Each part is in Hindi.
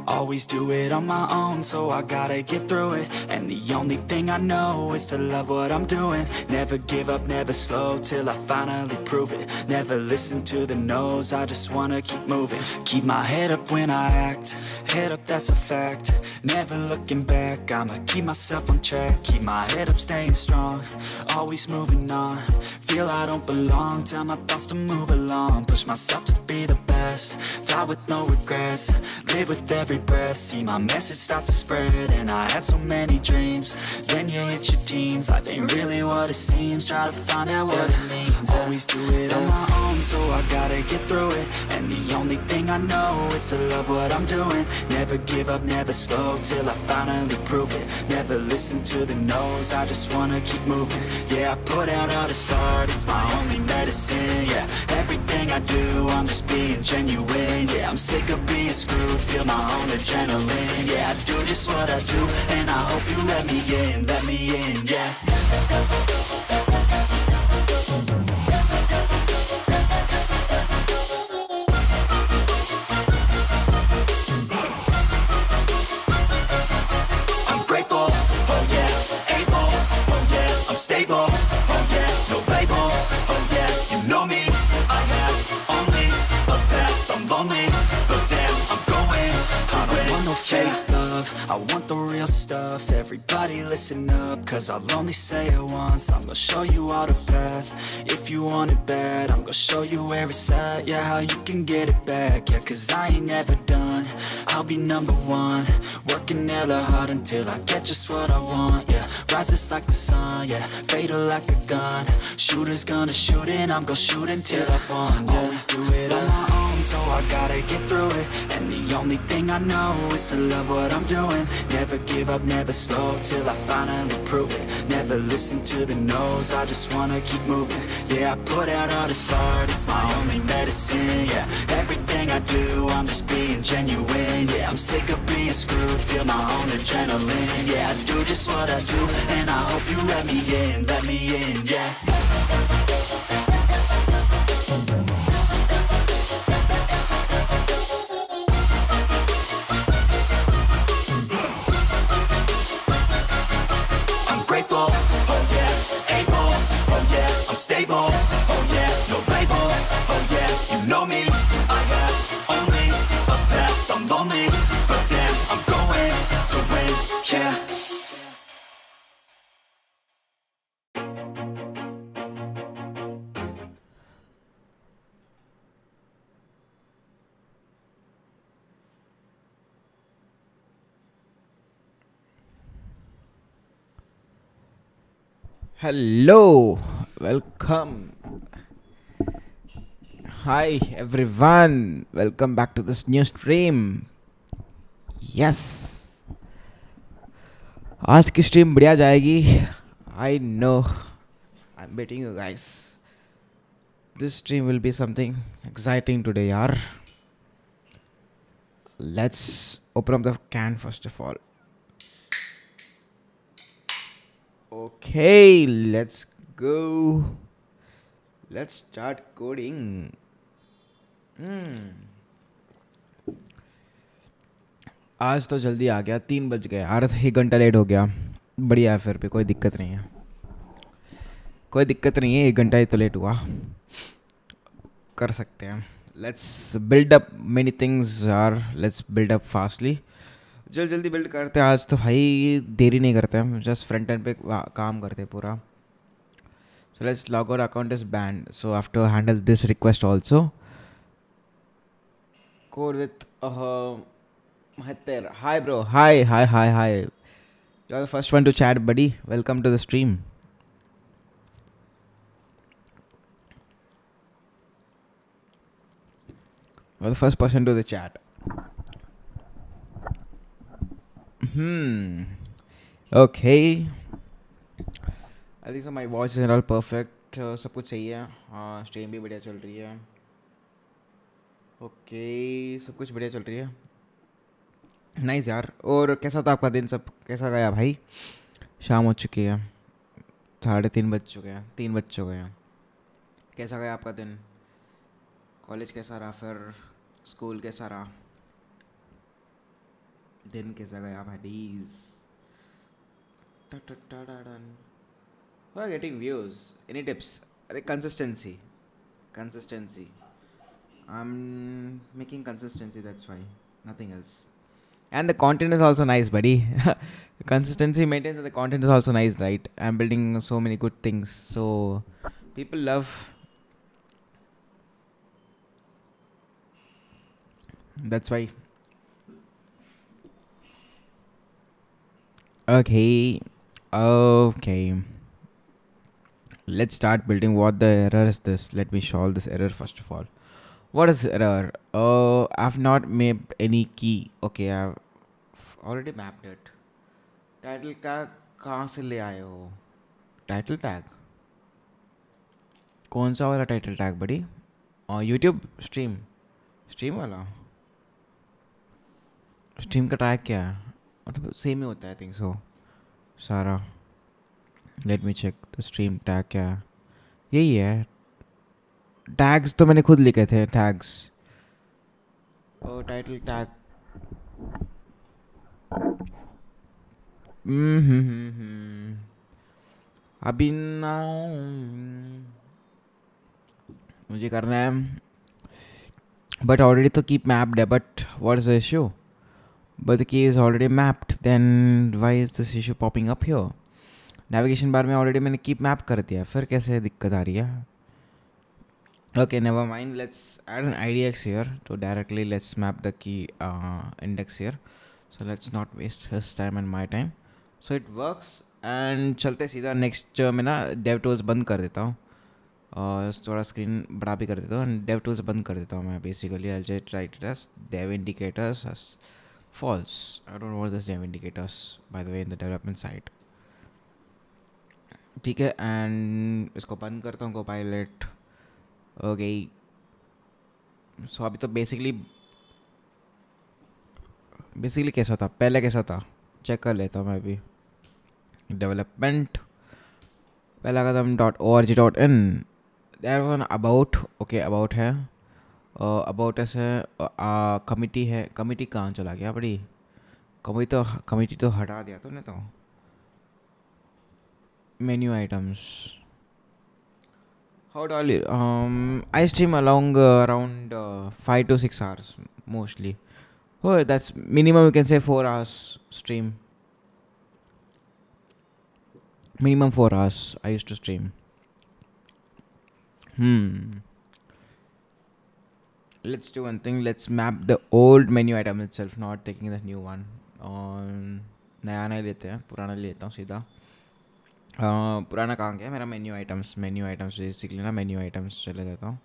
Always do it on my own, so I gotta get through it. And the only thing I know is to love what I'm doing. Never give up, never slow, till I finally prove it. Never listen to the no's, I just wanna keep moving. Keep my head up when I act, head up, that's a fact. Never looking back, I'ma keep myself on track. Keep my head up, staying strong, always moving on. Feel I don't belong, tell my thoughts to move along. Push myself to be the best, die with no regrets. Live with every breath, see my message start to spread. And I had so many dreams, then you hit your teens. Life ain't really what it seems, try to find out what it means. Always do it on my own, so I gotta get through it. And the only thing I know is to love what I'm doing. Never give up, never slow, till I finally prove it. Never listen to the no's, I just wanna keep moving. Yeah, I put out all this art, it's my only medicine. Yeah, everything I do, I'm just being genuine. Yeah, I'm sick of being screwed, feel my own adrenaline. Yeah, I do just what I do, and I hope you let me in, yeah. I'm grateful, oh yeah, able, oh yeah, I'm stable, oh yeah, no label, oh yeah, you know me, I have only a path, I'm lonely, but damn, I'm going to win. I don't want no fake love, I want the real stuff. Everybody listen up, cause I'll only say it once. I'm gonna show you all the path, if you want it bad. I'm gonna show you where it's at, yeah, how you can get it back. Yeah, cause I ain't never done, I'll be number one. Working hella hard until I get just what I want, yeah. Rises like the sun, yeah, fatal like a gun. Shooters gonna shoot and I'm gonna shoot until I won, yeah. Always do it on my own, so I gotta get through it. And the only thing I know is to love what I'm doing. Never give up, never slow, till I finally prove it. Never listen to the no's, I just wanna keep moving. Yeah, I put out all this art, it's my only medicine. Yeah, everything I do, I'm just being genuine. Yeah, I'm sick of being screwed, feel my own adrenaline. Yeah, I do just what I do, and I hope you let me in, yeah. Grateful, oh yeah, able, oh yeah, I'm stable, oh yeah, no label, oh yeah, you know me, I have only a path, I'm lonely, but damn, I'm going to win, yeah. Hello, welcome. Hi everyone, welcome back to this new stream. Yes, आज की स्ट्रीम बढ़िया जाएगी. I know, I'm betting you guys. This stream will be something exciting today, yaar. Let's open up the can first of all. Okay, let's go. Let's start coding. आज तो जल्दी आ गया, 3 बज गए यार, 1 घंटा लेट हो गया. बढ़िया है, फिर भी कोई दिक्कत नहीं है. कोई दिक्कत नहीं है, 1 घंटा ही तो लेट हुआ, कर सकते हैं. Let's build up many things यार, लेट्स बिल्ड अप फास्टली. जल्दी बिल्ड करते हैं आज तो भाई, देरी नहीं करते हैं, जस्ट फ्रंट एंड पे काम करते हैं पूरा. So let's log our account is banned, so I have to handle this request also. Code with Mahathir. Hi bro, hi. You're the first one to chat, buddy. Welcome to the stream. You're the first person to the chat. Okay. I think so my voice is all perfect. सब कुछ सही है. हाँ, स्ट्रीम भी बढ़िया चल रही है. ओके, सब कुछ बढ़िया चल रही है. नाइस यार. और कैसा था आपका दिन, सब कैसा गया भाई? शाम हो चुकी है, 3:30 बज चुके हैं, 3 बज चुके हैं. कैसा गया आपका दिन? कॉलेज कैसा रहा, फिर स्कूल कैसा रहा? दिन कैसा गया buddies? Who are getting views? Any tips? अरे consistency. I'm making consistency, that's why, nothing else. And the content is also nice, buddy. Consistency maintains, and the content is also nice, right? I'm building so many good things, so people love. That's why. Okay, let's start building. What the error is this? Let me solve this error first of all. What is error? I've not mapped any key. Okay, I've already mapped it. Title tag कहाँ से ले आए हो? Title tag कौन सा वाला title tag buddy? YouTube stream वाला stream का tag क्या है? मतलब सेम ही होता है, I think so सारा. Let me check the stream tag क्या है. यही है. Tags तो मैंने खुद लिखे थे. Tags title tag. अभी ना मुझे करना है, but already तो keep mapped है. But what is the issue? But the key is already mapped. Then why is this issue popping up here? Navigation bar में already मैंने keep map कर दिया, फिर कैसे दिक्कत आ रही है? Okay, never mind. Let's add an IDX here. So directly let's map the key index here. So let's not waste his time and my time. So it works. And चलते सीधा next में ना dev tools बंद कर देता हूँ और थोड़ा स्क्रीन बड़ा भी कर देता हूँ. and dev tools बंद कर देता हूँ मैं. Basically I'll just write it as dev indicators as false. I don't know what this dev indicators by the way in the development side. ठीक है, and इसको बंद करता हूँ Copilot. ओके, सो अभी तो बेसिकली कैसा था, पहले कैसा था चेक कर लेता हूँ मैं अभी. डेवलपमेंट पहला कदम .org.in. There was an about. Okay, about है. अबाउट ऐसे कमिटी है. कमिटी कहाँ चला गया बड़ी? कमिटी तो हटा दिया तूने तो. Menu items. How do I stream around 5 to 6 hours mostly. Oh, that's minimum. You can say 4 hours stream. Minimum 4 hours I used to stream. Let's do one thing. Let's map the old menu item itself, not taking the new one. नया नहीं लेते हैं, पुराना लेता हूँ सीधा. पुराना कहाँ गया मेरा? मेन्यू आइटम्स बेसिकली ना. मेन्यू आइटम्स चले जाता हूँ.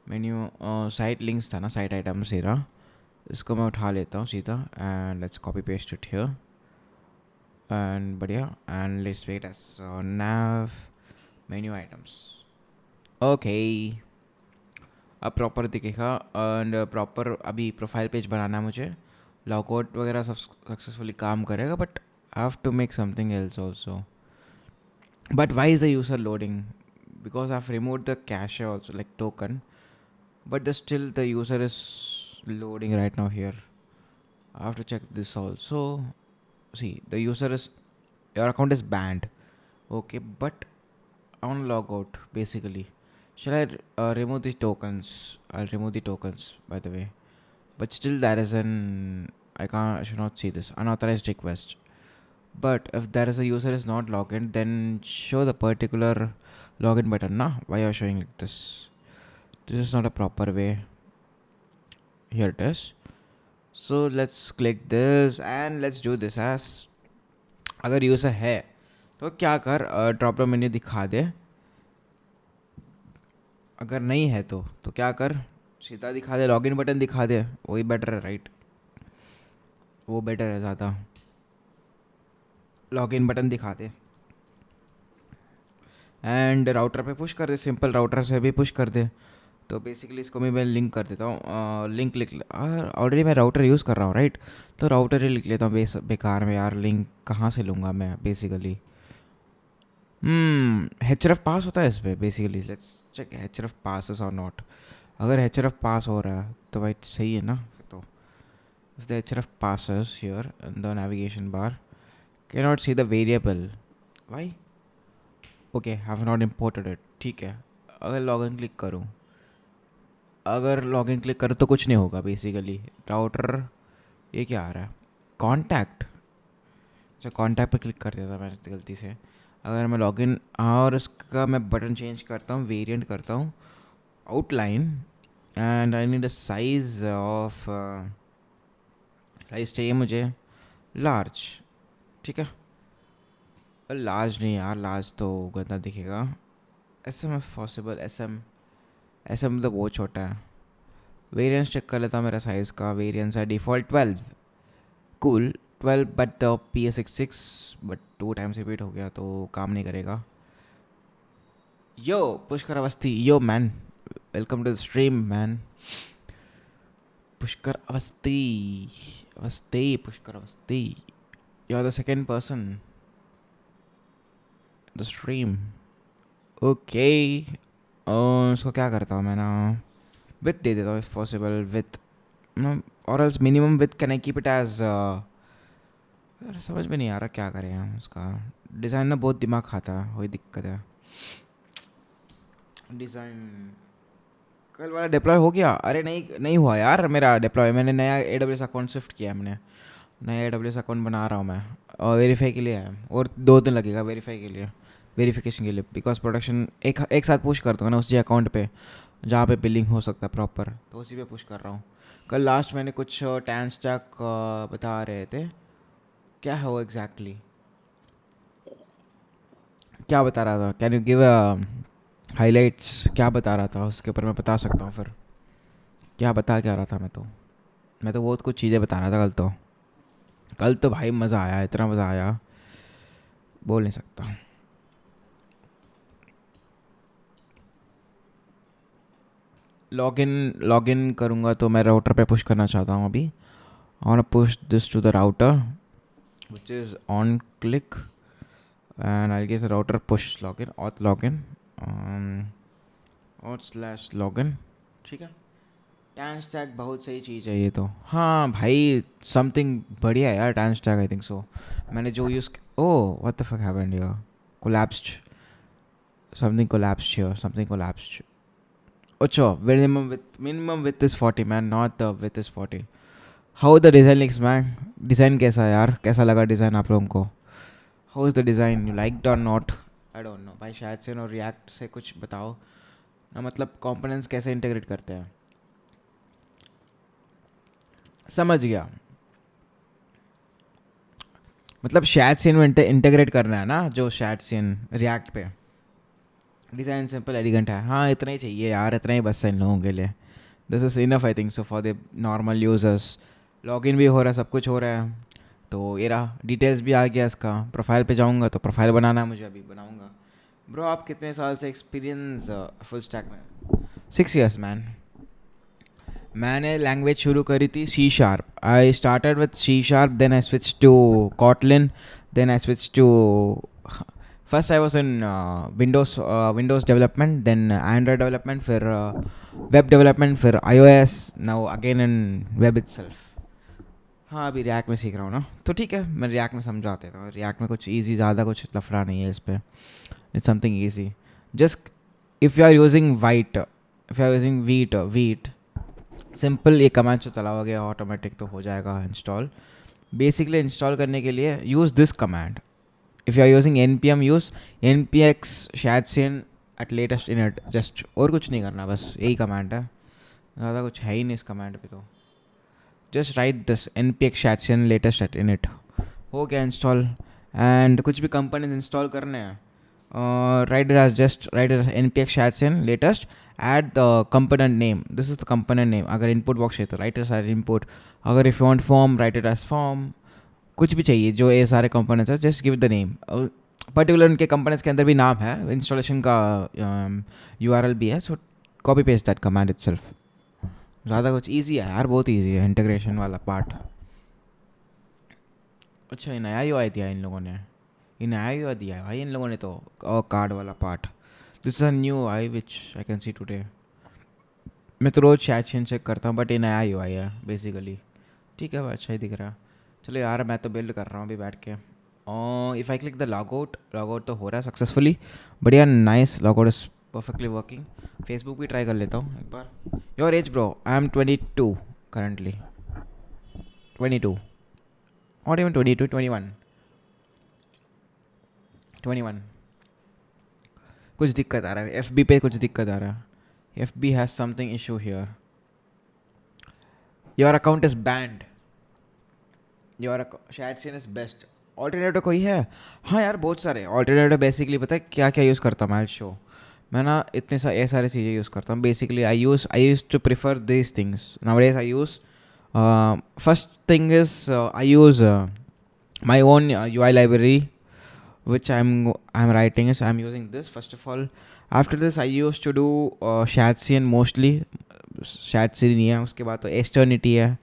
मेन्यू साइट लिंक्स था ना, साइट आइटम्स ही रहा. इसको मैं उठा लेता हूँ सीधा. And let's copy paste it here. And बढ़िया. And let's wait as nav menu items. Okay, अब प्रॉपर दिखेगा. एंड प्रॉपर अभी प्रोफाइल पेज बनाना है मुझे. लॉगआउट वगैरह सब सक्सेसफुली काम करेगा. But I have to make something else also. But why is the user loading? Because I've removed the cache also, like token, but still the user is loading right now here. I have to check this also. See, the user is, your account is banned. Okay, but I want to log out basically. Shall I remove these tokens? I'll remove the tokens by the way. But still there is I should not see this unauthorized request. But if there is a user is not logged in, then show the particular login button. Nah, why are you showing like this? This is not a proper way. Here it is. So let's click this and let's do this as. अगर यूज़र है तो क्या कर, ड्रॉप डाउन मेन्यू दिखा दे. अगर नहीं है तो क्या कर, सीधा दिखा दे, लॉगिन बटन दिखा दे. वही बेटर है, राइट? वो बेटर है ज़्यादा. लॉगिन बटन दिखा दे एंड राउटर पे पुश कर दे. सिंपल राउटर से भी पुश कर दे. तो बेसिकली इसको मैं लिंक कर देता हूँ. लिंक लिख ऑलरेडी मैं राउटर यूज़ कर रहा हूँ, राइट? तो राउटर ही लिख लेता हूँ. बेकार में यार लिंक कहाँ से लूँगा मैं बेसिकली. href पास होता है इस पर बेसिकली. लेट्स चेक href पास और नॉट. अगर href पास हो रहा है तो भाई सही है ना. तो if the href passes here in the navigation bar, cannot see the variable. Why? Okay, have not imported it. ठीक है, अगर लॉगिन क्लिक करूँ, अगर लॉगिन क्लिक करूँ तो कुछ नहीं होगा बेसिकली. राउटर, ये क्या आ रहा है? कॉन्टैक्ट. अच्छा, कॉन्टैक्ट पे क्लिक कर दिया था मैंने गलती से. अगर मैं लॉगिन और इसका मैं बटन चेंज करता हूँ, वेरिएंट करता हूँ, outline, and I need a size of, size चाहिए मुझे लार्ज. ठीक है, लार्ज नहीं यार, लार्ज तो गंदा दिखेगा. S M F possible, S M मतलब बहुत छोटा है. वेरिएंस चेक कर लेता हूँ मेरा साइज़ का. वेरिएंस है default 12. Cool 12 but PS66 but 2 times repeat हो गया तो काम नहीं करेगा. Yo Pushkar Awasthi, yo man, welcome to the stream man. Pushkar Awasthi, Pushkar Awasthi, you are the second person the stream. Okay, उसको क्या करता हूँ मैं ना, विथ दे देता हूँ इफ पॉसिबल, विथ, और else minimum with can I keep it as. यार समझ में नहीं आ रहा क्या करें हम. उसका डिज़ाइन ना बहुत दिमाग खाता है, वही दिक्कत है. डिज़ाइन कल वाला डिप्लॉय हो गया? अरे नहीं हुआ यार मेरा डिप्लॉय. मैंने नया AWS अकाउंट शिफ्ट किया है. मैंने नया AWS अकाउंट बना रहा हूँ मैं, और वेरीफाई के लिए है, और 2 दिन लगेगा वेरीफाई के लिए, वेरिफिकेशन के लिए. बिकॉज प्रोडक्शन एक साथ पुश कर दूँगा ना उसी अकाउंट पे जहाँ पे बिलिंग हो सकता है प्रॉपर, तो उसी पे पुश कर रहा हूँ. कल लास्ट मैंने कुछ टैन स्टैक बता रहे थे, क्या है वो एग्जैक्टली, क्या बता रहा था? Can you give highlights? क्या बता रहा था उसके ऊपर मैं बता सकता हूँ फिर. क्या रहा था मैं तो बहुत कुछ चीज़ें बता रहा था कल तो भाई मज़ा आया, इतना मज़ा आया बोल नहीं सकता. लॉगिन करूँगा तो मैं राउटर पे पुश करना चाहता हूँ अभी. I want to push this to the router which is on click, and I guess router push login, auth login, /login. ठीक है, टैन स्टैक बहुत सही चीज़ है ये तो. हाँ भाई, समथिंग बढ़िया है यार टैन स्टैक, आई थिंक सो. मैंने जो use, oh what the fuck happened here, collapsed, something collapsed. अच्छा, minimum width is 40 man, not the width is 40. How the design looks man? Design कैसा है यार, कैसा लगा डिज़ाइन आप लोगों को? How is the design, you liked और नॉट? आई डोंट नो भाई, शायद से और रिएक्ट से कुछ बताओ ना, मतलब कंपोनेंट्स कैसे इंटीग्रेट करते हैं. समझ गया, मतलब शायद से इंटीग्रेट करना है ना, जो शायद से रिएक्ट पे. डिज़ाइन सिंपल एलिगेंट है, हाँ इतना ही चाहिए यार, इतना ही बस है इन लोगों के लिए. This is enough I think so for the normal users. Login भी हो रहा है, सब कुछ हो रहा है, तो ये रहा, डिटेल्स भी आ गया इसका. प्रोफाइल पे जाऊँगा तो प्रोफाइल बनाना है मुझे, अभी बनाऊँगा. ब्रो आप कितने साल से एक्सपीरियंस फुल स्टैक में? 6 years मैन. मैंने लैंग्वेज शुरू करी थी C#. I started with C#, then I switch to Kotlin, then I switch to, first I was in Windows development, then Android development, फिर वेब डेवलपमेंट, फिर iOS, now again in web itself. हाँ अभी रिएक्ट में सीख रहा हूँ ना, तो ठीक है मैं रिएक्ट में समझाते था. रिएक्ट में कुछ ईजी, ज़्यादा कुछ लफड़ा नहीं है इस पर. It's something easy. Just if you are using Vite, simple ये कमांड से चला गया ऑटोमेटिक तो हो जाएगा इंस्टॉल. बेसिकली इंस्टॉल करने के लिए use this command. If you are using npm, use npx shadcin at latest init. Just और कुछ नहीं करना, बस यही कमांड है, ज़्यादा कुछ है ही नहीं इस कमांड पे. तो just right this npx shadcin latest at init, हो गया इंस्टॉल. एंड कुछ भी कंपोनेंट्स इंस्टॉल करने हैं, write it as npx shadcin latest, add the component name. This is the component name. अगर input box है तो write it as input. अगर if you want form, write it as form. कुछ भी चाहिए, जो ये सारे कंपोनेंट्स है, just give the name. Particular उनके कंपोनेंट्स के अंदर भी नाम है, इंस्टॉलेशन का URL भी है, सो copy paste that command itself. ज़्यादा कुछ ईजी है यार, बहुत ईजी है इंटीग्रेशन वाला पार्ट. अच्छा ये नया UI दिया इन लोगों ने, ये नया UI दिया है भाई इन लोगों ने तो, कार्ड वाला part. This is a new UI which I can C today. मैं तो रोज़ शैडशिन चेक करता हूँ, बट ये नया UI है बेसिकली. ठीक है, अच्छा ही दिख रहा है। चलो यार, मैं तो बिल्ड कर रहा हूँ अभी बैठ के। If I click the logout तो हो रहा है सक्सेसफुली। बढ़िया, nice, logout is perfectly working. Facebook भी ट्राई कर लेता हूँ एक बार। Your age bro? I am 22 currently. 22, not even 22, 21। 21। कुछ दिक्कत आ रहा है एफ बी पे, कुछ दिक्कत आ रहा है। F B has something issue here. Your account is banned. Your शायद सीन इज बेस्ट। ऑल्टरनेटिव कोई है? हाँ यार, बहुत सारे ऑल्टरनेटिव। बेसिकली पता है क्या क्या यूज़ करता हूँ मैं? शो मैं ना इतने ये सारी चीज़ें यूज़ करता हूँ। Basically I use to prefer this things nowadays. I use first thing is I use my own UI library which I'm writing is I'm using this first of all. After this I used to do Shadcn mostly. Shadcn नहीं है, उसके बाद तो Eternity है,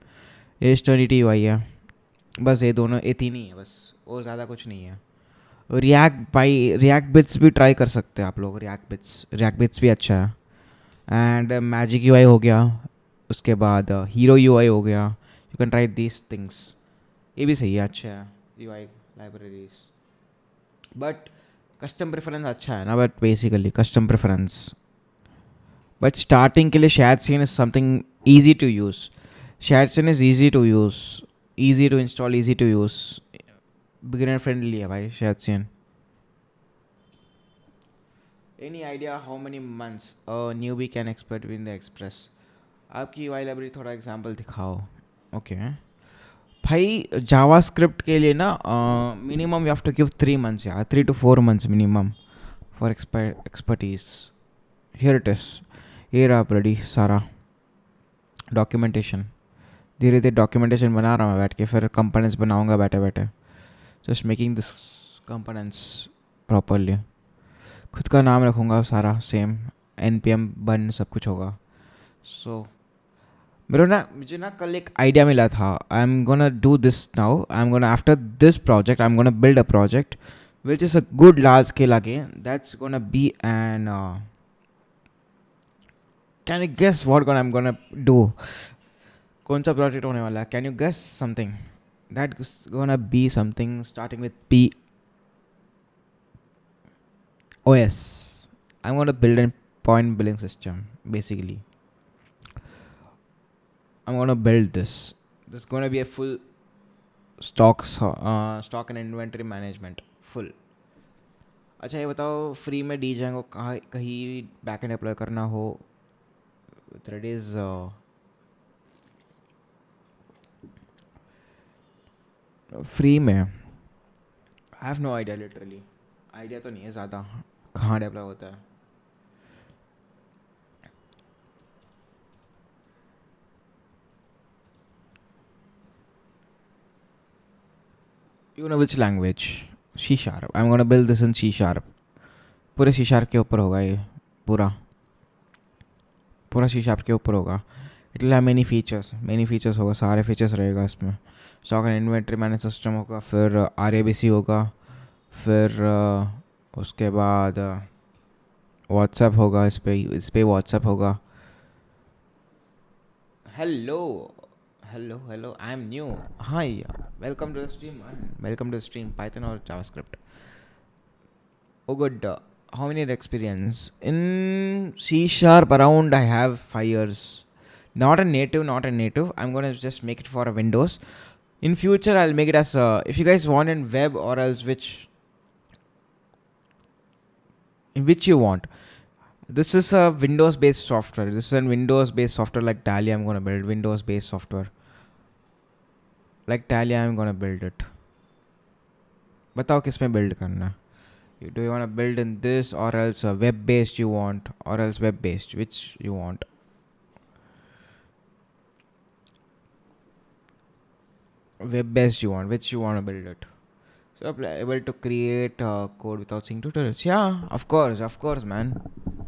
Eternity UI है। बस ये दोनों, ये तीन ही है बस, और ज़्यादा कुछ नहीं है। रिएक्ट बिट्स भी ट्राई कर सकते हैं आप लोग। रिएक्ट बिट्स भी अच्छा है। एंड मैजिक UI हो गया, उसके बाद हीरो UI हो गया। You can try these things, ये भी सही है, अच्छा है UI libraries. But custom preference अच्छा है ना, but basically custom preference. But starting के लिए Shadcn is something easy to use. Shadcn is easy to use, easy to install, easy to use, beginner friendly है भाई Shadcn। Any idea how many months newbie can expect with the Express? आपकी UI लाइब्रेरी थोड़ा एग्जांपल दिखाओ। ओके भाई, जावास्क्रिप्ट के लिए ना minimum you have to give 3 months यार, 3 to 4 months minimum for expertise. Here it is, ये रहा रेडी सारा डॉक्यूमेंटेशन। धीरे धीरे डॉक्यूमेंटेशन बना रहा हूँ मैं बैठ के, फिर कंपोनेंट्स बनाऊँगा बैठे बैठे। Just making this components properly. खुद का नाम रखूँगा सारा सेम, npm बन सब कुछ होगा। सो मुझे ना कल एक आइडिया मिला था। I am gonna do this now. I am gonna after this project I am gonna build a project which is a good large scale again. That's gonna be an can you guess what I am gonna do? कौन सा प्रोजेक्ट होने वाला है? Can you guess something? That gonna be something starting with P O S. I'm gonna build a point billing system basically. I'm gonna build this. This is gonna be a full stock and inventory management full. अच्छा ये बताओ, फ्री में डीजे को कहीं बैकएंड अप्लाई करना हो, दैट इज फ्री में? I have no idea, literally idea तो नहीं है ज़्यादा कहाँ डेवलप होता है। You know which language? C sharp. I'm gonna build this in C sharp. पूरे C sharp के ऊपर होगा ये, पूरा C sharp के ऊपर होगा। It will have many features होगा, सारे features रहेगा इसमें। Stock and inventory manage system होगा, फिर RABC होगा, फिर उसके बाद व्हाट्सएप होगा, इस पे व्हाट्सएप होगा। Hello, I am new. हाँ यार, welcome to the stream man, welcome to the stream. Python और JavaScript, oh good. How many year experience in C sharp? Around I have 5 years. Not a native. I'm gonna just make it for a Windows. In future I'll make it as if you guys want in web or else which you want. This is a Windows based software. This is a Windows based software like Tally. I'm gonna build Windows based software like Tally. I'm gonna build it. बताओ किस में build करना है? Do you want to build in this or else web based you want, or else web based, which you want? Web based you want, which you want to build it? So able to create code without seeing tutorials? Yeah, of course man,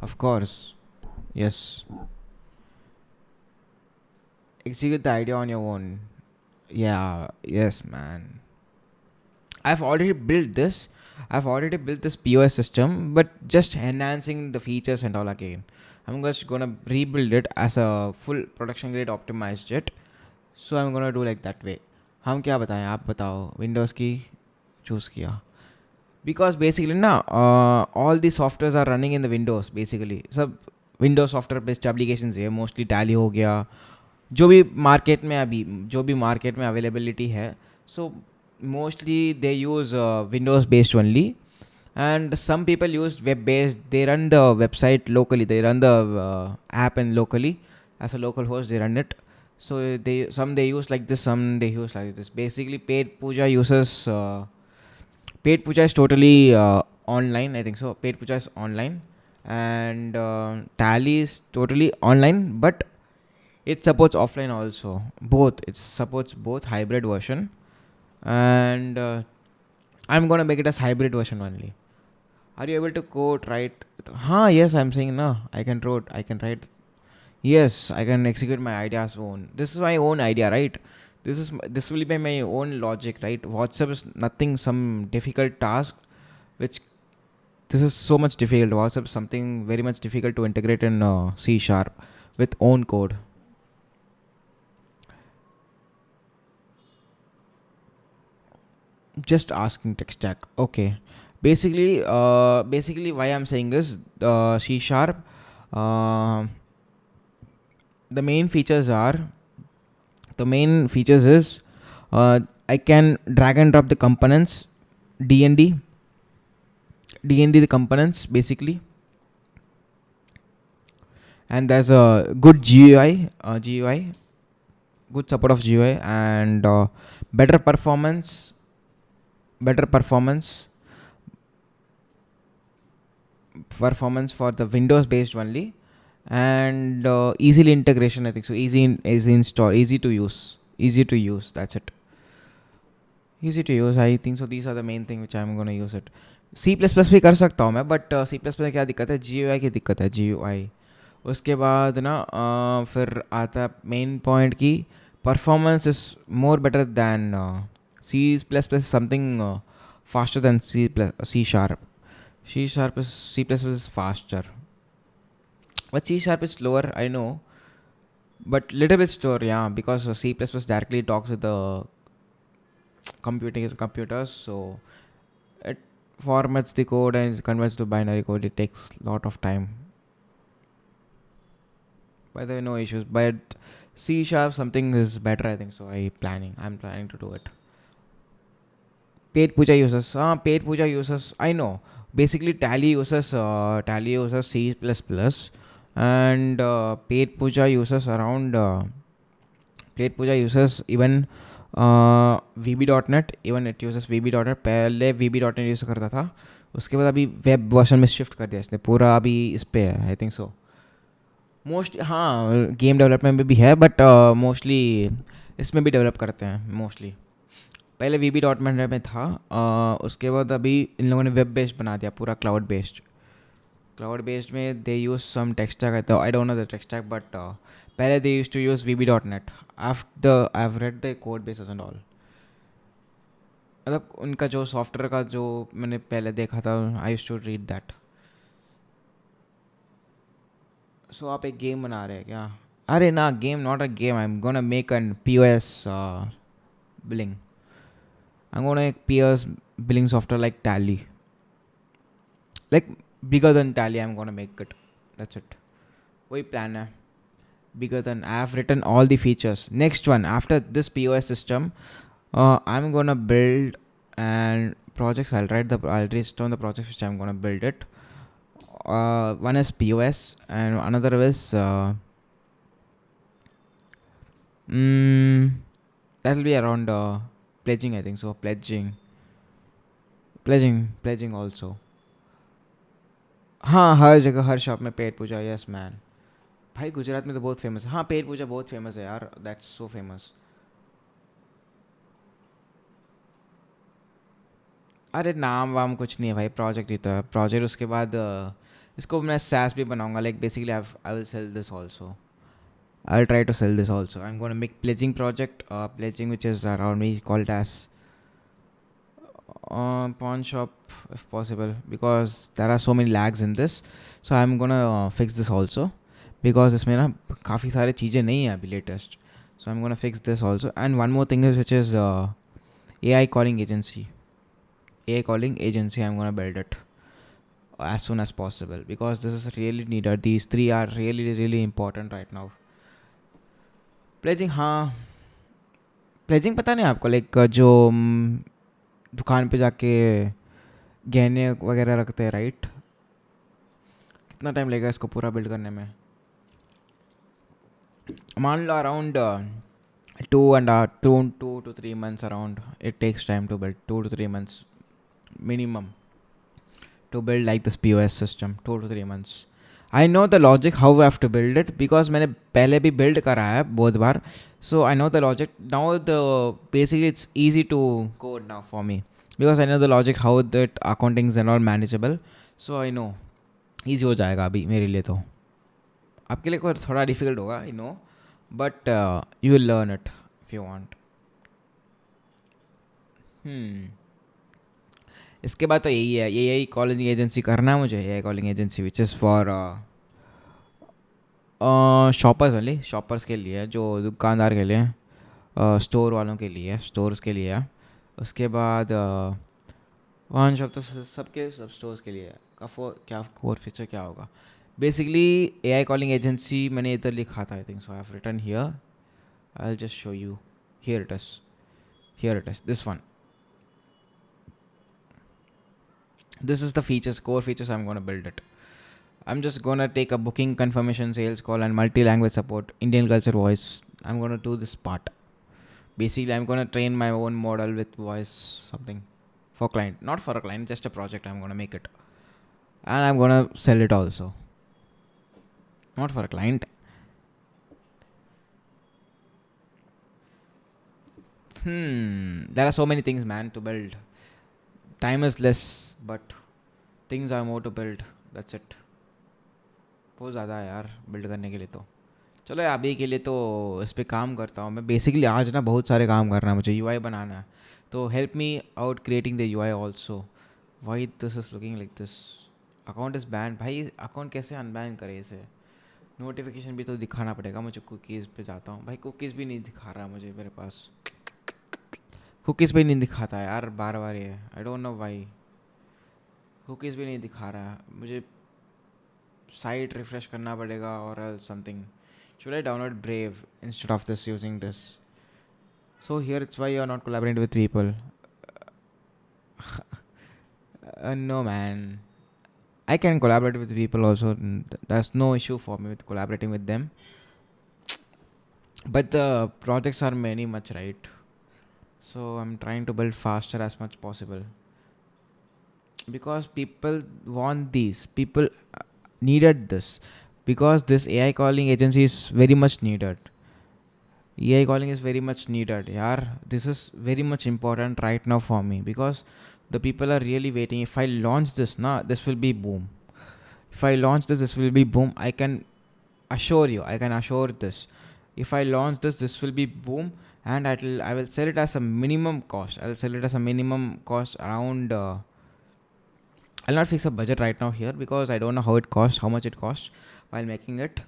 of course. Yes, execute the idea on your own. Yeah, yes man, I've already built this POS system, but just enhancing the features and all again. I'm just gonna rebuild it as a full production grade optimized jet. So I am gonna do like that way. हम क्या बताएं, आप बताओ. विंडोज़ की चूज़ किया बिकॉज बेसिकली ना all the softwares are running in the Windows. Basically सब विंडोज सॉफ्टवेयर बेस्ड एप्लीकेशन है. मोस्टली टैली हो गया, जो भी मार्केट में अभी जो भी मार्केट में अवेलेबिलिटी है. So mostly they use Windows based only. And some people use web based. They run the website locally, they run the app and locally as a local host they run it. So they use like this, some they use like this. Basically paid puja uses paid puja is totally online, I think so. Paid puja is online, and tally is totally online, but it supports offline also, both. It supports both hybrid version, and I'm gonna make it as hybrid version only. Are you able to code, write? Yes, I'm saying no. I can code, I can write. Yes, I can execute my ideas own. This is my own idea, right? This will be my own logic, right? WhatsApp is nothing, some difficult task, which this is so much difficult. WhatsApp is something very much difficult to integrate in C# with own code. Just asking tech stack. Okay. Basically, why I'm saying is C#. The main features is I can drag and drop the components, DND the components basically, and there's a good GUI, good support of GUI, and better performance for the Windows based only, and easily integration, I think so. Easy install, easy to use. That's it. Easy to use, I think so. These are the main thing which I'm going to use it. C++ भी कर सकता हूँ मैं, बट C++ में क्या दिक्कत है, GUI की दिक्कत है. GUI उसके बाद ना फिर आता है मेन पॉइंट की performance is more better than C++. Something faster than C#. C++ is faster, but C# is slower, I know, but little bit slower, yeah, because C++ directly talks with the computers, so it formats the code and converts to binary code. It takes a lot of time. By the way, no issues, but C# something is better, I think so. I'm planning to do it. Paid puja users, I know. Basically tally uses C++, and paid puja uses even VB.net. even it uses VB.net. पहले VB.net यूज़ करता था, उसके बाद अभी वेब वर्जन में शिफ्ट कर दिया इसने पूरा. अभी इस पे है, I think so. Mostly game development में भी है, बट मोस्टली इसमें भी डेवलप करते हैं मोस्टली. पहले VB.net में था, उसके बाद अभी इन लोगों ने वेब बेस्ड बना दिया पूरा. क्लाउड बेस्ड में they use some tech stack. I don't know the tech stack, but पहले they use to use VB.net. After I have read the code bases and all. मतलब उनका जो सॉफ्टवेयर का जो मैंने पहले देखा था, I used to read that. So आप एक गेम बना रहे हैं क्या? अरे ना, game not a game. I am gonna make an POS billing. I'm gonna make POS billing software like Tally, like bigger than Tally. I'm gonna make it. That's it. वही plan है. Bigger than. I have written all the features. Next one after this POS system, I'm gonna build and projects. I'll write down the projects which I'm gonna build it. One is POS and another is that will be around pledging, I think so. Pledging also. हाँ, हर जगह हर शॉप में पेट पूजा. Yes man. भाई गुजरात में तो बहुत फेमस है. हाँ, पेट पूजा बहुत फेमस है यार. That's so famous. अरे नाम वाम कुछ नहीं है भाई. प्रोजेक्ट ही तो है. प्रोजेक्ट उसके बाद इसको मैं SaaS भी बनाऊंगा. Like basically I will sell this also. I'll try to sell this also. I'm going to make pledging project, pledging which is around me, called as pawn shop if possible, because there are so many lags in this. So I'm going to fix this also, because इसमें ना काफ़ी सारे चीज़ें नहीं हैं अभी latest. So I'm gonna fix this also. And one more thing is, which is AI calling agency. AI calling agency, I'm gonna build it as soon as possible, because this is really needed. These three are really important right now. Pledging, हाँ, प्लेजिंग पता नहीं आपको, लाइक जो दुकान पे जाके गहने वगैरह रखते हैं, राइट? कितना टाइम लगेगा इसको पूरा बिल्ड करने में? मान लो around 2 to 3 months around. It takes time to build 2 to 3 months minimum to build like this POS system. 2 to 3 months. I know the logic how I have to build it, because मैंने पहले भी build करा है बहुत बार. So I know the logic. Now basically it's easy to code now for me, because I know the logic how that accounting is and all manageable. So I know easy हो जाएगा अभी मेरे लिए. तो आपके लिए थोड़ा difficult होगा, I know, but you will learn it if you want. इसके बाद तो यही है, AI कॉलिंग एजेंसी करना है मुझे. AI calling agency which is for shoppers वाली, शॉपर्स के लिए, जो दुकानदार के लिए, स्टोर वालों के लिए, स्टोर्स के लिए. उसके बाद वन शॉप तो सबके सब स्टोर्स के लिए है. क्या कोर फीचर क्या होगा बेसिकली? AI कॉलिंग एजेंसी मैंने इधर लिखा था, I think so. I have written here. I will just show you. Here it is this one. This is the features, core features I'm going to build it. I'm just going to take a booking confirmation, sales call, and multi-language support, Indian culture voice. I'm going to do this part. Basically, I'm going to train my own model with voice something for client. Not for a client, just a project. I'm going to make it. And I'm going to sell it also. Not for a client. There are so many things, man, to build. Time is less, but things are more to build. That's it. बहुत ज़्यादा है यार बिल्ड करने के लिए. तो चलो अभी के लिए तो इस पर काम करता हूँ मैं. बेसिकली आज ना बहुत सारे काम करना है मुझे. UI बनाना है, तो help me out creating the UI also. Why this is looking like this? Account is ban. भाई अकाउंट कैसे अनबैन करे इसे? नोटिफिकेशन भी तो दिखाना पड़ेगा मुझे. कुकीज़ पे जाता हूँ भाई, कुकीज़ भी नहीं दिखा रहा मुझे. मेरे पास कुकीज़ भी नहीं दिखाता यार, बार बार ये. आई डोंट नो वाई कुकीज़ भी नहीं दिखा रहा मुझे. साइट रिफ्रेश करना पड़ेगा और something. Should I download Brave instead of this using this? So here it's why you are not collaborating with people. No man, I can collaborate with people also. There's no issue for me with collaborating with them, but the projects are many much, right? So I'm trying to build faster as much possible, because people want these. People needed this, because this AI calling agency is very much needed. AI calling is very much needed. Yaar, this is very much important right now for me, because the people are really waiting. If I launch this, this will be boom. If I launch this will be boom. I can assure this. If I launch this will be boom, and I will sell it as a minimum cost. I'll sell it as a minimum cost around. I'll not fix a budget right now here, because I don't know how much it costs while making it.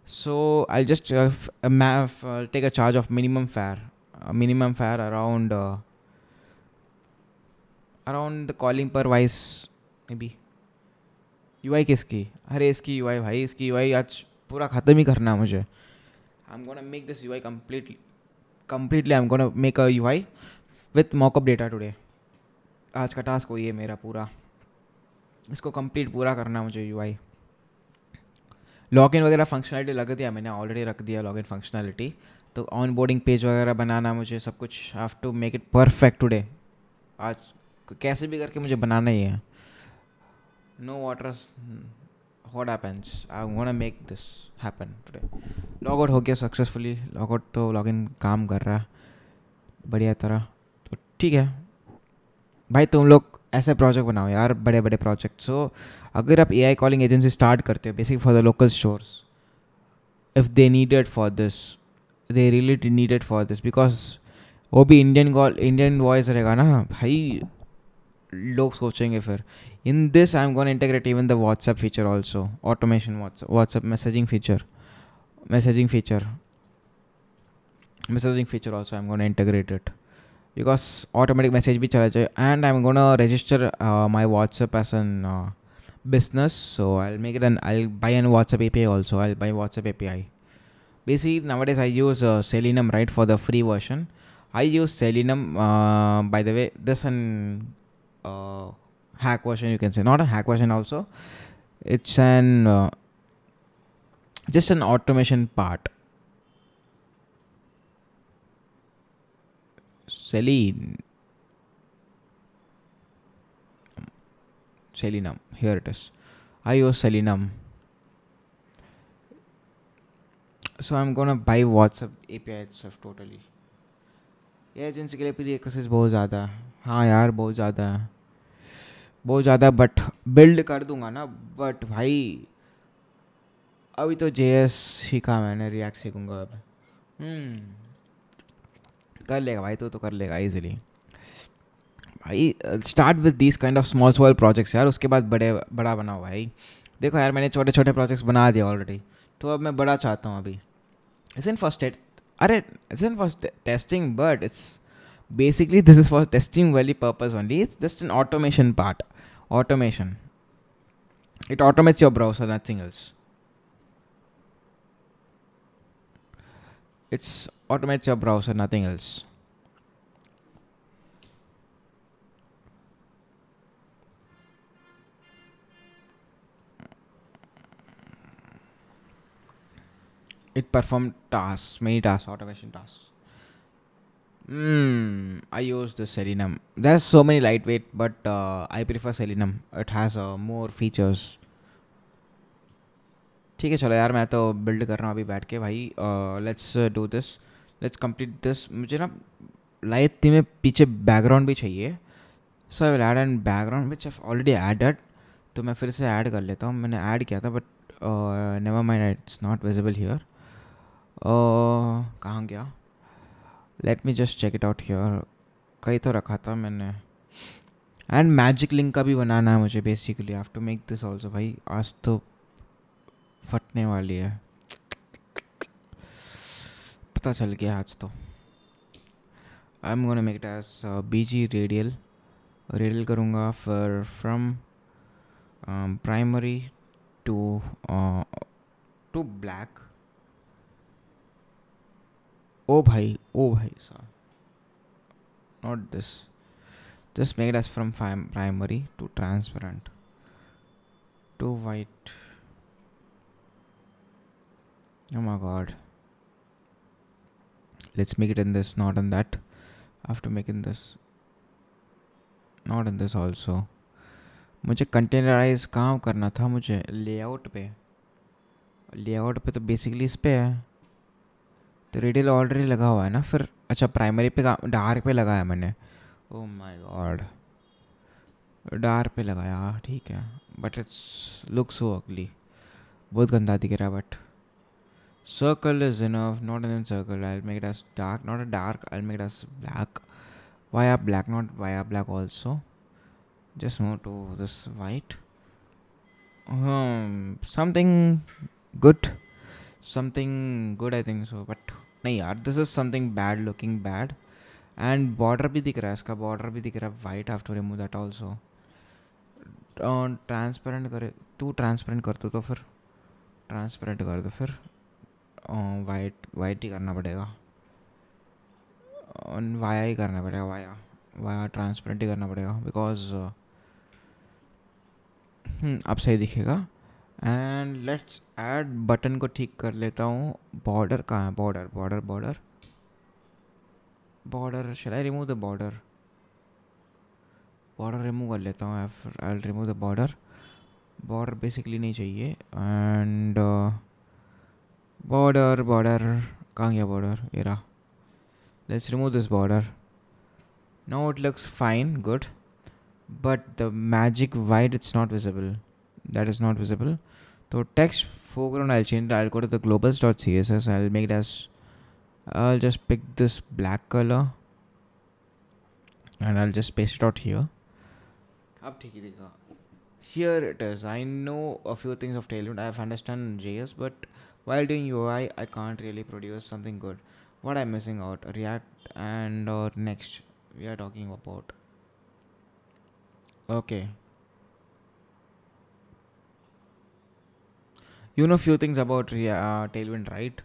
So I'll just take a charge of minimum fare around the calling per wise maybe. UI किसकी? अरे इसकी UI भाई, इसकी UI आज पूरा ख़त्म ही करना है मुझे. I'm gonna make this UI completely. I'm gonna make a UI with mockup data today. आज का टास्क वही है मेरा पूरा. इसको कंप्लीट पूरा करना मुझे. UI लॉगिन वगैरह फंक्शनलिटी लग दिया मैंने, ऑलरेडी रख दिया लॉगिन फंक्शनलिटी. तो ऑन बोर्डिंग पेज वगैरह बनाना मुझे, सब कुछ. Have to make it perfect today. आज कैसे भी करके मुझे बनाना ही है. No waters what happens, I am gonna make this happen today. Log out हो गया सक्सेसफुली. लॉग आउट तो लॉगिन काम कर रहा है बढ़िया तरह. तो ठीक है भाई, तुम लोग ऐसे प्रोजेक्ट बनाओ यार, बड़े बड़े प्रोजेक्ट. सो अगर आप AI कॉलिंग एजेंसी स्टार्ट करते हो, basic for the local stores, if they needed for this, they really needed for this, because वो भी इंडियन वॉइस रहेगा ना भाई. लोग सोचेंगे फिर. In this I am gonna integrate even the WhatsApp feature also. Automation WhatsApp messaging feature. messaging feature also I'm gonna integrate it, because automatic message bhi chala jaye, and I'm gonna register my WhatsApp as an business. So I'll buy an WhatsApp API also. I'll buy WhatsApp API. Basically nowadays I use Selenium, right, for the free version. I use Selenium. By the way, this an hack version, you can say, not a hack version also. It's an just an automation part. Selenium. Here it is. I use Selenium. So I'm gonna buy WhatsApp API itself totally. ये एजेंसी के लिए प्री एक्सेस बहुत ज़्यादा है. हाँ यार बहुत ज़्यादा है, बहुत ज़्यादा. बट बिल्ड कर दूंगा ना. बट भाई अभी तो JS सीखा मैंने, रिएक्ट सीखूंगा अब. कर लेगा भाई, तो कर लेगा इजीली भाई. Start with these kind of small small projects यार, उसके बाद बड़ा बनाओ भाई. देखो यार मैंने छोटे छोटे प्रोजेक्ट्स बना दिया ऑलरेडी, तो अब मैं बड़ा चाहता हूँ अभी. Isn't for अरे isn't for testing, but it's basically this is for testing value purpose only. It's just an automation part. Automation. It automates your browser, nothing else. It's automates your browser, nothing else. It performs tasks, many tasks, automation tasks. I use the Selenium. There's so many lightweight, but I prefer Selenium. It has more features. ठीक है चलो यार, मैं तो बिल्ड कर रहा हूँ अभी बैठ के भाई. Let's do this, let's complete this. मुझे ना लाइट थी में पीछे बैकग्राउंड भी चाहिए. So I will add an background which I already added. तो मैं फिर से ऐड कर लेता हूँ. मैंने ऐड किया था but never mind, it's not visible here. कहाँ गया? Let me just check it out here. कहीं तो रखा था मैंने. एंड मैजिक लिंक का भी बनाना है मुझे basically. I have to make this also भाई. आज तो फटने वाली है, पता चल गया आज तो. I am gonna make it as BG radial करूँगा. फिर फ्रॉम प्राइमरी टू ब्लैक. ओ भाई साहब, not this. Just make it as from primary to transparent to white. Oh my god. Let's make it in this, not in that. After making this, not in this also. मुझे कंटेनराइज कहाँ करना था? मुझे लेआउट पे तो बेसिकली इस पे है. तो रेडियल ऑलरेडी लगा हुआ है ना. फिर अच्छा प्राइमरी पे डार्क पे लगाया मैंने. ओह माय गॉड, डार्क पे लगाया ठीक है. बट इट्स लुक सो अगली, बहुत गंदा दिख रहा है. But circle is enough, not in circle. I'll make it as dark, not a dark. I'll make it as black. Via black, not via black also. Just move to this white. Something good, I think so. But नहीं यार, this is something bad, looking bad. And border भी दिख रहा है इसका, border भी दिख रहा है white. I have to remove that also. Transparent करे, तू ट्रांसपेरेंट कर तो फिर ट्रांसपेरेंट कर दो. फिर वाइट ही करना पड़ेगा. वाया ही करना पड़ेगा. वाया ट्रांसपेरेंट ही करना पड़ेगा. बिकॉज अब सही दिखेगा. एंड लेट्स ऐड बटन को ठीक कर लेता हूँ. बॉर्डर कहाँ है? Border shall I remove the border remove कर लेता हूँ. I remove the border basically नहीं चाहिए. एंड बॉर्डर कहाँ गया बॉर्डर? ये रहा. Let's remove this border. Now it looks fine, good. But the magic white, it's not visible. That is not visible. तो text foreground I'll change. I'll go to the globals.css. I'll make it as, I'll just pick this black color and I'll just paste it out here. अब ठीक ही दिखा. Here it is. I know a few things of Tailwind. I have understand JS, but while doing UI, I can't really produce something good. What I'm missing out? React and or Next. We are talking about. Okay. You know few things about Tailwind, right?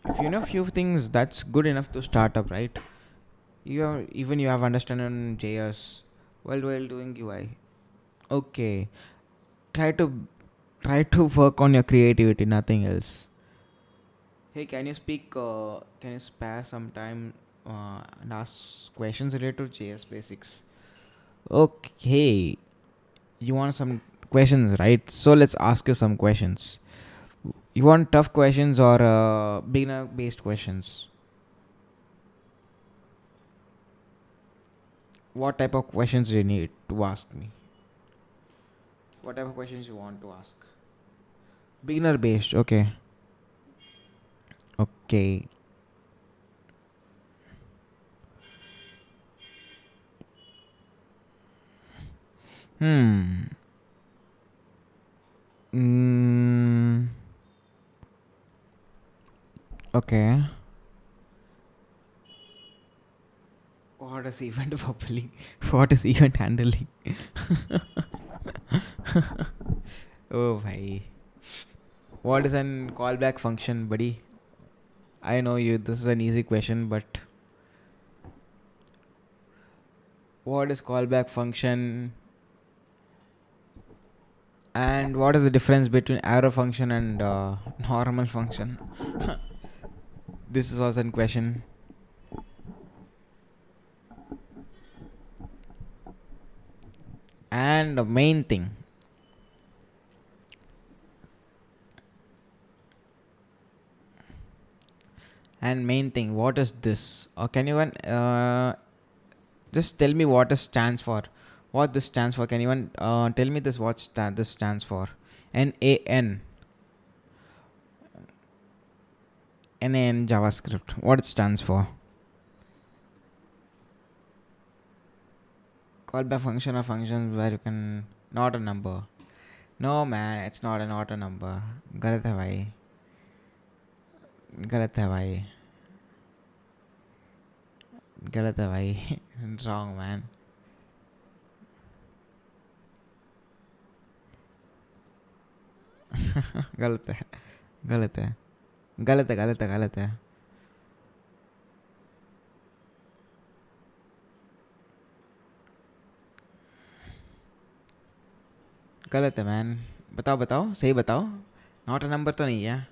If you know few things, that's good enough to start up, right? You have understanding JS while doing UI. Okay. Try to try to work on your creativity, nothing else. Hey, can you speak? Can you spare some time and ask questions related to JS basics? Okay, you want some questions, right? So let's ask you some questions. You want tough questions or beginner-based questions? What type of questions do you need to ask me? What type of questions you want to ask? Beginner-based, okay. Okay. Hmm. Mm, okay. What is event bubbling? What is event handling? Oh, bhai. What is an callback function, buddy? I know you. This is an easy question, but what is callback function? And what is the difference between arrow function and normal function? This is also a question. And the main thing. What is this? Or can you just tell me what it stands for? What this stands for? Can you tell me this? This stands for? NAN. NAN JavaScript. What it stands for? Callback function or functions where you can not a number. No man, it's not a number. गलत है भाई. गलत है भाई. गलत है भाई. It's wrong man. गलत है. गलत है. गलत है गलत है गलत है. गलत है मैन. बताओ बताओ सही बताओ. नॉट अ नंबर तो नहीं है.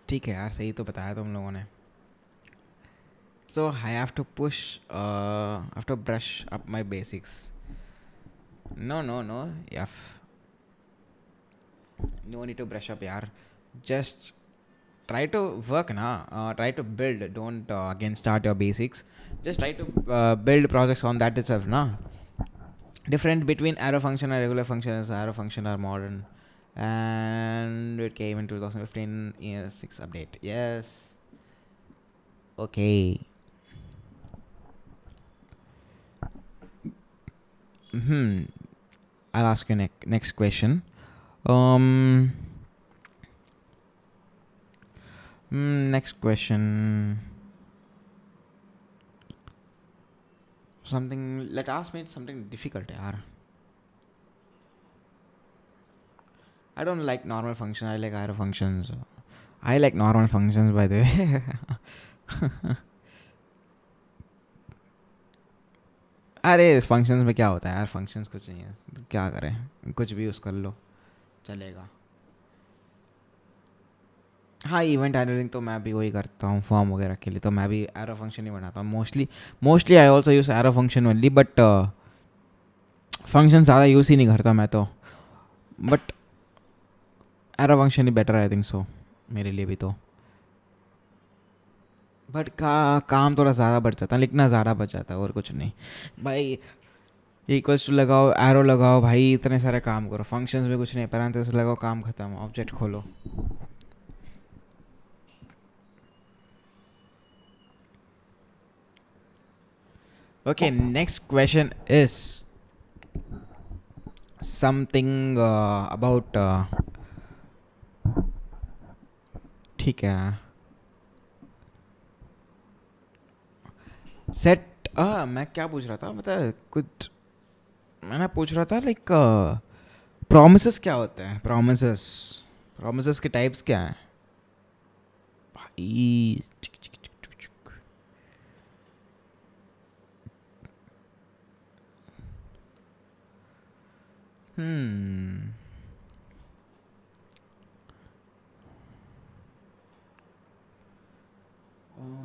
ठीक है यार सही तो बताया तुम लोगों ने. So I have to push, I have to brush up my basics. No. Yeah. No need to brush up, yaar. Just try to work, na. Try to build. Don't again start your basics. Just try to build projects on that itself, na. Different between arrow function and regular function is arrow function are modern, and it came in 2015 6 update. Yes. Okay. I'll ask you next question. Next question. Let ask me something difficult, yaar. I don't like normal functions. I like arrow functions. I like normal functions, by the way. अरे इस फंक्शंस में क्या होता है यार. फंक्शंस कुछ नहीं है. क्या करें. कुछ भी यूज़ कर लो चलेगा. हाँ इवेंट हैंडलिंग तो मैं भी वही करता हूँ फॉर्म वगैरह के लिए. तो मैं भी एरो फंक्शन ही बनाता हूँ mostly I also use arrow function only. But function ज़्यादा यूज़ ही नहीं करता मैं तो. But arrow function he better I think सो मेरे लिए भी तो. बट काम थोड़ा ज़्यादा बढ़ जाता है. लिखना ज़्यादा बढ़ जाता है और कुछ नहीं भाई. इक्वल्स टू लगाओ एरो लगाओ भाई. इतने सारे काम करो. फंक्शंस में कुछ नहीं. पैरेंथेसिस लगाओ काम ख़त्म. ऑब्जेक्ट खोलो. Okay, next question is something about ठीक है सेट मैं क्या पूछ रहा था मतलब कुछ मैंने पूछ रहा था लाइक प्रोमिसेस क्या होते हैं प्रोमिसेस प्रोमिसेस के टाइप्स क्या हैं भाई hmm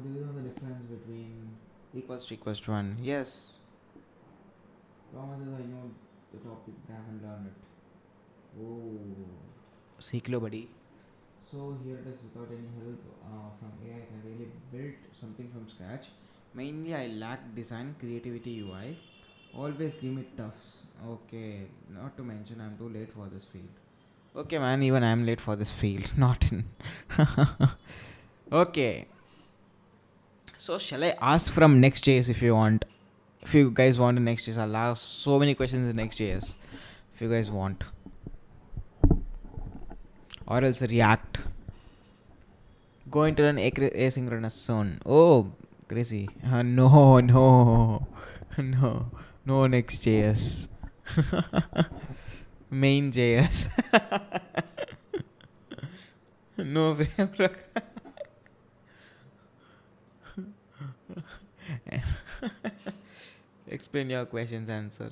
do you know the difference between equals to 1 yes promises I know the topic but I haven't learned it oh सीख लो buddy. So here it is without any help from AI. I can really build something from scratch. Mainly I lack design, creativity, UI. Always give me toughs. Okay, not to mention I'm too late for this field. Okay man, even I'm late for this field. Not in. Okay. So shall I ask from Next.js if you want? If you guys want a Next.js, I'll ask so many questions in Next.js. If you guys want. Or else React. Going to run asynchronous soon. Oh, crazy. No, no, no, no Next.js. Main.js. No framework. Explain your questions, answer.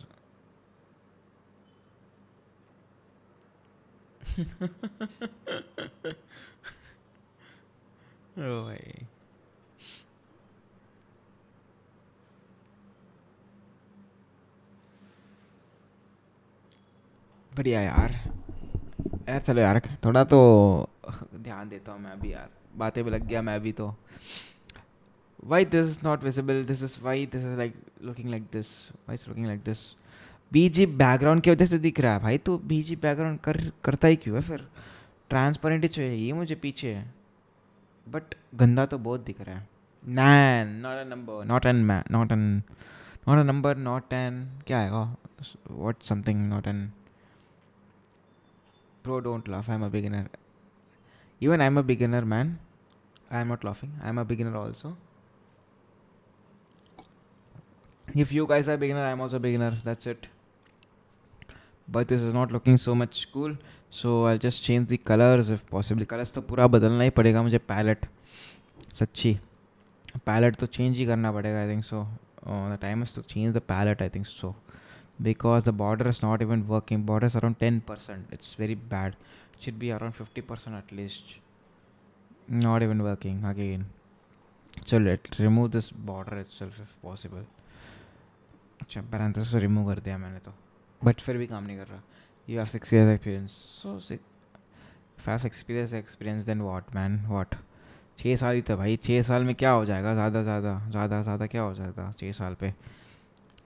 Oh, भाई बढ़िया यार चलो यार थोड़ा तो ध्यान देता हूँ मैं भी यार बातें भी लग गया मैं भी तो why this is not visible this is why this is like looking like this why it's looking like this BG background की वजह से दिख रहा है भाई तो बीजी बैकग्राउंड करता ही क्यों है फिर ट्रांसपेरेंट ही चाहिए मुझे पीछे बट गंदा तो बहुत दिख रहा है NaN not a number not a number not an क्या आएगा what something not an Bro, don't laugh. I'm a beginner. Even I'm a beginner, man. I'm not laughing. I'm a beginner also. If you guys are beginner, I'm also a beginner. That's it. But this is not looking so much cool. So I'll just change the colors if possible. Colors तो पूरा बदलना ही पड़ेगा मुझे palette. सच्ची palette तो change ही करना पड़ेगा I think so. The time is to change the palette I think so. Because the border is not even working. Border is around 10%. It's very bad. It should be around 50% at least. Not even working again. So let's remove this border itself if possible. अच्छा parenthesis remove कर दिया मैंने तो बट फिर भी काम नहीं कर रहा you have 6 years experience so if I have 6 years experience then what man what 6 साल ही तो भाई 6 साल में क्या हो जाएगा ज़्यादा क्या हो जाएगा 6 साल पे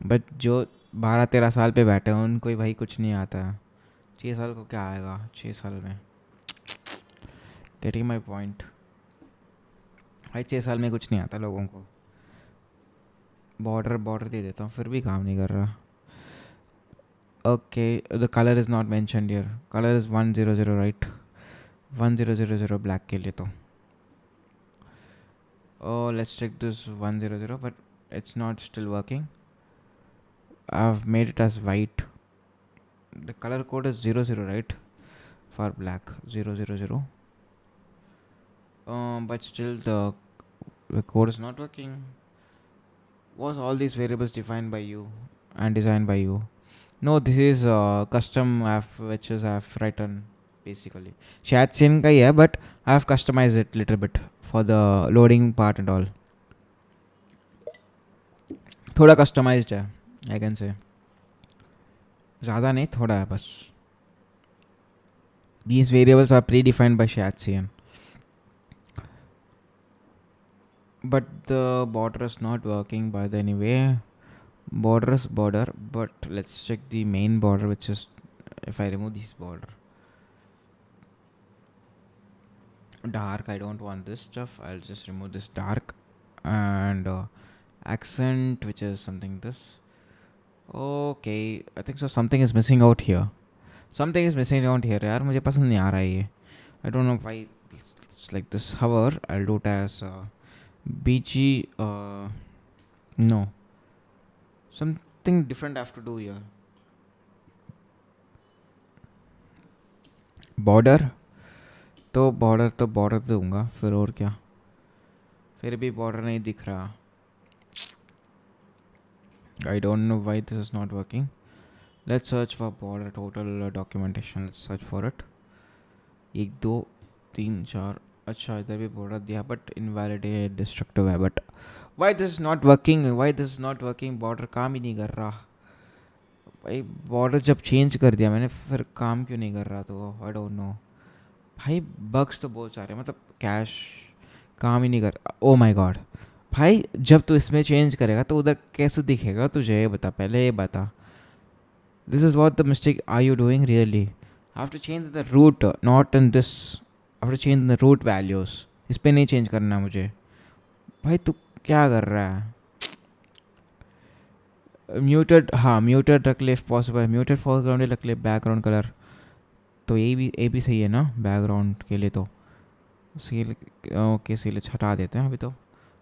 बट जो 12-13 साल पे बैठे हैं उनको ही भाई कुछ नहीं आता है 6 साल को क्या आएगा 6 साल में गेटिंग माई पॉइंट भाई 6 साल में कुछ नहीं आता लोगों को बॉर्डर दे देता हूँ फिर भी काम नहीं कर रहा okay the color is not mentioned here color is 100 right 1000 black के लिए तो oh let's check this 100 but it's not still working I've made it as white the color code is 00 right for black 000 but still the code is not working was all these variables defined by you and designed by you no this is custom app which is I've written basically शायद सेम का ही है but I've customized it little bit for the loading part and all थोड़ा customized है I can say ज़्यादा नहीं थोड़ा है बस these variables are predefined by Shatsian but the border is not working by the anyway border is border but let's check the main border which is if I remove this border dark I don't want this stuff I'll just remove this dark and accent, which is something this. Okay, I think so. Something is missing out here. Something is missing out here. यार मुझे पसंद नहीं आ रहा है ये. I don't know why it's like this. However, I'll do it as BG. No, something different I have to do here. Border. तो border दूंगा फिर और क्या. फिर भी border नहीं दिख रहा. I don't know why this is not working. Let's search for border total documentation. Let's search for it. 1 2 3 4. अच्छा इधर भी border दिया but invalidate destructive है. But why this is not working? Why this is not working? Border काम ही नहीं कर रहा भाई. border जब change कर दिया मैंने फिर काम क्यों नहीं कर रहा. तो I don't know भाई. bugs तो बहुत सारे मतलब cache काम ही नहीं कर. oh my god भाई जब तू इसमें चेंज करेगा तो उधर कैसे दिखेगा तुझे ये बता. पहले ये बता. This is what the mistake are you doing really? I have to change the root, not in this. I have to change the root values. इस पे नहीं change करना मुझे. भाई तू क्या कर रहा है. muted हाँ muted रख ले if possible. muted foreground रख ले. background color तो ये भी सही है ना background के लिए. तो ओके सील हटा देते हैं अभी. तो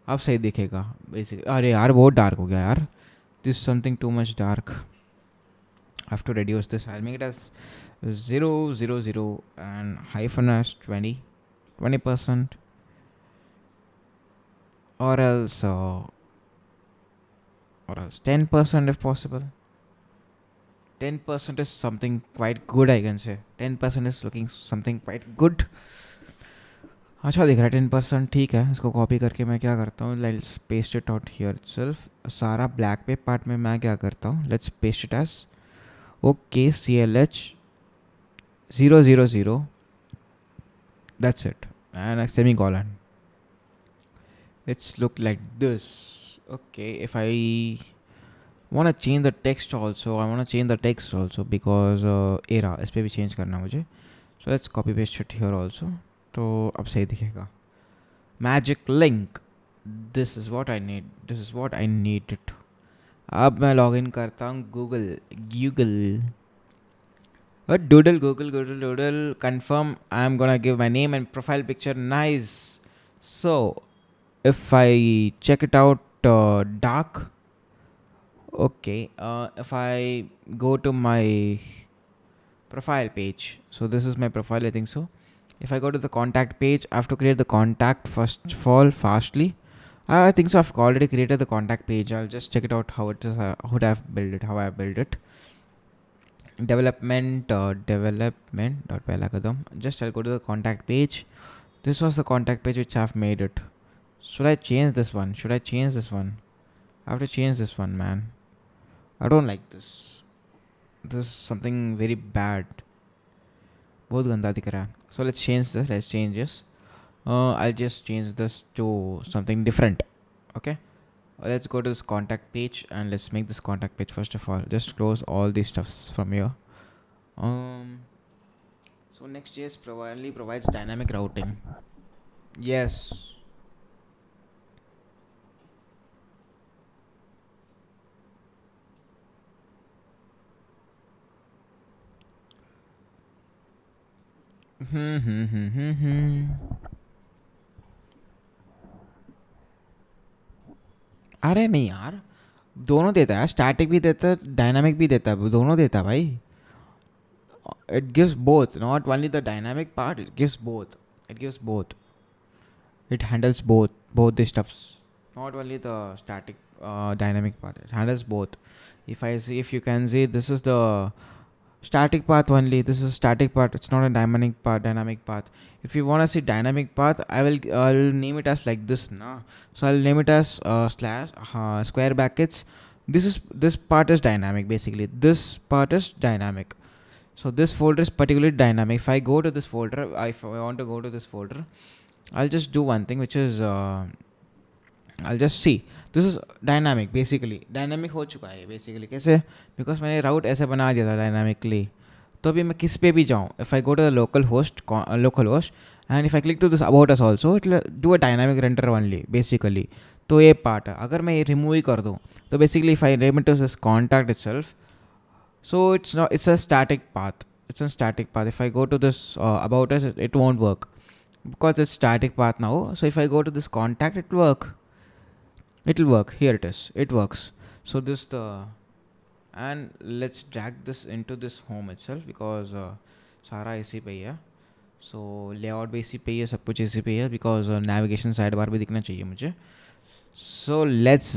अब सही दिखेगा बेसिक. अरे यार बहुत डार्क हो गया यार. This something too much dark. I have to reduce this. I'll make it as 0 0 0 and hyphen as 20% or else 10% if possible. 10% is something quite good I can say. 10% is looking something quite good. अच्छा दिख रहा है 10%. ठीक है इसको कॉपी करके मैं क्या करता हूँ. Let's paste it out here itself. सारा ब्लैक पे पार्ट में मैं क्या करता हूँ. Let's paste it as okay CLH 000. That's it. And a semicolon. It's look like this. Okay, if I want to change the text also, I want to change the text also because era इस पे भी change करना मुझे. So let's copy paste it here also. तो अब सही दिखेगा. Magic link. This is what I need. This is what I needed. अब मैं लॉगिन करता हूँ Google. Doodle confirm. I am gonna give my name and profile picture. Nice. So if I check it out dark. Okay, if I go to my profile page, so this is my profile I think so. If I go to the contact page, I have to create the contact first of all fastly. I think so. I've already created the contact page. I'll just check it out how it is. How I built it. Development dot pehla kadam. Just I'll go to the contact page. This was the contact page which I've made it. Should I change this one? I have to change this one, man. I don't like this. This is something very bad. बहुत गंदा दिख रहा है. So let's change this. I'll just change this to something different. Okay, let's go to this contact page and let's make this contact page first of all. Just close all these stuffs from here. So Next.js only provides dynamic routing. Yes. अरे नहीं यार दोनों देता है. स्टैटिक भी देता है डायनामिक भी देता है. दोनों देता है भाई. It gives both, not only the dynamic part. It gives both. It handles both the stuffs, not only the static dynamic part. It handles both. If you can see, this is the static path only. This is static part. It's not a dynamic path. If you want to see dynamic path, I'll name it as like this now. So I'll name it as slash square brackets. This part is dynamic basically. This part is dynamic. So this folder is particularly dynamic. If I go to this folder, if I want to go to this folder, I'll just do one thing, which is I'll just see. This is dynamic basically. Dynamic हो चुका है basically. कैसे? Because मैंने route ऐसे बना दिया था dynamically. तो अभी मैं किस पे भी जाऊँ, if I go to the localhost, and if I click to this about us also, it will do a dynamic render only basically. तो ये पार्ट है. अगर मैं ये रिमूव ही कर दूँ तो basically if I remove this contact itself, so it's a static path. It's a static path. If I go to this about us, it won't work because it's static path now. So if I go to this contact, it'll work. Here it is, it works. So this the, and let's drag this into this home itself because सारा इसी पे ही है. So layout भी इसी पे ही है, सब कुछ इसी पे ही है because navigation sidebar भी दिखना चाहिए मुझे. So let's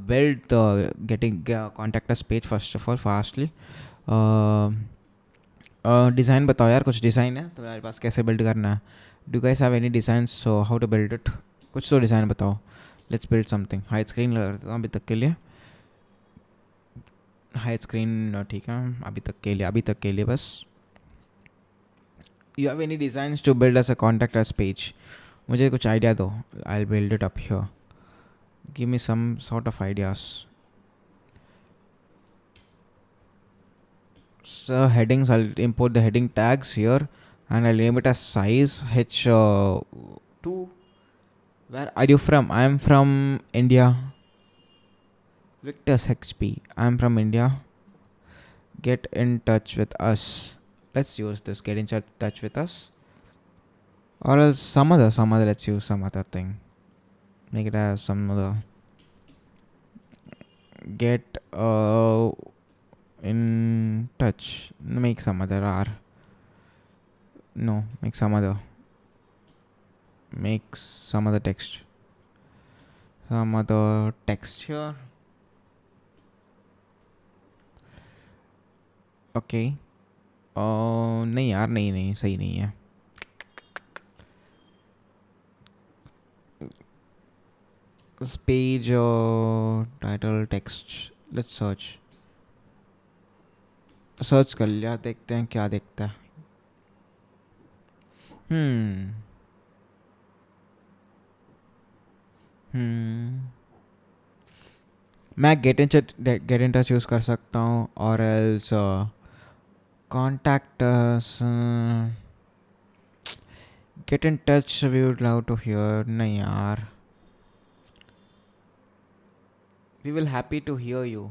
build the getting contact us page first of all fastly. Design बताओ यार, कुछ डिज़ाइन है तुम्हारे पास, कैसे बिल्ड करना है? Do guys have any design, so how to build it? कुछ तो डिज़ाइन बताओ. Let's build something. Hide screen लगा देता हूँ अभी तक के लिए. हाइड स्क्रीन ठीक है अभी तक के लिए बस. You have any designs to build us a contact us page? मुझे कुछ आइडिया दो. I will build it up here. Give me some sort of ideas. So headings, I'll import the heading tags here and I'll name it as size h2. Where are you from? I am from India. Victor's XP. I am from India. Get in touch with us. Let's use this. Get in touch with us. Or else some other. Let's use some other thing. Make it as some other. Get in touch. Make some other R. No, make some other. Make some other text. Some other text here. Okay. नहीं यार, नहीं सही नहीं है. This page title text. Let's search. Search कर लिया, देखते हैं क्या देखता है. मैं गेट इन टच यूज़ कर सकता हूँ और else contact get in touch we would love to hear. नहीं यार, we will happy to hear you.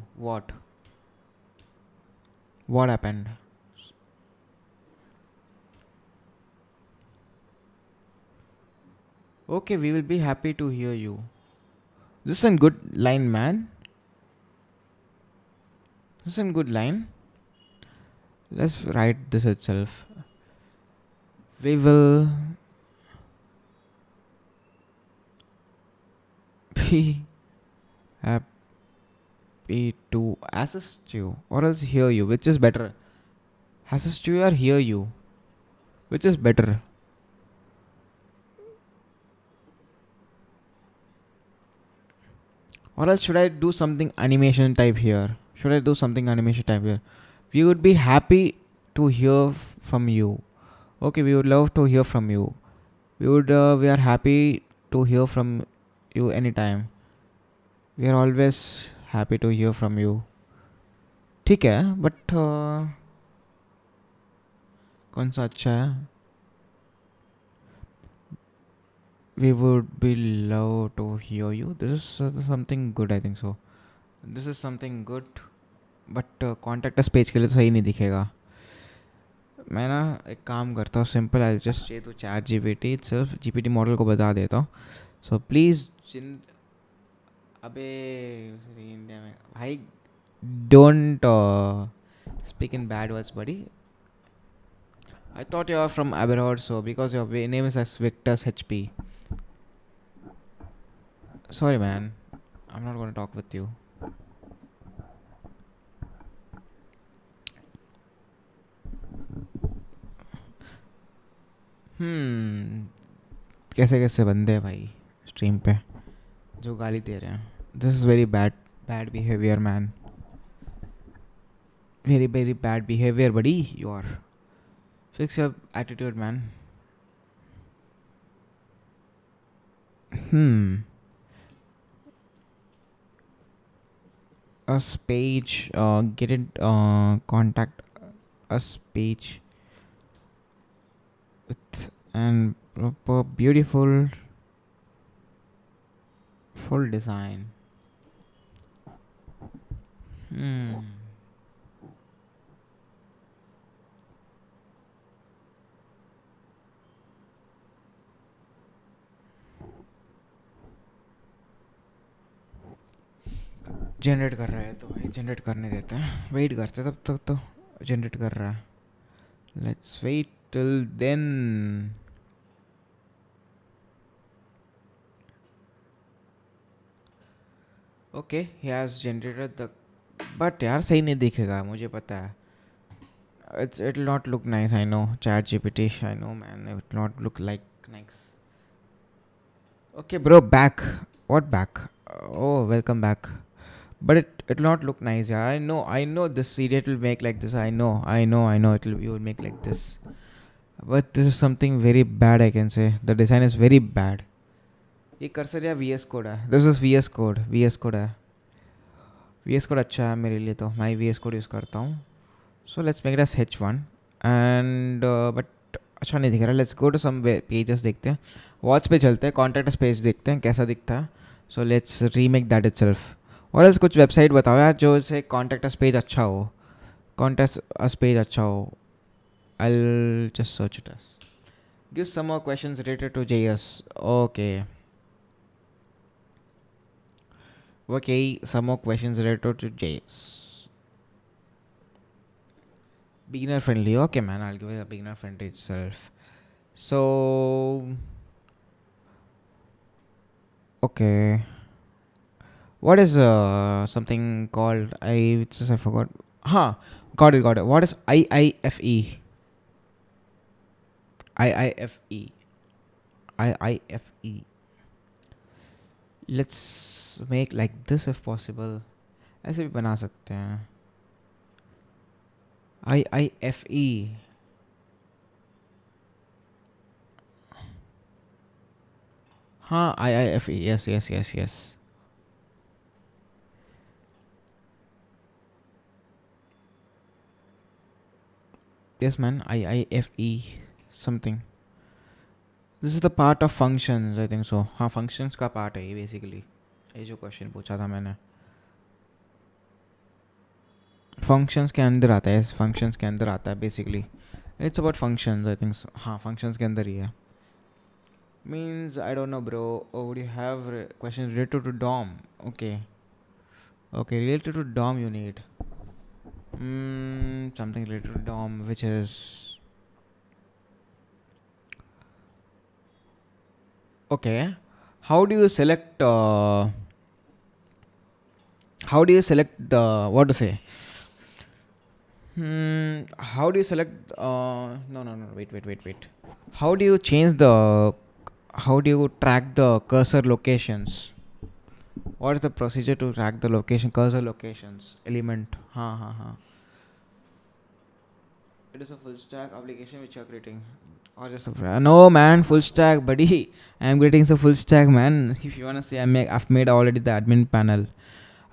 what happened? Okay, we will be happy to hear you. This is a good line, man. This is a good line. Let's write this itself. We will be happy to assist you or else hear you. Which is better? Assist you or hear you? Which is better? Or else should I do something animation type here? We would be happy to hear from you. Okay, we would love to hear from you. We are happy to hear from you anytime. We are always happy to hear from you. ठीक है, but कौन सा अच्छा है? We would be love to hear you. This is something good, I think so. This is something good, but contact us page के लिए तो सही नहीं दिखेगा. मैं ना एक काम करता हूँ, simple. I just say to ChatGPT itself, GPT model को बता देता हूँ. सो प्लीज़ अबे इंडिया में भाई don't speak in bad words, buddy. I thought you are from abroad, so because your name is as Victor's HP. Sorry, man. I'm not going to talk with you. कैसे कैसे बंदे हैं भाई स्ट्रीम पे जो गाली दे रहे हैं. This is very bad behaviour, man. Very very bad behaviour, buddy. You are fix your attitude, man. Us page, get it, contact us page with and proper beautiful full design. Generate कर रहा है तो भाई जनरेट करने देते हैं, वेट करते हैं तब तक तो जनरेट कर रहा है. Let's wait till then. Okay he has generated the, but यार सही नहीं दिखेगा मुझे पता है. It will not look nice. I know ChatGPT. I know, man. It will not look like nice. Okay, bro. Back. What back? Oh, welcome back. But it will not look nice. Yeah, I know. This idiot will make like this. I know. It will, you will make like this. But this is something very bad. I can say the design is very bad. ये कर्सर या VS कोड है. This is VS code. VS code है. VS कोड अच्छा है मेरे लिए तो. मैं VS कोड यूज़ करता हूँ. So let's make it as H1 and but अच्छा नहीं दिख रहा. Let's go to some pages देखते हैं. Watch पे चलते हैं. Contact us page देखते हैं कैसा दिखता है. So let's remake that itself. और else कुछ वेबसाइट बताओ यार जो से Contact us page अच्छा हो. Contact us page अच्छा हो. I'll just search it as. Give some more questions related to JS. Okay. Okay, some more questions related to JS. Beginner friendly. Okay, man. I'll give it a beginner friendly itself. So, okay. What is something called I forgot. Huh. Got it. What is IIFE? IIFE. IIFE. Let's make like this if possible. ऐसे भी बना सकते हैं. IIFE. हाँ IIFE. Yes. Yes, man. IIFE something. This is the part of functions, I think so. हाँ functions का part है ये basically. ये जो question पूछा था मैंने. Functions के अंदर आता है. Functions के अंदर आता है basically. It's about functions, I think so. हाँ functions के अंदर ही है. Means I don't know, bro. Oh, would you have questions related to DOM? Okay, related to DOM you need. Something related to DOM, which is okay. How do you select the what to say? How do you select no, wait. How do you track the cursor locations? What is the procedure to track the cursor locations element? हाँ. It is a full stack application which you are creating. Or just no, man, full stack, buddy. I am creating a full stack, man. If you wanna see, I've made already the admin panel.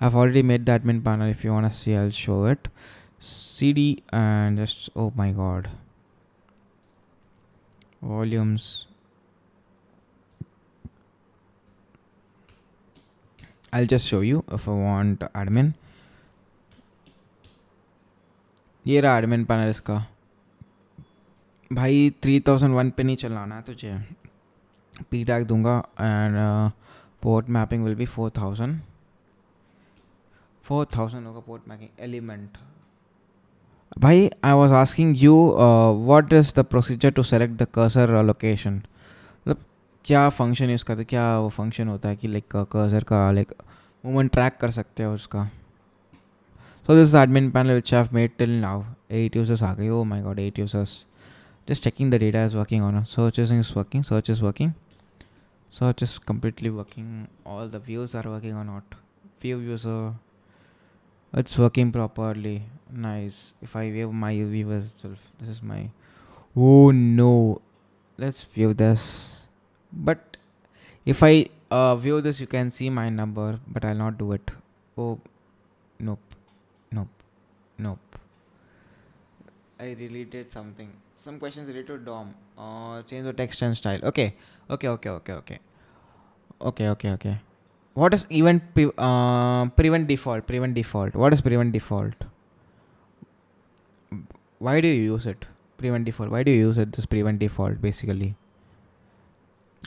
I've already made the admin panel. If you wanna see, I'll show it. CD and just oh my god. Volumes. I'll just show you if I want admin. ये रहा admin panel इसका. भाई 3001 पे नहीं चलाना है तुझे. P tag दूंगा and port mapping will be 4000 होगा port mapping element. भाई I was asking you what is the procedure to select the cursor location. मतलब क्या फंक्शन यूज़ करते, क्या वो फंक्शन होता है कि लाइक कर्सर का लाइक मूवमेंट ट्रैक कर सकते हैं उसका. So this is the admin panel which I've made till now. 8 users आ गए. Oh my god, 8 users. Just checking the data is working on. Search is working. Search is completely working. All the views are working or not. View user. It's working properly. Nice. If I view my view itself, this is my. Oh no. Let's view this. But if I view this, you can see my number, but I'll not do it. Oh, nope. I really did something. Some questions related to DOM. Change the text and style. Okay. What is prevent default? Prevent default. What is prevent default? Why do you use it? Prevent default. Why do you use it? This prevent default basically.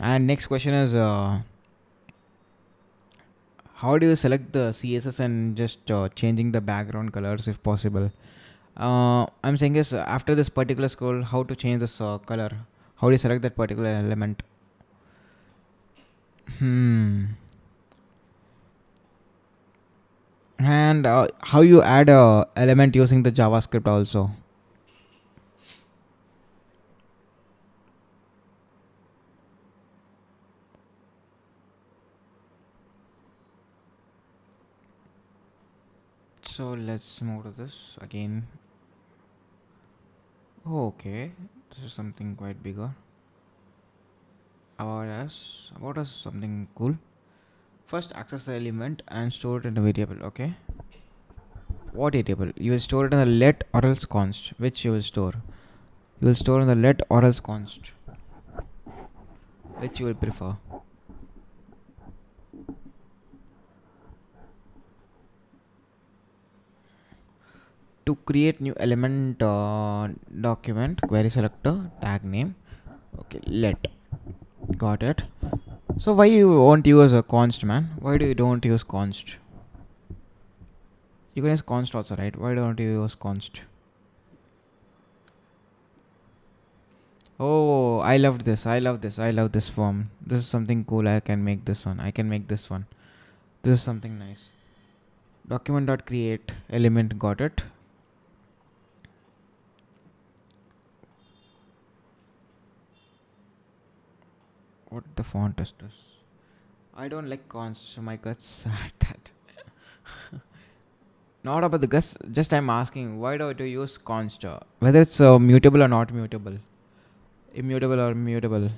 And next question is, how do you select the CSS and just changing the background colors if possible? I'm saying is after this particular scroll, how to change this color? How do you select that particular element? And how you add a element using the JavaScript also? So let's move to this again. Okay, this is something quite bigger. About us something cool. First, access the element and store it in a variable. Okay. What variable? You will store it in the let or else const. Which you will store? You will store in the let or else const. Which you will prefer? To create new element document, query selector, tag name. Okay, let. Got it. So why you won't use a const, man? Why do you don't use const? You can use const also, right? Why don't you use const? Oh, I loved this. I love this. I love this form. This is something cool. I can make this one. I can make this one. This is something nice. Document.create element. Got it. What the font is this? I don't like const. My guts at that. Not about the guts. Just I'm asking, why do I use const? Whether it's mutable or not mutable, immutable or mutable.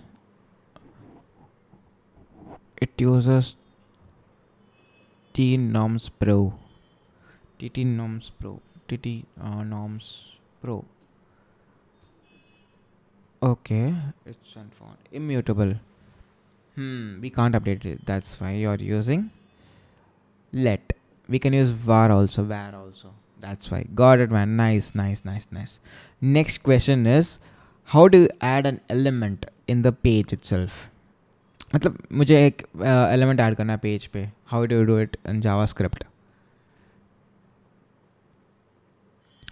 It uses tnorms pro. TT norms pro. TT norms pro. Okay, it's unfound. Immutable. We can't update it. That's why you're using let. We can use var also. That's why. Got it, man. Nice. Next question is, how do you add an element in the page itself? मतलब मुझे एक element add करना है page पे. How do you do it in JavaScript?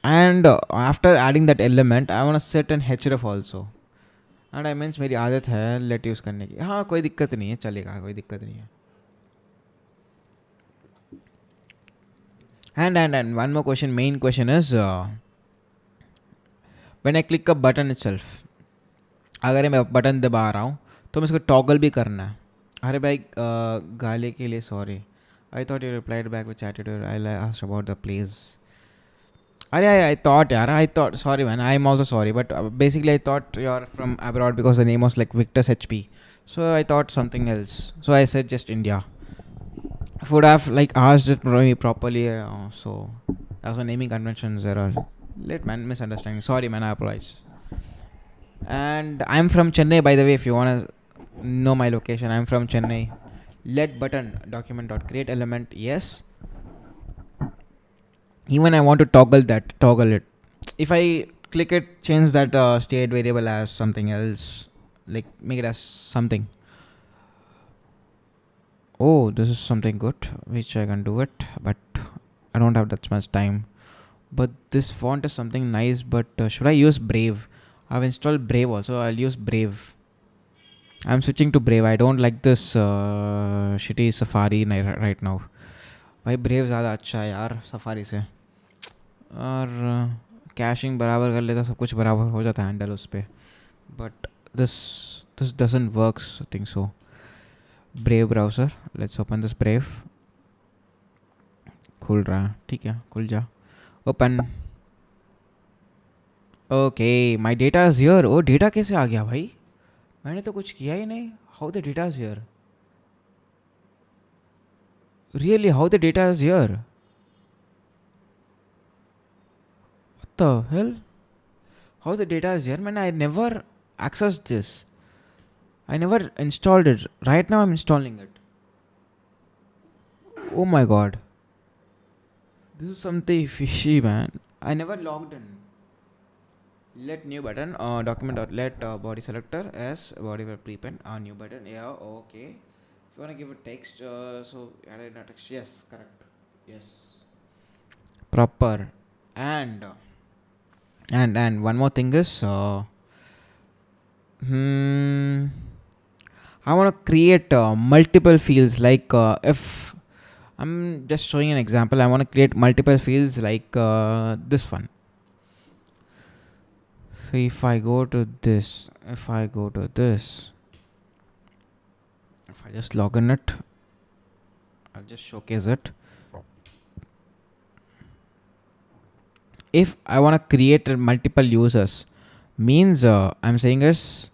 And after adding that element, I want to set an href also. And I means मेरी आदत है let use करने की. हाँ, कोई दिक्कत नहीं है, चलेगा, कोई दिक्कत नहीं है. And one more question. Main question is, when I click a button itself, अगर मैं बटन दबा रहा हूँ तो मैं इसको टॉगल भी करना है. अरे भाई गाले के लिए sorry. I thought you replied back with attitude. I asked about the place. I thought, sorry man, I'm also sorry, but basically I thought you're from abroad because the name was like Victor's HP. So I thought something else. So I said just India. I would have like asked it properly. So that was a naming conventions error. Late man, misunderstanding. Sorry man, I apologize. And I'm from Chennai, by the way, if you wanna know my location. I'm from Chennai. Let button document.create element. Yes. Even I want to toggle it. If I click it, change that state variable as something else, like make it as something. Oh, this is something good which I can do it, but I don't have that much time. But this font is something nice, but should I use Brave? I've installed Brave also. I'll use Brave. I'm switching to Brave. I don't like this shitty Safari right now. भाई ब्रेव ज़्यादा अच्छा है यार सफारी से. और कैशिंग बराबर कर लेता, सब कुछ बराबर हो जाता है हैंडल उस पर. But this doesn't works, I think so. Brave browser, let's open this Brave. खुल रहा है, ठीक है, खुल जा. Open. Okay, my data is here. ओ डेटा कैसे आ गया भाई? मैंने तो कुछ किया ही नहीं. How the data is here? Really, how the data is here? What the hell? How the data is here? Man, I never accessed this. I never installed it. Right now I'm installing it. Oh my god. This is something fishy, man. I never logged in. Let new button. Document dot let body selector as body web prepend. New button. Yeah. Okay. If you wanna give a text, so add in a text. Yes. Correct. Yes. Proper. And one more thing is hmm. I want to create multiple fields like if I'm just showing an example, I want to create multiple fields like this one. So if I go to this, if I just log in it, I'll just showcase it. If I want to create multiple users, means I'm saying is,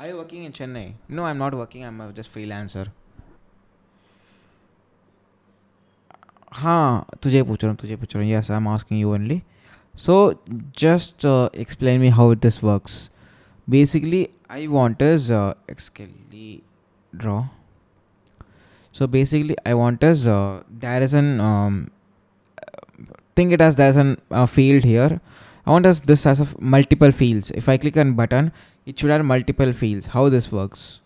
are you working in Chennai? No, I'm not working. I'm just freelancer. हाँ तुझे पूछ रहा हूँ yes I'm asking you only. So just explain me how this works. Basically I want is excuse draw. So basically I want is there is an think it as there's an field here. I want as this as of multiple fields. If I click on button, it should have multiple fields. How this works?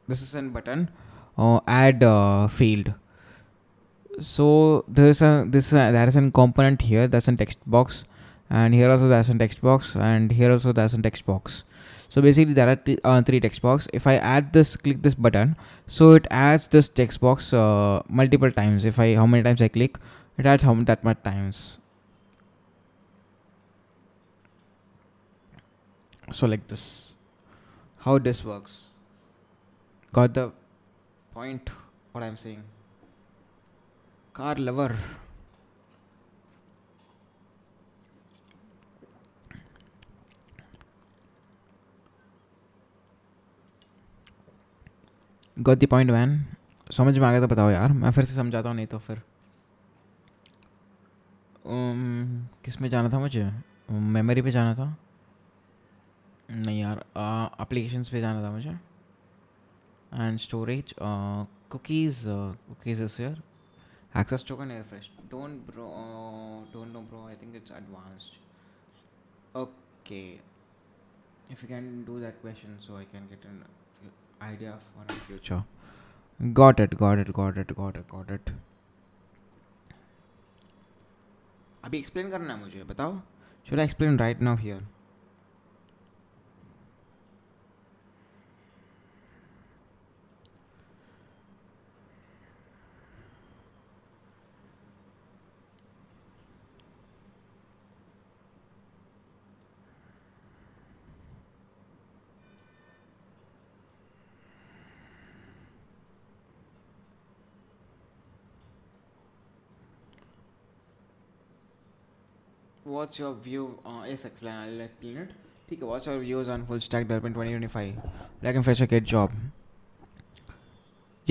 This is a button. Add field. So there is a component here. That's a text box, and here also there's a text box, and here also there's a text box. So basically there are three text box. If I add this, click this button, so it adds this text box multiple times. If I how many times I click, it adds that much times. So like this, how this works. Got the point? What I'm saying? Car lover. Got the point, man. समझ में आ गया तो बताओ यार, मैं फिर से समझाता हूँ, नहीं तो फिर किस में जाना था मुझे? मेमोरी पे जाना था? नहीं यार, एप्लीकेशंस पे जाना था मुझे. And storage, cookies is here. Access token refresh. Don't know, bro. I think it's advanced. Okay. If you can do that question, so I can get an idea for the future. Got it. अभी explain करना है मुझे, बताओ. Should I explain right now here? What's your view? Yes, I'll explain it. ठीक है. What's your views on full stack development 2025? Like a fresher get job.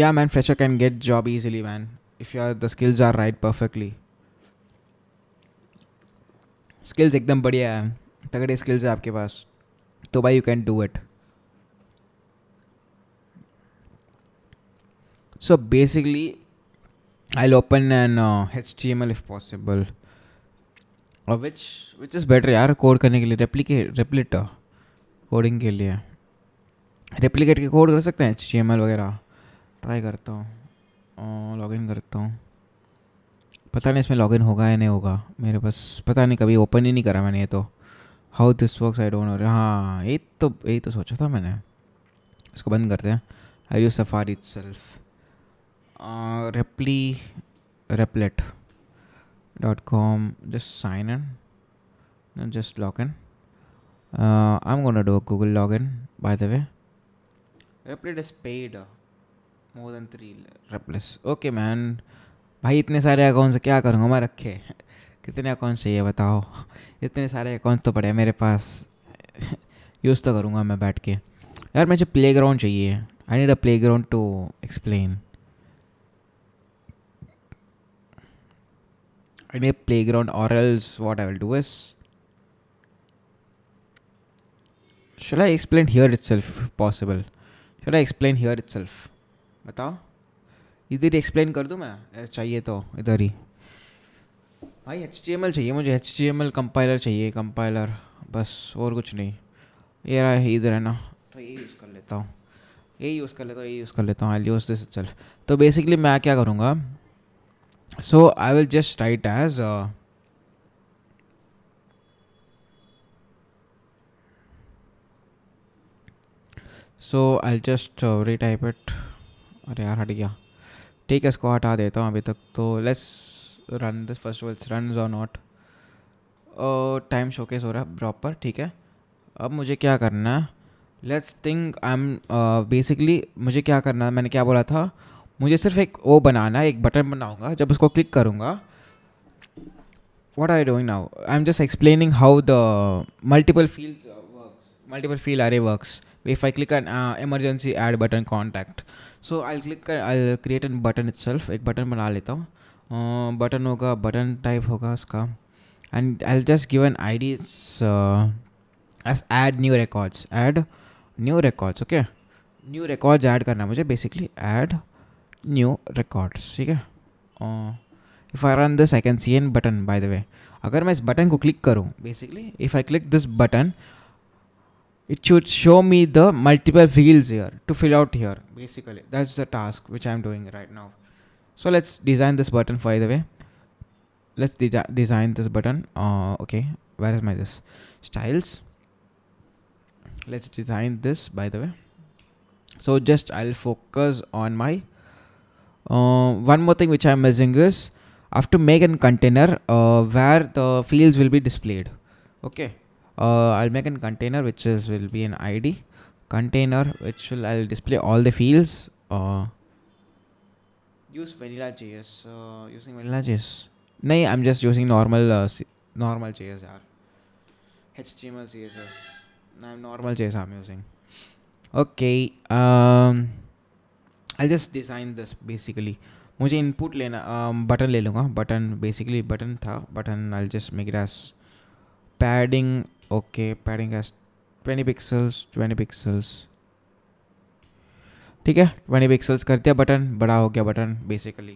Yeah, man, fresher can get job easily, man. If the skills are right perfectly. Skills एकदम बढ़िया है. तगड़े skills है आपके पास. तो भाई you can do it. So basically, I'll open an HTML if possible. which is better यार कोड करने के लिए? रेप्लिकेट कोडिंग के लिए रेप्लिकेट के कोड कर सकते हैं HTML वगैरह. ट्राई करता हूँ, लॉगिन करता हूँ. पता नहीं इसमें लॉगिन होगा या नहीं होगा. मेरे पास पता नहीं, कभी ओपन ही नहीं करा मैंने ये तो. How this works I don't no. हाँ यही तो सोचा था मैंने. इसको बंद करते हैं. I use Safari itself. replet.com. just sign in, no, just log in. I'm gonna do a Google login, by the way. Replit is paid more than 3 replets. Okay man. भाई इतने सारे अकाउंट से क्या करूँगा मैं रखे? कितने अकाउंट चाहिए बताओ? इतने सारे अकाउंट्स तो पड़े हैं मेरे पास. यूज़ तो करूँगा मैं बैठ के. यार मुझे प्लेग्राउंड चाहिए. I need a playground to explain. I need a playground, or else what I will do is, should I explain here itself if possible? Should I explain here itself? बताओ. इधर एक्सप्लेन कर दूँ मैं, चाहिए तो इधर ही भाई। HTML चाहिए मुझे, HTML कंपाइलर चाहिए, कंपाइलर बस, और कुछ नहीं। ये रहा है इधर है ना, तो यही यूज़ कर लेता हूँ, यही यूज़ कर लेता हूँ, यही यूज़ कर लेता हूँ। I use this itself. तो बेसिकली मैं क्या करूँगा, so I will just write as so I just retype it. अरे यार हट गया, ठीक है इसको हटा देता हूँ अभी तक। तो let's run this first of all, run और नॉट। टाइम शोकेस हो रहा है प्रॉपर, ठीक है। अब मुझे क्या करना है, let's think I am basically मुझे क्या करना है, मैंने क्या बोला था, मुझे सिर्फ एक वो बनाना है, एक बटन बनाऊंगा। जब उसको क्लिक करूँगा, what are you doing now? I'm just explaining how the multiple fields works, multiple field array works. If I click on emergency add button contact, so I'll create a button itself, एक बटन बना लेता हूँ। बटन होगा, बटन टाइप होगा उसका, and I'll just give an ID as add new records, add new records, okay। new records add करना है मुझे, basically add new records, ठीक है। If I run this I can see an button, by the way। अगर मैं इस बटन को क्लिक करूँ, basically if I click this button it should show me the multiple fields here to fill out here, basically that's the task which I'm doing right now। So let's design this button, by the way, let's design this button। Okay, where is my this styles, let's design this, by the way। So just I'll focus on my one more thing which I'm missing is I have to make a container where the fields will be displayed, okay। I'll make a container which is will be an ID container which will I'll display all the fields। Use vanilla JS, using vanilla JS, nahi I'm just using normal JS yaar, HTML CSS, no, normal JS I'm using, okay। I'll just design this basically। मुझे इनपुट लेना, बटन ले लूँगा, बटन बेसिकली बटन था, button I'll just make it as padding, okay, padding as 20 pixels, 20 pixels, ठीक है। 20 पिक्सल्स कर दिया, बटन बड़ा हो गया बटन बेसिकली।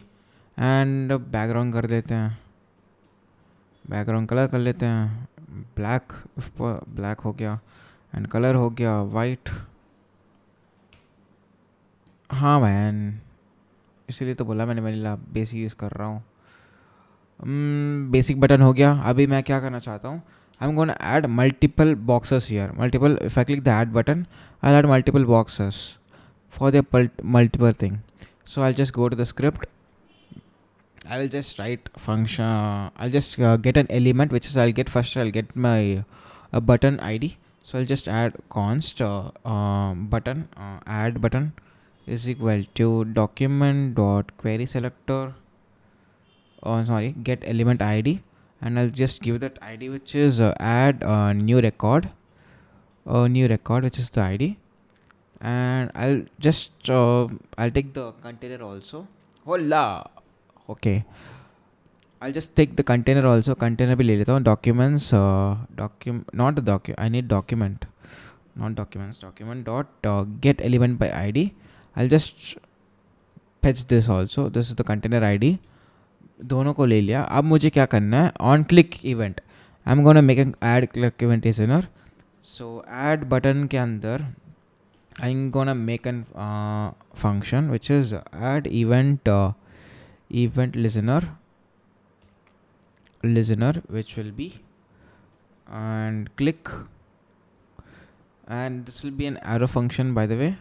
एंड बैकग्राउंड कर देते हैं, बैकग्राउंड कलर कर लेते हैं ब्लैक, उस पर ब्लैक हो गया, एंड कलर हो गया वाइट। हाँ मैन, इसीलिए तो बोला मैंने वनीला बेसिक यूज़ कर रहा हूँ। बेसिक बटन हो गया। अभी मैं क्या करना चाहता हूँ, आई am gonna add multiple boxes here, multiple, if I click the add button I add multiple boxes for the multiple thing। So I'll just go to the script, I will just write function, I'll just get an element which is I'll get my button ID। So I'll just add const button add button is equal to document dot query selector, sorry, get element ID, and I'll just give that ID which is add new record which is the ID, and I'll just I'll take the container also, hola, okay। I'll just take the container also, container भी ले लेता हूँ, documents not the document, I need document, not documents, document dot get element by ID। I'll just fetch this also, this is the container ID, दोनों को ले लिया। अब मुझे क्या करना है, on click event I'm gonna make an add click event listener। so add button के अंदर I'm gonna make an function which is add event event listener which will be, and click, and this will be an arrow function, by the way।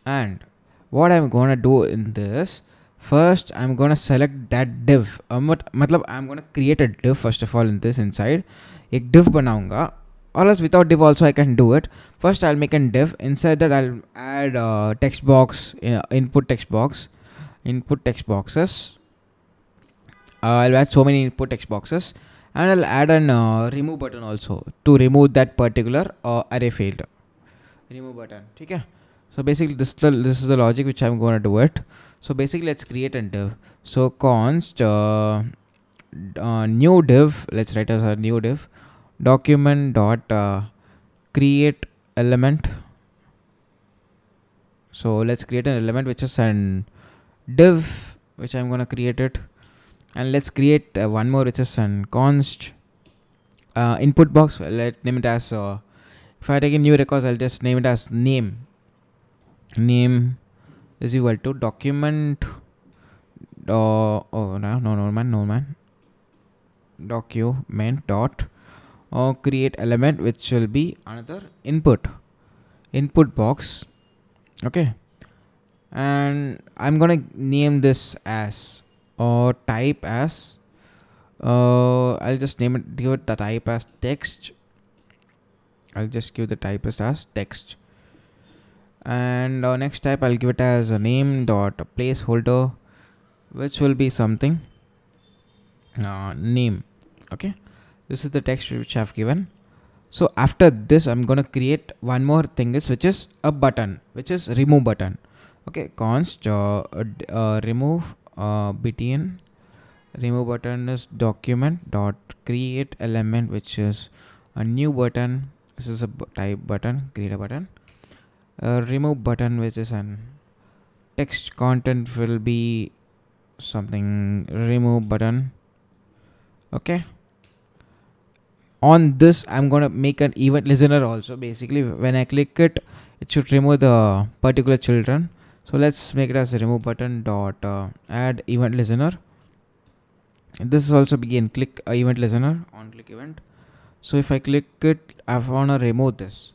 And what I'm gonna do in this, first I'm gonna select that div, मतलब I'm gonna create a div first of all in this inside, एक div बनाऊंगा, or else without div also I can do it। First I'll make a div, inside that I'll add text box, input text boxes, I'll add so many input text boxes, and I'll add an remove button also to remove that particular array field, remove button, ठीक है। So basically this is the logic which I'm going to do it। So basically let's create a div, so const new div, let's write as a new div, document dot create element। So let's create an element which is an div, which I'm gonna create it, and let's create one more, which is an const input box. Let name it as if I take a new record, I'll just name it as name is equal to document no man document dot create element, which will be another input box. Okay, and I'm gonna name this as or type as I'll just give it the type as text. I'll just give the type as text, and next type I'll give it as a name dot placeholder, which will be something name. Okay, this is the text which I've given. So after this, I'm gonna create one more thing, which is a button, which is remove button. Okay, const remove btn remove button is document dot create element, which is a new button. This is a type button, create a button. Remove button, which is an text content, will be something remove button. Okay, on this I'm gonna make an event listener also. Basically, when I click it, it should remove the particular children. So let's make it as a remove button dot add event listener. This is also begin click event listener on click event. So if I click it, I wanna remove this.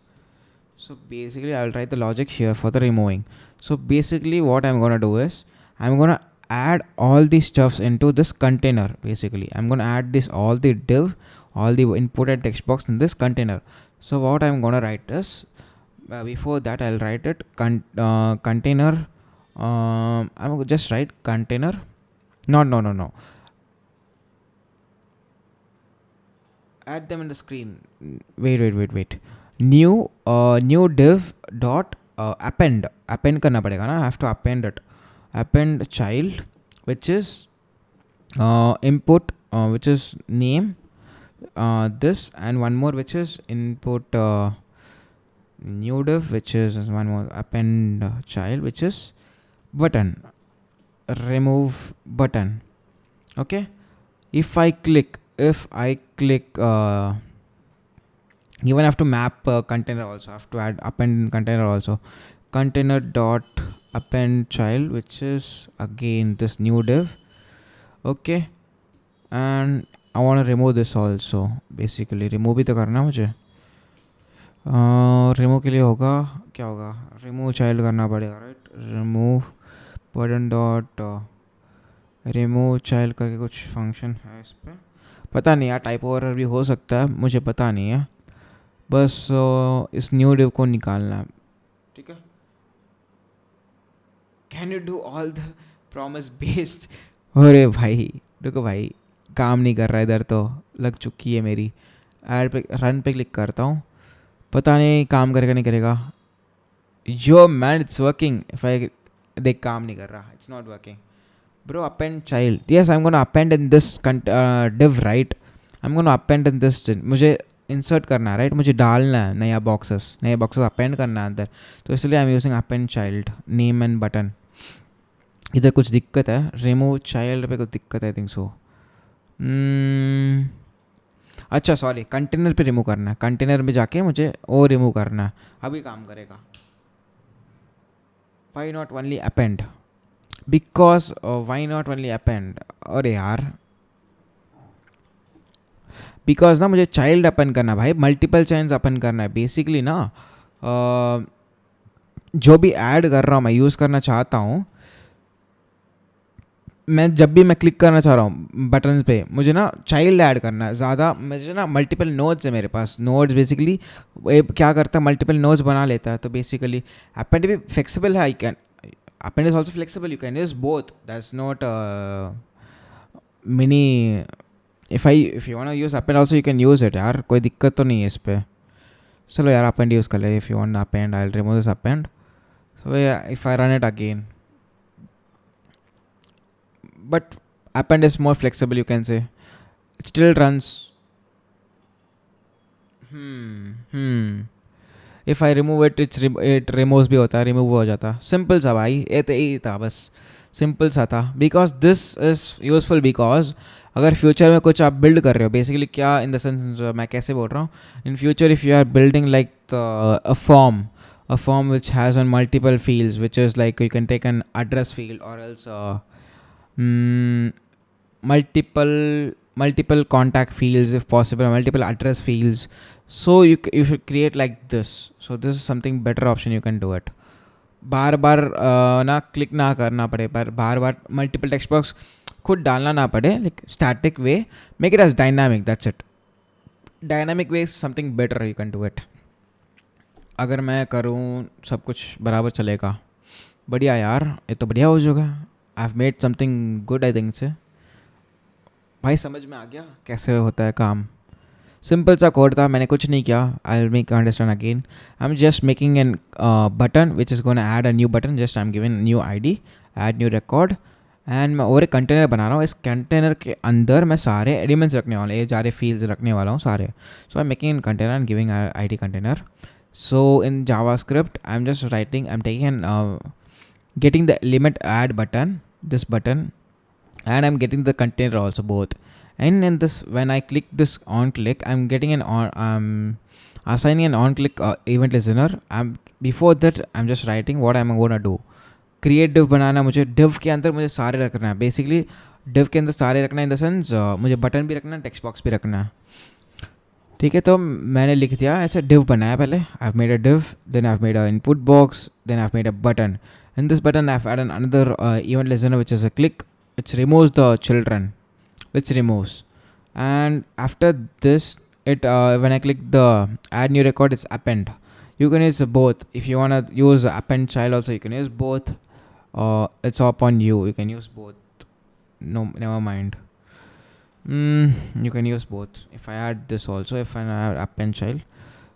So basically I'll write the logic here for the removing. So basically what I'm gonna do is I'm gonna add all these stuffs into this container. Basically I'm gonna add this all the div, all the input and text box in this container. So what I'm gonna write is before that I'll write it container. I'm gonna just write container. No. Add them in the screen. Wait. New div dot append करना पड़ेगा ना. I have to append it. Append child, which is input, which is name, this, and one more, which is input new div, which is one more append child, which is button, remove button. Okay, if I click even have to map container also, have to add append container also, container dot append child, which is again this new div. Okay, and I want to remove this also. Basically remove भी तो करना मुझे. रिमूव के लिए होगा क्या होगा, रिमूव चाइल्ड करना पड़ेगा, right. Remove button dot remove child करके कुछ फंक्शन है इस पर. पता नहीं यार, टाइपो एरर भी हो सकता है, मुझे पता नहीं है. बस इस न्यू डिव को निकालना है. ठीक है. Can you do all the promise based. अरे भाई रुको भाई, काम नहीं कर रहा इधर, तो लग चुकी है मेरी. ऐड पे रन पे क्लिक करता हूँ, पता नहीं काम करेगा नहीं करेगा. Yo man it's working. If I देख काम नहीं कर रहा, it's not working. Bro, append child. Yes, I'm gonna append in this div, right? I'm gonna append in this. मुझे insert करना है, right? मुझे डालना है नया boxes append करना है अंदर. तो इसलिए I'm using append child, name and button. इधर कुछ दिक्कत है, remove child पे कुछ दिक्कत है, I think so. अच्छा सॉरी, कंटेनर पे रिमूव करना है. कंटेनर में जाके मुझे वो रिमूव करना है, अभी काम करेगा. Why not only append? Because why not only append? अरे यार, बिकॉज ना मुझे चाइल्ड अपन करना भाई, मल्टीपल चाइल्ड अपन करना है. बेसिकली ना जो भी ऐड कर रहा हूँ मैं, यूज़ करना चाहता हूँ मैं, जब भी मैं क्लिक करना चाह रहा हूँ बटन पे, मुझे ना चाइल्ड ऐड करना है ज़्यादा. मुझे ना मल्टीपल नोड्स है मेरे पास. नोड्स बेसिकली क्या करता है, मल्टीपल नोड्स बना लेता है. तो बेसिकली अपेंड भी फ्लेक्सिबल है. I can append is also flexible, you can use both. That's not mini. if you want to use append also, you can use it यार, कोई दिक्कत तो नहीं है इस पे. चलो यार append यूज़ कर ले. if you want append, I'll remove this append. So yeah, if I run it again, but append is more flexible, you can say. It still runs. If I remove it it remove भी होता है, रिमूव हो जाता. सिंपल सा भाई, ये तो यही था बस, सिंपल सा था. Because this is useful because अगर फ्यूचर में कुछ आप बिल्ड कर रहे हो, बेसिकली क्या इन द सेंस मैं कैसे बोल रहा हूँ, in future if you are building like a form which has on multiple fields, which is like you can take an address field or else mm, multiple contact fields if possible, multiple address fields. So you should create like this. So this is something better option, you can do it. बार बार ना क्लिक ना करना पड़े, पर बार बार मल्टीपल टेक्स्ट बॉक्स खुद डालना ना पड़े. Like static way, make it as dynamic, that's it. Dynamic way is something better, you can do it. अगर मैं करूँ सब कुछ बराबर चलेगा. बढ़िया यार, ये तो बढ़िया हो जाएगा. आई have made something good I think से. भाई समझ में आ गया कैसे होता है काम. सिंपल सा कोड था, मैंने कुछ नहीं किया. आई will make understand again. I am just making an button which is gonna add a new button. Just I am giving new ID, add new record, and मैं और एक कंटेनर बना रहा हूँ. इस कंटेनर के अंदर मैं सारे एलिमेंट्स रखने वाले, ये सारे फील्ड्स रखने वाला हूँ सारे. So I am making an container and giving ID container. So in JavaScript, I'm just writing, I'm taking getting the element add button, this button, and I'm getting the container also, both. And in this, when I click this on click, I'm getting an assigning an on click event listener. Before that, I'm just writing what I'm going to do. Create div बनाना, मुझे div के अंदर मुझे सारे रखना है. Basically div के अंदर सारे रखना है, in the sense मुझे बटन भी रखना है, टेक्स्ट बॉक्स भी रखना है. ठीक है, तो मैंने लिख दिया ऐसे div बनाया पहले. I have made a div, then I have made a input box, then I have made a button. In this button, I've added another event listener, which is a click, which removes the children, which removes. And after this, it when I click the add new record, it's append. You can use both. If you want to use append child also, you can use both. It's upon you. You can use both. No, never mind. You can use both. If I add this also, if I add append child,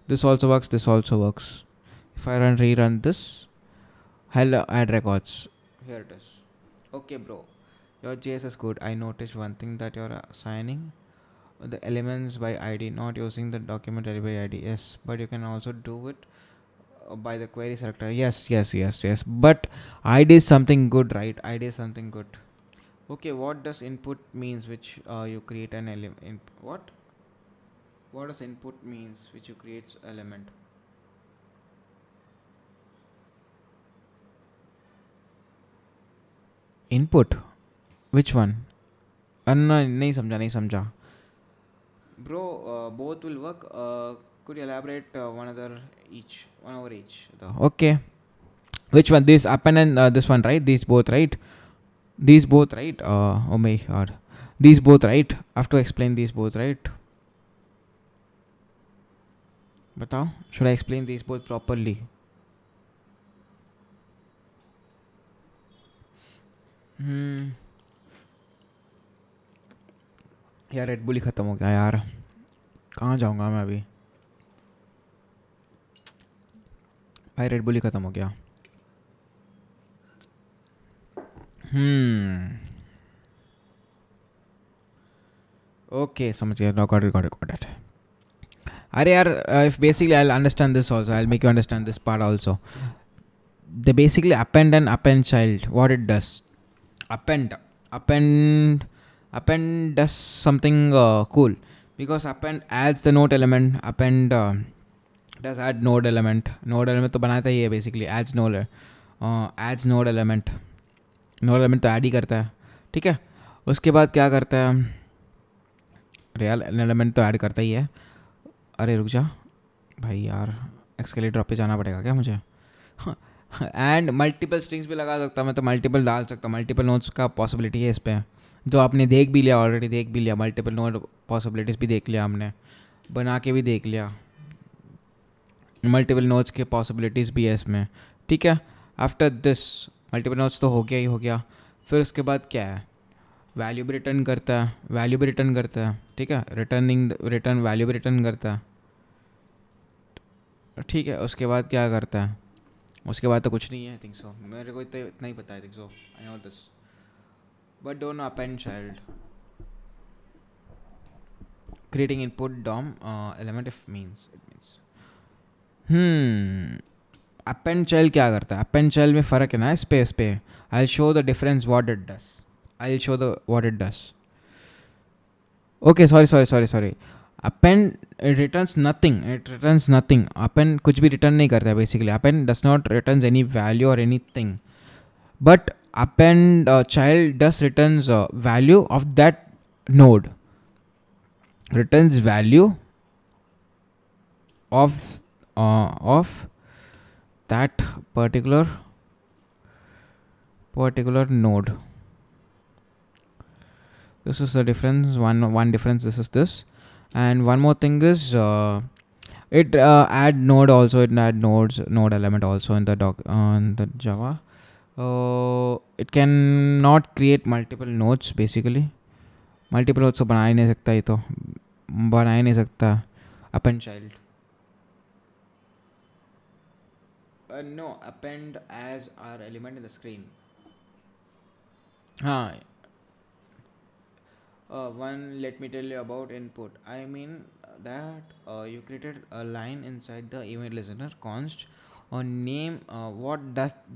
this also works, this also works. If I rerun this, I'll add records. Here it is. Okay, bro. Your JS is good. I noticed one thing, that you're assigning the elements by ID, not using the document by ID. Yes, but you can also do it by the query selector. Yes. But ID is something good, right? ID is something good. Okay, what does input means, which you create an element? What does input means, which you create element? Input, which one? नहीं समझा. Bro, both will work. Could you elaborate one over each? Okay. Which one? This append and this one, right? These both, right? Oh my god. These both, right? I have to explain these both, right? Batao, should I explain these both properly? यार रेड बुल ही ख़त्म हो गया यार. कहाँ जाऊँगा मैं अभी भाई, रेड बुल ही ख़त्म हो गया. ओके, समझ गया. Record it. अरे यार, if basically I'll understand this also, I'll make you understand this part also. The basically append and append child, what it does. Append does something cool, because append adds the node element. Append does add node element. Node element तो बनाता ही है basically. adds node element. node element तो add ही करता है. ठीक है, उसके बाद क्या करता है, रियल एलिमेंट तो ऐड करता ही है. अरे रुक जा भाई यार, एक्सकेलेटर पे जाना पड़ेगा क्या मुझे? एंड मल्टीपल स्ट्रिंग्स भी लगा सकता मैं, तो मल्टीपल डाल सकता. मल्टीपल नोड्स का पॉसिबिलिटी है इस पर, जो आपने देख भी लिया, ऑलरेडी देख भी लिया. मल्टीपल नोड पॉसिबिलिटीज़ भी देख लिया हमने, बना के भी देख लिया. मल्टीपल नोड्स के पॉसिबिलिटीज़ भी है इसमें. ठीक है, आफ्टर दिस मल्टीपल नोड्स तो हो गया. फिर उसके बाद क्या है, वैल्यू भी रिटर्न करता है. ठीक है, रिटर्न वैल्यू भी रिटर्न करता है. ठीक है, उसके बाद क्या करता है, उसके बाद तो कुछ नहीं है. आई थिंक सो, मेरे को इतना ही पता है. I think so, I know this, but don't know append child. Creating input DOM element if means, it means append child क्या करता है? अपेंड चाइल्ड में फ़र्क है ना इस पे. I show the difference what it does. I show the what it does. Okay, sorry. Append returns nothing. It returns nothing. Append कुछ भी रिटर्न नहीं करता है basically. Append does not returns any value और any thing. But append child does returns value of that node, returns value of that particular node. This is the difference. One difference. This is this, and one more thing is it add node also. It add node element also in the in the Java. It can not create multiple nodes basically. Multiple nodes तो बना ही नहीं सकता. ये तो बना ही नहीं सकता append child. No, append as our element in the screen. हाँ. One, let me tell you about input. I mean that you created a line inside the event listener const or name. What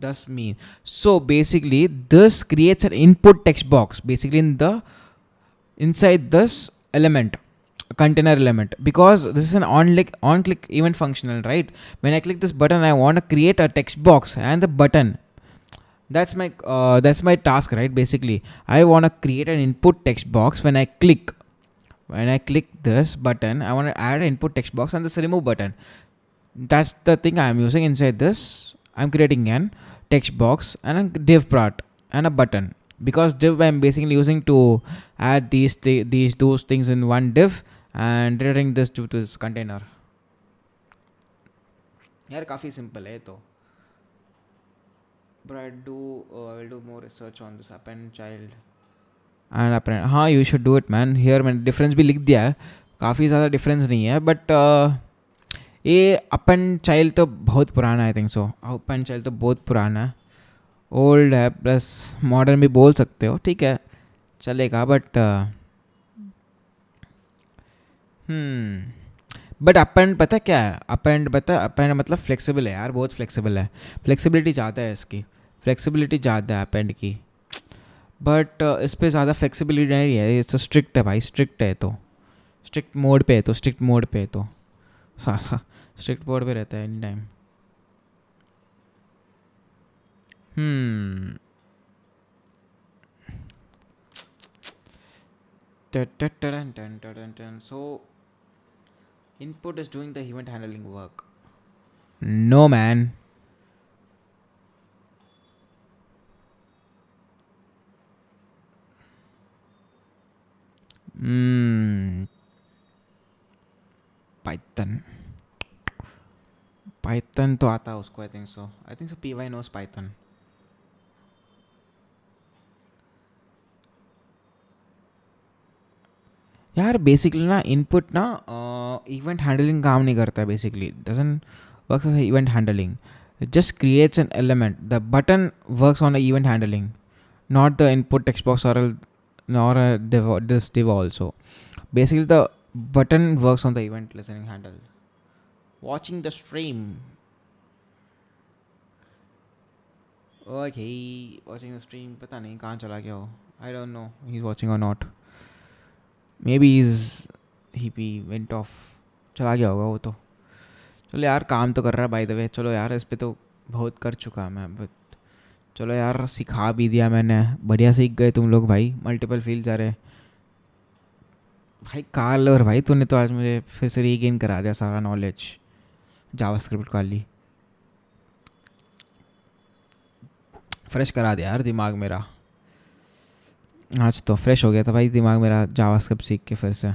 does mean? So basically this creates an input text box basically inside this element, container element, because this is an on click event functional, right? When I click this button, I want to create a text box and the button. That's my task, right? Basically I want to create an input text box. When I click this button, I want to add an input text box and this remove button. That's the thing I'm using inside this. I'm creating an text box and a div part and a button, because div I'm basically using to add those things in one div and returning this to this container. यार काफ़ी simple है तो. But I will do more research on this append child and append. हाँ, you should do it man. Here मैंने difference भी लिख दिया है. काफ़ी ज़्यादा difference नहीं है, but ये append child तो बहुत पुराना है. I think so. append child तो बहुत पुराना है, ओल्ड है, प्लस मॉडर्न भी बोल सकते हो. ठीक है, चलेगा. बट अपेंड पता क्या है? अपेंड मतलब फ्लेक्सिबल है यार, बहुत फ्लेक्सिबल है. फ्लेक्सिबिलिटी ज़्यादा है इसकी. फ्लेक्सिबिलिटी ज़्यादा है अपेंड की, बट इस पर ज़्यादा फ्लेक्सिबिलिटी नहीं है. ये तो स्ट्रिक्ट है भाई. स्ट्रिक्ट मोड पे है तो सारा स्ट्रिक्ट मोड पे रहता है any time. So input is doing the event handling work. No man. Python तो आता है उसको. I think so. PY knows Python. यार बेसिकली ना इनपुट ना इवेंट हैंडलिंग काम नहीं करता है. Basically doesn't works on event handling. It just creates an element. The button works on the event handling, not the input text box nor this div also. Basically the button works on the event listening handle. Watching the stream. Okay, watching the stream. पता नहीं कहाँ चला गया हो. I don't know he's watching or not. Maybe he went off. चला गया होगा वो तो. चलो यार, काम तो कर रहा है बाय द वे. चलो यार, इस पे तो बहुत कर चुका मैं. बट चलो यार, सिखा भी दिया मैंने. बढ़िया सीख गए तुम लोग भाई. मल्टीपल फील्ड जा रहे भाई. काल और भाई तूने तो आज मुझे फिर से रीगेन करा दिया सारा नॉलेज जावास्क्रिप्ट का. ली फ्रेश करा दिया यार दिमाग मेरा. आज तो फ्रेश हो गया था भाई दिमाग मेरा जावास्क्रिप्ट सीख के फिर से.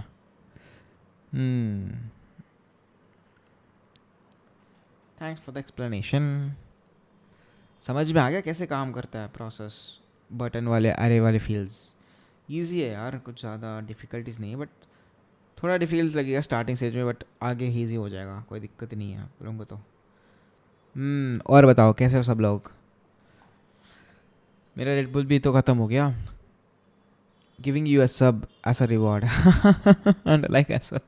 Thanks for the explanation. समझ में आ गया कैसे काम करता है प्रोसेस. बटन वाले अरे वाले फील्ड्स ईजी है यार, कुछ ज़्यादा डिफ़िकल्टीज नहीं है. बट थोड़ा डिफ़िकल्ट लगेगा स्टार्टिंग स्टेज में, बट आगे ईजी हो जाएगा. कोई दिक्कत नहीं है आप लोगों को तो. और बताओ कैसे हो सब लोग. मेरा रेड बुल भी तो ख़त्म हो गया. Giving you a sub as a reward and like as well.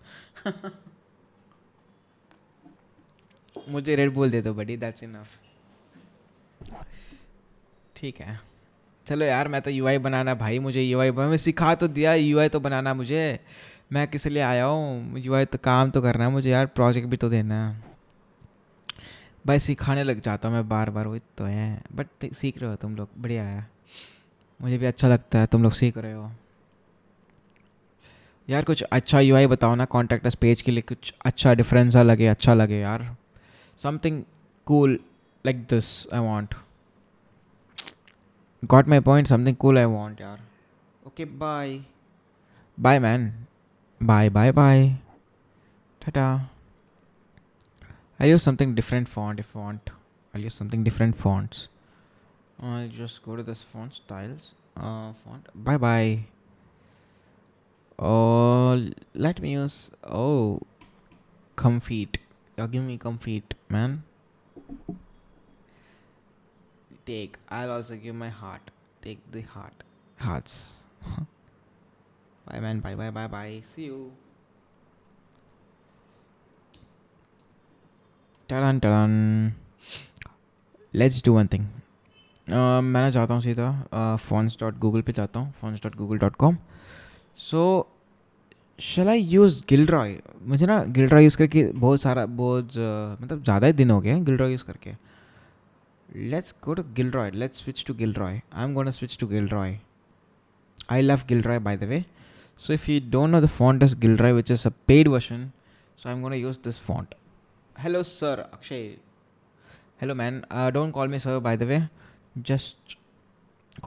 मुझे रेड बुल दे दो बड़ी, दैट्स इनफ। ठीक है चलो यार, मैं तो यूआई बनाना भाई, मुझे यूआई मैं सिखा तो दिया, यूआई तो बनाना मुझे, मैं किस लिए आया हूँ, यूआई तो काम तो करना है मुझे यार, प्रोजेक्ट भी तो देना है भाई। सिखाने लग जाता हूँ मैं बार बार, वही तो है, बट सीख रहे हो तुम लोग, बढ़िया है, मुझे भी अच्छा लगता है तुम लोग सीख रहे हो यार। कुछ अच्छा यूआई बताओ ना कॉन्टैक्ट अस पेज के लिए, कुछ अच्छा डिफरेंस सा लगे, अच्छा लगे यार, something cool like this I want. Got my point, something cool I want यार। Okay bye bye man, bye bye bye, टाटा। I'll use something different font if you want. I'll use something different fonts. I'll just go to this font styles. Font. Bye bye. Oh, let me use. Oh, comfeet. You're giving me comfeet, man. Take. I'll also give my heart. Take the heart. Hearts. Bye, man. Bye bye bye bye. See you. Tadan tadan. Let's do one thing. मैं ना जाता हूँ सीधा fonts.google पे जाता हूँ, fonts.google.com. सो शैल आई यूज़ गिल्ड्रॉय? मुझे ना गिल्ड्रॉय यूज़ करके बहुत मतलब ज़्यादा ही दिन हो गए हैं गिल्ड्रॉय यूज़ करके। Let's go to Gilderoy, let's switch to Gilderoy, I am gonna switch to Gilderoy. I love Gilderoy by the way. So if you don't know, the font is Gilroy, which is a paid version. So I'm gonna use this font. Hello, sir. Akshay. Hello, man. Don't call me sir, by the way. Just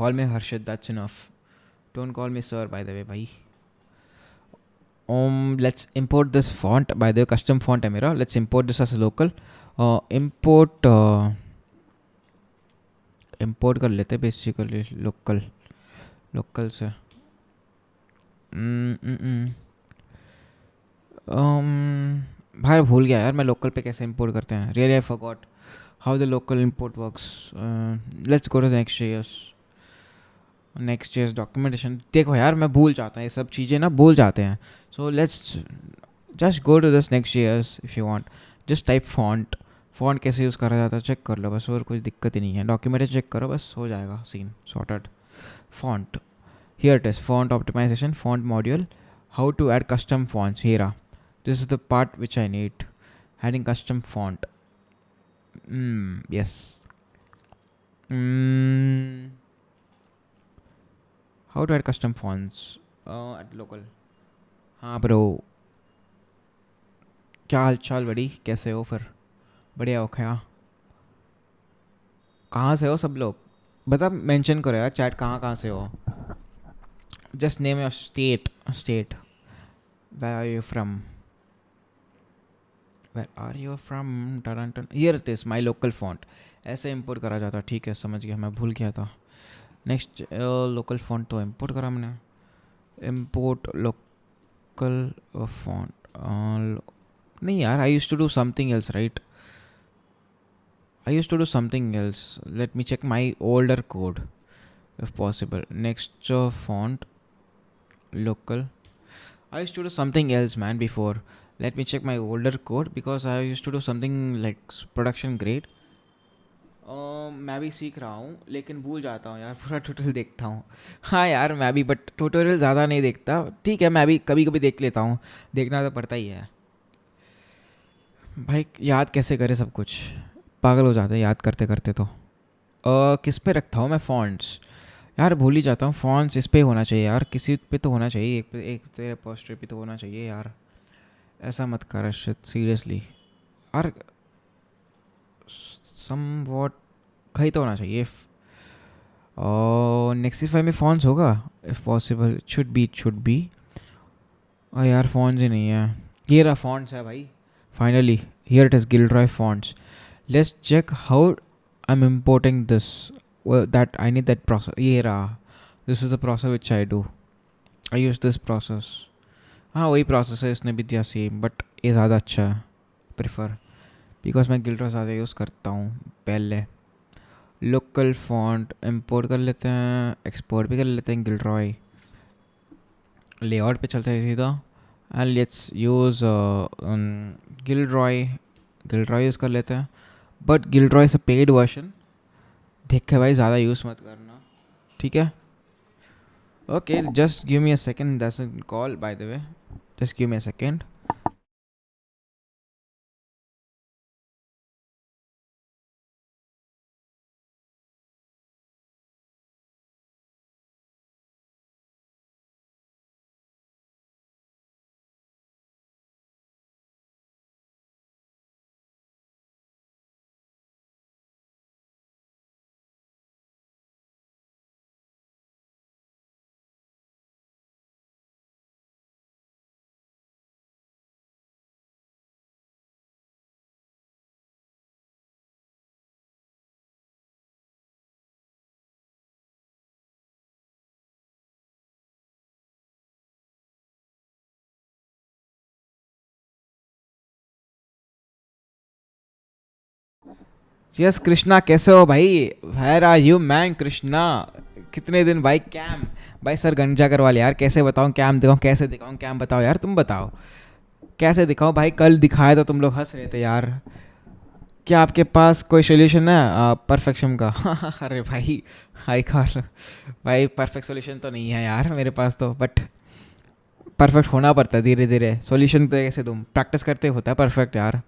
call me Harshit. That's enough. Don't call me sir, by the way, bhai. Let's import this font. By the way, custom font है मेरा. Let's import this as a local. Import कर लेते basically local से. भाई भूल गया यार मैं लोकल पे कैसे इंपोर्ट करते हैं, really I forgot how the local import works. Let's go to Next.js documentation. देखो यार मैं भूल जाता हूँ ये सब चीज़ें ना, भूल जाते हैं। So let's just go to this Next.js if you want, just type font कैसे यूज़ करा जाता है चेक कर लो बस, और कुछ दिक्कत ही नहीं है। डॉक्यूमेंटेशन चेक करो बस, हो जाएगा scene sorted. Font, here it is, font optimization, font module, how to add custom fonts. Here this is the part which I need, adding custom font. Yes. How to add custom fonts at local. हाँ ब्रो, क्या हाल चाल बड़ी, कैसे हो फिर? बढ़िया हो क्या? कहाँ से हो सब लोग? बता, मेंशन करो यार चैट, कहाँ से हो? Just name your state. Where are you from? Here it is, my local font. ऐसे इंपोर्ट करा जाता, ठीक है समझ गया, मैं भूल गया था। नेक्स्ट लोकल फॉन्ट तो इंपोर्ट करा मैंने, इंपोर्ट लोकल फॉन्ट नहीं यार, I used to do something else right, let me check my older code if possible. Next font local, I used to do something else man before. Let me check my older code because I used to do something like production grade. मैं भी सीख रहा हूँ लेकिन भूल जाता हूँ यार, पूरा ट्यूटोरियल देखता हूँ। हाँ यार मैं भी, बट ट्यूटोरियल ज़्यादा नहीं देखता, ठीक है मैं भी कभी कभी देख लेता हूँ, देखना तो पड़ता ही है भाई, याद कैसे करे सब कुछ, पागल हो जाते हैं याद करते करते। तो किस पे रखता हूँ मैं फॉन्ट्स यार, भूल ही जाता हूँ। फॉन्ट्स इस पे होना चाहिए यार, किसी पे तो होना चाहिए, एक तेरे पोस्टर पे तो होना चाहिए यार, ऐसा मत कर अर्षित सीरियसली यार, सम वॉट कहीं तो होना चाहिए। और नेक्स्टिफाई में फॉन्ट्स होगा if possible, it should be. और यार फॉन्ट्स ही नहीं है, ये रहा फॉन्ट्स है भाई फाइनली, हियर इट इज़ गिल्ड्रॉय fonts. Let's check how I am importing this, that I need that process. Yeah, this is the process which I do. I use this process. हाँ वही process है, इसने भी दिया सेम, बट ये ज़्यादा अच्छा है, प्रेफर, बिकॉज मैं गिल्ड्रॉय ज़्यादा यूज़ करता हूँ। पहले लोकल फॉन्ट इंपोर्ट कर लेते हैं, एक्सपोर्ट भी कर लेते हैं गिल्ड्रॉय, लेआउट पे चलते हैं सीधा, एंड लेट्स यूज़ गिल्ड्रॉय गिल्ड्रॉय यूज़ कर लेते हैं, बट गिल्ड्रॉय से पेड वर्जन देख के भाई ज़्यादा यूज़ मत करना, ठीक है? Okay, just give me a second, doesn't call by the way, just give me a second. Yes Krishna, कैसे हो भाई? Where are you man Krishna? कितने दिन भाई? कैम भाई सर गंजा करवा लिया यार, कैसे बताऊँ कैम दिखाऊँ, कैसे दिखाऊँ कैम, बताओ यार, तुम बताओ कैसे दिखाऊँ भाई? कल दिखाया तो तुम लोग हंस रहे थे यार. क्या आपके पास कोई सोल्यूशन है परफेक्शन का? अरे भाई, हाई कॉल भाई, परफेक्ट सोल्यूशन तो नहीं है यार मेरे पास तो, बट परफेक्ट होना पड़ता है धीरे धीरे. सोल्यूशन तो कैसे तुम प्रैक्टिस करते होता है परफेक्ट यार,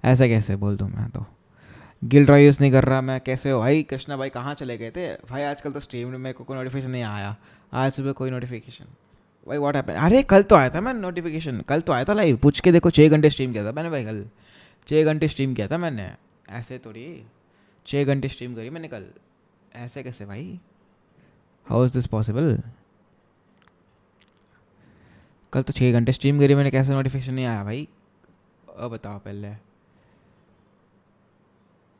ऐसे कैसे बोल दूँ मैं तो? गिल्ड रॉय यूज़ नहीं कर रहा मैं, कैसे हो भाई? कृष्णा भाई कहाँ चले गए थे भाई? आजकल तो स्ट्रीम में मेरे को कोई नोटिफिकेशन नहीं आया, आज सुबह कोई नोटिफिकेशन. भाई व्हाट हैपन? अरे कल तो आया था मैं नोटिफिकेशन, कल तो आया था लाइव, पूछ के देखो 6 घंटे स्ट्रीम किया था मैंने भाई कल. 6 घंटे स्ट्रीम किया था मैंने, ऐसे थोड़ी. 6 घंटे स्ट्रीम करी मैंने कल, ऐसे कैसे भाई? How is this possible? कल तो 6 घंटे स्ट्रीम करी मैंने, कैसे नोटिफिकेशन नहीं आया भाई? अब बताओ पहले.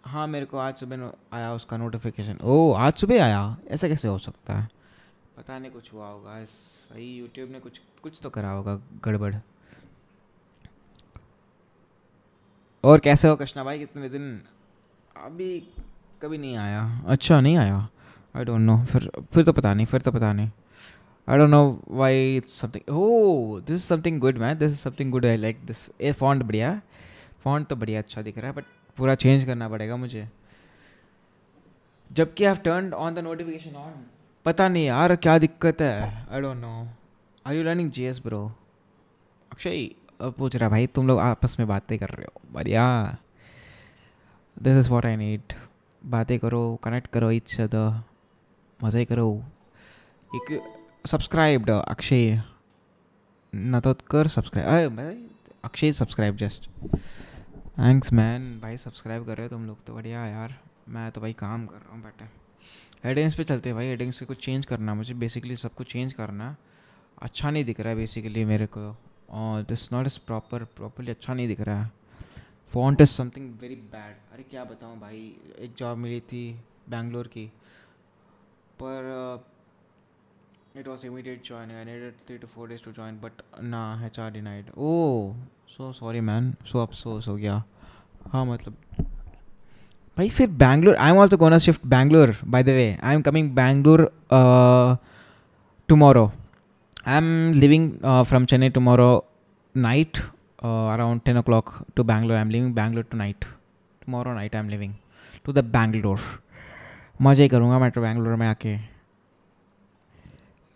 हाँ मेरे को आज सुबह आया उसका नोटिफिकेशन. ओह आज सुबह आया? ऐसा कैसे हो सकता है? पता नहीं कुछ हुआ होगा भाई, यूट्यूब ने कुछ कुछ तो करा होगा गड़बड़. और कैसे हो कृष्णा भाई? कितने दिन अभी कभी नहीं आया? अच्छा नहीं आया, आई डोंट नो. फिर तो पता नहीं, फिर तो पता नहीं. आई don't know why it's something. Oh this is something good man, this is something good, I like this. ये फॉन्ट बढ़िया है, फॉन्ट तो बढ़िया अच्छा दिख रहा है, बट पूरा चेंज करना पड़ेगा मुझे. जबकि I have turned on the notification on. पता नहीं यार क्या दिक्कत है, I don't know. Are you learning JS bro? Akshay पूछ रहा भाई, तुम लोग आपस में बातें कर रहे हो, बढ़िया. This is what I need. बातें करो, कनेक्ट करो इच अदर, मज़े करो. एक सब्सक्राइब्ड अक्षय, ना तो कर सब्सक्राइब भाई. Akshay subscribe just, thanks man भाई. सब्सक्राइब कर रहे हो तुम लोग तो बढ़िया यार. मैं तो भाई काम कर रहा हूँ बैठे. हेडिंग्स पे चलते हैं भाई, हेडिंग्स से कुछ चेंज करना मुझे, बेसिकली सब कुछ चेंज करना. अच्छा नहीं दिख रहा है बेसिकली मेरे को, और दिस नॉट इज प्रॉपरली अच्छा नहीं दिख रहा है. Font is something very bad. अरे क्या बताऊँ भाई, एक जॉब मिली थी बैंगलोर की, पर it was immediate join. I needed 3 to 4 days to join, but ना HR denied. Oh so sorry man, so अफसोस हो गया. हाँ मतलब भाई फिर Bangalore, I am also gonna shift Bangalore by the way. I am coming Bangalore tomorrow. I'm leaving from Chennai tomorrow night, around 10 o'clock to Bangalore. I'm leaving Bangalore tonight. Tomorrow night I'm leaving to the Bangalore. मज़े ही करूँगा मैं तो बैंगलोर में आके.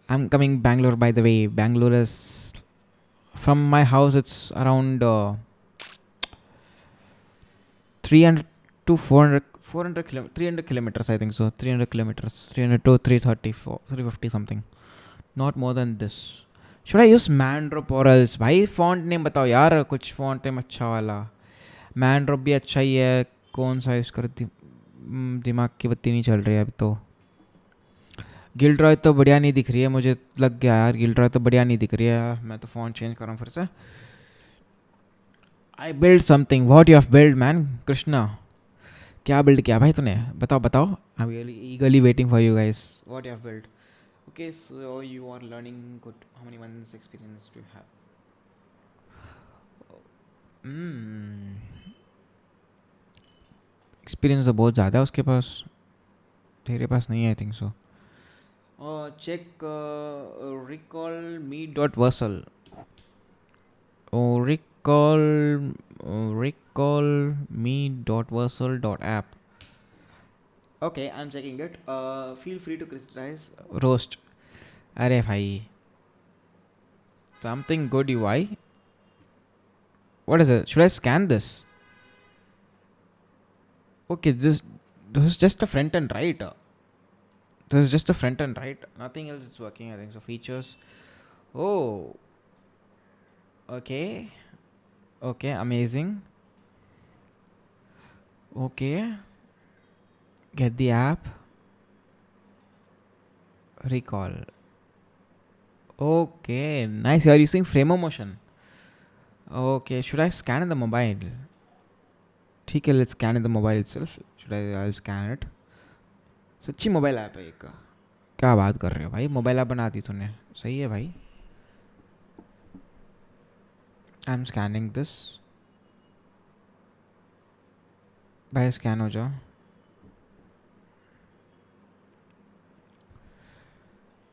I'm coming Bangalore by the way. Bangalore is from my house. It's around 300 to 400 300 kilometers I think so. 300 kilometers. 300 to 330, 350 something. Not more than this. Should I use Mandrop or else? भाई फॉन्ट नेम बताओ यार, कुछ फॉन्ट नेम अच्छा वाला. मैनड्रॉप भी अच्छा ही है, कौन सा यूज़ कर दिमाग की बत्ती नहीं चल रही है अभी तो. गिल्ड्रॉय तो बढ़िया नहीं दिख रही है मुझे, लग गया यार गिल्ड्रॉय तो बढ़िया नहीं दिख रही है. मैं तो फ़ॉन्ट चेंज कर रहा हूँ फिर से. I build something. What you have build man Krishna? क्या बिल्ड किया भाई तूने? बताओ बताओ. I M ईगरली waiting for you guys. What you have build? Okay, so you are learning good. How many months experience do you have? Experience तो बहुत ज़्यादा है उसके पास, तेरे पास नहीं है I think so. Check recall me dot Vercel. Recall recall me dot versal dot app. Okay, I'm checking it. Feel free to criticize, roast. अरे भाई, something good UI. What is it? Should I scan this? Okay, this is just a front end, right? This is just a front end, right? Nothing else is working, I think. So features. Oh, okay. Okay, amazing. Okay. Get the app. Recall. Okay, nice. You are using frame of motion. Okay, should I scan in the mobile? ठीक है, let's scan in the mobile itself. Should I'll scan it. सच्ची मोबाइल ऐप है एक. क्या बात कर रहे हो भाई, मोबाइल ऐप बना दी तूने. सही है भाई. I'm scanning this. भाई स्कैन हो जाओ.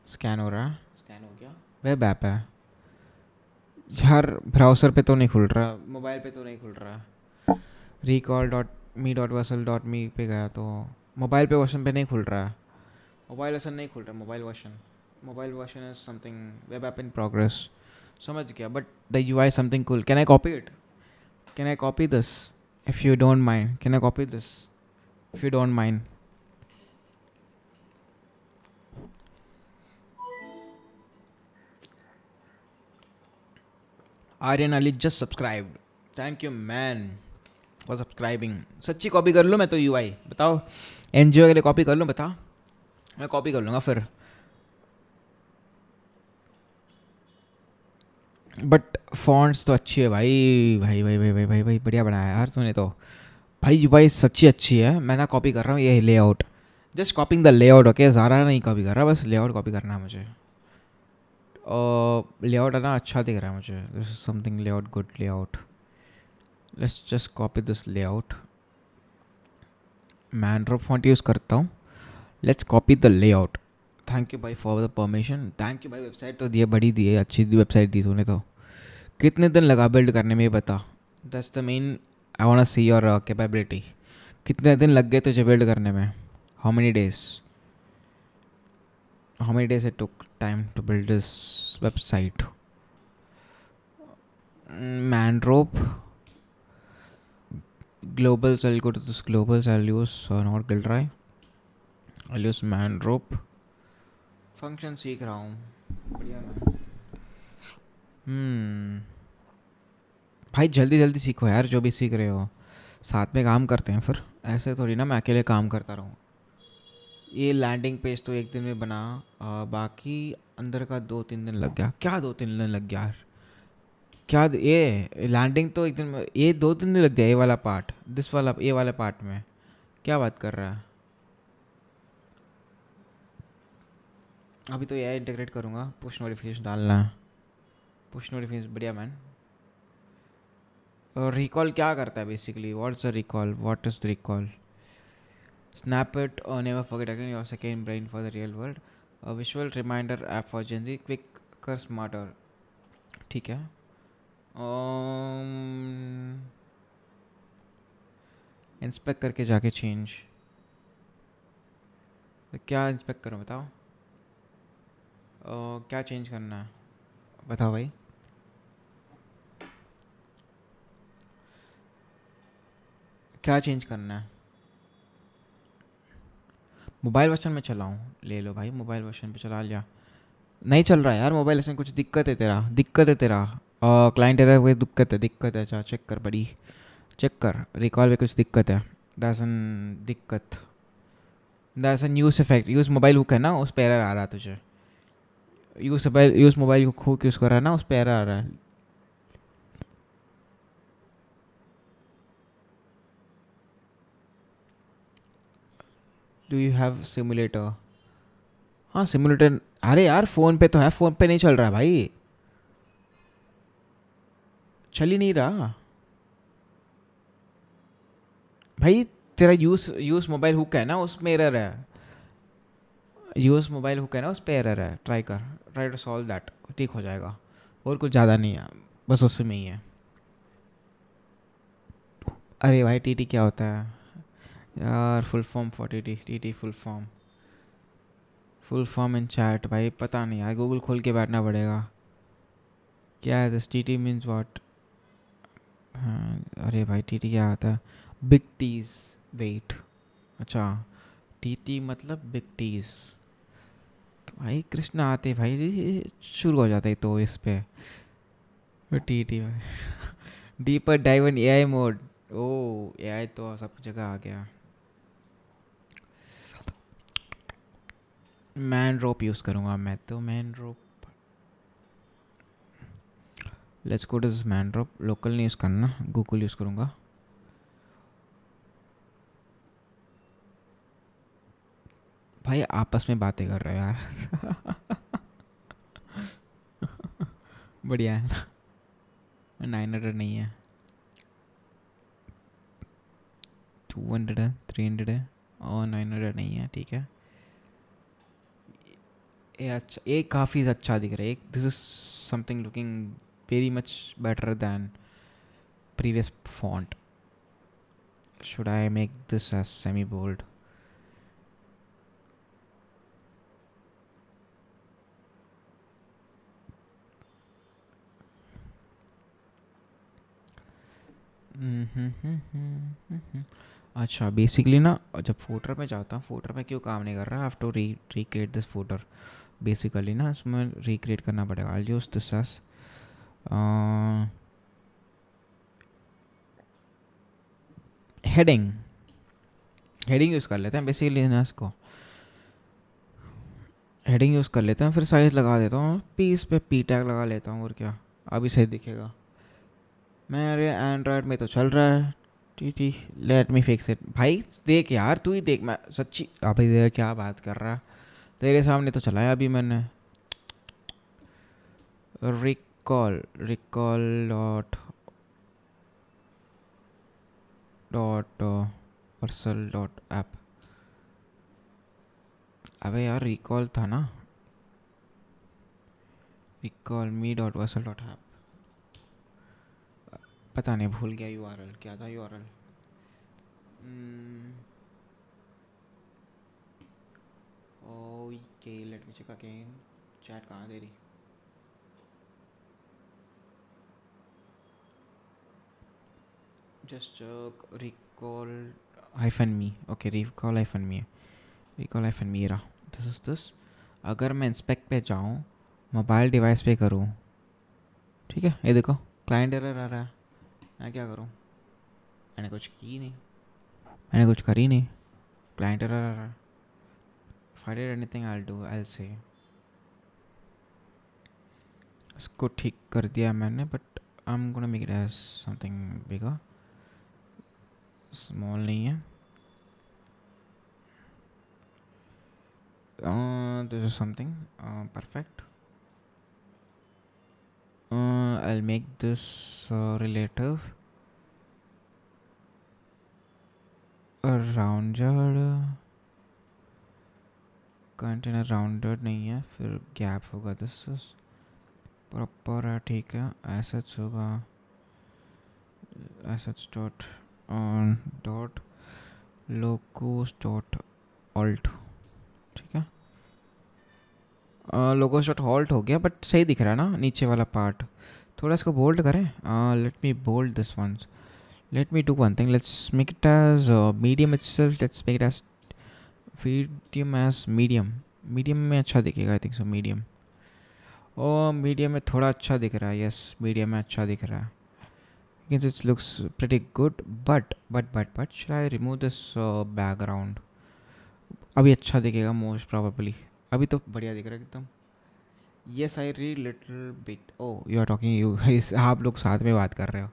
स्कैन हो रहा है. स्कैन हो गया. वेब ऐप है यार, ब्राउज़र पे तो नहीं खुल रहा, मोबाइल पे तो नहीं खुल रहा. recall.me.versal.me पे गया तो मोबाइल पे वर्जन पे नहीं खुल रहा है. मोबाइल वर्जन नहीं खुल रहा. Mobile version is something web app in progress. समझ गया. But the UI something cool. Can I copy it? Can I copy this if you don't mind? Can I copy this if you don't mind? Aryan Ali just subscribe. Thank you man for subscribing. सच्ची कॉपी कर लूँ मैं तो यूआई? बताओ, एनजीओ के लिए कॉपी कर लूँ? बता, मैं कॉपी कर लूँगा फिर. बट फॉन्ट्स तो अच्छी है भाई. भाई भाई भाई भाई भाई भाई बढ़िया बनाया यार तूने तो. भाई यूआई सच्ची अच्छी है. मैं ना कॉपी कर रहा हूँ ये layout. Just copying the layout. Okay, ज़्यादा नहीं कॉपी कर रहा, बस लेआउट कॉपी करना है मुझे. लेआउट है ना, अच्छा दिख रहा है मुझे. This is something layout, good layout. Let's just copy this layout. Manrope font use करता हूँ. Let's copy the layout. Thank you भाई for the permission. Thank you भाई. वेबसाइट तो दिए, बड़ी दी है, अच्छी वेबसाइट दी तूने तो. कितने दिन लगा बिल्ड करने में, ये बता. That's the main. I want to see your capability. कितने दिन लग गए तुझे बिल्ड करने में? How many days it took time to build this website? Manrope global. So I'll go to this global. So I'll use not Gilroy. I'll use mandrope. Function सीख रहा हूँ. बढ़िया मैं. भाई जल्दी जल्दी सीखो यार, जो भी सीख रहे हो. साथ में काम करते हैं फिर. ऐसे थोड़ी ना मैं अकेले काम करता रहूँ. ये लैंडिंग पेज तो एक दिन में बना. बाकी अंदर का 2-3 दिन लग गया. क्या 2-3 दिन लग गया यार? क्या ये लैंडिंग तो एक दिन में, ये 2-3 दिन लग गया. ये वाला पार्ट, दिस वाला, ये वाला पार्ट में क्या बात कर रहा है? अभी तो ये इंटीग्रेट करूँगा. पुश नोटिफिकेशन डालना है. पुश नोटिफिकेशन बढ़िया मैन. और रिकॉल क्या करता है बेसिकली? What's a recall? What is the recall? Snap it और never forget again your second brain for the real world. A visual reminder app for Gen Z, quicker smarter. ठीक है. इंस्पेक्ट करके जाके चेंज. क्या इंस्पेक्ट करूँ बताओ? क्या चेंज करना है बताओ भाई. क्या चेंज करना है? मोबाइल वर्जन में चलाऊँ? ले लो भाई, मोबाइल वर्जन पे चला लिया. नहीं चल रहा है यार मोबाइल वर्जन. कुछ दिक्कत है तेरा. क्लाइंट एरर कोई दिक्कत है. अच्छा चेक कर बड़ी, चेक कर. रिकॉल में कुछ दिक्कत है. That's an use effect. Use mobile hook है ना, उस पर एरर आ रहा है तुझे. यूज़ मोबाइल हुक यूज़ कर रहा है ना, उस पर एरर आ रहा है. Do you have simulator? हाँ सिमुलेटर. अरे यार फ़ोन पे तो है, फ़ोन पे नहीं चल रहा भाई. चल ही नहीं रहा भाई. तेरा यूज़ मोबाइल हुक है ना, उसमें एरर है. यूज़ मोबाइल हुक है ना, उस पर एरर है. Try to solve that. ठीक हो जाएगा. और कुछ ज़्यादा नहीं है, बस उसमें ही है. अरे भाई टीटी क्या होता है यार? Full form for TT, TT full form in chat भाई पता नहीं यार, गूगल खोल के बैठना पड़ेगा। क्या है दिस टीटी मीन्स व्हाट? हाँ अरे भाई टीटी क्या आता है? बिग टीज, वेट, अच्छा टीटी मतलब बिग टीज। भाई कृष्ण आते भाई जी शुरू हो जाता है तो इस पे टीटी भाई। Deeper dive in AI mode. ओ एआई तो सब जगह आ गया। मैन रोप यूज़ करूँगा मैं तो, Manrope. Let's go to this Manrope. Local नहीं यूज़ करना, गूगल यूज़ करूँगा। भाई आपस में बातें कर रहे हो यार। बढ़िया है ना? 900 नहीं है, 200 है, 300 है, और 900 नहीं है। ठीक है, ये अच्छा, ये काफ़ी अच्छा दिख रहा है। This is something looking very much better than previous font. Should I make this as semi bold? अच्छा बेसिकली ना, जब फोल्डर में जाता हूँ, फोल्डर में क्यों काम नहीं कर रहा? I have to recreate this folder. Basically ना इसमें रिक्रिएट करना पड़ेगा। I use this as heading. Heading use कर लेते हैं बेसिकली ना इसको। हेडिंग यूज़ कर लेते हैं, फिर साइज लगा देता हूँ पी, इस पे पी टैग लगा लेता हूँ, और क्या अभी सही दिखेगा। मेरे एंड्रॉयड में तो चल रहा है T T. Let me fix it. भाई देख यार, तू ही देख, मैं सच्ची अभी देख क्या बात कर रहा। तेरे सामने तो चलाया अभी मैंने। Recall, recall dot dot Vercel dot app. अबे यार रिकॉल था ना, recall me dot Vercel dot app. पता नहीं, भूल गया यूआरएल क्या था URL. Okay let me check again. Chat कहाँ दे रही? Just recall hyphen me. Okay recall hyphen me, recall hyphen me रहा। This is this. अगर मैं इंस्पेक्ट पे जाऊँ, मोबाइल डिवाइस पे करूँ, ठीक है ये देखो क्लाइंट एरर आ रहा है। मैं क्या करूँ? मैंने कुछ की नहीं, मैंने कुछ करी नहीं, क्लाइंट एरर आ रहा है। If I did anything I will do, I will say. इसको ठीक कर दिया मैंने, but I am gonna make it as something bigger. Small नहीं है। This is something perfect. I'll make this relative rounded, container rounded नहीं है, फिर गैप होगा। दिस इज प्रॉपर है, ठीक है। एसेट्स होगा assets dot dot Locos dot alt, ठीक है। लोकोस डॉट ऑल्ट हो गया, बट सही दिख रहा है ना नीचे वाला पार्ट? थोड़ा इसको बोल्ड करें। Let me bold this once. Let me do one thing. Let's make it as medium itself. Let's make it as medium as medium. Medium में अच्छा दिखेगा आई थिंक सो। मीडियम, ओ मीडियम में थोड़ा अच्छा दिख रहा है। यस मीडियम में अच्छा दिख रहा है। It looks pretty good. But should I remove this background? अभी अच्छा दिखेगा मोस्ट प्रोबेबली। अभी तो बढ़िया दिख रहा है एकदम। Yes I read little bit. Oh you are talking, you आप लोग साथ में बात कर रहे हो।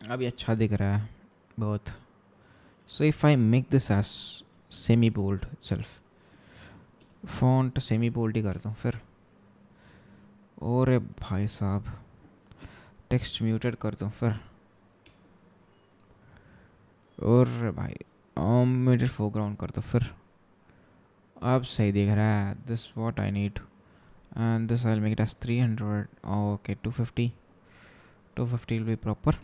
अभी अच्छा दिख रहा है बहुत। So if I make this as semi bold itself, font semi bold ही करता हूँ फिर। और भाई साहब टेक्स्ट म्यूटेड करता हूँ फिर। और भाई म्यूटेड फोरग्राउंड करता हूँ फिर। अब सही दिख रहा है। This what I need, and this I will make it as 300। Okay 250 will be proper।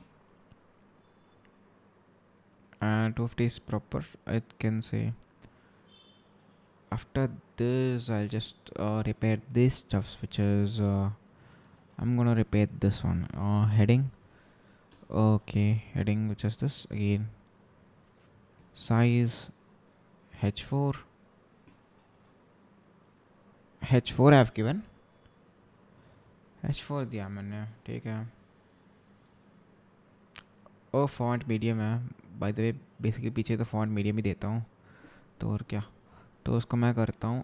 and 250 is proper. I can say after this I'll just repair these stuffs, which is I'm gonna repair this one. Heading. Okay, heading, which is this again. Size h4. h4 I've given. h4 दिया मैंने, ठीक है. ओ फॉन्ट मीडियम है बाय द वे. बेसिकली पीछे तो फॉन्ट मीडियम ही देता हूँ, तो और क्या. तो उसको मैं करता हूँ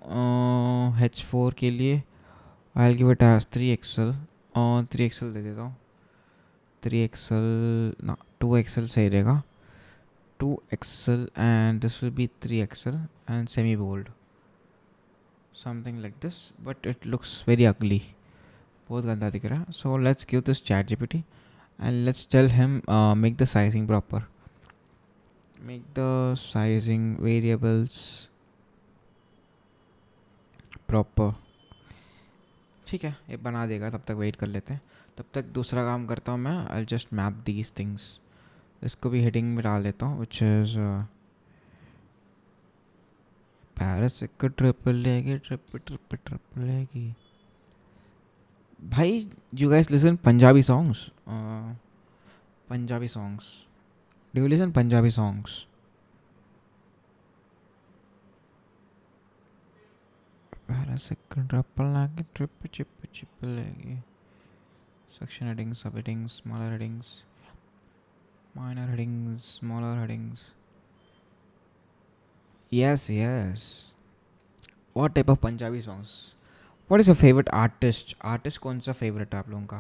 h4 के लिए I give it as 3XL. और 3XL दे देता हूँ. 3XL ना 2XL सही रहेगा. 2XL and this will be 3XL and semi bold, something like this, but it looks very ugly. बहुत गंदा दिख रहा है. So let's give this ChatGPT and let's tell him make the sizing proper. Make the sizing variables proper. ठीक है, ये बना देगा. तब तक वेट कर लेते हैं. तब तक दूसरा काम करता हूँ मैं. I'll just map these things. इसको भी हेडिंग में डाल देता हूँ, which is पैरिस एक ट्रिपल लेगी, ट्रिपल लेगी. भाई you guys listen Punjabi songs? Punjabi songs. Do you listen Punjabi songs? Paris एक ट्रिपल लेगी, ट्रिपल लेगी. Section headings, subheadings, smaller headings, minor headings, smaller headings. Yes. What type of Punjabi songs? What is your favorite artist? Artist कौन सा favorite है आप लोगों का?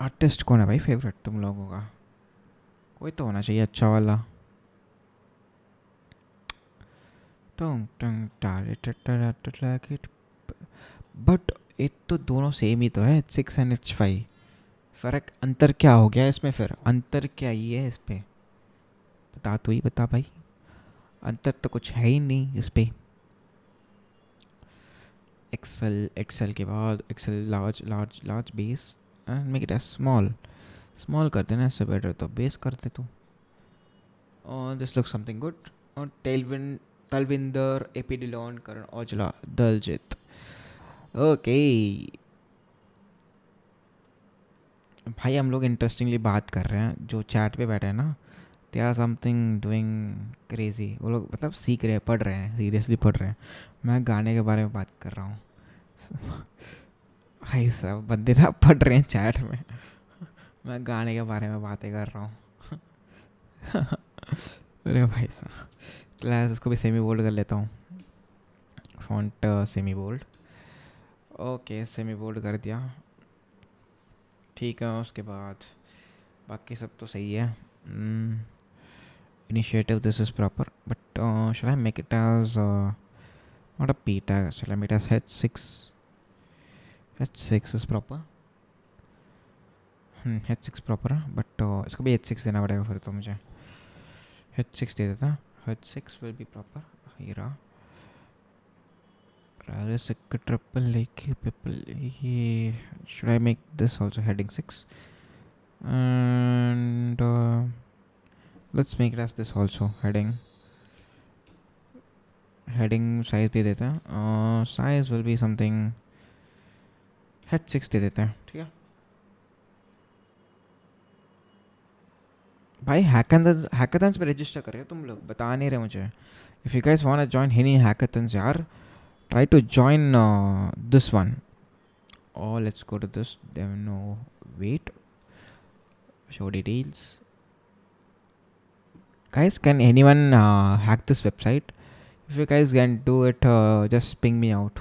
Artist कौन है भाई favorite तुम लोगों का? कोई तो होना चाहिए अच्छा वाला. बट ये तो दोनों सेम ही तो है. H6 and H5. फ़र्क अंतर क्या हो गया इसमें? फिर अंतर क्या ही है इस पे? बता तो ही बता भाई. अंतर तो कुछ है ही नहीं इस पे. एक्सेल के बाद XL large base and make it as small कर देना. इससे बेटर तो बेस करते तू. और दिस लुक समथिंग गुड. और तलविंदर, एपी डिलॉन, करण औजला, दलजीत. ओके भाई, हम लोग इंटरेस्टिंगली बात कर रहे हैं. जो चैट पे बैठे हैं ना, they are something doing crazy. वो लोग मतलब सीख रहे हैं, पढ़ रहे हैं, सीरियसली पढ़ रहे हैं. मैं गाने के बारे में बात कर रहा हूँ. भाई साहब बंदे ना पढ़ रहे हैं चैट में. मैं गाने के बारे में बातें कर रहा हूँ. अरे भाई साहब, क्लास इसको भी सेमी बोल्ड कर लेता हूँ. Font semi bold. Okay, semi bold कर दिया. ठीक है. उसके बाद बाकी सब तो सही है. Initiative, this is proper, but shall I make it as not a p tag? Shall I make it as h6? h6 is proper. h6 proper है, but इसको भी h6 देना पड़ेगा फिर तो मुझे. h6 दे देता. h6 will be proper. here triple people. Should I make this also heading 6? And let's make it as this also heading size दे देते हैं. Size will be something h6 दे देते हैं. ठीक है भाई. hackathons पे रजिस्टर कर रहे हो तुम लोग? बता नहीं रहे मुझे. If you guys wanna join any hackathons यार, try to join this one. Oh, let's go to this. No, wait. Show details. Guys, can anyone hack this website? If you guys can do it, just ping me out.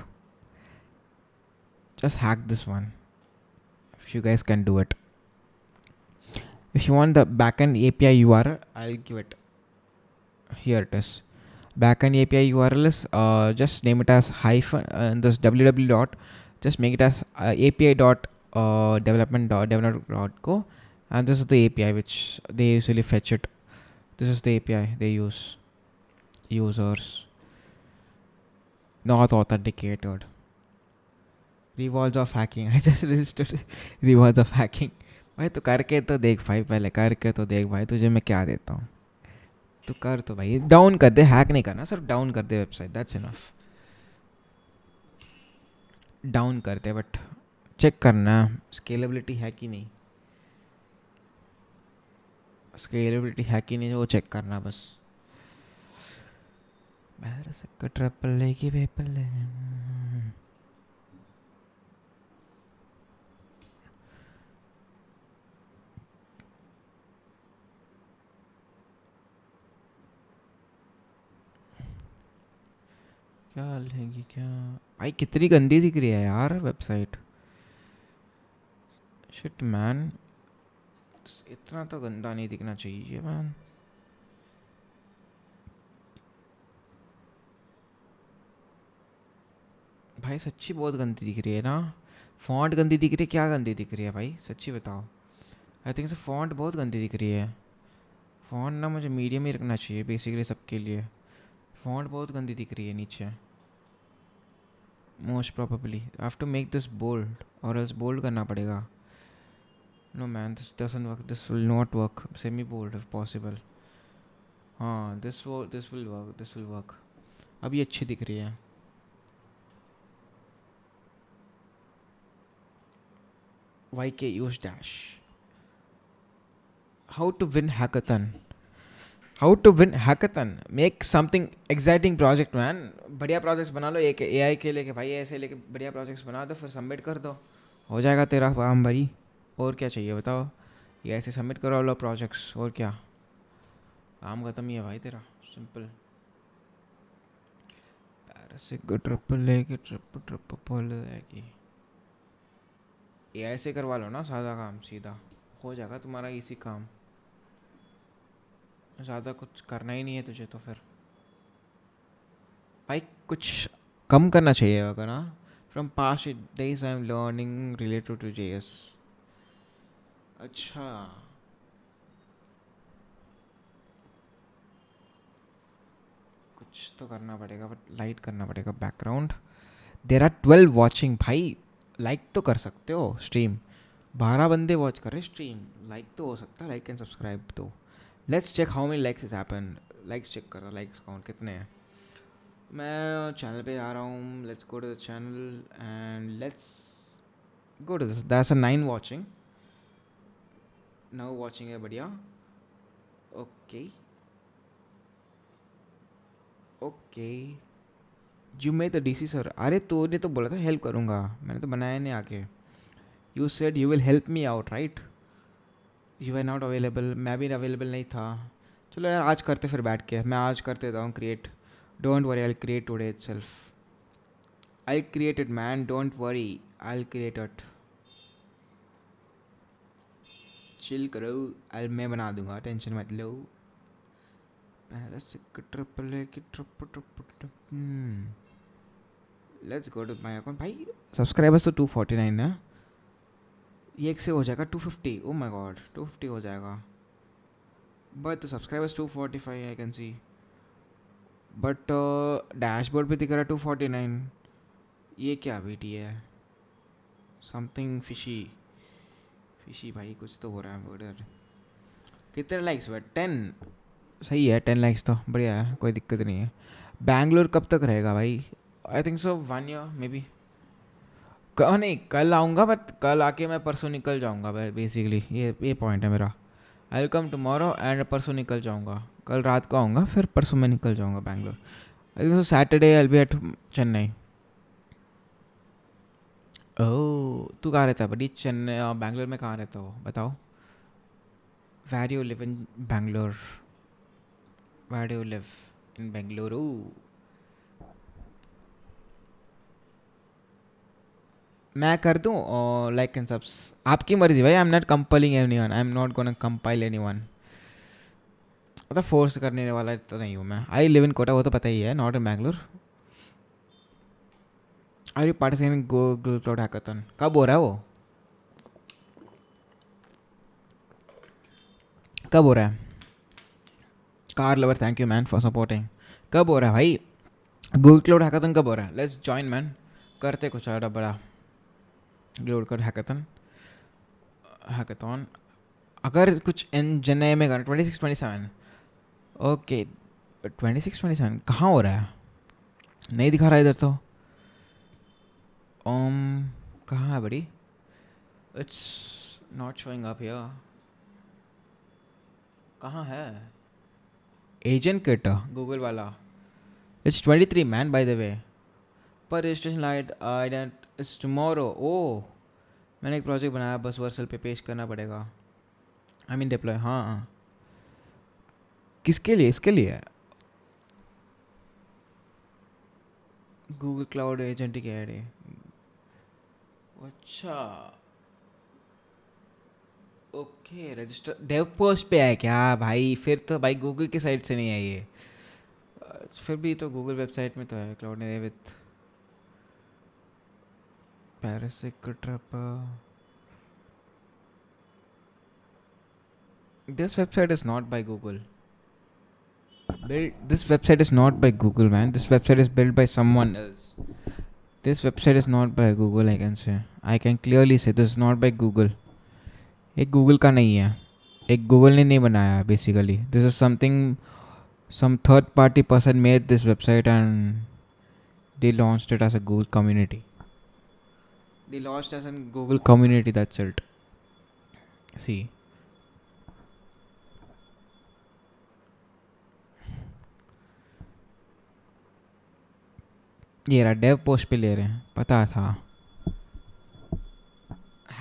Just hack this one if you guys can do it. If you want the backend API URL, I'll give it. Here it is. Backend API URL is just name it as hyphen this www dot. Just make it as API dot development.developer.co, and this is the API which they usually fetch it. This is the API they use. Users not authenticated. Rewards of hacking. I just registered rewards of hacking. भाई तो करके तो देख भाई, पहले करके तो देख भाई, तुझे मैं क्या देता हूँ। तो कर तो भाई, डाउन कर दे, हैक नहीं करना, सिर्फ डाउन कर दे वेबसाइट, दैट्स इनफ। डाउन कर दे, बट चेक करना स्केलेबिलिटी है कि नहीं, स्केलेबिलिटी है कि नहीं वो चेक करना बस। ट्रिपल ले की पेपर ले। क्या लेगी क्या भाई, कितनी गंदी दिख रही है यार वेबसाइट। शिट मैन, इतना तो गंदा नहीं दिखना चाहिए मैन। भाई सच्ची बहुत गंदी दिख रही है ना, फॉन्ट गंदी दिख रही है, क्या गंदी दिख रही है भाई सच्ची बताओ। आई थिंक से फॉन्ट बहुत गंदी दिख रही है। फॉन्ट ना मुझे मीडियम ही रखना चाहिए बेसिकली सबके लिए। फॉन्ट बहुत गंदी दिख रही है नीचे। Most probably I have to make this bold, और एल्स बोल्ड करना पड़ेगा। No man, this doesn't work, this will not work, semi bold if possible. हाँ this will work, this will work. अभी अच्छी दिख रही है। वाई के use dash, how to win hackathon, how to win hackathon, make something exciting project man. बढ़िया प्रोजेक्ट्स बना लो, एक एआई के लेके भाई, ऐसे लेके बढ़िया प्रोजेक्ट्स बना दो, फिर सबमिट कर दो, हो जाएगा तेरा काम भाई। और क्या चाहिए बताओ, ये ऐसे सबमिट करो लो प्रोजेक्ट्स, और क्या, काम खत्म ही है भाई तेरा, सिंपल। पैरासिक ट्रिपल लेके ट्रिप ट्रिप बोल जाएगी। एआई से करवा लो ना सादा काम, सीधा हो जाएगा तुम्हारा इसी काम। ज़्यादा कुछ करना ही नहीं है तुझे तो फिर भाई, कुछ कम करना चाहिए अगर ना। From past days I am learning related to JS. अच्छा, कुछ तो करना पड़ेगा, बट लाइट करना पड़ेगा बैकग्राउंड। देर आर 12 वॉचिंग भाई, लाइक तो कर सकते हो स्ट्रीम, 12 बंदे वॉच कर रहे स्ट्रीम, लाइक तो हो सकता है, लाइक एंड सब्सक्राइब तो। Let's check how many likes is happen, likes check करो, लाइक्स काउंट कितने हैं। मैं चैनल पे आ रहा हूँ, let's go to the channel and let's go to this, that's a 9 watching, 9 watching है, बढ़िया। Okay okay, you made the DC sir, अरे तूने तो बोला था हेल्प करूँगा, मैंने तो बनाया नहीं आके। You said you will help me out right, you are not available, मैं भी अवेलेबल नहीं था। चलो यार आज करते फिर बैठ के, मैं आज कर देता हूँ create, don't worry, I create today itself, I create it man, don't worry, I create it, chill करो, आई मैं बना दूंगा, टेंशन मत लो। Let's go to my account भाई, सब्सक्राइबर्स तो 249 है, ये एक से हो जाएगा 250, ओ माय गॉड 250 हो जाएगा, but subscribers 245 I can C, but dashboard पे दिख रहा है 249, ये क्या बीटी है, समथिंग फिशी फिशी भाई, कुछ तो हो रहा है उधर। कितने लाइक्स हुए, 10, सही है 10 लाइक्स तो बढ़िया है, कोई दिक्कत नहीं है। बैंगलोर कब तक रहेगा भाई, आई think so 1 year may be, नहीं कल आऊँगा, बट कल आके मैं परसों निकल जाऊँगा बेसिकली, ये पॉइंट है मेरा। I will come tomorrow and परसों निकल जाऊँगा, कल रात को आऊँगा फिर परसों मैं निकल जाऊँगा Bangalore. I think so Saturday I will be at Chennai. Oh तू कहाँ रहता है बड़ी, चेन्नई बैंगलोर में कहाँ रहता हो बताओ। Where you live in Bangalore, where do you live in Bengaluru. मैं कर दूँ लाइक एंड सब्स, आपकी मर्जी भाई, I am not complaining anyone, I am not gonna compile anyone, मतलब फोर्स करने वाला तो नहीं हूँ मैं। आई लिव इन कोटा, वो तो पता ही है, not in Bangalore. Are you participating Google cloud hackathon, कब हो रहा है वो, कब हो रहा है। Car lover thank you man for supporting. कब हो रहा है भाई गूगल क्लाउड हैकाथन, कब हो रहा है, लेट्स जॉइन मैन, करते कुछ ज़्यादा बड़ा गूगल क्लाउड हैकाथन। हैकाथॉन अगर कुछ इन जनवरी में करना 26-27 ओके 26-27 कहाँ हो रहा है नहीं दिखा रहा इधर तो कहाँ है बड़ी it's not showing up here कहाँ है एजेंट किट गूगल वाला इट्स 23 मैन बाय द वे पर रजिस्ट्रेशन लाइट इट्स टुमारो ओह मैंने एक प्रोजेक्ट बनाया बस वर्सल पे पेश करना पड़ेगा आई मीन डिप्लॉय हाँ किसके लिए इसके लिए गूगल क्लाउड एजेंट की ऐड है अच्छा ओके रजिस्टर डेव पोस्ट पे है क्या भाई फिर तो भाई गूगल की साइट से नहीं है ये फिर भी तो गूगल वेबसाइट में तो है क्लाउड विथ पैरासिक ट्रप this website is not by Google this website is not by Google man this website is built by someone else this website is not by Google I can clearly say this is not by Google एक गूगल का नहीं है एक गूगल ने नहीं बनाया basically this is something some third party person made this website and they launched it as a Google community they launched as a Google community that's it see ये रहा डेव पोस्ट पे ले रहे हैं पता था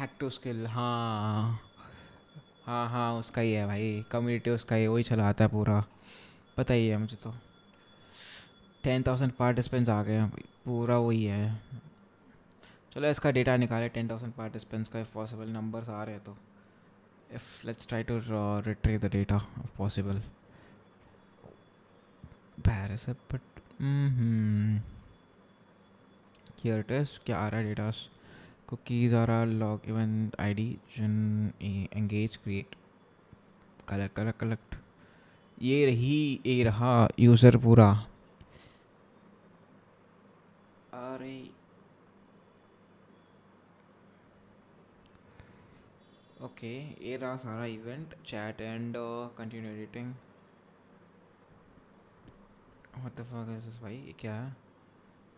हैक टू स्किल हाँ हाँ हाँ उसका ही है भाई कम्युनिटी उसका ही वही चलाता है पूरा पता ही है मुझे तो 10,000 पार्टिसिपेंट्स आ गए हैं पूरा वही है चलो इसका डेटा निकाले 10,000 पार्टिसिपेंट्स का इफ़ पॉसिबल नंबर्स आ रहे हैं तो if let's try to retrieve the data if possible but here it is क्या आ रहा है data cookies are a log event id engage create collect ये रहा यूज़र पूरा अरे ओके ये रहा सारा event chat and continue editing what the fuck is this भाई ये क्या है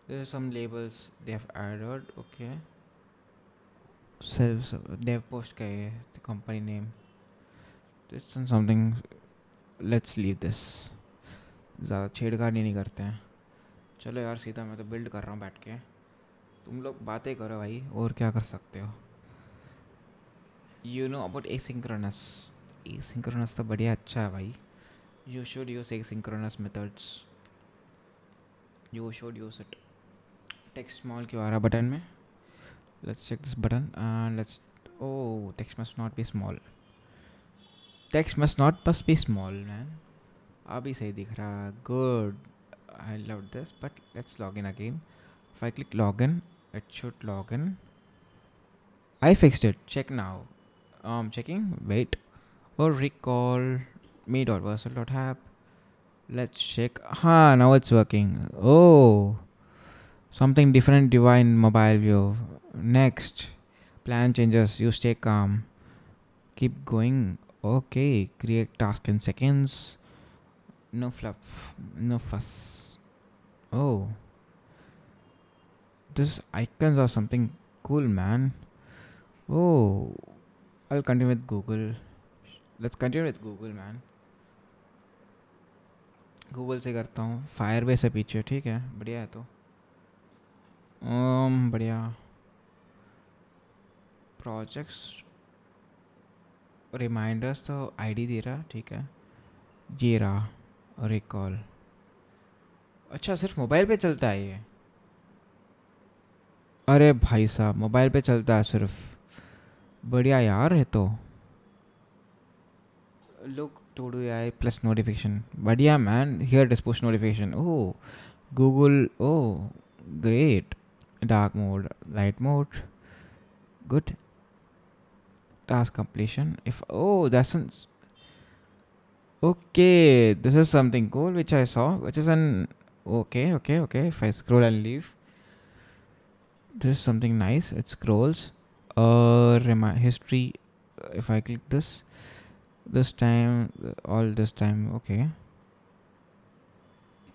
there are some labels they have added okay self dev post का है the company name this is something let's leave this ज़्यादा छेड़खानी नहीं करते हैं चलो यार सीधा मैं तो बिल्ड कर रहा हूँ बैठ के तुम लोग बातें करो भाई और क्या कर सकते हो you know about asynchronous तो बढ़िया अच्छा है भाई you should use asynchronous methods you should use it text small क्यों आ रहा बटन में let's check this button and let's oh text must not be small must be small man अभी सही दिख रहा good I love this but let's log in again if I click login it should log in I fixed it check now checking wait or recall me.versal.app let's check now it's working oh something different divine mobile view next plan changes you stay calm keep going okay create task in seconds no fluff no fuss oh this icons are something cool man oh I'll continue with Google let's continue with Google man Google से करता हूँ फायरबेस है पीछे ठीक है बढ़िया है तो बढ़िया प्रोजेक्ट्स रिमाइंडर्स तो आईडी दे रहा ठीक है ये रहा रिकॉल अच्छा सिर्फ मोबाइल पे चलता है ये अरे भाई साहब मोबाइल पे चलता है सिर्फ बढ़िया यार है तो look to do I plus notification बढ़िया man here this push notification oh Google oh great dark mode light mode good task completion if oh that's okay this is something cool which I saw which is an okay if I scroll and leave this is something nice it scrolls history if I click this time, all this time, okay,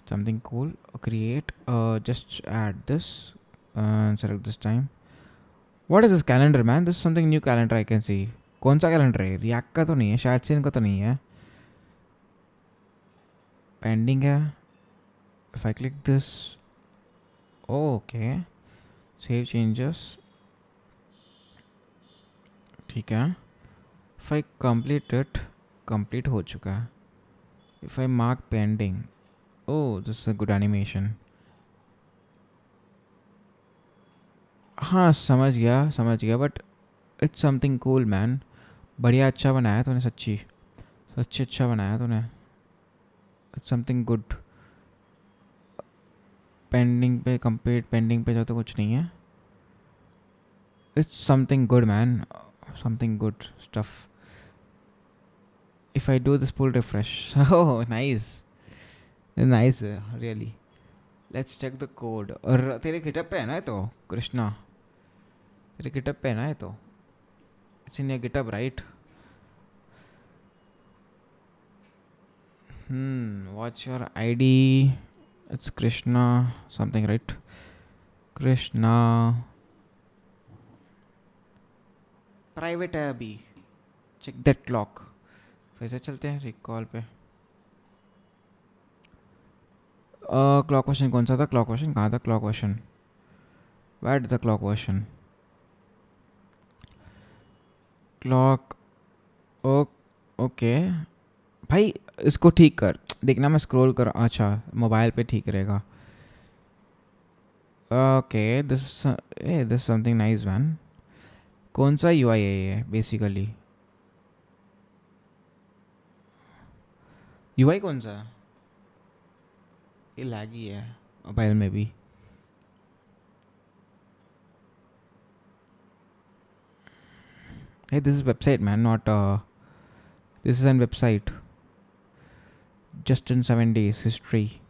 something cool. Create, just add this and select this time. What is this calendar, man? This is something new calendar I can see. कौन सा कैलेंडर है? रिएक्ट का तो नहीं है, शायद से इनका तो नहीं है. पेंडिंग है. If I click this, okay, save changes. ठीक है. If I complete it, complete हो चुका है. If I mark pending, oh, this is a good animation. हाँ समझ गया but it's something cool man. बढ़िया अच्छा बनाया तूने, सच्ची अच्छा बनाया तूने. It's something good. पेंडिंग पे कंप्लीट, पेंडिंग पे जो तो कुछ नहीं है. It's something good man, something good stuff. If I do this pull refresh, oh nice really. Let's check the code. और तेरे गिटअप पे है ना ये तो कृष्णा, तेरे गिटअप पे है ना ये तो. It's in your GitHub right. What's your ID? It's Krishna something, right? Krishna. Private है अभी. Check that clock. फिर से चलते हैं रिकॉल पे. क्लॉक वर्जन कौन सा था? क्लॉक वर्जन कहाँ था? Clock version, where is the clock version? Clock, okay भाई इसको ठीक कर. देखना मैं स्क्रॉल कर. अच्छा मोबाइल पे ठीक रहेगा. Okay this something nice man. कौन सा यूआई है ये बेसिकली? यूआई कौन सा है? ये लैगी है मोबाइल में भी. Hey, this is website man, not this is an website. Just in 7 days history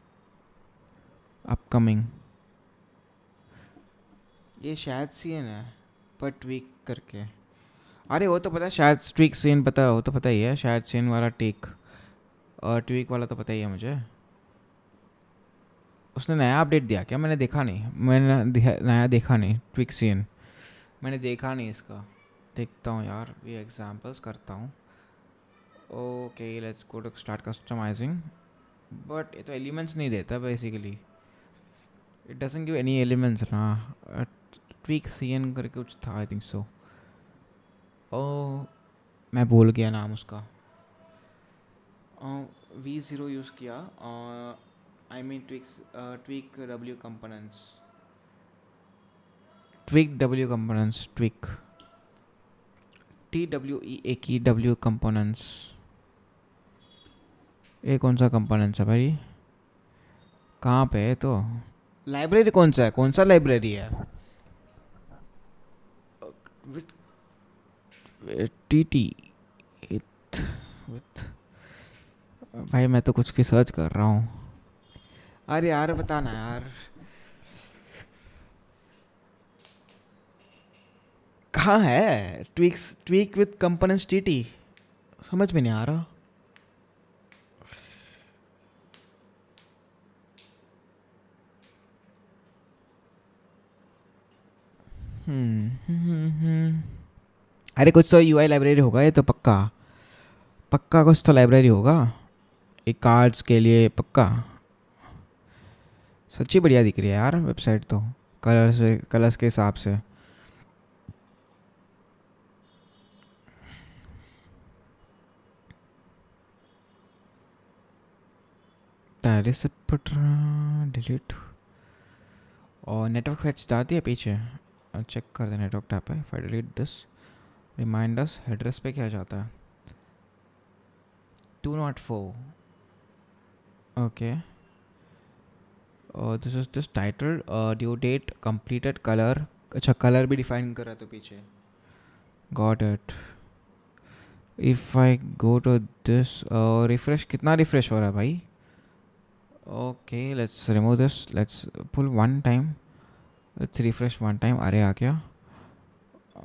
upcoming. ये शायद सीन है पर ट्वीक करके. अरे वो तो पता है, शायद ट्वीक सीन पता है, वो तो पता ही है. शायद सीन वाला टेक और ट्वीक वाला तो पता ही है मुझे. उसने नया अपडेट दिया क्या? मैंने देखा नहीं. नया देखा नहीं. ट्वीक सीन मैंने देखा नहीं इसका. देखता हूँ यार, ये एग्जांपल्स करता हूँ. Okay let's go to start customizing. But ये तो एलिमेंट्स नहीं देता basically. It doesn't give any elements ना. ट्वीक सीएन करके कुछ था आई थिंक सो. ओ मैं भूल गया नाम उसका. V0 यूज़ किया. I mean tweak W components. Tweak W components. Tweak TWEAK components. ये कौन सा कंपोनेंट्स है भाई? कहाँ पे है? तो लाइब्रेरी कौन सा है? कौन सा लाइब्रेरी है? TT विथ भाई मैं तो कुछ की सर्च कर रहा हूँ. अरे यार बताना यार कहाँ है? ट्वीक विथ कंपोनेंट्स TT समझ में नहीं आ रहा. अरे कुछ तो यूआई लाइब्रेरी होगा ये तो. पक्का कुछ तो लाइब्रेरी होगा एक कार्ड्स के लिए. पक्का सच्ची बढ़िया दिख रही है यार वेबसाइट तो. कलर्स के हिसाब से. तारे से पट डिलीट. और नेटवर्क फैच जाती है पीछे. चेक कर दे नेटवर्क टैप है. File delete this reminders. Address पे क्या जाता है? 204. Okay this is this title due date completed colour. अच्छा कलर भी डिफाइन कर रहा है तो पीछे. Got it. If I go to this refresh. कितना रिफ्रेश हो रहा है भाई? Okay let's remove this. Let's pull one time. Let's refresh one time. अरे आ गया.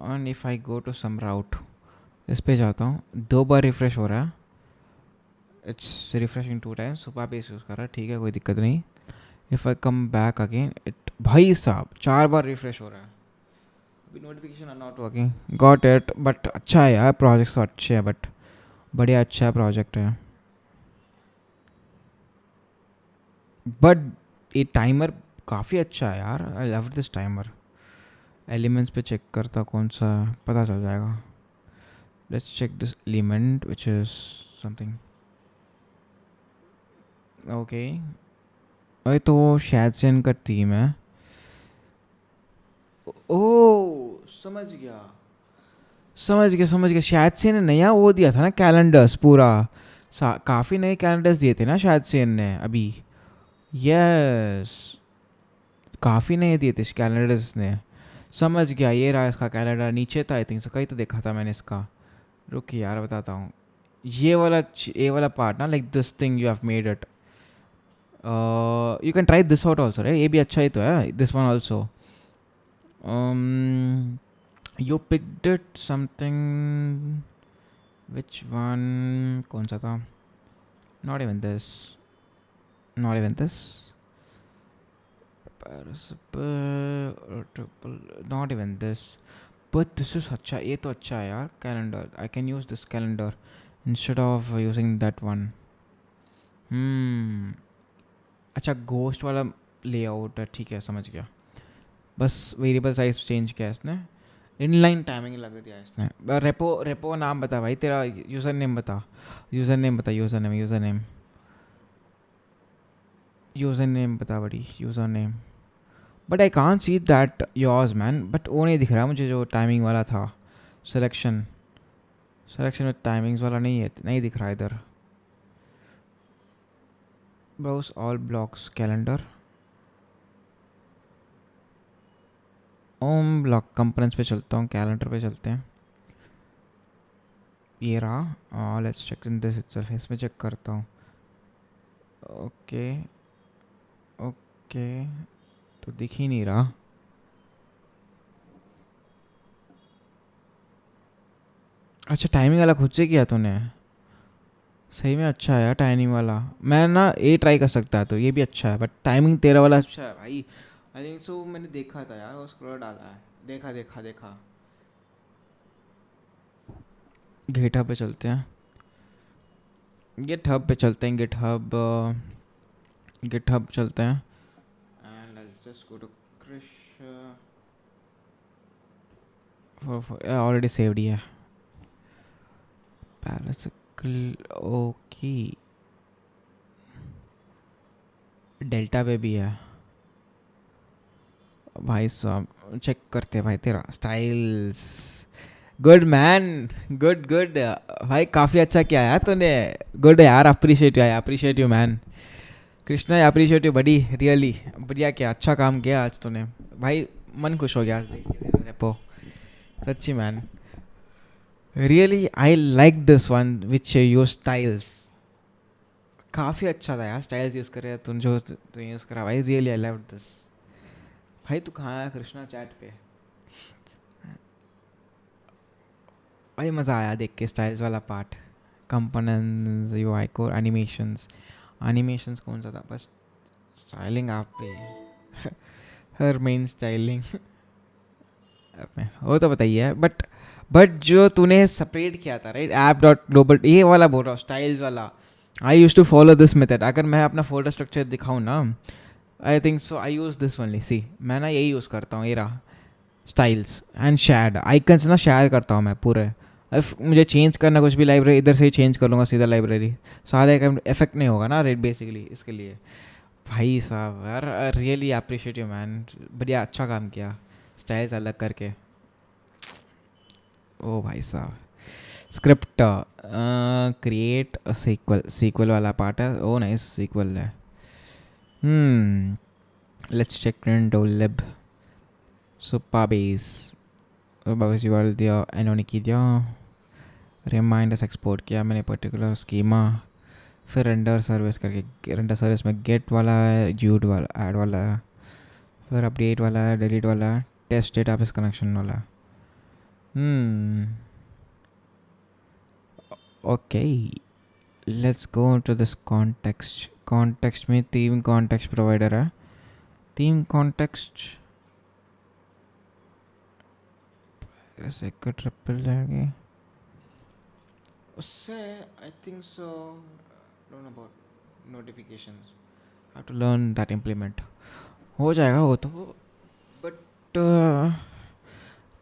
And if I go to some route, इस पे जाता हूँ, 2 बार रिफ़्रेश हो रहा है, it's refreshing 2 times, Supabase use कर रहा है, ठीक है कोई दिक्कत नहीं. If I come back again it, भाई साहब 4 बार रिफ्रेश हो रहा है. अभी notification are not working, got it. But अच्छा है यार, प्रोजेक्ट्स तो अच्छे हैं, बट बढ़िया अच्छा प्रोजेक्ट है. बट ये टाइमर काफ़ी अच्छा है यार, I love this timer. Elements पे चेक करता कौन सा, पता चल जाएगा. Let's check this element which is something. Okay, अरे तो शायद से इनका थीम है. ओ समझ गया. शायद से ने नया वो दिया था ना कैलेंडर्स पूरा. काफ़ी नए कैलेंडर्स दिए थे ना शायद से ने अभी. यस, काफ़ी नए दिए थे कैलेंडर्स ने. समझ गया, ये रहा इसका कैलेंडर, नीचे था आई थिंक सो, कहीं तो देखा था मैंने इसका. रुक यार बताता हूँ. ये वाला पार्ट ना, like this thing you have made it. You can try this out also. रे ये भी अच्छा ही तो है, this one also. You picked it something, which one, कौन सा था. Not even this, not even this, not even this. But this is अच्छा, ये तो अच्छा है यार calendar. I can use this calendar instead of using that one. अच्छा घोस्ट वाला लेआउट है, ठीक है समझ गया. बस वेरिएबल साइज चेंज किया इसने, इनलाइन टाइमिंग लग दिया इसने. रेपो रेपो नाम बता भाई तेरा, यूज़र नेम बता. यूज़र नेम बता बड़ी, user name. But I can't see that yours man. But वो नहीं दिख रहा मुझे जो टाइमिंग वाला था. सिलेक्शन में टाइमिंग्स वाला नहीं है, नहीं दिख रहा इधर. Browse all blocks calendar, um block components पे चलता हूँ, कैलेंडर पे चलते हैं. ये रहा, let's check in this itself, इसमें चेक करता हूँ. ओके ओके, तो दिख ही नहीं रहा. अच्छा टाइमिंग वाला खुद से किया तूने, सही में अच्छा है यार टाइमिंग वाला. मैं ना ये ट्राई कर सकता है, तो ये भी अच्छा है. बट टाइमिंग तेरा वाला अच्छा है भाई. आई थिंक सो मैंने देखा था यार, वो स्क्रॉल डाला है, देखा. गिटहब पे चलते हैं, गिटहब चलते हैं. And I just go to Krish, already saved ही है. पैरासिकल ओके, डेल्टा पे भी है. भाई साहब चेक करते हैं भाई तेरा स्टाइल्स. गुड मैन, गुड भाई, काफ़ी अच्छा किया यार तूने. गुड यार, appreciate you man. Krishna appreciate you बड़ी, रियली बढ़िया किया, अच्छा काम किया आज तूने भाई. मन खुश हो गया आज देख के तेरा रेपो, सच्ची man. Really I like this one which use styles. काफ़ी अच्छा था यार, स्टाइल्स यूज़ कर रहे तुम जो तू यूज़ करा भाई. Really I love this. भाई तू कहाँ है कृष्णा चैट पे. भाई मज़ा आया देख के स्टाइल्स वाला part. Components, UI core, animations कौन सा था, बस स्टाइलिंग आप पे. हर मेन स्टाइलिंग वो तो बताइए. बट जो तूने सेपरेट किया था राइट, ऐप डॉट ग्लोबल, ये वाला बोल रहा हूँ स्टाइल्स वाला. I use to follow this method. अगर मैं अपना फोल्डर स्ट्रक्चर दिखाऊँ ना, I think so I use this only. See मैं ना यही यूज़ करता हूँ, ये रहा स्टाइल्स एंड शेड आइकन्स ना, शेयर करता हूँ मैं पूरे. मुझे चेंज करना कुछ भी, लाइब्रेरी इधर से ही चेंज कर लूँगा सीधा लाइब्रेरी. सारे इफेक्ट नहीं होगा ना रेट बेसिकली, इसके लिए. भाई साहब यार, रियली अप्रिशिएट यू मैन, बढ़िया अच्छा काम किया स्टाइल्स अलग करके. ओ भाई साहब. स्क्रिप्ट क्रिएट सीक्वल वाला पार्ट है. ओ नाइस, सीक्वल है. Let's check print lib Supabase. URL दिया, एनोनी की दिया, रिमाइंडर्स एक्सपोर्ट किया मैंने पर्टिकुलर स्कीमा. फिर रेंडर सर्विस करके, रेंडर सर्विस में गेट वाला है, ज्यूड वाला, ऐड वाला है, फिर अपडेट वाला है, डिलीट वाला है, टेस्ट डेटाबेस कनेक्शन वाला है. Okay, let's go into this context. Context में theme context provider है. Theme context ऐसे का ट्रिपल जाएगी उससे. I think so. Don't know about notifications. Have to learn that implement. हो जाएगा वो तो. But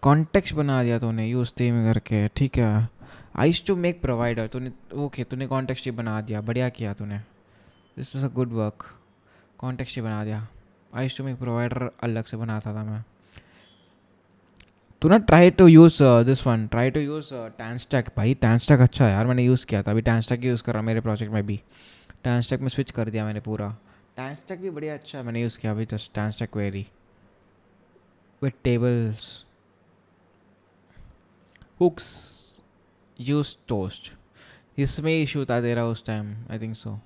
कॉन्टेक्स्ट बना दिया तूने यूज थीम करके. ठीक है. I used to make provider. तूने ओके तूने कॉन्टेक्स्ट ही बना दिया. बढ़िया किया तूने. This is a good work. Context ही बना दिया. I used to make provider अलग से बनाता था मैं. तू ना try to use this one. Try to use TanStack. भाई टैनस्टैक अच्छा है यार. मैंने यूज़ किया था. अभी टैनस्टैक यूज़ कर रहा मेरे प्रोजेक्ट में भी. टैनस्टैक में स्विच कर दिया मैंने पूरा. टैनस्टैक भी बढ़िया अच्छा है. मैंने यूज़ किया अभी just TanStack query with tables hooks. Use toast. इसमें इशू था तेरा उस time. I think so.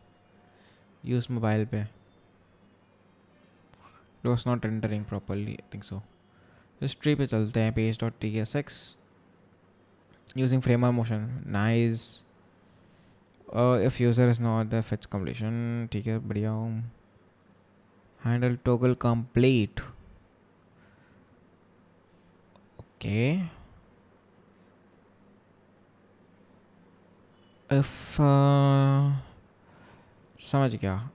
Use mobile पे. It was not rendering properly. I think so. History पे चलते हैं. Page dot T S X using Framer Motion. Nice. If user is not the fetch completion. ठीक है बढ़िया हूँ. Handle toggle complete. Okay. If समझ गया.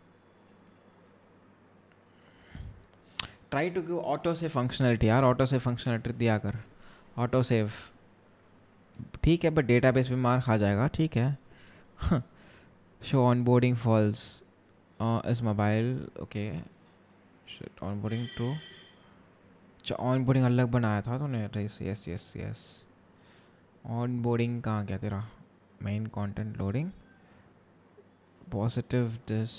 Try to give auto save functionality. यार ऑटो सेव फंक्शनलिटी दिया कर. ऑटो सेव ठीक है बट डेटाबेस पे मार खा जाएगा. ठीक है. Show onboarding false is mobile. Okay. Onboarding two. अच्छा ऑनबोर्डिंग अलग बनाया था तूने. Yes yes yes. ऑनबोर्डिंग कहाँ गया तेरा. Main content loading. Positive this.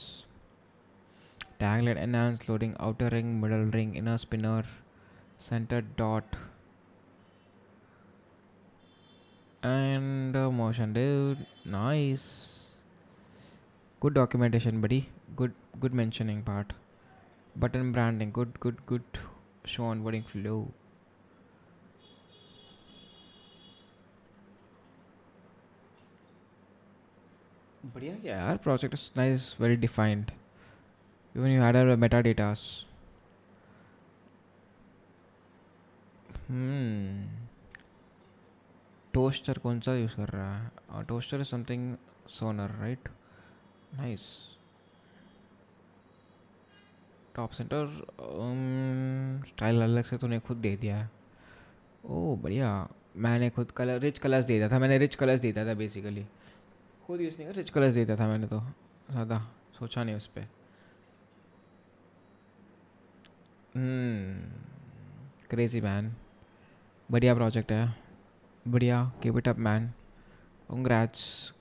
टैगलेट enhance loading. Outer ring middle ring inner spinner centre dot and motion dude. Nice. Good documentation buddy. Good mentioning part. Button branding. Good show onboarding flow. बढ़िया क्या यार. project is nice, well defined. Even you added metadatas. Toaster कौन सा यूज़ कर रहा है. Toaster is something Sonner right. Nice. Top center style अलग से तूने खुद दे दिया है. ओह बढ़िया. मैंने खुद कलर रिच कलर्स दे दिया था. मैंने रिच कलर्स देता था बेसिकली. खुद यूज़ नहीं कर. रिच कलर्स देता था मैंने तो. ज़्यादा सोचा नहीं उस पर. Crazy man. बढ़िया प्रोजेक्ट है. बढ़िया. Keep it up man. Congrats.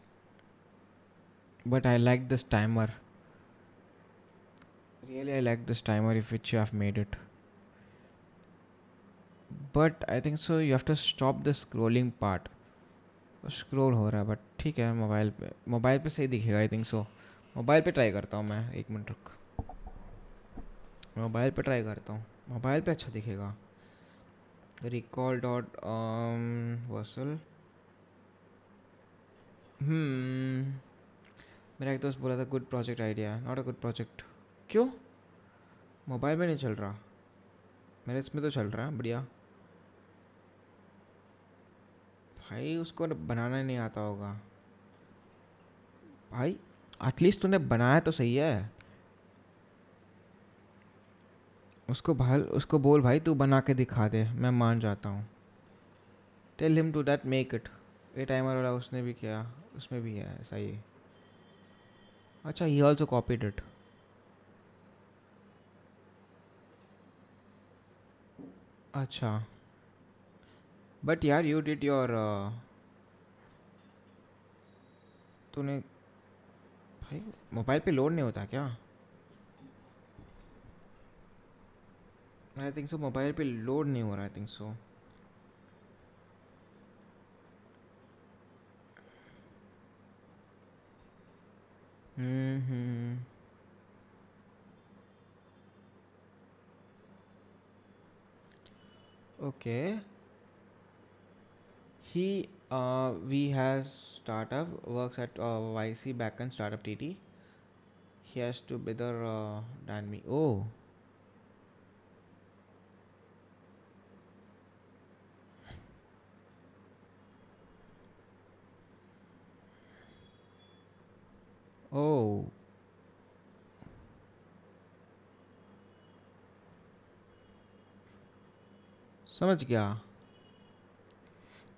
But I like this timer. Really, I like this timer if which you have made it. But I think so you have to stop the scrolling part. Scroll हो रहा है बट ठीक है. मोबाइल पे सही दिखेगा. I think so. मोबाइल पे ट्राई करता हूँ मैं. एक मिनट रुक. मोबाइल पे ट्राई करता हूँ. मोबाइल पे अच्छा दिखेगा. Recall dot Vercel. मेरा एक दोस्त बोला था good project idea. Not a good project. क्यों. मोबाइल में नहीं चल रहा. मेरे इसमें तो चल रहा है बढ़िया. भाई उसको बनाना नहीं आता होगा. भाई एटलीस्ट तूने बनाया तो सही है. उसको बोल भाई तू बना के दिखा दे. मैं मान जाता हूँ. Tell him to that make it. A timer वाला उसने भी किया. उसमें भी है ऐसा ही. अच्छा ही ऑल्सो कॉपीड इट. अच्छा बट यार यू डिड योर. तूने भाई मोबाइल पे लोड नहीं होता क्या. आई थिंक सो मोबाइल पे लोड नहीं हो रहा. I think so. Okay. He We has startup works at YC backend startup TT. He has to better than me. Oh, oh, समझ गया.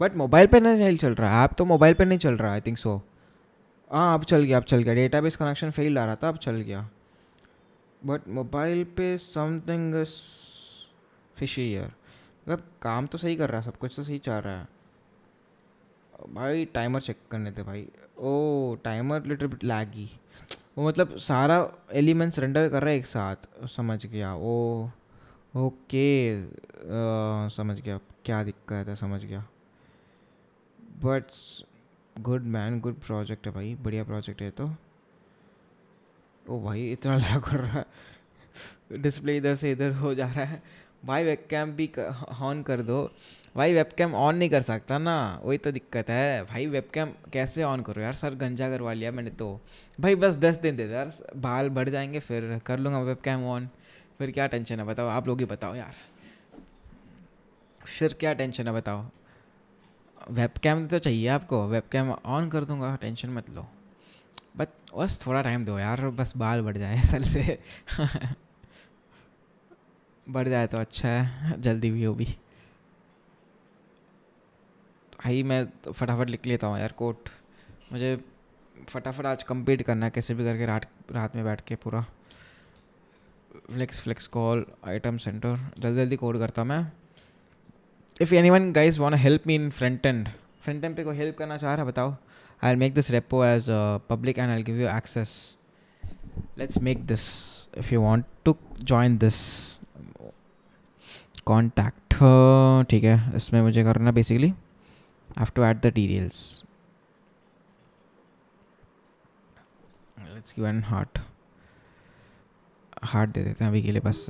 बट मोबाइल पे नहीं चल रहा, ऐप तो मोबाइल पे नहीं चल रहा, आई थिंक सो. हाँ अब चल गया, अब चल गया. डेटाबेस कनेक्शन फेल आ रहा था, अब चल गया. बट मोबाइल पे समथिंग फिशी यार. मतलब काम तो सही कर रहा है, सब कुछ तो सही चल रहा है. भाई टाइमर चेक करने थे भाई. ओ टाइमर लिटिल बिट लैगी. वो मतलब सारा एलिमेंट्स रेंडर कर रहा है एक साथ. समझ गया. ओ ओके. समझ गया क्या दिक्कत है, समझ गया. But good man, good project है भाई, बढ़िया प्रोजेक्ट है तो. ओ भाई इतना लैग कर रहा है, डिस्प्ले इधर से इधर हो जा रहा है. भाई वेबकैम भी ऑन कर दो. भाई वेबकैम ऑन नहीं कर सकता ना, वही तो दिक्कत है भाई. वेबकैम कैसे ऑन करो यार, सर गंजा करवा लिया मैंने तो. भाई बस 10 दिन दे दो यार, बाल बढ़ जाएंगे फिर कर लूँगा वेबकैम ऑन. फिर क्या टेंशन है बताओ, आप लोग ही बताओ यार. फिर क्या टेंशन है बताओ. वेबकैम तो चाहिए आपको, वेबकैम ऑन कर दूंगा, टेंशन मत लो. बस थोड़ा टाइम दो यार, बस बाल बढ़ जाए असल से. बढ़ जाए तो अच्छा है, जल्दी भी हो भी. भाई मैं तो फटाफट लिख लेता हूँ यार कोड. मुझे फटाफट आज कंप्लीट करना है कैसे भी करके, रात रात में बैठ के पूरा. Flex flex col item center जल्दी जल्दी कोड करता हूँ मैं. If anyone guys want help me in front end पे कोई हेल्प करना चाह रहा है बताओ. I make this repo as public and I give you access. Let's make this. If you want to join this contact, ठीक है. इसमें मुझे करना basically I have to add the details. Let's give an heart. Heart दे देते हैं अभी के लिए बस.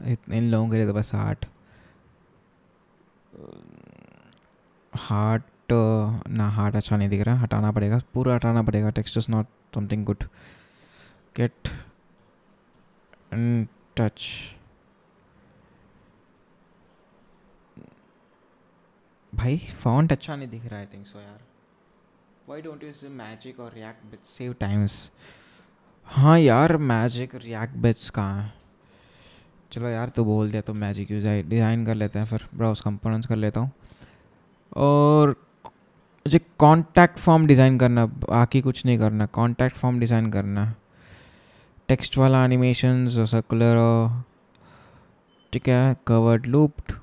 इन लोगों के लिए तो बस हार्ट. हार्ट ना, हार्ट अच्छा नहीं दिख रहा, हटाना पड़ेगा, पूरा हटाना पड़ेगा. Text is not something good. Gate in touch. भाई फॉन्ट अच्छा नहीं दिख रहा है, आई थिंक सो यार. Why don't you use magic और रिएक्ट बिट्स, सेव टाइम्स. हाँ यार मैजिक रिएक्ट बिट्स कहाँ है. चलो यार तो बोल दिया तो मैजिक यूज डिज़ाइन कर लेते हैं, फिर ब्राउज कंपोनेंट्स कर लेता हूँ. और मुझे कॉन्टैक्ट फॉर्म डिज़ाइन करना, बाकी कुछ नहीं करना. कॉन्टैक्ट फॉर्म डिज़ाइन करना. टेक्स्ट वाला एनिमेशन सर्कुलर, ठीक है. Covered looped.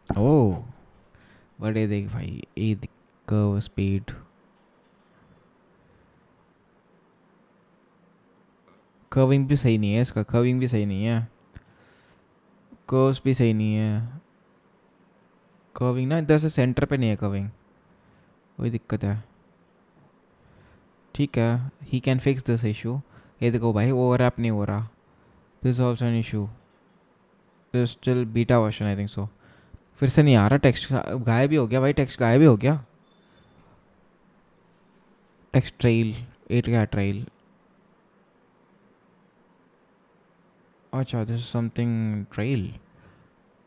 ओह बड़े देख भाई, ए कर्व स्पीड. कर्विंग भी सही नहीं है इसका, कर्विंग भी सही नहीं है, कर्व्स भी सही नहीं है. कर्विंग ना इधर से सेंटर पे नहीं है कर्विंग, वही दिक्कत है. ठीक है, he can fix this issue. ये देखो भाई ओवरलैप नहीं हो रहा. This also an issue. This still beta version I think सो. फिर से नहीं आ रहा. टेक्स्ट गायब ही हो गया भाई, टेक्स्ट गायब ही हो गया. टेक्स्ट ट्रेल, एट गया ट्रेल. अच्छा this is something trail.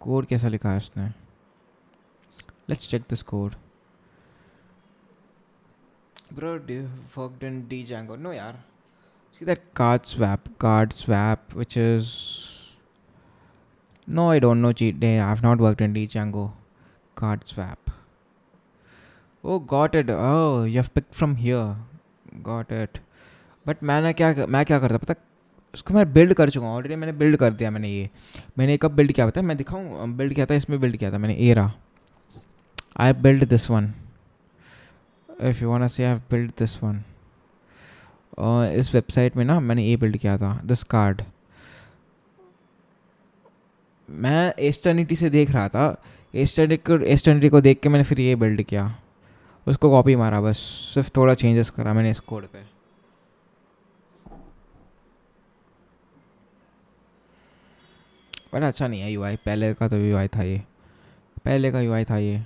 Code कैसा लिखा है इसने. Let's check this code. Bro, do you worked in Django? No, yaar. See that card swap, which is... No, I don't know. I have not worked in Django. Card swap. Oh, got it. Oh, you have picked from here. Got it. But मैं क्या करता पता. उसको मैं बिल्ड कर चुका हूँ ऑलरेडी. मैंने बिल्ड कर दिया. मैंने कब बिल्ड किया पता है, मैं दिखाऊँ. बिल्ड किया था इसमें, बिल्ड किया था मैंने. Era I build this one. If you want say I have build this one. इस वेबसाइट में ना मैंने ये बिल्ड किया था, दिस कार्ड. मैं एस्टर्निटी से देख रहा था. एस्टर्निटी को देख के मैंने फिर ये बिल्ड किया. उसको कॉपी मारा बस, सिर्फ थोड़ा चेंजेस करा मैंने इस कोड पे. बट अच्छा नहीं है यूआई. पहले का तो यूआई था ये, पहले का यूआई था ये.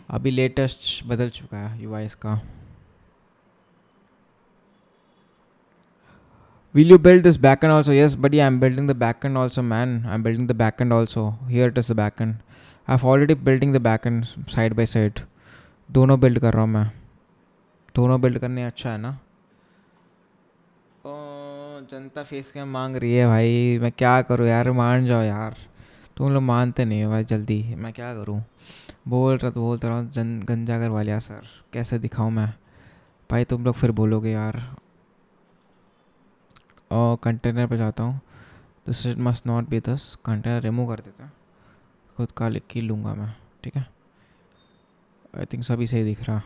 अभी लेटेस्ट बदल चुका है यूआई इसका. Will you build this backend also? Yes, buddy, I'm building the backend also, man. I'm building the backend also. Here it is the backend. I've already building the backend side by side. दोनों build कर रहा हूँ मैं. दोनों build करने अच्छा है ना. जनता फेस कैम मांग रही है भाई. मैं क्या करूँ यार, मान जाओ यार. तुम लोग मानते नहीं हो भाई जल्दी. मैं क्या करूँ. बोलता रहा हूँ गंजा कर वालिया सर. कैसे दिखाऊँ मैं भाई. तुम लोग फिर बोलोगे यार. और कंटेनर पे जाता हूँ. This it must not be this. Container remove कर देता है. खुद का लिख के लूँगा मैं. ठीक है. आई थिंक सभी सही दिख रहा.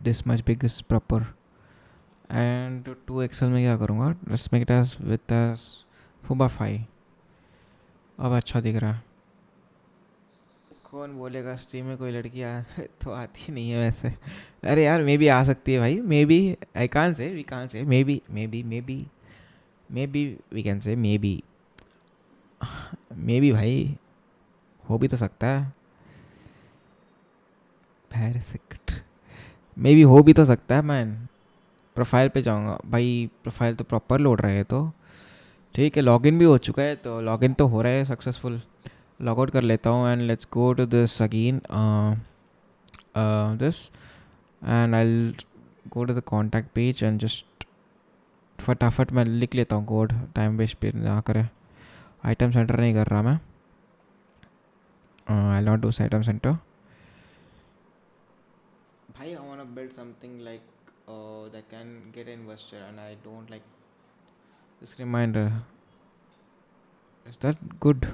This much big is proper. And 2 excel में क्या करूँगा. Let's make it as with as फुबा 5. अब अच्छा दिख रहा है. कौन बोलेगा स्ट्रीम में कोई लड़की तो आती नहीं है वैसे. अरे यार मे बी आ सकती है भाई. May be. आई कान से वी कान से may be we can say may be भाई. हो भी तो सकता है. मे बी हो भी तो सकता है मैन. प्रोफाइल पे जाऊँगा भाई. प्रोफाइल तो प्रॉपर लोड रहा है तो ठीक है. लॉगिन भी हो चुका है तो लॉगिन तो हो रहा है सक्सेसफुल. लॉग आउट कर लेता हूँ and let's go to this again. This and I go to the contact page and just फटाफट मैं लिख लेता हूँ कोड. टाइम वेस्ट पे ना करे. आइटम सेंटर नहीं कर रहा मैं. I not do item center. भाई I want to build something like that can get investor and I don't like this reminder. Is that good?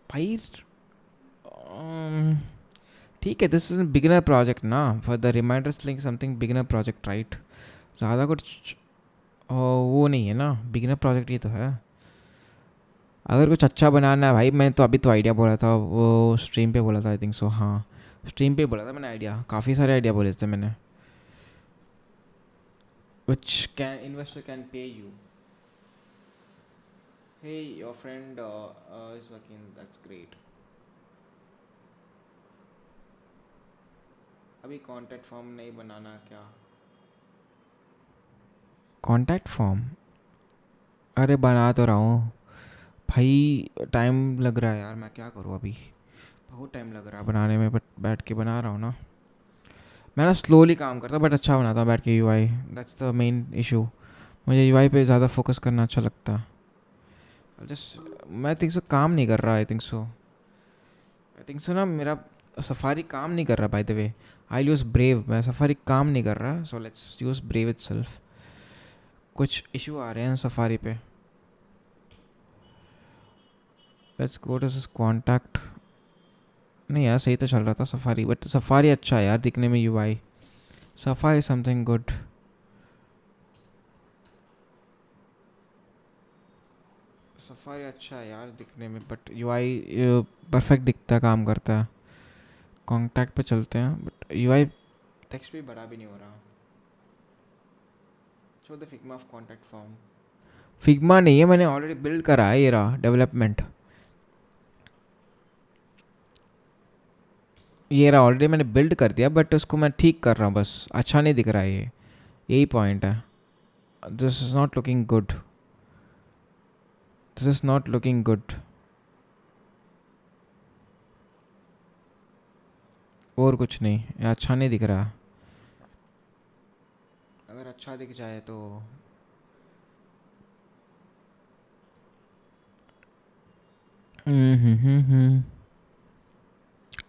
भाई ठीक है. दिस इज बिगिनर प्रोजेक्ट ना. For the reminders link something beginner project right. ज़्यादा कुछ वो नहीं है ना. बिगिनर प्रोजेक्ट ही तो है. अगर कुछ अच्छा बनाना है भाई. मैंने तो अभी तो आइडिया बोला था वो स्ट्रीम पे बोला था आई थिंक सो. हाँ स्ट्रीम पे बोला था मैंने आइडिया. काफ़ी सारे आइडिया बोले थे मैंने. Which can investor can pay you. Hey your friend is working. That's great. अभी कॉन्टैक्ट फॉर्म नहीं बनाना क्या. कॉन्टैक्ट फॉर्म अरे बना तो रहा हूँ भाई. टाइम लग रहा है यार. मैं क्या करूँ अभी. बहुत टाइम लग रहा है बनाने में. बट बैठ के बना रहा हूँ ना. मैं ना स्लोली काम करता बट अच्छा बनाता हूँ बैठ के UI. That's the main issue. मुझे यूआई पे ज़्यादा फोकस करना अच्छा लगता है. जस्ट मैं थिंक सो काम नहीं कर रहा. आई थिंक सो ना मेरा सफारी काम नहीं कर रहा by the way. I use Brave. मैं सफारी काम नहीं कर रहा. So let's use Brave itself. कुछ इशू आ रहे हैं सफारी पे. Let's go to this contact. नहीं यार सही तो चल रहा था सफारी. बट सफारी अच्छा है यार दिखने में UI. Safari something good. Safari अच्छा है यार दिखने में. बट यूआई परफेक्ट दिखता है. काम करता है. कॉन्टैक्ट पे चलते हैं. बट यूआई टेक्स्ट भी बड़ा भी नहीं हो रहा. Show the Figma of contact form. Figma नहीं है. मैंने ऑलरेडी बिल्ड करा है. ये रहा डेवलपमेंट. ये रहा ऑलरेडी मैंने बिल्ड कर दिया. बट उसको मैं ठीक कर रहा हूँ बस. अच्छा नहीं दिख रहा है ये. यही पॉइंट है. This is not looking good. This is not looking good. और कुछ नहीं. ये अच्छा नहीं दिख रहा. अगर अच्छा दिख जाए तो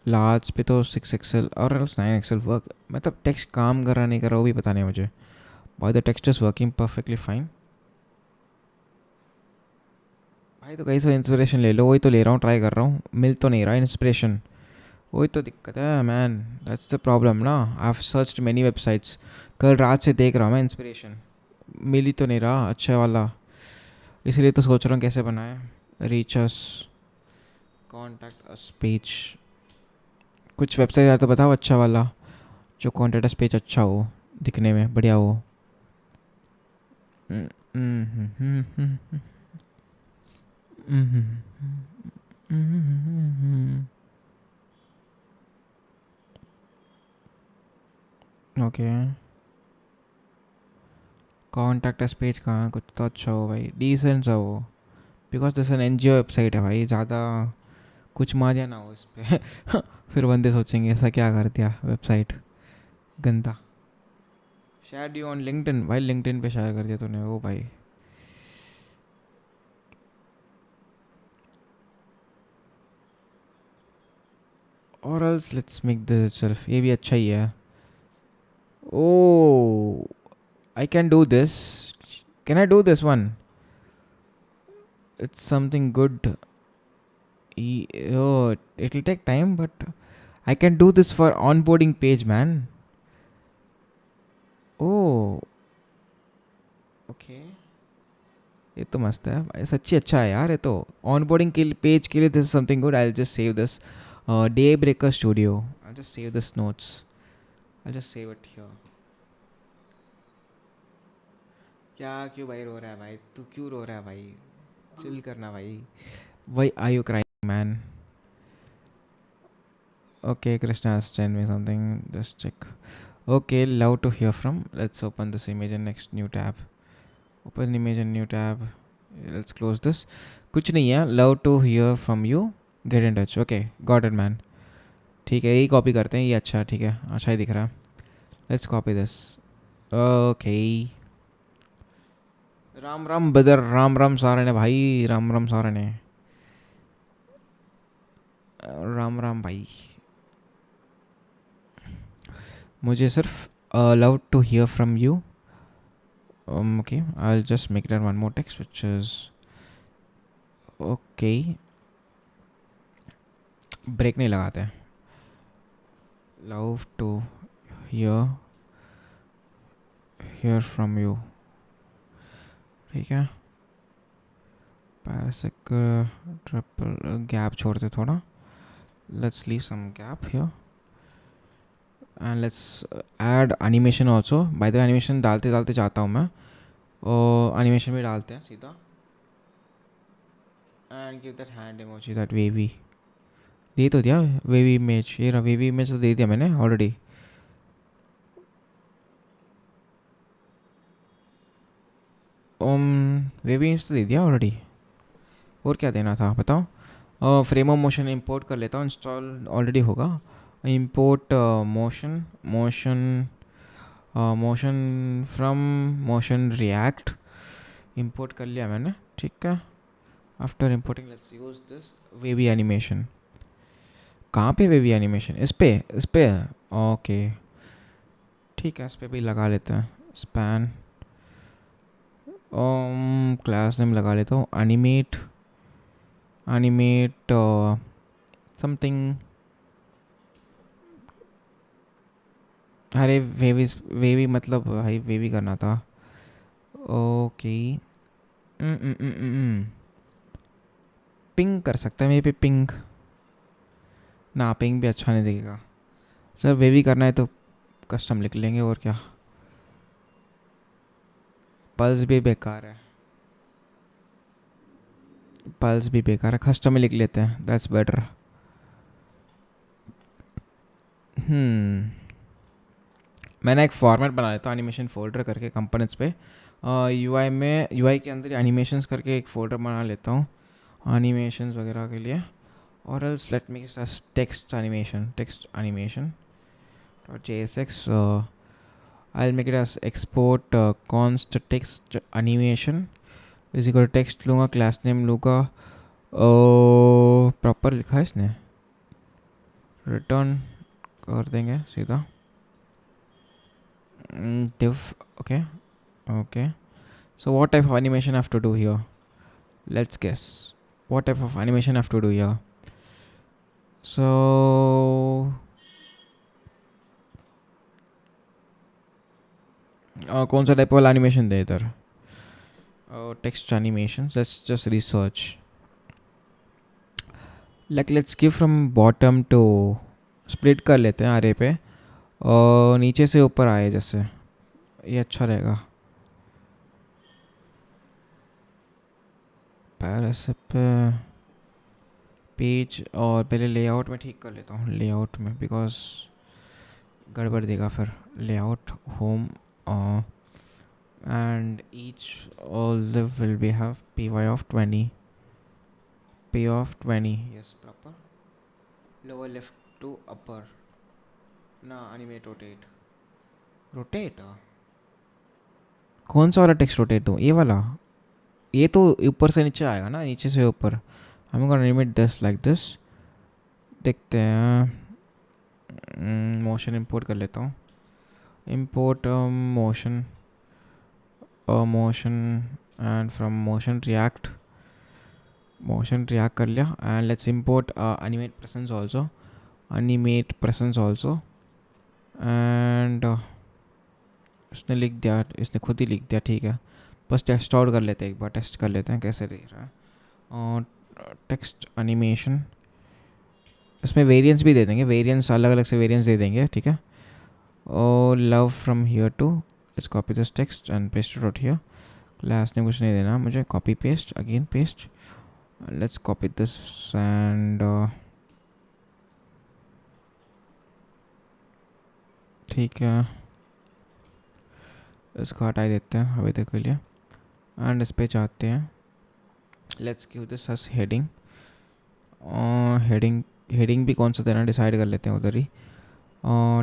लार्ज पे तो 6 एक्सेल और 9 एक्सेल वर्क. मतलब टेक्स्ट काम कर रहा नहीं कर रहा वो भी पता नहीं मुझे. By the text is working perfectly fine. भाई तो कहीं से इंस्पिरेशन ले लो. वही तो ले रहा हूँ. ट्राई कर रहा हूँ. मिल तो नहीं रहा इंस्पिरेशन. वही तो दिक्कत है मैन. दैट्स द प्रॉब्लम ना. I have searched many websites. कल रात से देख रहा हूँ मैं इंस्पिरेशन. मिल ही तो नहीं रहा अच्छा वाला. इसलिए तो सोच रहा हूँ कैसे बनाए. रीच अस. Contact us page. कुछ वेबसाइट है तो बताओ अच्छा वाला. जो कॉन्टैक्ट अस पेज अच्छा हो. दिखने में बढ़िया हो. ओके, कॉन्टैक्ट अस पेज कहाँ, कुछ तो अच्छा हो भाई, डिसेंट सा हो, because this an NGO website है भाई, ज़्यादा कुछ मारिया ना हो इस पे फिर बंदे सोचेंगे ऐसा क्या कर दिया वेबसाइट गंदा। शेयर यू ऑन लिंक्डइन, भाई लिंक्डइन पे शेयर कर दिया तूने, ओ भाई। और else let's make this itself, ये भी अच्छा ही है। Oh I can do this, can I do this one, it's something good. Oh, it'll take time, but I can do this for onboarding page, man. Oh, okay. ये तो मस्त है भाई, सच्ची अच्छा है यार ये तो। ऑनबोर्डिंग के पेज के लिए this is something good. I just save this day breaker studio, I just save this notes, I just save it here. क्या क्यों भाई रो रहा है भाई, तू क्यों रो रहा है भाई, चिल करना भाई। Why are you crying man? Okay, Krishna has sent me something. Just check. Okay, love to hear from. Let's open this image in next new tab. Open image in new tab. Let's close this. कुछ नहीं है. Love to hear from you. Get in touch. Okay, got it man. ठीक है, यही कॉपी करते हैं, ये अच्छा ठीक है, अच्छा ही दिख रहा है. Let's copy this. Okay. Ram Ram बदर, राम राम सारे ने भाई, राम राम सारे ने, राम राम भाई. मुझे सिर्फ love to hear from you. Okay, I'll just make that one more text, which is okay. Break नहीं लगाते हैं. Love to hear from you. ठीक है, पैरासेक ट्रिपल गैप छोड़ते थोड़ा. Let's leave some gap here and let's add animation also. By the way, animation डालते डालते जाता हूँ मैं, और animation भी डालते हैं सीधा. And give that hand emoji, that wavy. दे तो दिया वेवी इमेज, ये रहा वेवी इमेज तो दे दिया मैंने ऑलरेडी. वेवी इमेज तो दे दिया ऑलरेडी, और क्या देना था बताओ. फ्रेम ऑफ मोशन इंपोर्ट कर लेता हूँ, इंस्टॉल ऑलरेडी होगा. Import motion from motion react, import कर लिया मैंने, ठीक है. After importing let's use this wavy animation. कहाँ पे वेवी एनिमेशन, इस पे ओके ठीक है, इस पे भी लगा लेते हैं. स्पैन क्लास नेम लगा लेता हूँ, एनिमेट समथिंग. अरे वेवी मतलब भाई वेवी करना था. ओके, पिंग कर सकता है मेरे पे, पिंग ना, पिंग भी अच्छा नहीं दिखेगा सर. वेवी करना है तो कस्टम लिख लेंगे, और क्या. पल्स भी बेकार है, पल्स भी बेकार है, कस्टम में लिख लेते हैं, दैट्स बेटर. मैंने एक फॉर्मेट बना लेता हूँ एनिमेशन फोल्डर करके कंपोनेंट्स पे. यूआई में, यूआई के अंदर एनिमेशंस करके एक फोल्डर बना लेता हूँ एनिमेशंस वगैरह के लिए. और else let me text animation .jsx. I'll make it as export const text animation is equal to text लूँगा, क्लास नेम लूँगा, प्रॉपर लिखा है इसने, रिटर्न कर देंगे सीधा. div. Okay, so what type of animation I have to do here? Let's guess what type of animation I have to do here. So कौन सा टाइप वाला एनिमेशन दे इधर, text animation. Let's just research, like let's give from bottom to, split कर लेते हैं आरे पे, और नीचे से ऊपर आए जैसे, ये अच्छा रहेगा. पैरासे पे पेज, और पहले लेआउट में ठीक कर लेता हूँ, लेआउट में, बिकॉज गड़बड़ देगा फिर. Layout, home, and each olive will be have py of 20. Py of 20. Yes, proper. Lower left to upper. ना animate rotate. Rotate. कौन सा वाला टेक्स्ट रोटेट दूँ? ये वाला. ये तो ऊपर से नीचे आएगा ना, नीचे से ऊपर. I'm gonna animate this like this. देखते हैं. मोशन इंपोर्ट कर लेता हूँ. Import motion and from motion react कर लिया. And let's import animate presence also. And इसने लिख दिया, इसने खुद ही लिख दिया. ठीक है, बस टेस्ट आउट कर लेते हैं, एक बार टेस्ट कर लेते हैं कैसे दे रहा है. और टेक्स्ट एनिमेशन, इसमें वेरिएंस भी दे देंगे, वेरिएंस अलग अलग से वेरिएंस दे देंगे. ठीक है. और love from here to, let's copy this text and paste it out here. Class ने कुछ नहीं देना मुझे. Copy paste, again paste. Let's copy this and ठीक है, इसको हटा देते हैं अभी तक के लिए. एंड इस पे चाहते हैं, let's give this as heading. Heading भी कौन सा देना डिसाइड कर लेते हैं उधर ही.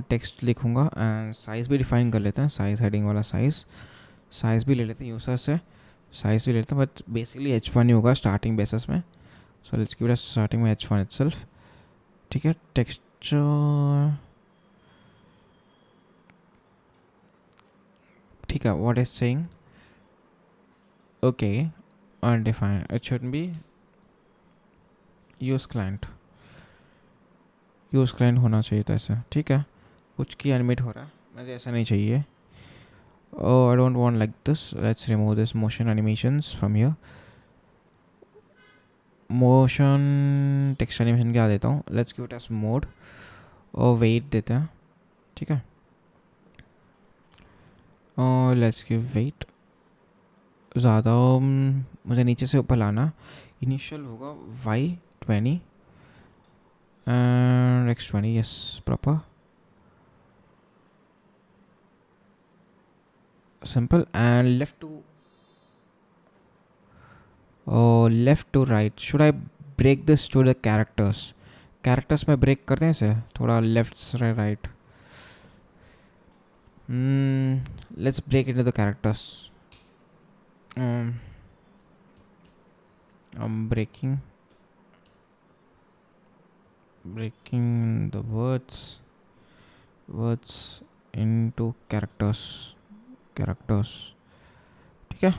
टेक्स्ट लिखूँगा एंड साइज़ भी डिफाइन कर लेते हैं. साइज़, हेडिंग वाला साइज़ भी ले लेते हैं यूज़र से. साइज़ भी लेते हैं, बट बेसिकली H1 ही होगा स्टार्टिंग बेसिस में. सो लेट्स गिव इट स्टार्टिंग में H1 इटसेल्फ. ठीक है. टेक्स्ट ठीक है. What is saying, okay, undefined. It should be use client होना चाहिए था ऐसा. ठीक है. कुछ की एनिमेट हो रहा है, मुझे ऐसा नहीं चाहिए. Oh, I don't want like this. Let's remove this motion animations from here. Motion text animation क्या देता हूँ, let's give it as mode. और weight देते हैं. ठीक है. और let's give weight ज़्यादा मुझे नीचे से ऊपर लाना. इनिशियल होगा y20 and x20. yes, proper, simple. And left to right. should I break this to the characters में break करते हैं इसे थोड़ा left से right. Let's break into the characters. I'm breaking the words into characters. ठीक है.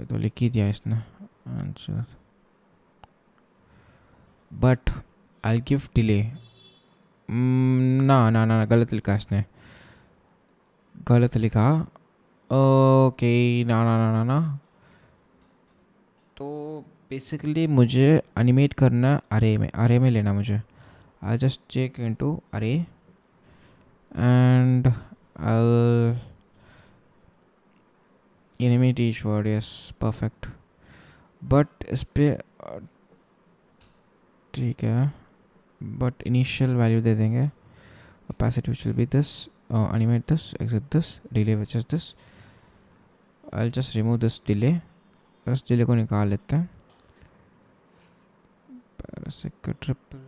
तो लिख ही दिया इसने answer. But I give delay. ना गलत लिखा इसने, गलत लिखा. ओके, ना. तो बेसिकली मुझे एनिमेट करना अरे में लेना मुझे. आई जस्ट चेक इनटू अरे and I'll animate each word. yes, perfect. but इस पे ठीक है, but initial value दे देंगे. opacity which will be this, animate this, exit this, delay which is this. I'll just remove this delay. इस delay को निकाल लेते हैं. parasec triple A.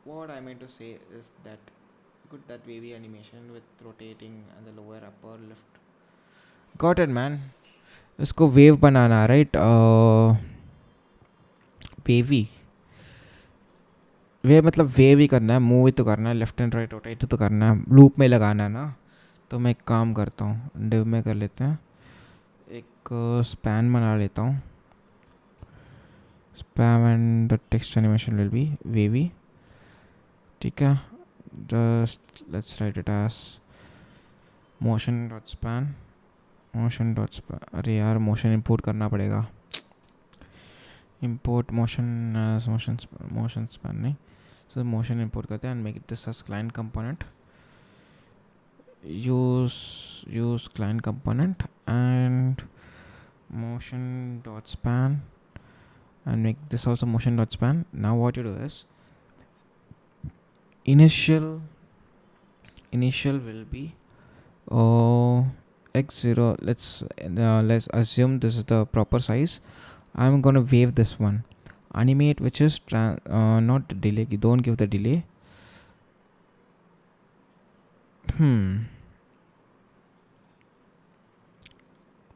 what I meant to say is that that wavy animation with rotating and the lower upper left. got it man. इसको वेव बनाना, राइट. वेव मतलब वेव ही करना है, मूव ही तो करना है, लेफ्ट एंड राइट रोटेट तो करना है, लूप में लगाना है ना. तो मैं एक काम करता हूँ, डिव में कर लेते हैं, एक स्पैन बना लेता हूँ. Spam and the text animation will be wavy. ठीक है. just let's write it as motion.span. अरे यार मोशन इंपोर्ट करना पड़ेगा. Import motion as motion span नहीं, so मोशन इंपोर्ट करते हैं and make this as client component. use client component and motion.span and make this also motion.span. now what you do is initial will be x0. Let's assume this is the proper size. I'm gonna wave this one. Animate, which is not delay. Don't give the delay.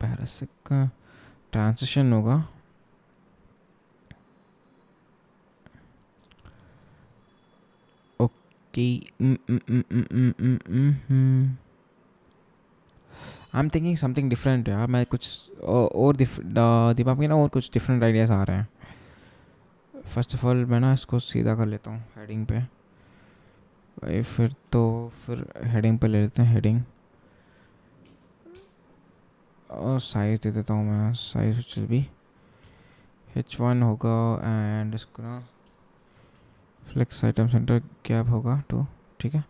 पैरासिक का ट्रांजिशन होगा. Okay. I am thinking something different यार. मैं कुछ और दिमाग में ना और कुछ डिफरेंट आइडियाज़ आ रहे हैं. फर्स्ट ऑफ ऑल मैं ना इसको सीधा कर लेता हूँ हेडिंग पे. भाई फिर हेडिंग पे ले लेते हैं. हेडिंग और साइज़ दे देता हूँ मैं. Size which will B h1 होगा. एंड इसको ना फ्लेक्स आइटम सेंटर गैप होगा 2. ठीक है.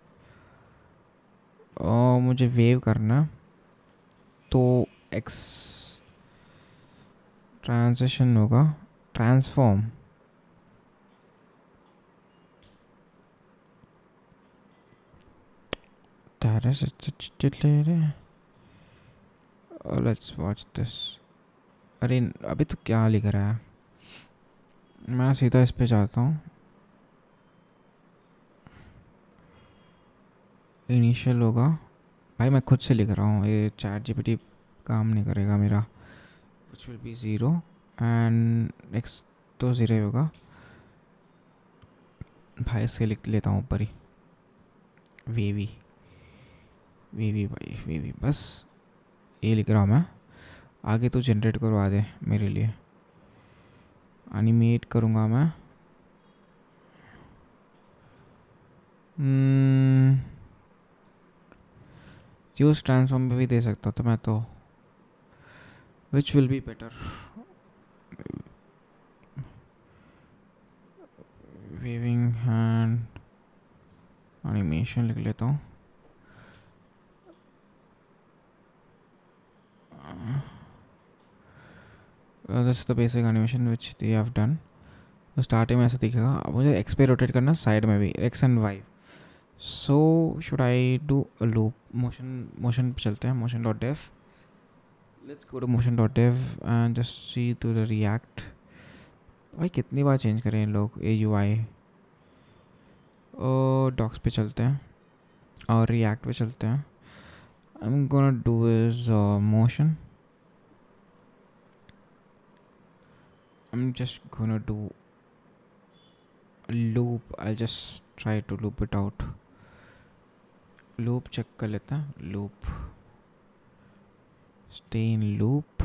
और मुझे वेव करना तो x ट्रांजिशन होगा. Transform let's watch this. अरे अभी तो क्या लिख रहा है. मैं सीधा इस पे जाता हूँ. इनिशियल होगा. भाई मैं खुद से लिख रहा हूँ. ये चैट जीपीटी काम नहीं करेगा मेरा. विच विल बी 0 एंड x तो 0 होगा. भाई से लिख लेता हूँ ऊपर ही. वेवी भाई वेवी. बस ये लिख रहा हूँ मैं. आगे तो जनरेट करवा दे मेरे लिए. एनिमेट करूँगा मैं. यूज ट्रांसफॉर्म पे भी दे सकता तो मैं तो. Which will be better. Waving hand animation लिख लेता हूँ. This is the basic animation which they have done. तो स्टार्टिंग में ऐसा दिखेगा. अब मुझे एक्स पे रोटेट करना साइड में भी X and Y. So should I do a loop. Motion पे चलते हैं. Motion dot dev. Let's go to motion dot dev and just see to the React. भाई कितनी बार चेंज करें इन लोग. ए यू आई. डॉक्स पे चलते हैं और रिएक्ट पे चलते हैं. आई am gonna do is motion. I am just gonna do loop. I'll just try to loop it out. Loop check कर लेता है. Loop. Stay in loop.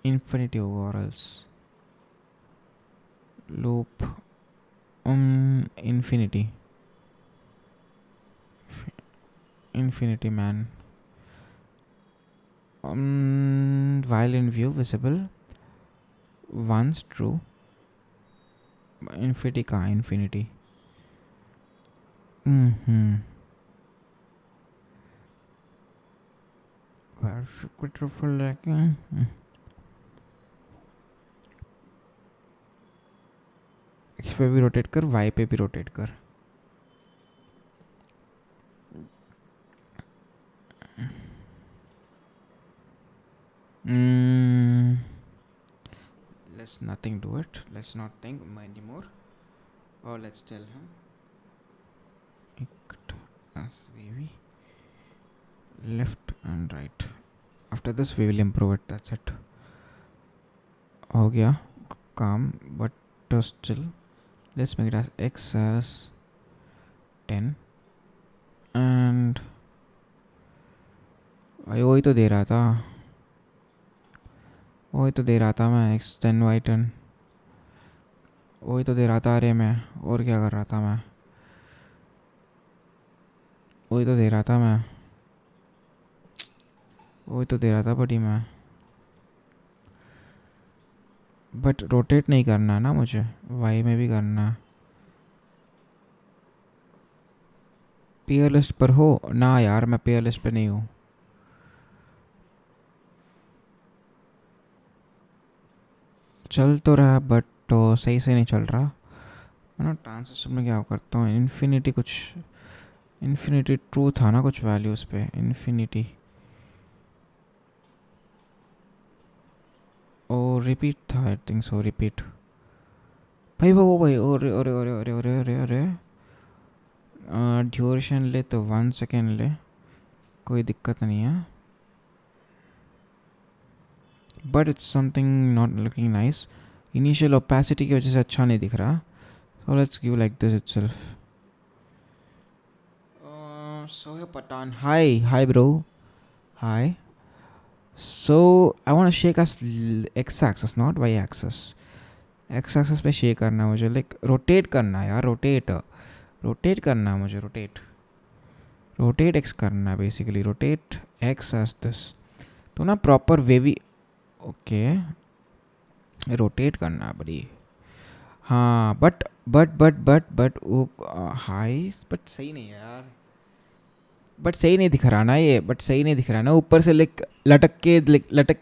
Infinity होगा or else. Loop. Infinity. Infinity man. While in view visible. Once true. Infinity का infinity. Where should we truffle like? X पे भी रोटेट कर. Y पे भी रोटेट कर. Let's nothing do it. Let's not think anymore. Or let's tell him. Wavy. Left and right. After this we will improve it. That's it. हो गया काम. But still let's make it as x as 10 and वही तो दे रहा था. वही तो दे रहा था मैं. x 10 y 10 वही तो दे रहा था. अरे मैं और क्या कर रहा था मैं. वही तो दे रहा था मैं. वही तो दे रहा था बड़ी मैं. बट रोटेट नहीं करना है ना मुझे. वाई में भी करना है. पेयर लिस्ट पर हो ना यार. मैं पेयर लिस्ट पे नहीं हूँ. चल तो रहा बट तो सही से नहीं चल रहा. ना ट्रांजिस्टर में क्या करता हूँ, इन्फिनिटी कुछ, इन्फिनिटी ट्रू था ना कुछ वैल्यूज़ पे, इन्फिनिटी और रिपीट था, आई थिंक सो, रिपीट। भाई वो भाई, अरे अरे अरे अरे अरे अरे अरे, ड्यूरेशन ले तो 1 सेकेंड ले, कोई दिक्कत नहीं है, but it's something not looking nice. Initial opacity की वजह से अच्छा नहीं दिख रहा, so let's give like this itself. Sohaib Pathan, hi bro, hi. So I want to shake us X axis not Y axis, X axis पे शेक करना है मुझे, लाइक रोटेट करना है यार, रोटेट करना है मुझे, रोटेट एक्स करना है basically, rotate X as this, तो ना प्रॉपर वेवी, ओके रोटेट करना है बड़ी। हाँ बट वो हाई, बट सही नहीं है यार, बट सही नहीं दिख रहा ना ये, बट सही नहीं दिख रहा ना, ऊपर से लाइक लटक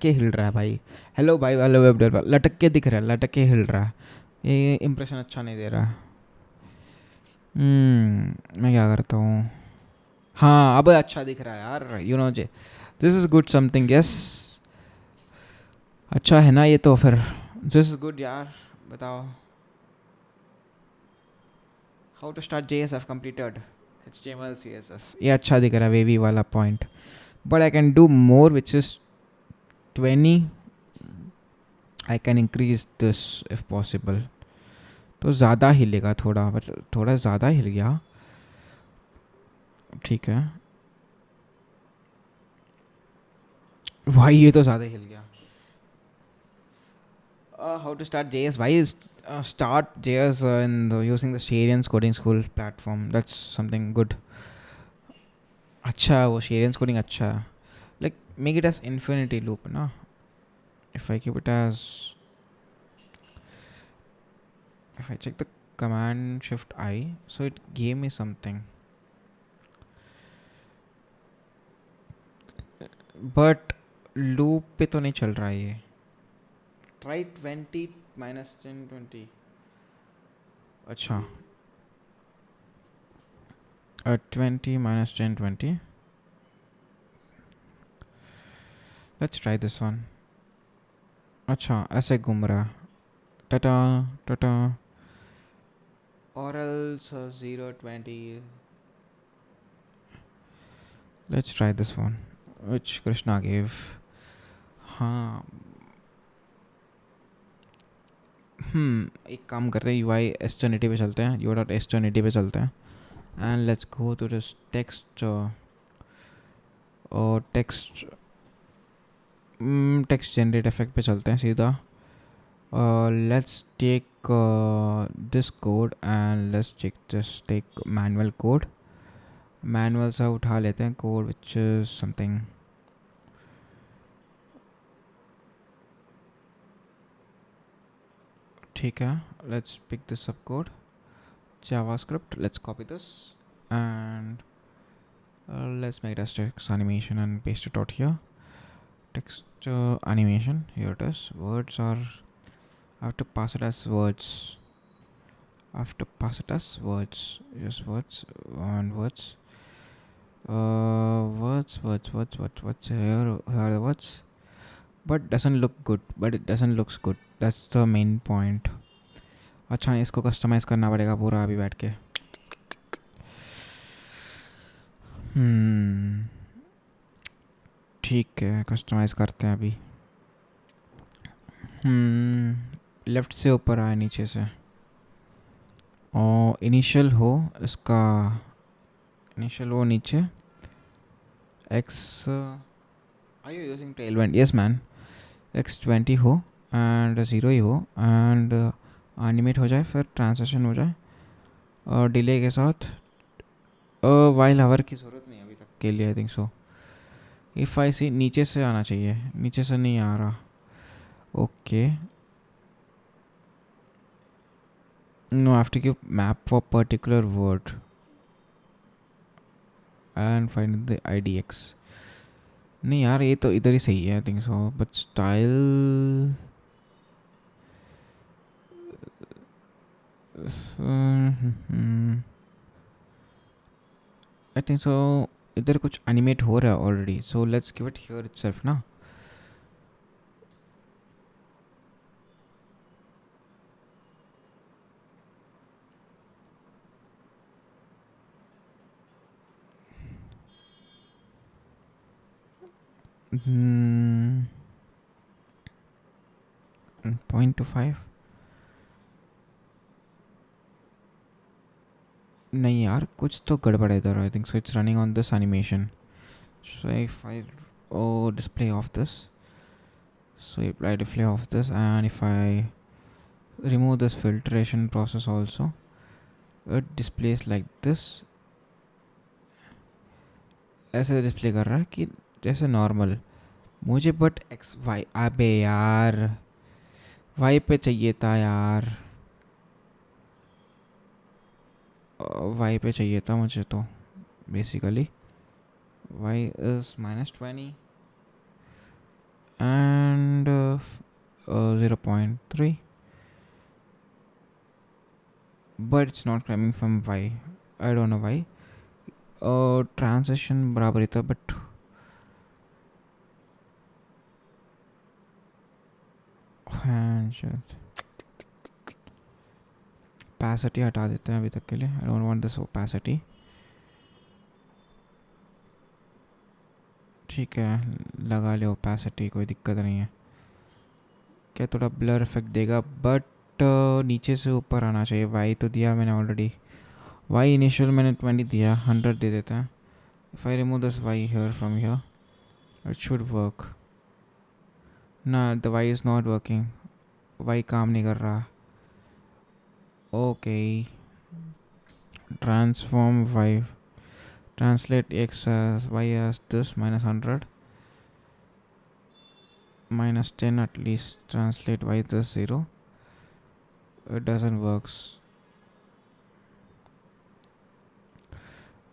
के हिल रहा है भाई। हेलो भाई, हेलो वेब डेवलपर, लटक के दिख रहा है, लटक के हिल रहा है, ये इंप्रेशन अच्छा नहीं दे रहा। मैं क्या करता हूँ, हाँ अब अच्छा दिख रहा है यार, you know J, this is good something, yes अच्छा है ना ये तो फिर, दिस इज़ गुड यार। बताओ, how to start JS I've completed HTML CSS, ये अच्छा दिख रहा है वेवी वाला point, but I can do more which is 20, I can increase this if possible, तो ज़्यादा हिलेगा थोड़ा, बट थोड़ा ज़्यादा हिल गया, ठीक है भाई, ये तो ज़्यादा हिल गया। हाउ टू स्टार्ट JS भाई, start JS using the Sharian's coding school platform, that's something good। अच्छा है वो Sharian's coding, अच्छा है, like make it as infinity loop ना, if I keep it as, if I check the command shift I, so it gave me something, but loop पे तो नहीं चल रहा है ये, try 20 minus 10 20, अच्छा 20 minus 10 20, let's try this one। अच्छा ऐसे घूम रहा, Tata Tata, or else 0 20, let's try this one which Krishna gave। हाँ एक काम करते हैं, UI externality पे चलते हैं, UI.externality पे चलते हैं, and let's go to this text और text generate effect पे चलते हैं सीधा, let's take this code and let's take manual code, manual सा उठा लेते हैं code which is something, ठीक है let's pick this up code, JavaScript, let's copy this and let's make it as text animation and paste it out here, text animation, here it is, words are, I have to pass it as words, I have to pass it as words, yes words and words, words here are the words, but doesn't look good, but it doesn't looks good, that's the main point। अच्छा इसको कस्टमाइज करना पड़ेगा पूरा अभी बैठ के, ठीक है कस्टमाइज करते हैं अभी। लेफ़्ट से ऊपर आए नीचे से, और इनिशियल हो इसका, इनिशियल हो नीचे x, are you using Tailwind, yes man, x20 हो एंड 0 ही हो एंड एनिमेट हो जाए, फिर ट्रांसलेशन हो जाए और डिले के साथ, वाइल हावर की ज़रूरत नहीं अभी तक के लिए, आई थिंक सो। इफ़ आई सी नीचे से आना चाहिए, नीचे से नहीं आ रहा, okay no, I have to give map for particular word and find the IDX, नहीं यार ये तो इधर ही सही है I think so, but style I think so इधर कुछ एनिमेट हो रहा है already, so let's give it here itself ना. Hmm, 0.25. नहीं यार, कुछ तो गड़बड़ है इधर. आई think so it's running on this animation. So if I display of this, so if I display of this, and if I remove this filtration process also, it displays like this. ऐसे डिस्प्ले कर रहा है कि जैसे नॉर्मल मुझे, बट एक्स वाई, अबे यार वाई पे चाहिए था यार, वाई पे चाहिए था मुझे तो basically. Y is -20 and 0.3, but it's not coming from y. I don't know why. Transition बराबर ही था, बट opacity हटा देते हैं अभी तक के लिए. I don't want this opacity. ठीक है, लगा ले opacity, कोई दिक्कत नहीं है. क्या थोड़ा ब्लर इफेक्ट देगा, बट नीचे से ऊपर आना चाहिए. वाई तो दिया मैंने ऑलरेडी. वाई इनिशियल मैंने 20 दिया, 100 दे देते हैं. If I remove this Y here from here, it should work ना. The Y is not working. Y काम नहीं कर रहा. Okay, transform Y, translate x as y as this -100, -10 at least. Translate y as 0. It doesn't works.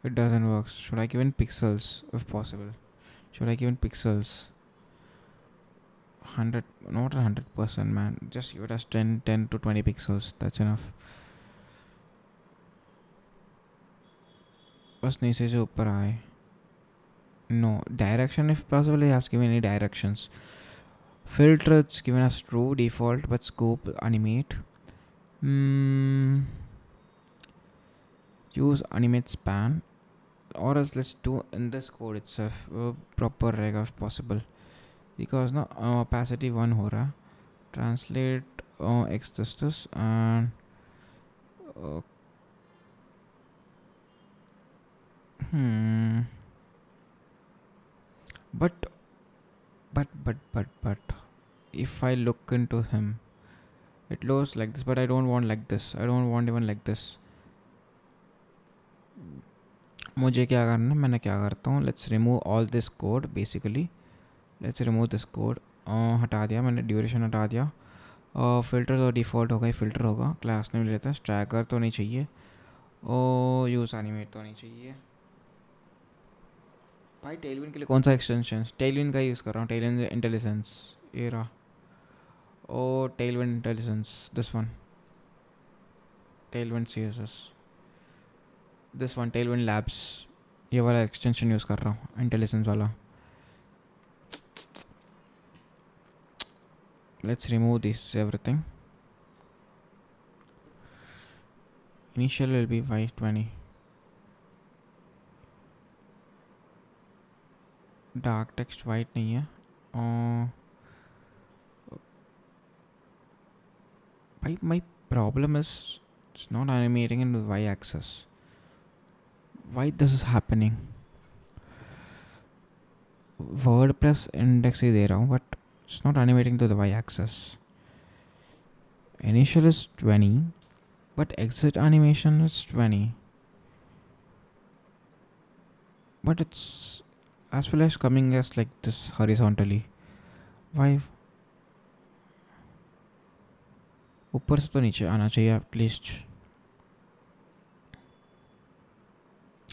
It doesn't work. Should I give in pixels if possible? Should I give in pixels? 100, not 100%, man. Just give it as 10 to 20 pixels. That's enough. बस नीचे से ऊपर आए. No direction if possible. He has given any directions. Filter, it's given as true default, but scope animate. Use animate span, or else let's do in this code itself proper रहेगा if possible, because ना opacity 1 हो रहा. Translate x this and but if I look into him, it looks like this, but I don't want like this. I don't want even like this. मुझे क्या करना है, मैंने क्या करता हूँ, let's remove all this code. Basically let's remove this code. हटा दिया मैंने, ड्यूरेशन हटा दिया. फिल्टर तो डिफ़ॉल्ट होगा ही, फिल्टर होगा. क्लास नहीं लेता. स्ट्रैकर तो नहीं चाहिए. यूज़ एनिमेट तो नहीं चाहिए. भाई टेलविंड के लिए कौन सा एक्सटेंशन? टेलविंड का यूज़ कर रहा हूँ. टेलविंड इंटेलिजेंस, ये रहा. Oh Tailwind intelligence, this one. Tailwind CSS, this one. Tailwind labs, ये वाला एक्सटेंशन यूज़ कर रहा हूँ, इंटेलिजेंस वाला. Let's remove this everything. Initial will be y20. Dark text white नहीं है. भाई my problem is it's not animating in the y-axis. Why this is happening? WordPress index ही दे रहा हूँ, but it's not animating to the y-axis. Initial is 20, but exit animation is 20. But it's as well as coming as like this horizontally. Why? ऊपर से तो नीचे आना चाहिए at least.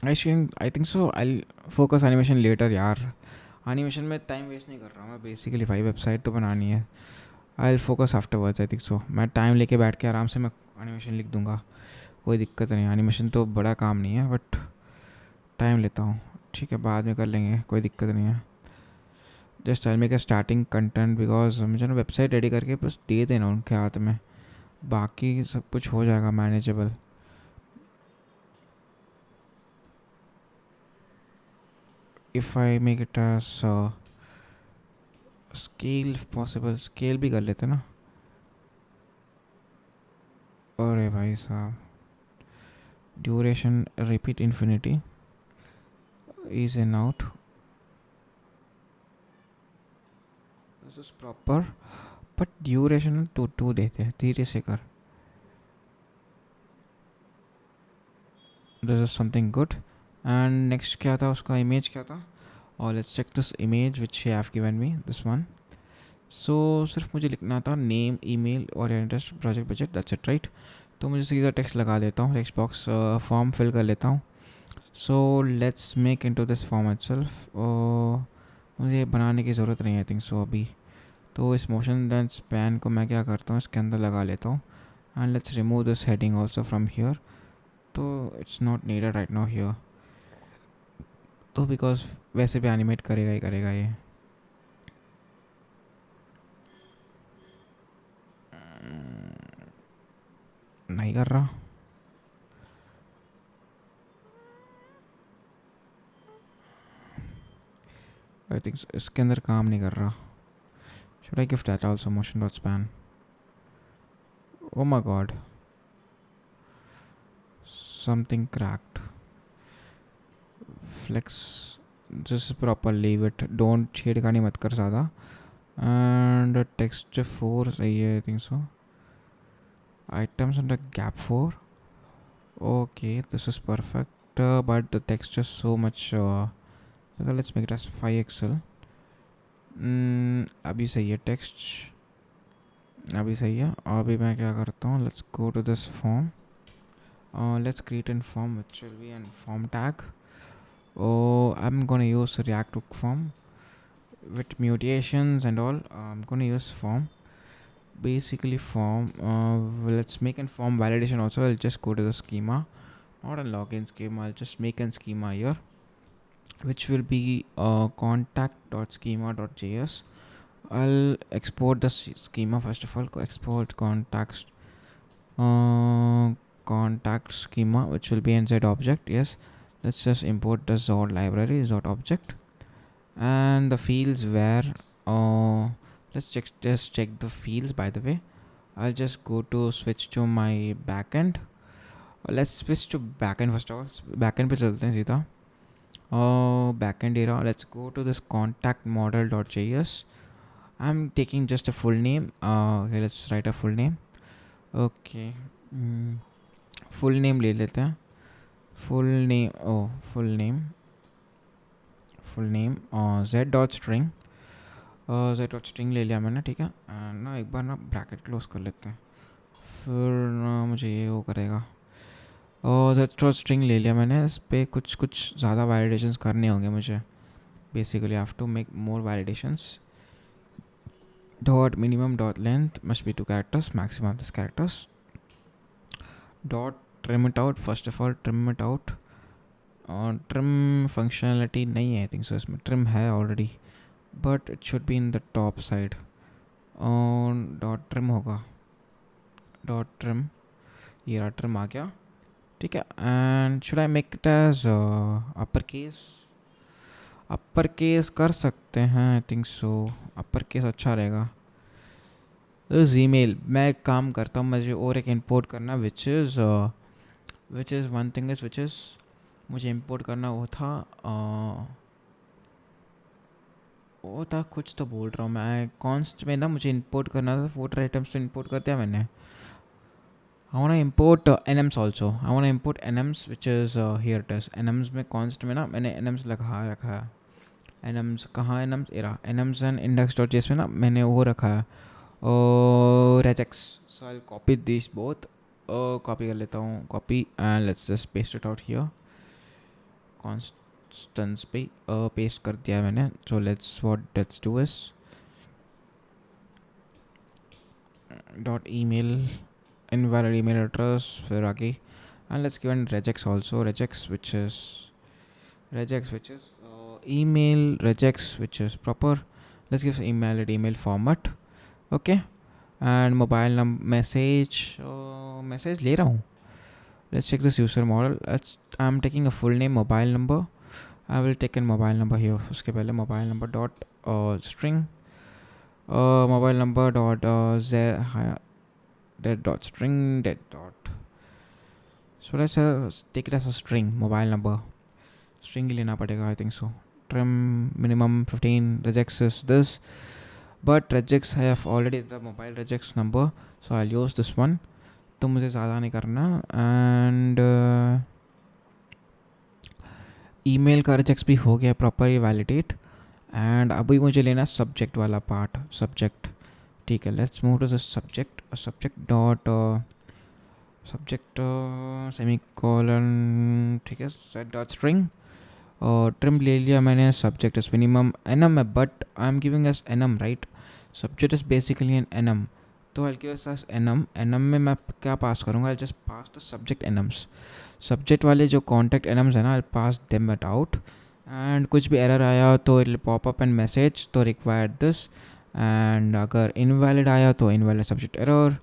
I think so I focus animation later यार. एनिमेशन में टाइम वेस्ट नहीं कर रहा हूँ मैं. बेसिकली भाई वेबसाइट तो बनानी है. I will focus afterwards. I think सो मैं टाइम लेके बैठ के आराम से मैं एनिमेशन लिख दूंगा, कोई दिक्कत नहीं। एनिमेशन तो बड़ा काम नहीं है, बट टाइम लेता हूँ, ठीक है, बाद में कर लेंगे, कोई दिक्कत नहीं है। Just I make a starting content because मुझे ना वेबसाइट रेडी करके बस दे देना उनके हाथ में, बाकी सब कुछ हो जाएगा manageable. If I make it as scale possible, scale भी कर लेते ना। अरे भाई साहब, duration repeat infinity is an out, this is proper, but duration two देते हैं, धीरे से कर, this is something good. And next क्या था उसका, इमेज क्या था, और let's check this image which you have given me, this one. So सिर्फ मुझे लिखना था नेम, ईमेल और interest, project budget, that's it, right. तो मुझे सीधा टेक्स्ट लगा देता हूँ, टेक्स्ट बॉक्स फॉर्म फिल कर लेता हूँ। So let's make into this form itself, मुझे बनाने की ज़रूरत नहीं है आई थिंक सो अभी। तो इस मोशन दैन स्पैन को मैं क्या करता हूँ, इसके अंदर लगा लेता हूँ। And let's remove this heading also from here, तो it's not needed right now here, तो बिकॉज वैसे भी एनिमेट करेगा ही करेगा ये। नहीं कर रहा, आई थिंक इसके अंदर काम नहीं कर रहा। Should I give that also motion dot span, oh my God, something cracked, flex, just proper leave it, don't छेड़खानी मत कर ज़्यादा। एंड टेक्स्ट 4 सही है I think so, items under gap 4, okay, this is perfect, but the text is so much, okay, let's make it as 5 XL. अभी सही है टेक्स्ट, अभी सही है। अभी मैं क्या करता हूँ, let's go to this form, let's create an form which will be an form tag. I'm gonna use react hook form with mutations and all. I'm gonna use form, basically form, let's make a form validation also. I'll just go to the schema, not a login schema, I'll just make a schema here which will be contact.schema.js. I'll export the schema first of all, export contact schema which will be inside object. Yes, let's just import the Zod library, Zod object, and the fields where, let's just check the fields by the way. I'll just go to switch to my backend. Let's switch to backend first of all, backend पे चलते हैं सीधा। Backend era, let's go to this contact model.js. I'm taking just a full name, okay, let's write a full name, okay, full name ले लेते हैं, full name, full name z.string, z.string ले लिया मैंने, ठीक है। ना एक बार ना ब्रैकेट क्लोज कर लेते हैं, फिर ना मुझे ये वो करेगा। और z.string ले लिया मैंने, इस पर कुछ ज़्यादा वैलिडेशंस करने होंगे मुझे, basically I have to make more validations. Dot minimum dot length must be 2 characters, maximum this characters. Dot trim it out, first of all trim it out, और trim functionality नहीं है आई थिंक सो इसमें, trim है already but it should be in the top side, और dot trim होगा, dot trim, ये रहा trim आ गया, ठीक है। and should I make it as upper case कर सकते हैं आई थिंक सो, अपर केस अच्छा रहेगा। ईमेल मैं एक काम करता हूँ, मुझे और एक इंपोर्ट करना which is one thing is which is मुझे इंपोर्ट करना वो था कुछ तो बोल रहा हूँ मैं, कॉन्स्ट में ना मुझे इंपोर्ट करना था, वोटर आइटम्स तो इंपोर्ट कर दिया मैंने। I want to import enums also. I want to import enums which is here it is. Enums में const में ना मैंने enums लगा रखा है। enums कहाँ enums era enums and index.js में ना मैंने वो रखा है और regex. So I'll copy these both. Copy कर लेता हूँ, copy and let's just paste it out here. Constants पे paste कर दिया मैंने. So let's do is dot email invalid email address, फिर आगे, and let's give an regex also, regex which is email regex which is proper. Let's give invalid email format. Okay, and mobile message ले रहा हूँ. Let's check this user model. I'm taking a full name, mobile number. I will take a mobile number here. उसके पहले mobile number dot string, mobile number dot dead dot string dead dot. So let's take it as a string, mobile number. String ही लेना पड़ेगा, I think so. Trim minimum 15. Regex is this, but regex I have already the mobile regex number, so I'll use this one. तो मुझे ज़्यादा नहीं करना. एंड ईमेल का regex भी हो गया प्रॉपरली वैलिडेट. एंड अभी मुझे लेना सब्जेक्ट वाला पार्ट, सब्जेक्ट. ठीक है, let's move to the subject. Subject dot subject semicolon. ठीक है, सेट डॉट स्ट्रिंग. और ट्रिम ले लिया मैंने. सब्जेक्ट इज मिनिमम एनम है, but I am giving as enum, right. Subject is basically an enum, तो I give as enum. Enum में मैं क्या पास करूँगा? I just pass the subject enums. Subject वाले जो कॉन्टैक्ट एनम्स है ना, I pass them it out. And कुछ भी एरर आया तो it pop up and message तो रिक्वायर्ड दिस. एंड अगर इनवैलिड आया तो इनवैलिड सब्जेक्ट एरर.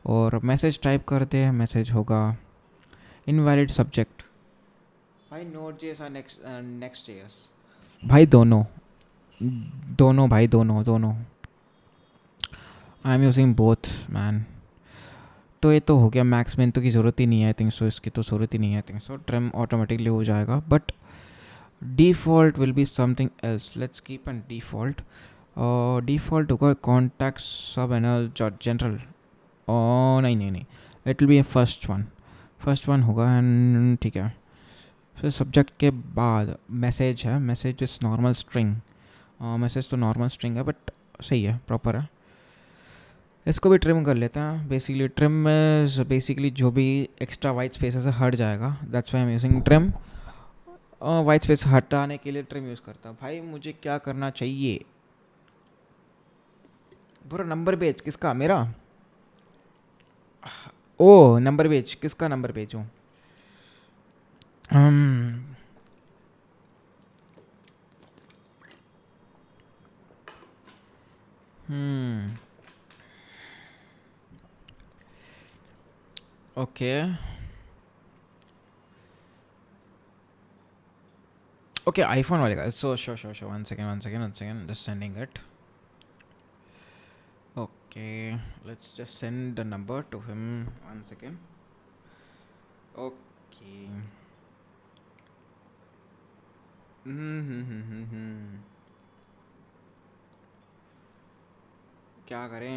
और मैसेज टाइप करते हैं, मैसेज होगा इनवैलिड सब्जेक्ट. भाई Node.js और Next.js भाई दोनों भाई दोनों I am using both man. तो ये तो हो गया. मैक्स में तो की ज़रूरत ही नहीं है, आई थिंक सो. इसकी तो ज़रूरत ही नहीं है, I think so. Trim automatically हो जाएगा, but default will be something else. Let's keep an default. और डिफ़ॉल्ट होगा कॉन्टैक्ट सब एनल जनरल. नहीं, it will B first one होगा. एंड ठीक है, फिर सब्जेक्ट के बाद मैसेज है. Message is normal string. Message तो नॉर्मल स्ट्रिंग है, बट सही है, प्रॉपर है. इसको भी ट्रिम कर लेते हैं. बेसिकली ट्रिम में बेसिकली जो भी एक्स्ट्रा वाइट स्पेस से हट जाएगा, that's why I am using trim. White space हटाने के लिए ट्रिम यूज़ करता हूँ. भाई मुझे क्या करना चाहिए? पूरा नंबर पेज किसका? मेरा. ओ नंबर पेज किसका? नंबर पेज हूँ. ओके आईफोन वाले का. So sure one second just sending it. Okay, let's just send the number to him. 1 second. Okay. क्या करें?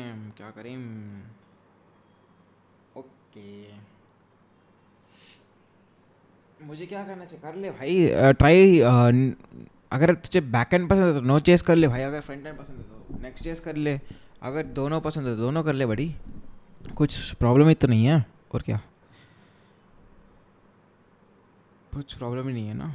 ओके, मुझे क्या करना चाहिए? कर ले भाई ट्राई. अगर तुझे बैकएंड पसंद है तो Node.js कर ले भाई. अगर फ्रंट एंड पसंद है तो Next.js कर ले. अगर दोनों पसंद है तो दोनों कर ले बड़ी. कुछ प्रॉब्लम ही तो नहीं है. और क्या, कुछ प्रॉब्लम ही नहीं है ना.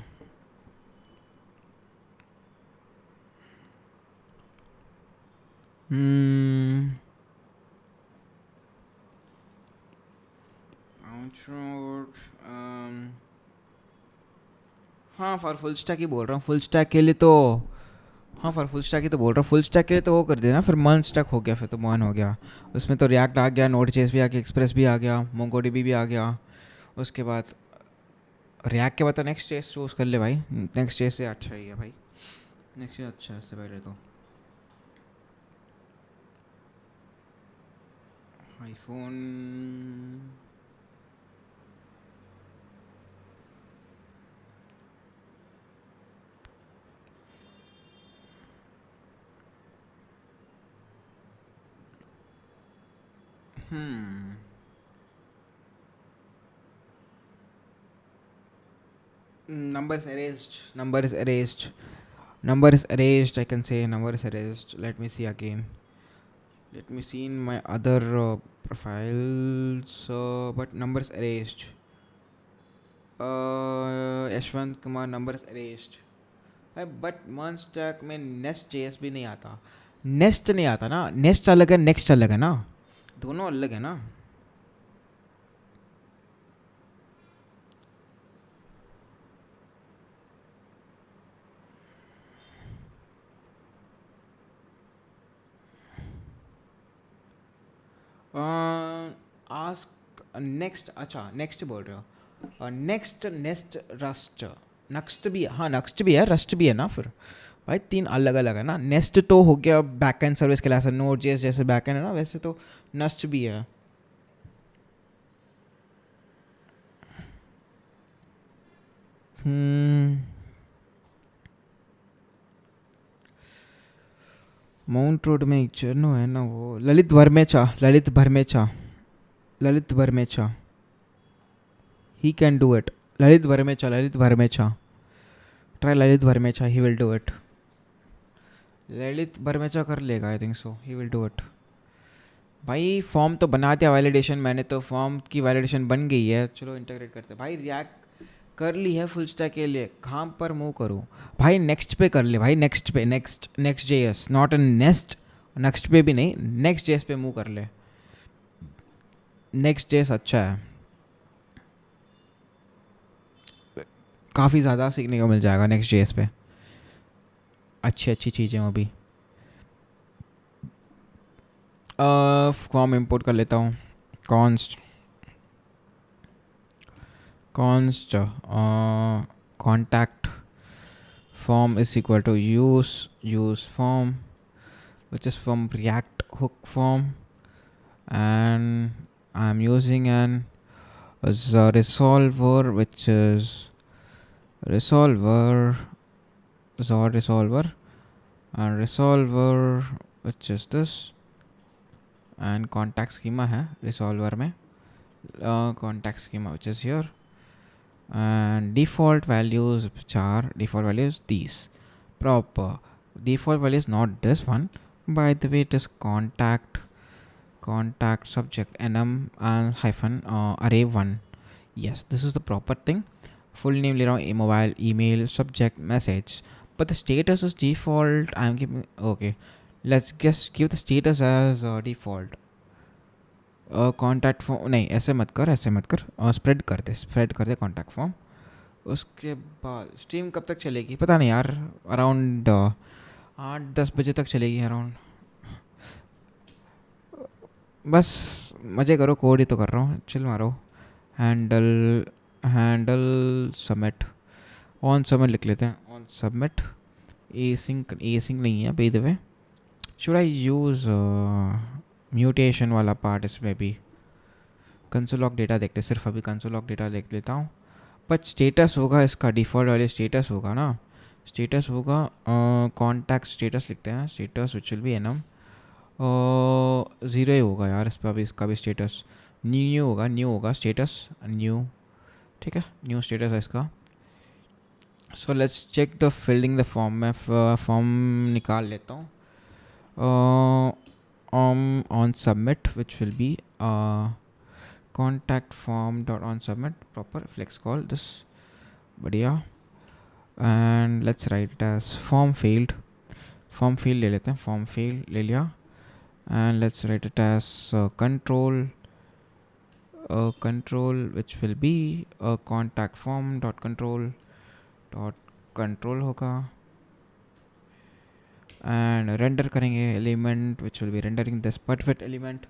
हाँ फॉर फुल स्टैक ही बोल रहा हूँ. फुल स्टैक के लिए तो फुल स्टैक ही तो बोल रहा हूँ. फुल स्टैक के लिए तो वो कर देना. फिर मन स्टैक हो गया, फिर तो मन हो गया. उसमें तो रिएक्ट आ गया, Node.js भी आ गया, एक्सप्रेस भी आ गया, MongoDB भी आ गया. उसके बाद रिएक्ट के बाद तो Next.js चूज़ कर ले भाई. Next.js से अच्छा ही है भाई. Next.js अच्छा है इससे पहले तो. IPhone number is erased. I can say number is erased. Let me see again. Let me see in my other profiles. But number is erased. Yashwant Kumar number is erased. But one stack में Nest.js भी नहीं आता. नेस्ट नहीं आता ना. नेस्ट अलग है, नेक्स्ट अलग है ना. दोनों अलग है ना. आस्क नेक्स्ट, अच्छा नेक्स्ट बोल रहे हो, नेक्स्ट नेस्ट रस्ट, नेक्स्ट भी, हाँ नेक्स्ट भी है, रस्ट भी है ना फिर भाई, तीन अलग अलग है ना। नेस्ट तो हो गया बैकएंड सर्विस के लिए, ऐसा नोड.js जैसे बैकएंड है ना, वैसे तो नस्ट भी है। माउंट रोड में एक चरनो है ना, वो Lalit Vermecha, Lalit Bharmecha, Lalit Vermecha, he can do it. Lalit Vermecha, Lalit Vermecha, try Lalit Vermecha, he will do it. Lalit Vermecha कर लेगा, I think so, he will do it. भाई फॉर्म तो बना दिया, वैलिडेशन मैंने तो, फॉर्म की वैलिडेशन बन गई है, चलो इंटीग्रेट करते हैं भाई। रिएक्ट कर ली है फुल स्टैक के लिए, कहाँ पर मूव करूँ भाई? नेक्स्ट पे कर ले भाई, नेक्स्ट पे, next JS, not an nest, next पे भी नहीं, नेक्स्ट जेएस पे मूव कर ले। नेक्स्ट जेएस अच्छा है, काफ़ी ज़्यादा सीखने को मिल जाएगा नेक्स्ट जेएस पे, अच्छी अच्छी चीज़ें वो भी। फॉर्म इंपोर्ट कर लेता हूँ, const const contact form is equal to use form, which is from React hook form, and I'm using an resolver, which is resolver, resolver, and resolver, which is this, and contact schema है resolver में, contact schema which is here, and default values, which are default values these, proper default value is not this one, by the way, it is contact subject enum and hyphen array 1. Yes, this is the proper thing. Full name ले रहा हूँ, mobile, email, subject, message, but the status is default. I'm giving, okay, let's just give the status as default. Contact form नहीं, ऐसे मत कर, ऐसे मत कर, स्प्रेड कर दे कॉन्टैक्ट फॉर्म। उसके बाद स्ट्रीम कब तक चलेगी पता नहीं यार, अराउंड 8-10 बजे तक चलेगी अराउंड। बस मज़े करो, कोड ही तो कर रहा हूँ, चिल मारो। हैंडल सबमिट, ऑन सबमिट लिख लेते हैं, ऑन सबमिट। एसिंक नहीं है bye the way. Should I use mutation वाला पार्ट इसमें भी? कंसोल लॉग डेटा देखते, सिर्फ अभी कंसोल लॉग डेटा देख लेता हूँ। बट स्टेटस होगा इसका, डिफ़ॉल्ट वाले स्टेटस होगा ना, स्टेटस होगा कॉन्टैक्ट स्टेटस लिखते हैं, status which will be enum 0 ही होगा यार इस पर भी, इसका भी स्टेटस न्यू होगा स्टेटस न्यू, ठीक है, न्यू स्टेटस है इसका। So let's check the filling the form. मैं फॉर्म निकाल लेता हूँ on submit, which will be contact form dot on submit, proper flex call this, बढ़िया। and let's write it as form field ले लेते हैं, form field ले लिया, and let's write it as control which will be contact form dot control होगा, एंड रेंडर करेंगे element which will B rendering this perfect element.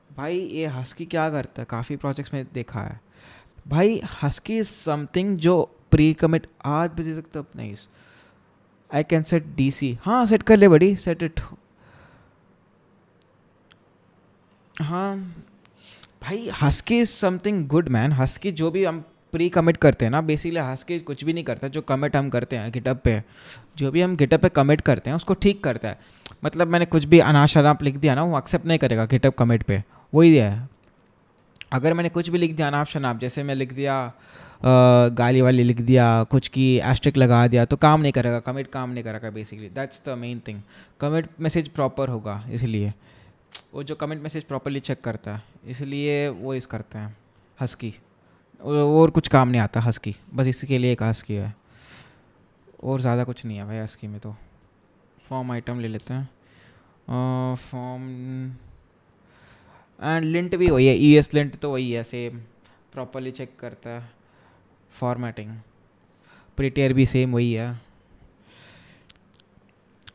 भाई ये हस्की क्या करता है, काफ़ी प्रोजेक्ट्स में देखा है भाई, हस्की इज समथिंग जो प्री कमिट, आज बजे तक तब नहीं, आई कैन सेट DC, हाँ सेट कर ले बड़ी, सेट इट। हाँ भाई husky is something good man, husky जो भी हम प्री कमिट करते हैं ना, बेसिकली हस्की कुछ भी नहीं करता, जो कमिट हम करते हैं गिटअप पे, जो भी हम गिटअप पे कमिट करते हैं उसको ठीक करता है। मतलब मैंने कुछ भी अनाप लिख दिया ना, वो एक्सेप्ट नहीं करेगा गिटअप कमिट पे, वही है। अगर मैंने कुछ भी लिख दिया अनाप, जैसे मैं लिख दिया गाली वाली लिख दिया, कुछ की एस्ट्रिक लगा दिया, तो काम नहीं करेगा, कमिट काम नहीं करेगा basically, that's the main thing. Commit message proper होगा, इसलिए वो जो कमिट मैसेज प्रॉपरली चेक करता है, इसलिए वो इस करते हैं हस्की, और कुछ काम नहीं आता हस्की, बस इसके लिए एक हस्की है, और ज़्यादा कुछ नहीं है भाई हस्की में। तो फॉर्म आइटम ले लेते हैं, फॉर्म एंड लिंट भी वही है, ES लिंट तो वही है, सेम प्रॉपरली चेक करता है। फॉर्मेटिंग प्रिटेयर भी सेम वही है,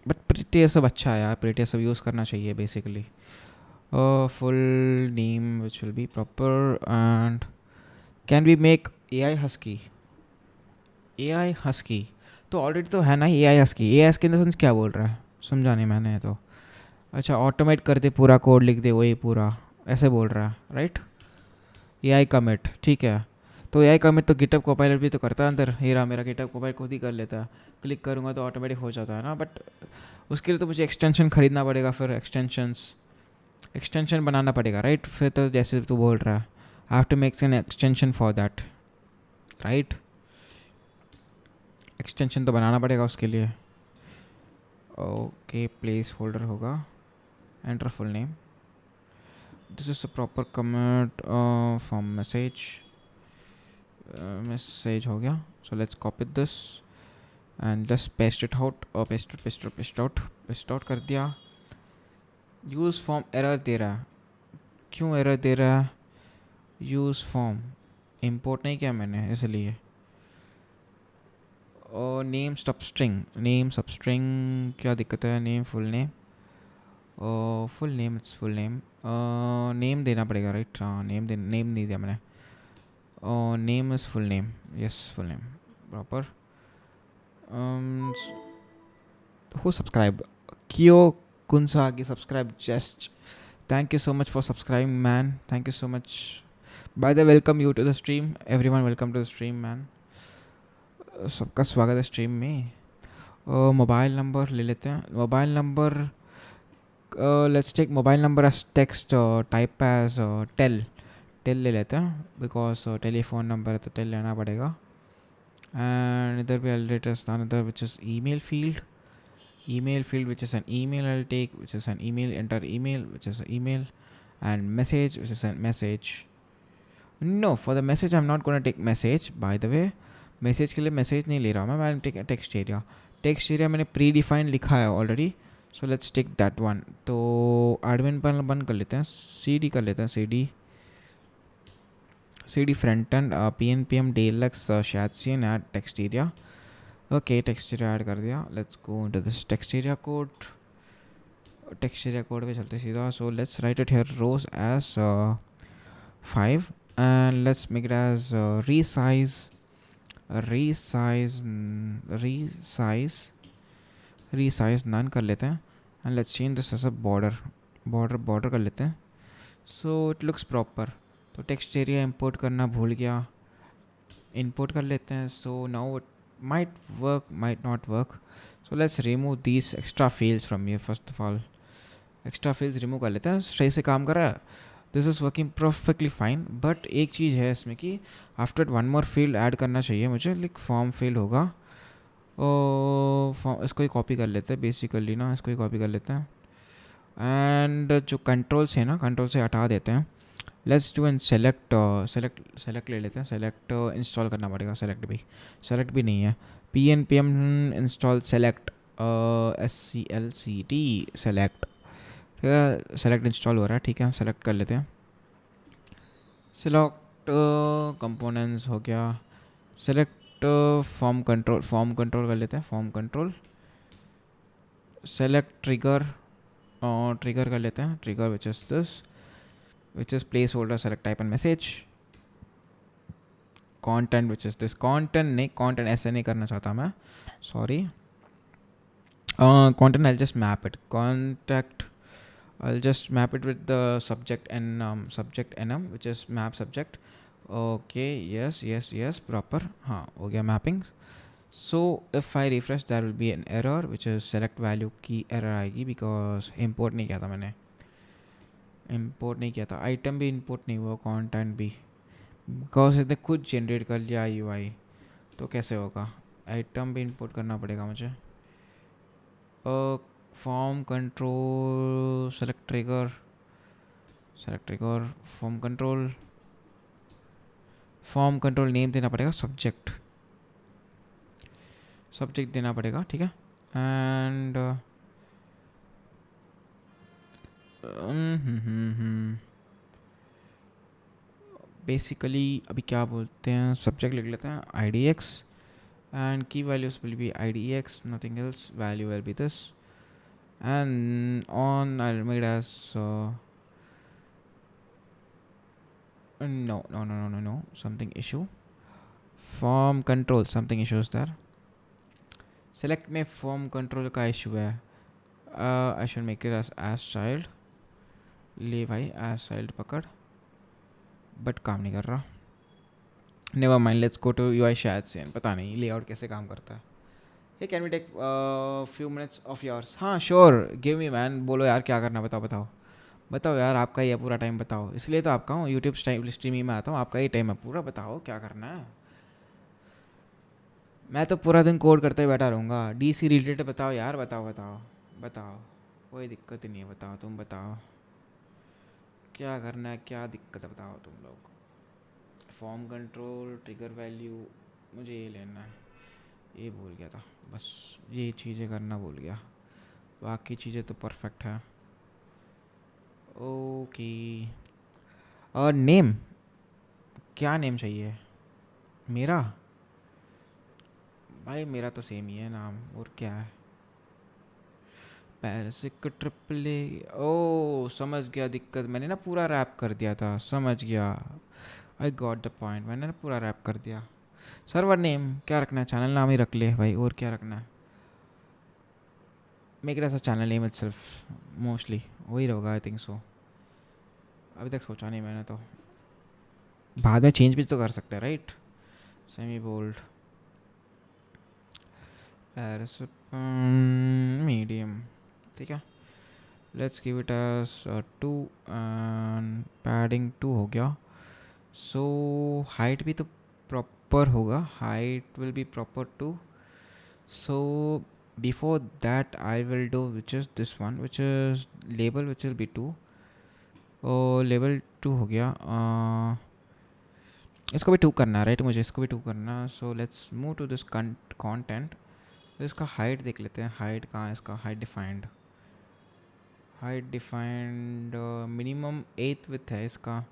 बट प्रिटेयर सब अच्छा है यार, प्रिटेयर सब यूज़ करना चाहिए basically. Full name which will be proper. And can we make AI husky? AI husky तो ऑलरेडी तो है ना AI husky. AI husky in the sense क्या बोल रहा है, समझा नहीं मैंने तो. अच्छा, ऑटोमेट कर दे, पूरा कोड लिख दे वही पूरा, ऐसे बोल रहा है राइट. AI कमिट, ठीक है. तो AI कमिट तो गिटहब कोपायलट भी तो करता है अंदर. ये रहा मेरा गिटहब कोपायलट खुद ही कर लेता है. क्लिक करूँगा तो ऑटोमेटिक हो जाता है ना. बट उसके लिए तो मुझे एक्सटेंशन खरीदना पड़ेगा. फिर एक्सटेंशन बनाना पड़ेगा राइट. फिर तो जैसे तू बोल रहा है, I have to make an extension for that right. Extension तो बनाना पड़ेगा उसके लिए. ओके, प्लेस होल्डर होगा, enter full name. This is a proper comment from message हो गया. So let's copy this and just paste it out. Paste out कर दिया. यूज़ फॉर्म एरर दे रहा है. क्यों एरर दे रहा है? यूज़ फॉर्म इंपोर्ट नहीं किया मैंने इसलिए. और नेम सबस्ट्रिंग क्या दिक्कत है? Name full name. Full name, it's full name. Name देना पड़ेगा राइट. हाँ, नेम नहीं दिया मैंने. Name is full name. Yes, full name proper. who subscribed? Kyo Kunsagi subscribe. Just thank you so much for subscribing, man. Thank you so much. By the way, welcome you to the stream. Everyone, welcome to the stream, man. सबका स्वागत है स्ट्रीम में. मोबाइल नंबर ले लेते हैं. Mobile number, let's take mobile number as text, type as tel ले लेते हैं. बिकॉज टेलीफोन नंबर है तो टेल लेना पड़ेगा. एंड इधर भी latest another which is email field which is an email I'll take, which is an email, enter email which is an email, and message which is a message. No, for the message I'm not going to take message. By the way, message के लिए message नहीं ले रहा मैं. मैं take text area मैंने predefined लिखा है already. So let's take that one. तो admin panel बंद कर लेते हैं. cd कर लेते हैं. cd frontend pnpm deluxe shatsian add text area. Okay, text area add कर दिया. Let's go into this text area code. text area code पे चलते सीधा. So let's write it here rows as 5 and let's make it as resize none कर लेते हैं. And let's change this as a border कर लेते हैं. So it looks proper. तो text area import करना भूल गया. import कर लेते हैं. So now it might work, might not work. So let's remove these extra fields from here. First of all, extra fields remove कर लेते हैं. सही से काम कर रहा है. This is working perfectly fine. But एक चीज़ है इसमें कि after one more field add करना चाहिए मुझे. like form field होगा. इसको ही कॉपी कर लेते हैं बेसिकली ना. इसको ही कॉपी कर लेते हैं. एंड जो कंट्रोल्स है ना, कंट्रोल से हटा देते हैं. लेट्स डू एंड सेलेक्ट ले लेते हैं. सेलेक्ट इंस्टॉल करना पड़ेगा. सेलेक्ट भी नहीं है. pnpm install select SCLCT select. ठीक है, सेलेक्ट इंस्टॉल हो रहा है. ठीक है, सेलेक्ट कर लेते हैं. सेलेक्ट कंपोनेंट्स हो गया. सेलेक्ट फॉर्म कंट्रोल कर लेते हैं. Form control. सेलेक्ट ट्रिगर कर लेते हैं. Trigger which is this, which is placeholder, select type and message. Content which is this. content ऐसे नहीं करना चाहता मैं, sorry. Content I'll just map it. I'll just map it with the subject enum which is map subject. Okay, yes, proper. हाँ, हो गया mapping. So if I refresh there will be an error which is select value की error आएगी because import नहीं किया था मैंने. आइटम भी इंपोर्ट नहीं हुआ. कंटेंट भी बिकॉज इसने खुद जनरेट कर लिया UI. तो कैसे होगा? आइटम भी इंपोर्ट करना पड़ेगा मुझे. Form control, select trigger, form control name देना पड़ेगा. सब्जेक्ट देना पड़ेगा. ठीक है. एंड बेसिकली अभी क्या बोलते हैं, सब्जेक्ट लिख लेते हैं IDX and key values will be IDX, nothing else. Value will be this and on I'll make it as No, something issue. Form control, something issues there. Select में form control का issue है. I should make it as child. ले भाई as child पकड़. But काम नहीं कर रहा. Never mind, let's go to UI शायद से. पता नहीं layout कैसे काम करता है. Hey, can we take few minutes of yours? हाँ sure, give me man. बोलो यार क्या करना, बताओ यार, आपका ही है पूरा टाइम, बताओ. इसलिए तो आपका हूँ यूट्यूब स्ट्रीमिंग में आता हूँ, आपका ही टाइम है पूरा. बताओ क्या करना है. मैं तो पूरा दिन कोड करते ही बैठा रहूँगा. डीसी रिलेटेड बताओ यार, बताओ. कोई दिक्कत ही नहीं है, बताओ तुम बताओ क्या करना है, क्या दिक्कत है बताओ तुम लोग. फॉर्म कंट्रोल, ट्रिगर वैल्यू, मुझे ये लेना है. ये भूल गया था बस, ये चीज़ें करना भूल गया. बाकी चीज़ें तो परफेक्ट है. ओके. और नेम, क्या नेम चाहिए. मेरा भाई, मेरा तो सेम ही है नाम, और क्या है. पैरसिक ट्रिपल ए. ओ समझ गया दिक्कत. मैंने ना पूरा रैप कर दिया था, समझ गया. I got the point. मैंने ना पूरा रैप कर दिया. सर्वर नेम क्या रखना है, चैनल नाम ही रख ले भाई, और क्या रखना है. Make it as a channel name itself, mostly वही होगा आई थिंक सो. अभी तक सोचा नहीं मैंने तो, बाद में चेंज भी तो कर सकते हैं राइट. सेमी बोल्ड, मीडियम, ठीक है. Let's give it as 2 and padding 2 हो गया. सो हाइट भी तो प्रॉपर होगा, height will be proper 2. So before that I will do which is this one, which is label, which will be 2. और लेवल 2 हो गया. इसको भी 2 करना है राइट, मुझे इसको भी 2 करना. So let's move to this content. इसका हाइट देख लेते हैं. हाइट कहाँ है इसका, हाइट डिफाइंड मिनिमम 8 विथ है इसका.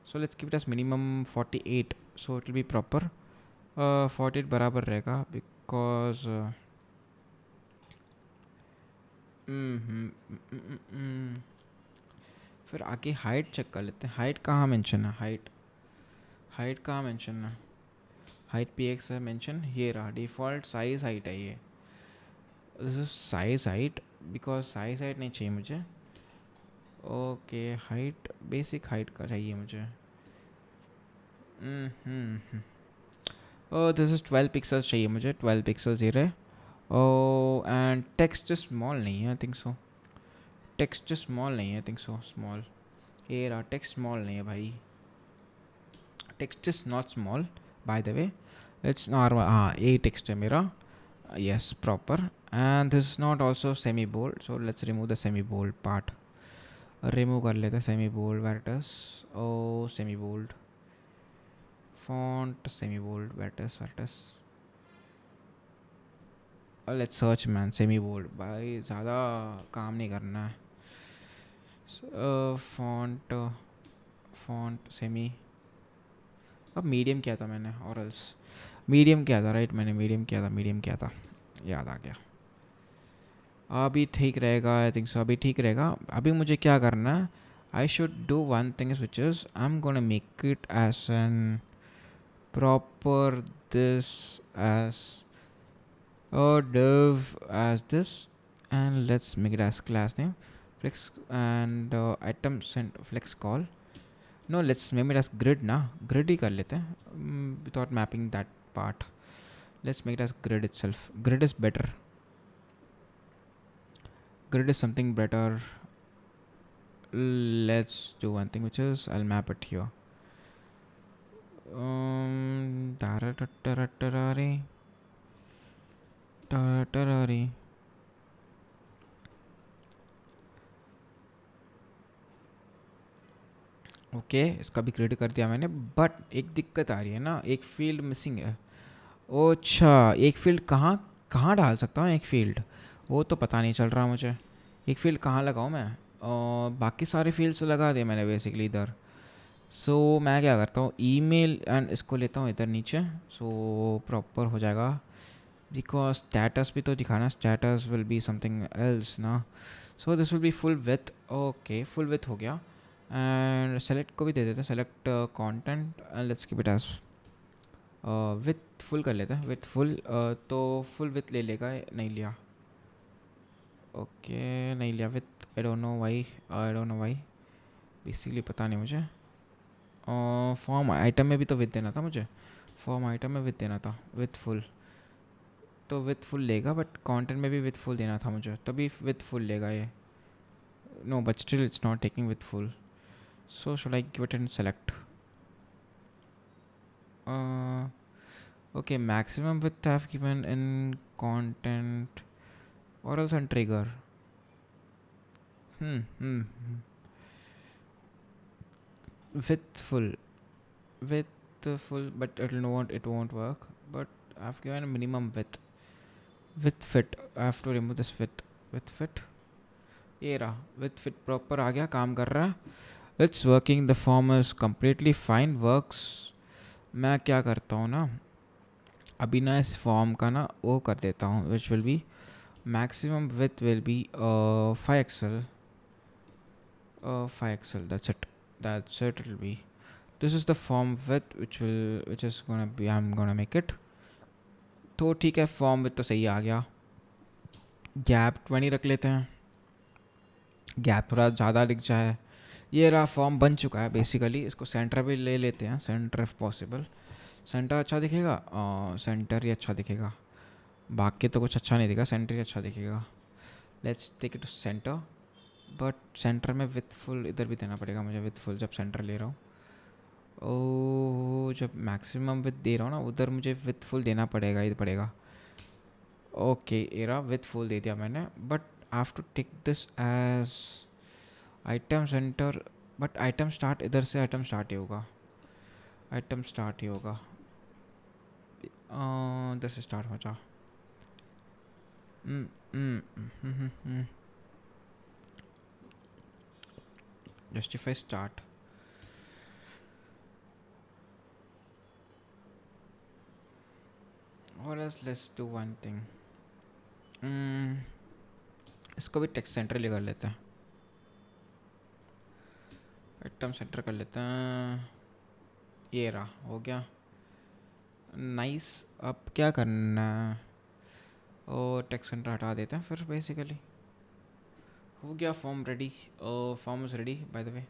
So let's keep it as minimum 48. So it will be proper 48 बराबर रहेगा बिकॉज फिर आगे हाइट चेक कर लेते हैं. हाइट कहाँ मेंशन है, हाइट कहाँ मेंशन है. हाइट पी एक्स है मेंशन, ये रहा. डिफ़ॉल्ट साइज़ हाइट है ये. This is size height, because size height नहीं चाहिए मुझे. ओके हाइट, बेसिक हाइट का चाहिए मुझे. ओह दिस इज़ 12 पिक्सल्स चाहिए मुझे. 12 पिक्सल्स ये रहे. ओ एंड टेक्स्ट स्मॉल नहीं है आई थिंक सो. स्मॉल. ये रहा, टेक्स्ट स्मॉल नहीं है भाई. Text is not small bye the way, it's normal. हाँ यही टेक्स्ट है मेरा. yes proper. And this is not also semi bold, so let's remove the semi bold part. remove कर लेते हैं semi bold. where it is, oh semi bold font, semi bold, where it is. let's search man, semi bold भाई, ज़्यादा काम नहीं करना है. font semi. अब मीडियम किया था मैंने, और एल्स मीडियम किया था राइट. मैंने मीडियम किया था, याद आ गया. अभी ठीक रहेगा आई थिंक सो. अभी ठीक रहेगा. अभी मुझे क्या करना है, I should do one thing which is I am gonna make it as an proper this as div as this, and let's make it as class name flex and item send flex call. No, let's make it as grid ना, grid ही कर लेते हैं without mapping that part. let's make it as grid itself. Grid is better. Grid is something better. Let's do one thing, which is I'll map it here. Okay इसका भी क्रिएट कर दिया मैंने. बट एक दिक्कत आ रही है ना, एक फील्ड मिसिंग है. अच्छा एक फील्ड कहाँ डाल सकता हूँ. एक फील्ड वो तो पता नहीं चल रहा मुझे. एक फील्ड कहाँ लगाऊँ मैं. बाकी सारे फील्ड्स लगा दिए मैंने बेसिकली इधर. सो मैं क्या करता हूँ, ईमेल एंड इसको लेता हूँ इधर नीचे. सो प्रॉपर हो जाएगा, बिकॉज स्टेटस भी तो दिखाना. Status will be something else ना. So this will be full with. Okay full with हो गया. एंड सेलेक्ट को भी दे देते हैं, select content and let's keep it as with full कर लेते हैं, विथ फुल। तो फुल विथ ले लेगा, नहीं लिया, ओके नहीं लिया with, I don't know why, basically पता नहीं मुझे। फॉर्म आइटम में भी तो विथ देना था मुझे, फॉर्म आइटम में विथ देना था, विथ फुल, तो विथ फुल लेगा, बट कंटेंट में भी विथ फुल देना था मुझे, तभी विथ फुल लेगा ये। No but still it's not taking width full, so should I give it and select? Okay, maximum width I've given in content, or else on trigger. Width full, but it won't work. But I've given a minimum width fit. I have to remove this width fit. ये रहा width fit proper आ गया, काम कर रहा है, it's working, the form is completely fine, works। मैं क्या करता हूँ ना, अभी ना इस फॉर्म का ना वो कर देता हूँ, विच will B maximum with will be 5 XL, that's it, it'll be, this is the form width which is gonna be, I'm gonna make it। तो ठीक है, फॉर्म विथ तो सही आ गया, गैप 20 रख लेते हैं, गैप थोड़ा ज़्यादा दिख जाए। ये रहा, फॉर्म बन चुका है बेसिकली, इसको सेंटर भी ले लेते हैं, सेंटर इफ पॉसिबल, सेंटर अच्छा दिखेगा, सेंटर ही अच्छा दिखेगा, बाकी तो कुछ अच्छा नहीं दिखा, सेंटर ही अच्छा दिखेगा। Let's take it to center, but center में विथ फुल इधर भी देना पड़ेगा मुझे, विथ फुल जब सेंटर ले रहा हूँ, ओ जब मैक्सिमम विथ दे रहा हूँ ना, उधर मुझे विथ फुल देना पड़ेगा, इधर पड़ेगा। ओके एरा विथ फुल दे दिया मैंने, but I have to take this as item center, but item start इधर से, आइटम स्टार्ट ही होगा, इधर से स्टार्ट हो जा। Justify start, or else let's do one thing, इसको भी टेक्स्ट सेंटर ले कर लेते हैं, आइटम सेंटर कर लेते हैं, ये रहा, हो गया नाइस। अब क्या करना है, और टेक्स्ट सेंटर हटा देते हैं फिर, बेसिकली हो गया form ready, form is ready bye the way.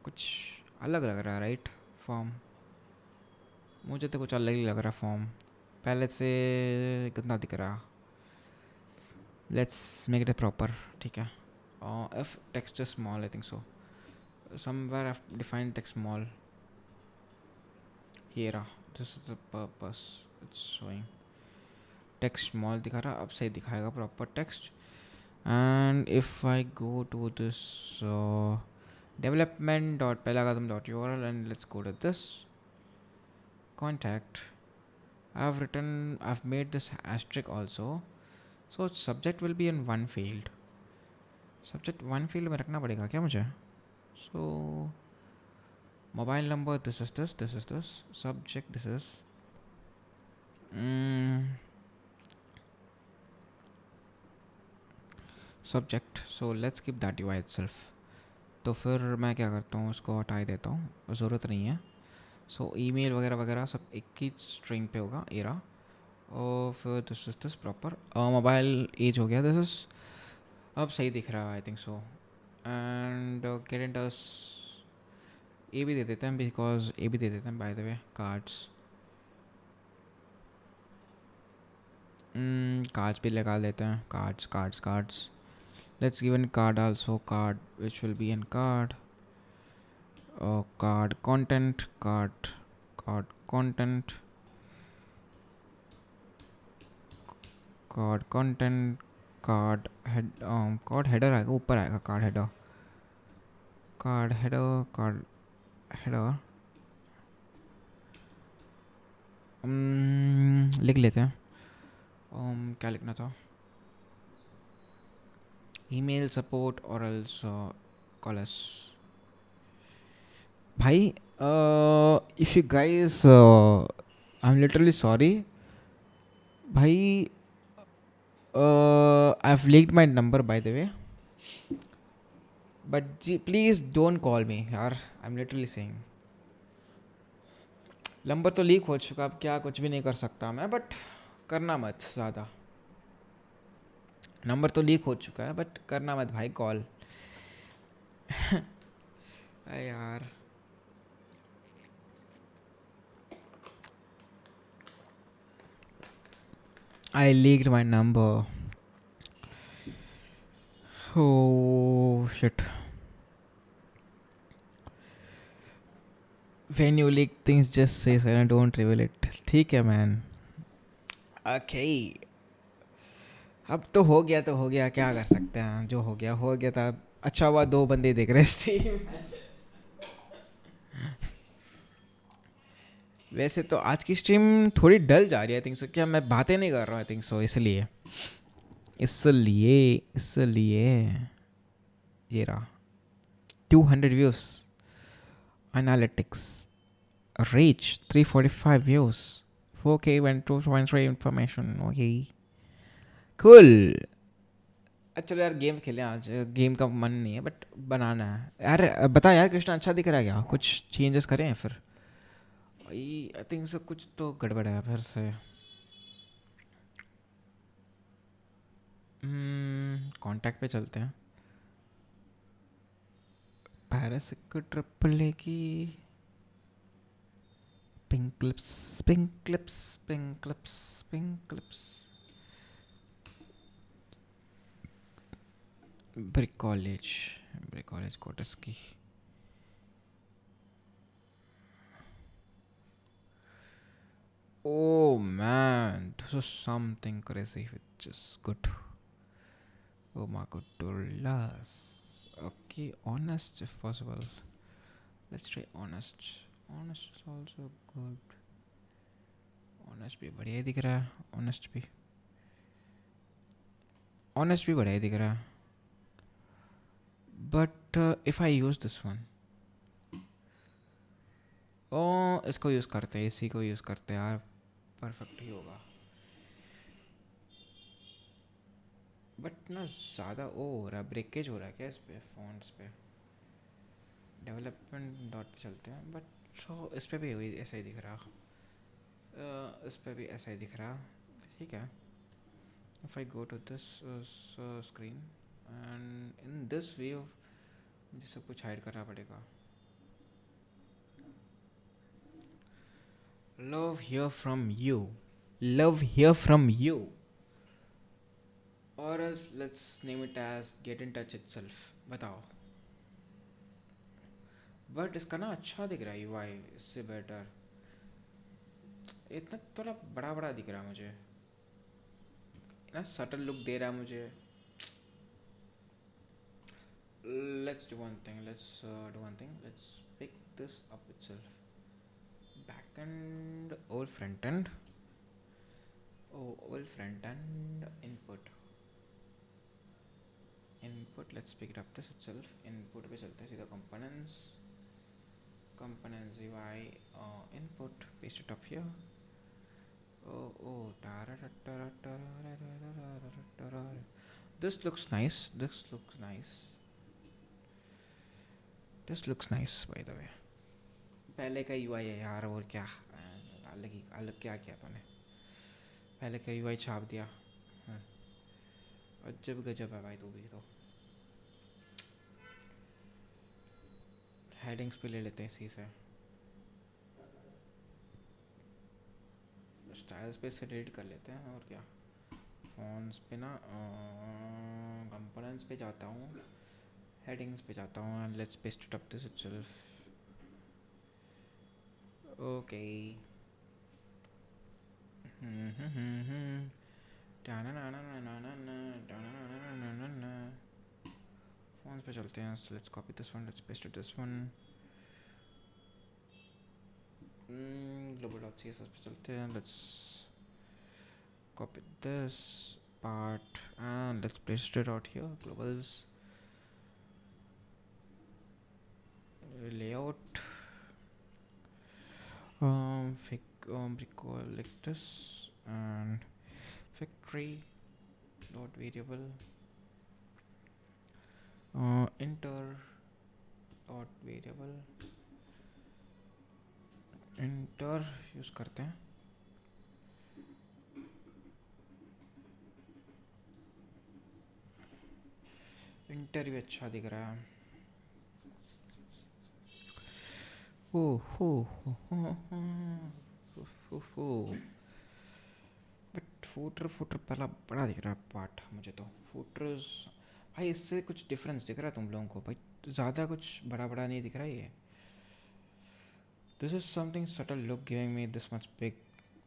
कुछ अलग लग रहा है राइट फॉर्म, मुझे तो कुछ अलग ही लग रहा है फॉर्म, पहले से कितना दिख रहा। लेट्स मेक इट प्रॉपर, ठीक है। If text is small, I think so, somewhere I have defined text small, ये रहा, this is the purpose, it's showing text small दिखा रहा, अब सही दिखाएगा proper text. And if I go to this development.pelagatham.url and let's go to this contact, I've made this asterisk also, so subject will be in one field, subject one field में रखना पड़ेगा क्या मुझे, so mobile number, this is this subject, this is subject, so let's keep that UI itself। तो फिर मैं क्या करता हूँ, उसको हटा ही देता हूँ, ज़रूरत नहीं है। सो ईमेल वगैरह वगैरह सब एक ही स्ट्रिंग पे होगा, एरा, और फिर this is this proper mobile as हो गया, दिस इज अब सही दिख रहा है आई थिंक सो। एंड कैरेंटर्स ए भी दे देते हैं, बिकॉज ए भी दे देते हैं bye the way, cards cards भी लगा लेते हैं, cards let's give in card also, card which will be in card, card content, card content, card content, card head, card header आएगा, ऊपर आएगा card header, card header लिख लेते हैं, क्या लिखना था, email support or else call us। भाई if you guys I'm literally sorry भाई, I've leaked my number by the way, but जी प्लीज़ डोंट कॉल मी यार, I am literally saying. Number तो लीक हो चुका, अब क्या कुछ भी नहीं कर सकता मैं, बट करना मत ज़्यादा। नंबर तो लीक हो चुका है बट करना मत भाई कॉल। अरे यार I leaked my number, oh shit, when you leak things just say silent, don't reveal it। ठीक है मैन, ओके अब तो हो गया तो हो गया, क्या कर सकते हैं, जो हो गया था। अच्छा हुआ 2 बंदे देख रहे स्ट्रीम। वैसे तो आज की स्ट्रीम थोड़ी डल जा रही है, आई थिंक सो, क्या मैं बातें नहीं कर रहा हूँ, आई थिंक सो, इसलिए इसलिए इसलिए ये रहा 200 views, analytics reach 345 views, 4K went 2.3 information, okay cool। चलो यार गेम खेलें, आज गेम का मन नहीं है बट बनाना है यार। बता यार कृष्णा, अच्छा दिख रहा है क्या, कुछ चेंजेस करें फिर? आई थिंक सो कुछ तो गड़बड़ है फिर से। कांटेक्ट पे चलते हैं, पैरिस को ट्रिपल ए की pink clips, pink clips, pink clips, pink clips, brick college quotes की। Oh man, this is something crazy which is good. Oh my goodness. Okay, honest if possible. Let's try honest. Honest is also good. Honest भी बढ़िया दिख रहा है, honest भी बढ़िया दिख रहा है। But if I use this one, इसको यूज़ करते हैं, इसी को यूज़ करते हैं यार, परफेक्ट ही होगा। बट ना ज़्यादा हो रहा है, ब्रेकेज हो रहा है क्या इस पे, फॉन्ट्स पे? डेवलपमेंट डॉट पे चलते हैं, बट इस पे भी वही ऐसा ही दिख रहा, इस पे भी ऐसा ही दिख रहा। ठीक है, if I go to this screen and in this view मुझे सब कुछ हाइड करना पड़ेगा। Love hear from you, love hear from you, और let's name it as get in touch itself. बताओ, बट इसका ना अच्छा दिख रहा है यूआई, इससे बेटर। इतना थोड़ा बड़ा बड़ा दिख रहा है मुझे, ना सटल लुक दे रहा है मुझे। Let's do one thing, let's pick this up itself, backend or front end. Front end input, let's pick it up this itself, input पे चलते हैं सीधा, components UI, input, paste it up here। This looks nice, this looks nice by the way। पहले का UI है यार, और क्या अलग क्या किया तूने, पहले का UI छाप दिया। अजब गजब है भाई तू भी तो। हेडिंग्स पे ले लेते हैं इसी से, स्टाइल्स पे से डिलीट कर लेते हैं, और क्या। फोन्स पे ना कंपोनेंट्स पे जाता हूँ, हेडिंग्स पे जाता हूँ, and let's paste it up this itself. Okay, phones पे चलते हैं, let's copy this one, let's paste this one. global.css पे चलते हैं, let's copy this part and let's paste it out here, globals, layout, recall like this, and factory dot variable, inter dot variable inter use करते हैं. इंटर भी अच्छा दिख रहा है. हो हो हो हो हो. बट फूटर फूटर पहला बड़ा दिख रहा है पार्ट मुझे तो. फूटर्स भाई इससे कुछ डिफरेंस दिख रहा है तुम लोगों को भाई. ज़्यादा कुछ बड़ा बड़ा नहीं दिख रहा है ये. This is something subtle look giving me this much big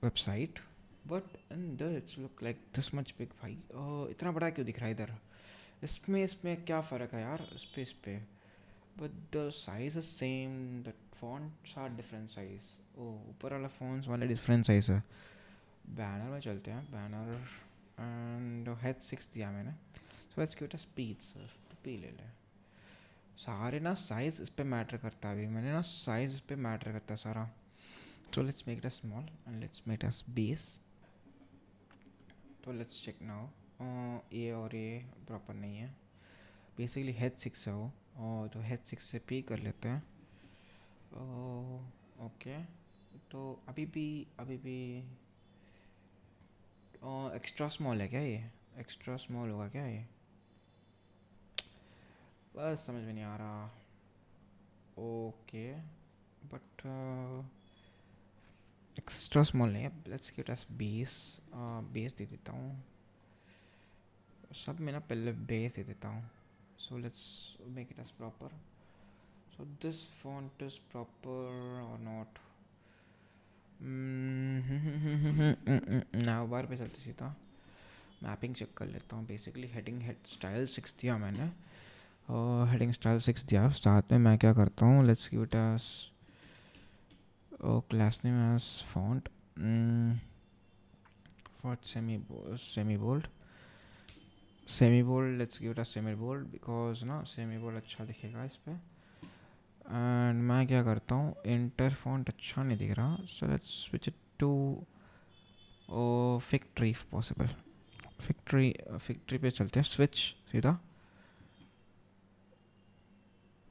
website but in there it's look like this much big भाई. इतना बड़ा क्यों दिख रहा है इधर. इसमें क्या फ़र्क है यार इस पे. But the size is same. The fonts are different size. Oh ऊपर वाला फॉन्ट्स वाले डिफरेंट साइज है. बैनर में चलते हैं. बैनर एंड हेड 6 दिया मैंने. सो let's give it a speed. सिर्फ पी ले ले. सारे ना साइज इस पे मैटर करता है. अभी मैंने ना साइज इस पे मैटर करता है सारा. सो let's make it a small and let's make it a base. तो लेट्स चेक नाउ. ये और ये प्रॉपर नहीं है. बेसिकली हेड 6 है वो. और तो हेड 6 से पी कर लेते हैं. ओके. तो अभी भी एक्स्ट्रा स्मॉल है क्या ये. एक्स्ट्रा स्मॉल होगा क्या ये. बस समझ में नहीं आ रहा. ओके बट एक्स्ट्रा स्मॉल नहीं है. Let's give it as base. Base दे देता हूँ. सब में ना पहले बेस दे देता हूँ. So let's make it as proper. So this font is proper और नॉट. नाउ बार पे चलते सीधा. मैपिंग चेक कर लेता हूँ. बेसिकली हेड स्टाइल 6 दिया मैंने. और हेडिंग स्टाइल 6 दिया. साथ में मैं क्या करता हूँ. Let's give it as class name as font. Font semi bold. Let's give it a semi bold because ना सेमी बोल्ड अच्छा दिखेगा इस पर. एंड मैं क्या करता हूँ. इंटर फॉन्ट अच्छा नहीं दिख रहा. So let's switch it to fig tree if possible. Fig tree पे चलते हैं. स्विच सीधा.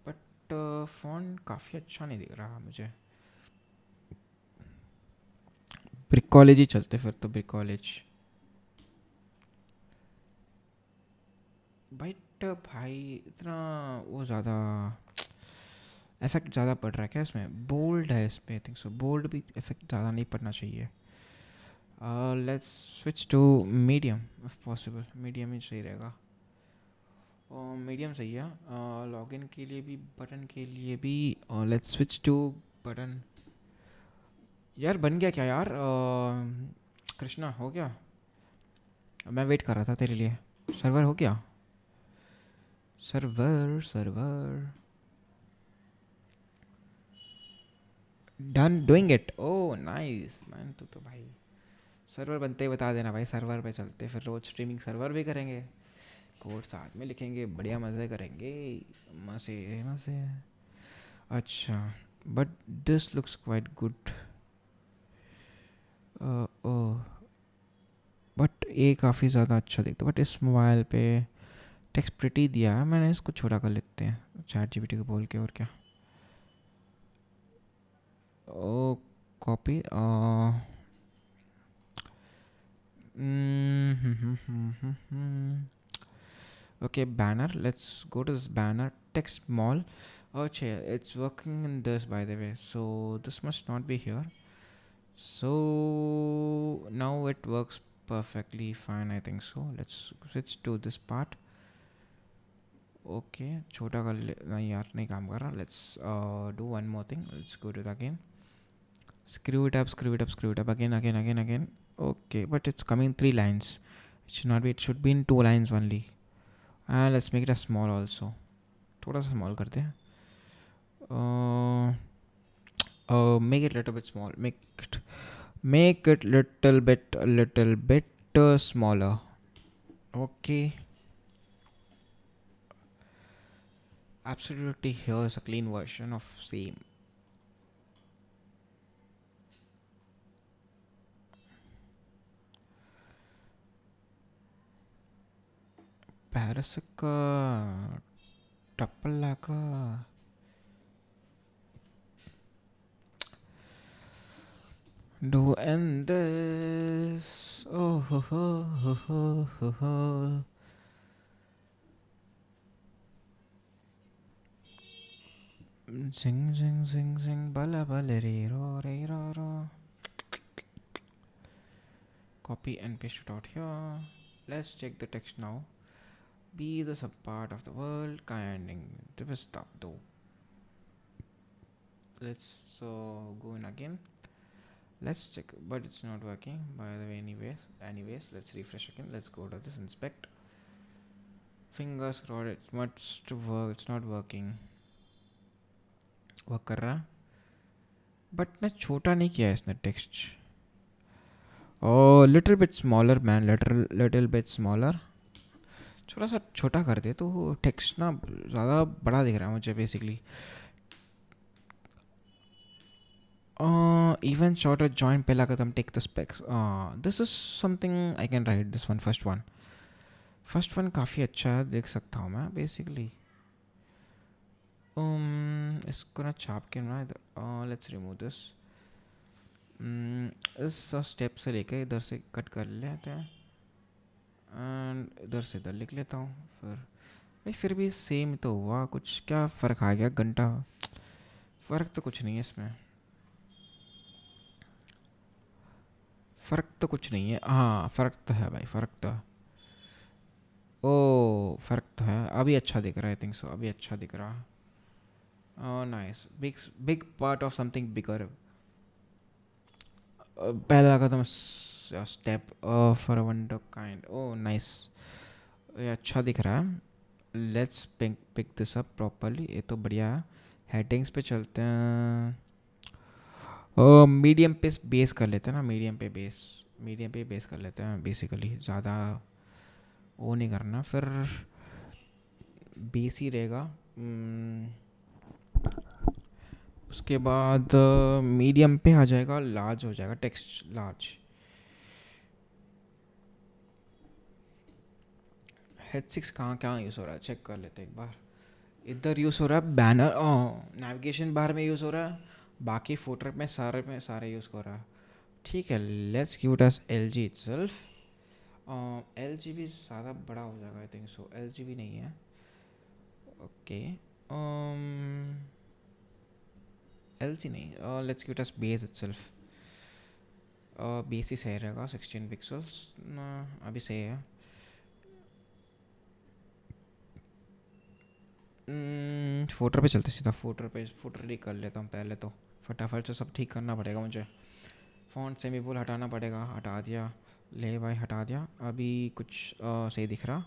बट फॉन्ट काफ़ी अच्छा नहीं दिख रहा मुझे. ब्रिक कॉलेज ही चलते फिर तो. ब्रिक कॉलेज बट भाई इतना वो ज़्यादा इफेक्ट ज़्यादा पड़ रहा है क्या इसमें. बोल्ड है इस पर. आई थिंक सो बोल्ड भी इफेक्ट ज़्यादा नहीं पड़ना चाहिए. Let's switch to medium if possible. Medium ही सही रहेगा. मीडियम सही है. लॉगिन के लिए भी बटन के लिए भी. Let's switch to button. यार बन गया क्या यार. कृष्णा हो गया. मैं वेट कर रहा था तेरे लिए. सर्वर हो गया. Server done doing it. Oh nice man. तो भाई सर्वर बनते ही बता देना भाई. सर्वर पे चलते फिर रोज स्ट्रीमिंग सर्वर भी करेंगे. कोड साथ में लिखेंगे. बढ़िया मज़े करेंगे. मज़े मज़े. अच्छा but this looks quite good. Oh but ये काफ़ी ज़्यादा अच्छा दिखता है. बट इस मोबाइल पे टेक्स्ट प्रिटी दिया है. मैंने इसको छोटा कर लेते हैं चैट जीपीटी को बोल के. और क्या. ओ copy. okay banner. Let's go to this banner. Text small. Okay, it's working in this by the way, so this must not be here. So now it works perfectly fine. I think so. Let's switch to this part. Okay, छोटा कर ले. नहीं यार नहीं काम कर रहा. Let's do one more thing. Let's go to the again. Screw it up again. Okay, but it's coming 3 lines. It should not be. It should be in 2 lines only. And let's make it a small also. थोड़ा सा small करते हैं. Make it little bit small. Make it little bit smaller. Okay. Absolutely, here's a clean version of same. Paris का टप्पला का do end this. Oh ho ho ho ho ho ho. Sing sing sing sing bala bala re ro ro. Copy and paste it out here. Let's check the text now. Be the subpart of the world, kinding to be stopped though. Let's go in again. Let's check, but it's not working. By the way, anyways, let's refresh again. Let's go to this inspect. Fingers crossed, it must work. It's not working. Work कर रहा है बट ना छोटा नहीं किया है इसने text oh little bit smaller man little bit smaller थोड़ा सा छोटा कर दे तो टेक्स्ट ना ज़्यादा बड़ा दिख रहा है मुझे बेसिकली इवन शॉर्टर जॉइंट पे लगा तुम take the specs this is something I can write this one first one काफ़ी अच्छा है देख सकता हूँ मैं बेसिकली इसको ना छाप के ना लेट्स रिमूव दिस इस स्टेप से लेके इधर से कट कर लेते हैं एंड इधर से इधर लिख लेता हूँ फिर भी सेम तो हुआ कुछ क्या फ़र्क आ गया घंटा फ़र्क तो कुछ नहीं है इसमें फ़र्क तो कुछ नहीं है हाँ फ़र्क तो है भाई फ़र्क तो है ओ फ़र्क तो है अभी अच्छा दिख रहा है आई थिंक सो अभी अच्छा दिख रहा है nice big part of something bigger पहला कदम step for one kind of nice ये अच्छा दिख रहा है let's pick this up properly ये तो बढ़िया है हेडिंग्स पे चलते हैं मीडियम पे बेस कर लेते हैं ना मीडियम पे बेस कर लेते हैं बेसिकली ज़्यादा वो नहीं करना फिर बेस ही रहेगा उसके बाद मीडियम पे आ जाएगा लार्ज हो जाएगा टेक्स्ट लार्ज H6 कहाँ यूज़ हो रहा है चेक कर लेते हैं एक बार इधर यूज़ हो रहा है बैनर नेविगेशन बार में यूज़ हो रहा है बाकी फुटर में सारे यूज़ हो रहा है ठीक है let's give it as LG itself LG भी ज़्यादा बड़ा हो जाएगा आई थिंक सो LG भी नहीं है ओके LG नहीं let's give it as base itself base ही सही रहेगा 16 पिक्सल्स अभी सही है फुटर पे चलते सीधा फुटर ही कर लेता हूँ पहले तो फटाफट से सब ठीक करना पड़ेगा मुझे फ़ॉन्ट सेमीबोल्ड हटाना पड़ेगा हटा दिया ले भाई हटा दिया अभी कुछ सही दिख रहा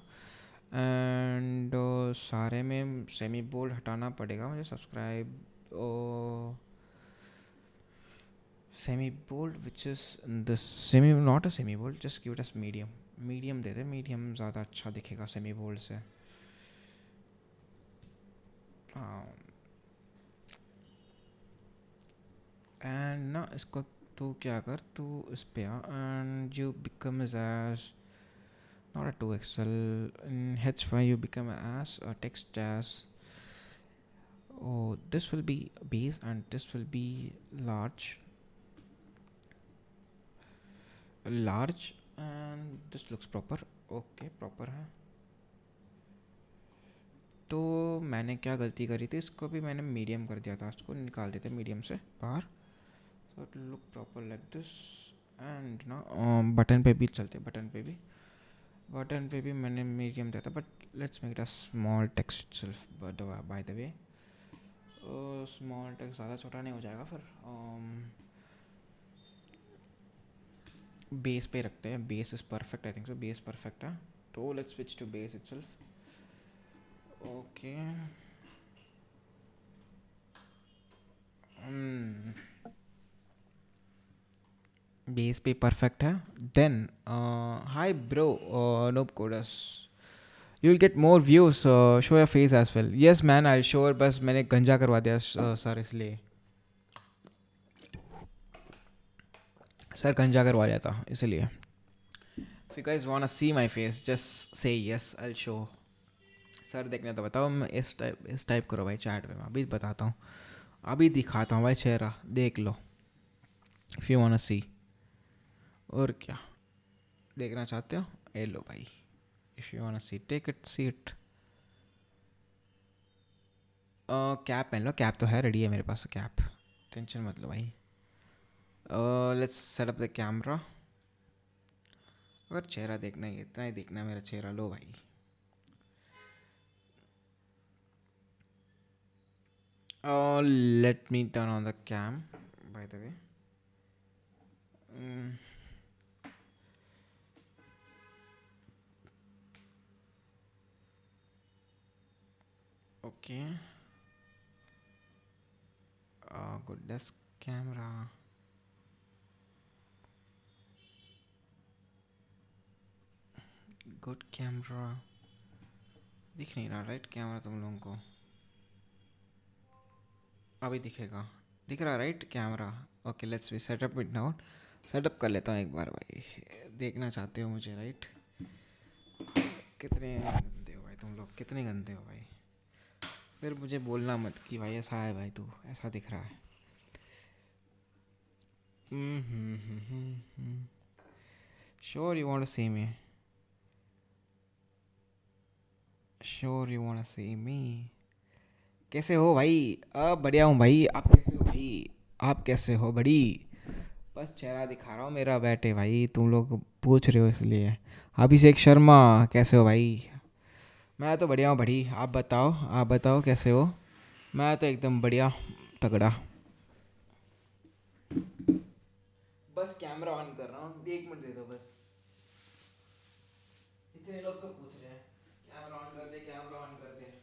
एंड सारे में सेमीबोल्ड हटाना पड़ेगा मुझे subscribe semibold which is the semi not a semibold just give it as medium दे दे मीडियम ज़्यादा अच्छा दिखेगा सेमीबोल्ड से एंड ना इसको तू क्या कर तू इस पे आ and you become as not a 2xl in h5 you become as a text.js oh this will be base and this will be large and this looks proper okay proper है तो मैंने क्या गलती करी थी इसको भी मैंने मीडियम कर दिया था इसको निकाल देते मीडियम से बाहर so it will look proper like this and ना बटन पे भी चलते बटन पे भी मैंने मीडियम दिया था but let's make it a small text self bye the way small text ज़्यादा छोटा नहीं हो जाएगा फिर बेस पे रखते हैं base is perfect I think so base perfect है तो let's switch to base itself okay base पे परफेक्ट है then hi bro noob codes you will get more views show your face as well yes man I sure बस मैंने गंजा करवा दिया सर इसलिए सर गंजा करवा लिया था इसलिए if you guys wanna see my face just say yes I'll show sir देखने तो बताओ, मैं इस टाइप करो भाई चैट में, मैं अभी बताता हूँ, अभी दिखाता हूँ भाई चेहरा, देख लो इफ़ यू वांट सी। और क्या देखना चाहते हो, ये लो भाई, if you want see take it seat. Cap पहन लो, कैप तो है, रेडी है मेरे पास कैप, टेंशन मत लो भाई। Let's set up the camera. अगर चेहरा देखना ही, इतना ही देखना है मेरा चेहरा, लो भाई। Let me turn on the cam, by the way. Okay. Goodness, camera. Good camera. दिख नहीं रहा राइट कैमरा तुम लोगों को? अभी दिखेगा, दिख रहा right camera? Okay, let's be set up it now. Setup कर लेता हूँ एक बार भाई, देखना चाहते हो मुझे राइट? कितने गंदे हो भाई तुम लोग, कितने गंदे हो भाई? फिर मुझे बोलना मत कि भाई ऐसा है भाई, तू ऐसा दिख रहा है। Sure you want to see me? Sure you want to see me? कैसे हो भाई? अब बढ़िया हूँ भाई, आप कैसे हो भाई? आप कैसे हो बड़ी? बस चेहरा दिखा रहा हूँ मेरा, बैठे भाई, तुम लोग पूछ रहे हो इसलिए। अभिषेक शर्मा कैसे हो भाई? मैं तो बढ़िया हूँ बड़ी, आप बताओ, आप बताओ कैसे हो? मैं तो एकदम बढ़िया तगड़ा। बस कैमरा ऑन कर रहा हूँ, 1 मिनट दे दो बस। इतने लोग तो पूछ रहे हैं कैमरा ऑन कर दे, कैमरा ऑन कर दे।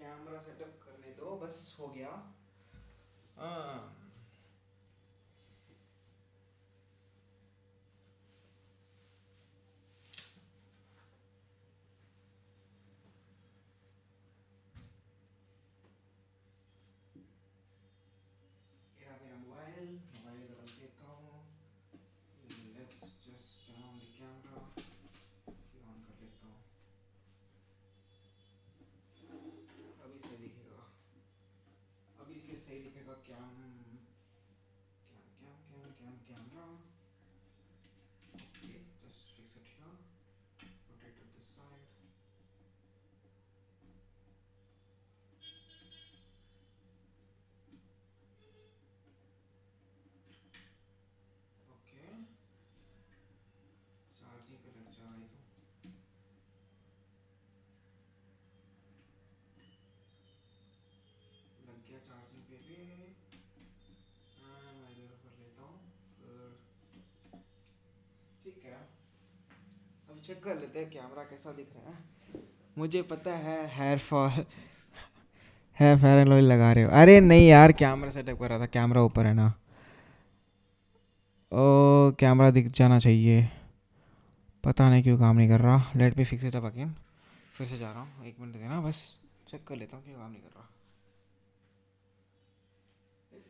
कैमरा सेटअप करने दो, बस हो गया। हाँ, मेरा मेरा मोबाइल मोबाइल ज़रा देता हूँ। Let's just turn on the camera, फिर ऑन कर लेता हूँ। अभी सही दिखेगा, अभी से सही दिखेगा। Cam cam cam cam cam camera. Okay, just fix it here, rotate to this side. Okay, charging पे लग जा भाई तू। लग गया चार्जिंग पे भी। मैं इधर कर लेता हूँ फिर। ठीक है, अभी चेक कर लेते हैं कैमरा कैसा दिख रहा है। मुझे पता है हेयर फॉल है, फेयर एंड लवली लगा रहे हो? अरे नहीं यार, कैमरा सेटअप कर रहा था, कैमरा ऊपर है ना। ओ, कैमरा दिख जाना चाहिए, पता नहीं क्यों काम नहीं कर रहा। Let me fix it up again, फिर से जा रहा हूँ, 1 मिनट देना बस, चेक कर लेता हूँ क्यों काम नहीं कर रहा।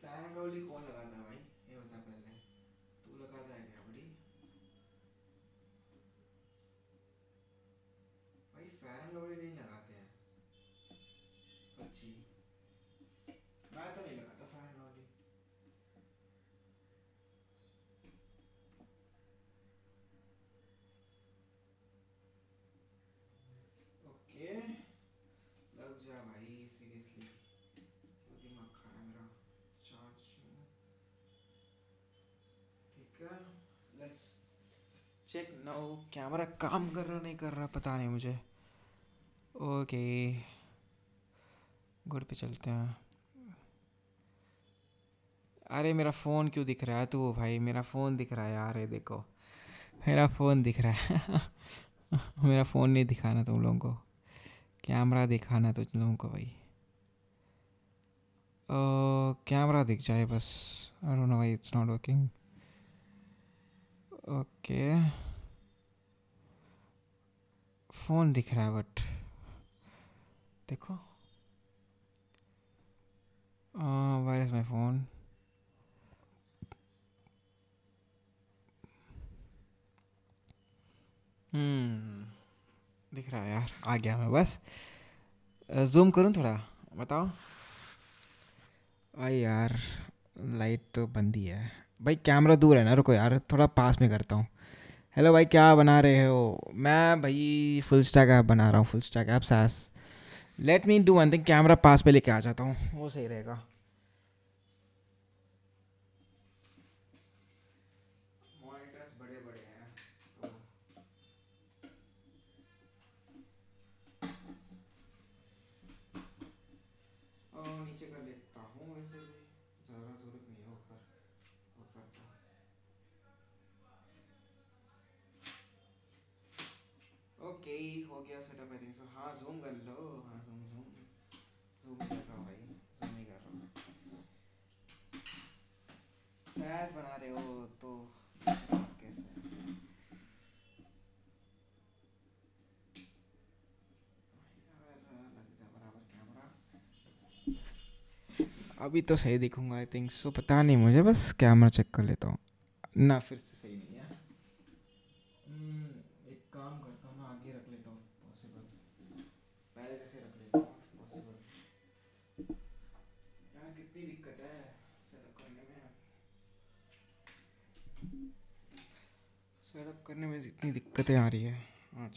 फेयर एंड लवली कौन लगाता है भाई, ये बता पहले, तू लगाता है क्या बड़ी? भाई फेयर एंड लवली नहीं लगाते हैं सच्ची, मैं तो नहीं लगाता फेयर एंड लवली। ओके, लग जा भाई सीरियसली, क्यों दिमाग खा रहा है मेरा? चार्ज, ठीक है, लेट्स चेक नाउ। कैमरा काम कर रहा नहीं कर रहा पता नहीं मुझे। ओके, गुड पे चलते हैं। अरे मेरा फ़ोन क्यों दिख रहा है तू भाई? मेरा फ़ोन दिख रहा है यार, ये देखो मेरा फ़ोन दिख रहा है। मेरा फ़ोन नहीं दिखाना तुम लोगों को, कैमरा दिखाना तो तुम लोगों को भाई। कैमरा दिख जाए बस, आई don't know why it's not working. Okay, phone दिख रहा है बट देखो, वेयर इज़ माय फ़ोन? दिख रहा है यार, आ गया मैं बस। जूम करूँ थोड़ा, बताओ भाई यार। लाइट तो बंद ही है भाई, कैमरा दूर है ना, रुको यार थोड़ा पास में करता हूँ। हेलो भाई, क्या बना रहे हो? मैं भाई फुल स्टैक ऐप बना रहा हूँ, full stack app SaaS. Let me do one thing, camera पास पे लेके आ जाता हूँ, वो सही रहेगा। मॉनिटर्स बड़े बड़े हैं तो नीचे कर लेता हूँ, वैसे भी ज़्यादा ज़रूरत नहीं है ऊपर। ऊपर तो ओके, हो गया सेटअप आई थिंक सो। हाँ जूम कर लो, हाँ जूम जूम जूम ही कर रहा हूँ भाई, जूम ही कर रहा हूँ। सैस बना रहे हो तो कैसे? यार लग जा बराबर कैमरा, अभी तो सही दिखूंगा आई थिंक सो, पता नहीं मुझे, बस कैमरा चेक कर लेता हूँ ना, फिर से सही नहीं है। एक काम करता हूँ ना, आगे रख लेता हूँ पॉसिबल, पहले जैसे रख लेता हूँ पॉसिबल। यार कितनी दिक्कत है सेटअप करने में, सेटअप करने में इतनी दिक्कतें आ रही है आज।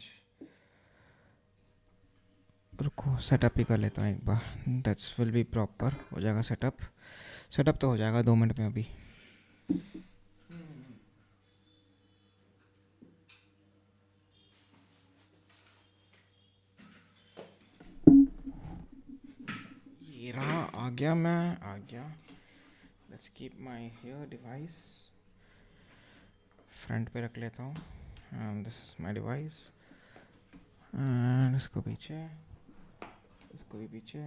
रुको सेटअप ही कर लेता हूँ एक बार, दैट्स विल बी प्रॉपर, हो जाएगा सेटअप। सेटअप तो हो जाएगा 2 मिनट में अभी। ये रहा, आ गया, मैं आ गया। Let's keep my here device, front पे रख लेता हूँ, this is my device, and इसको पीछे, इसको भी पीछे।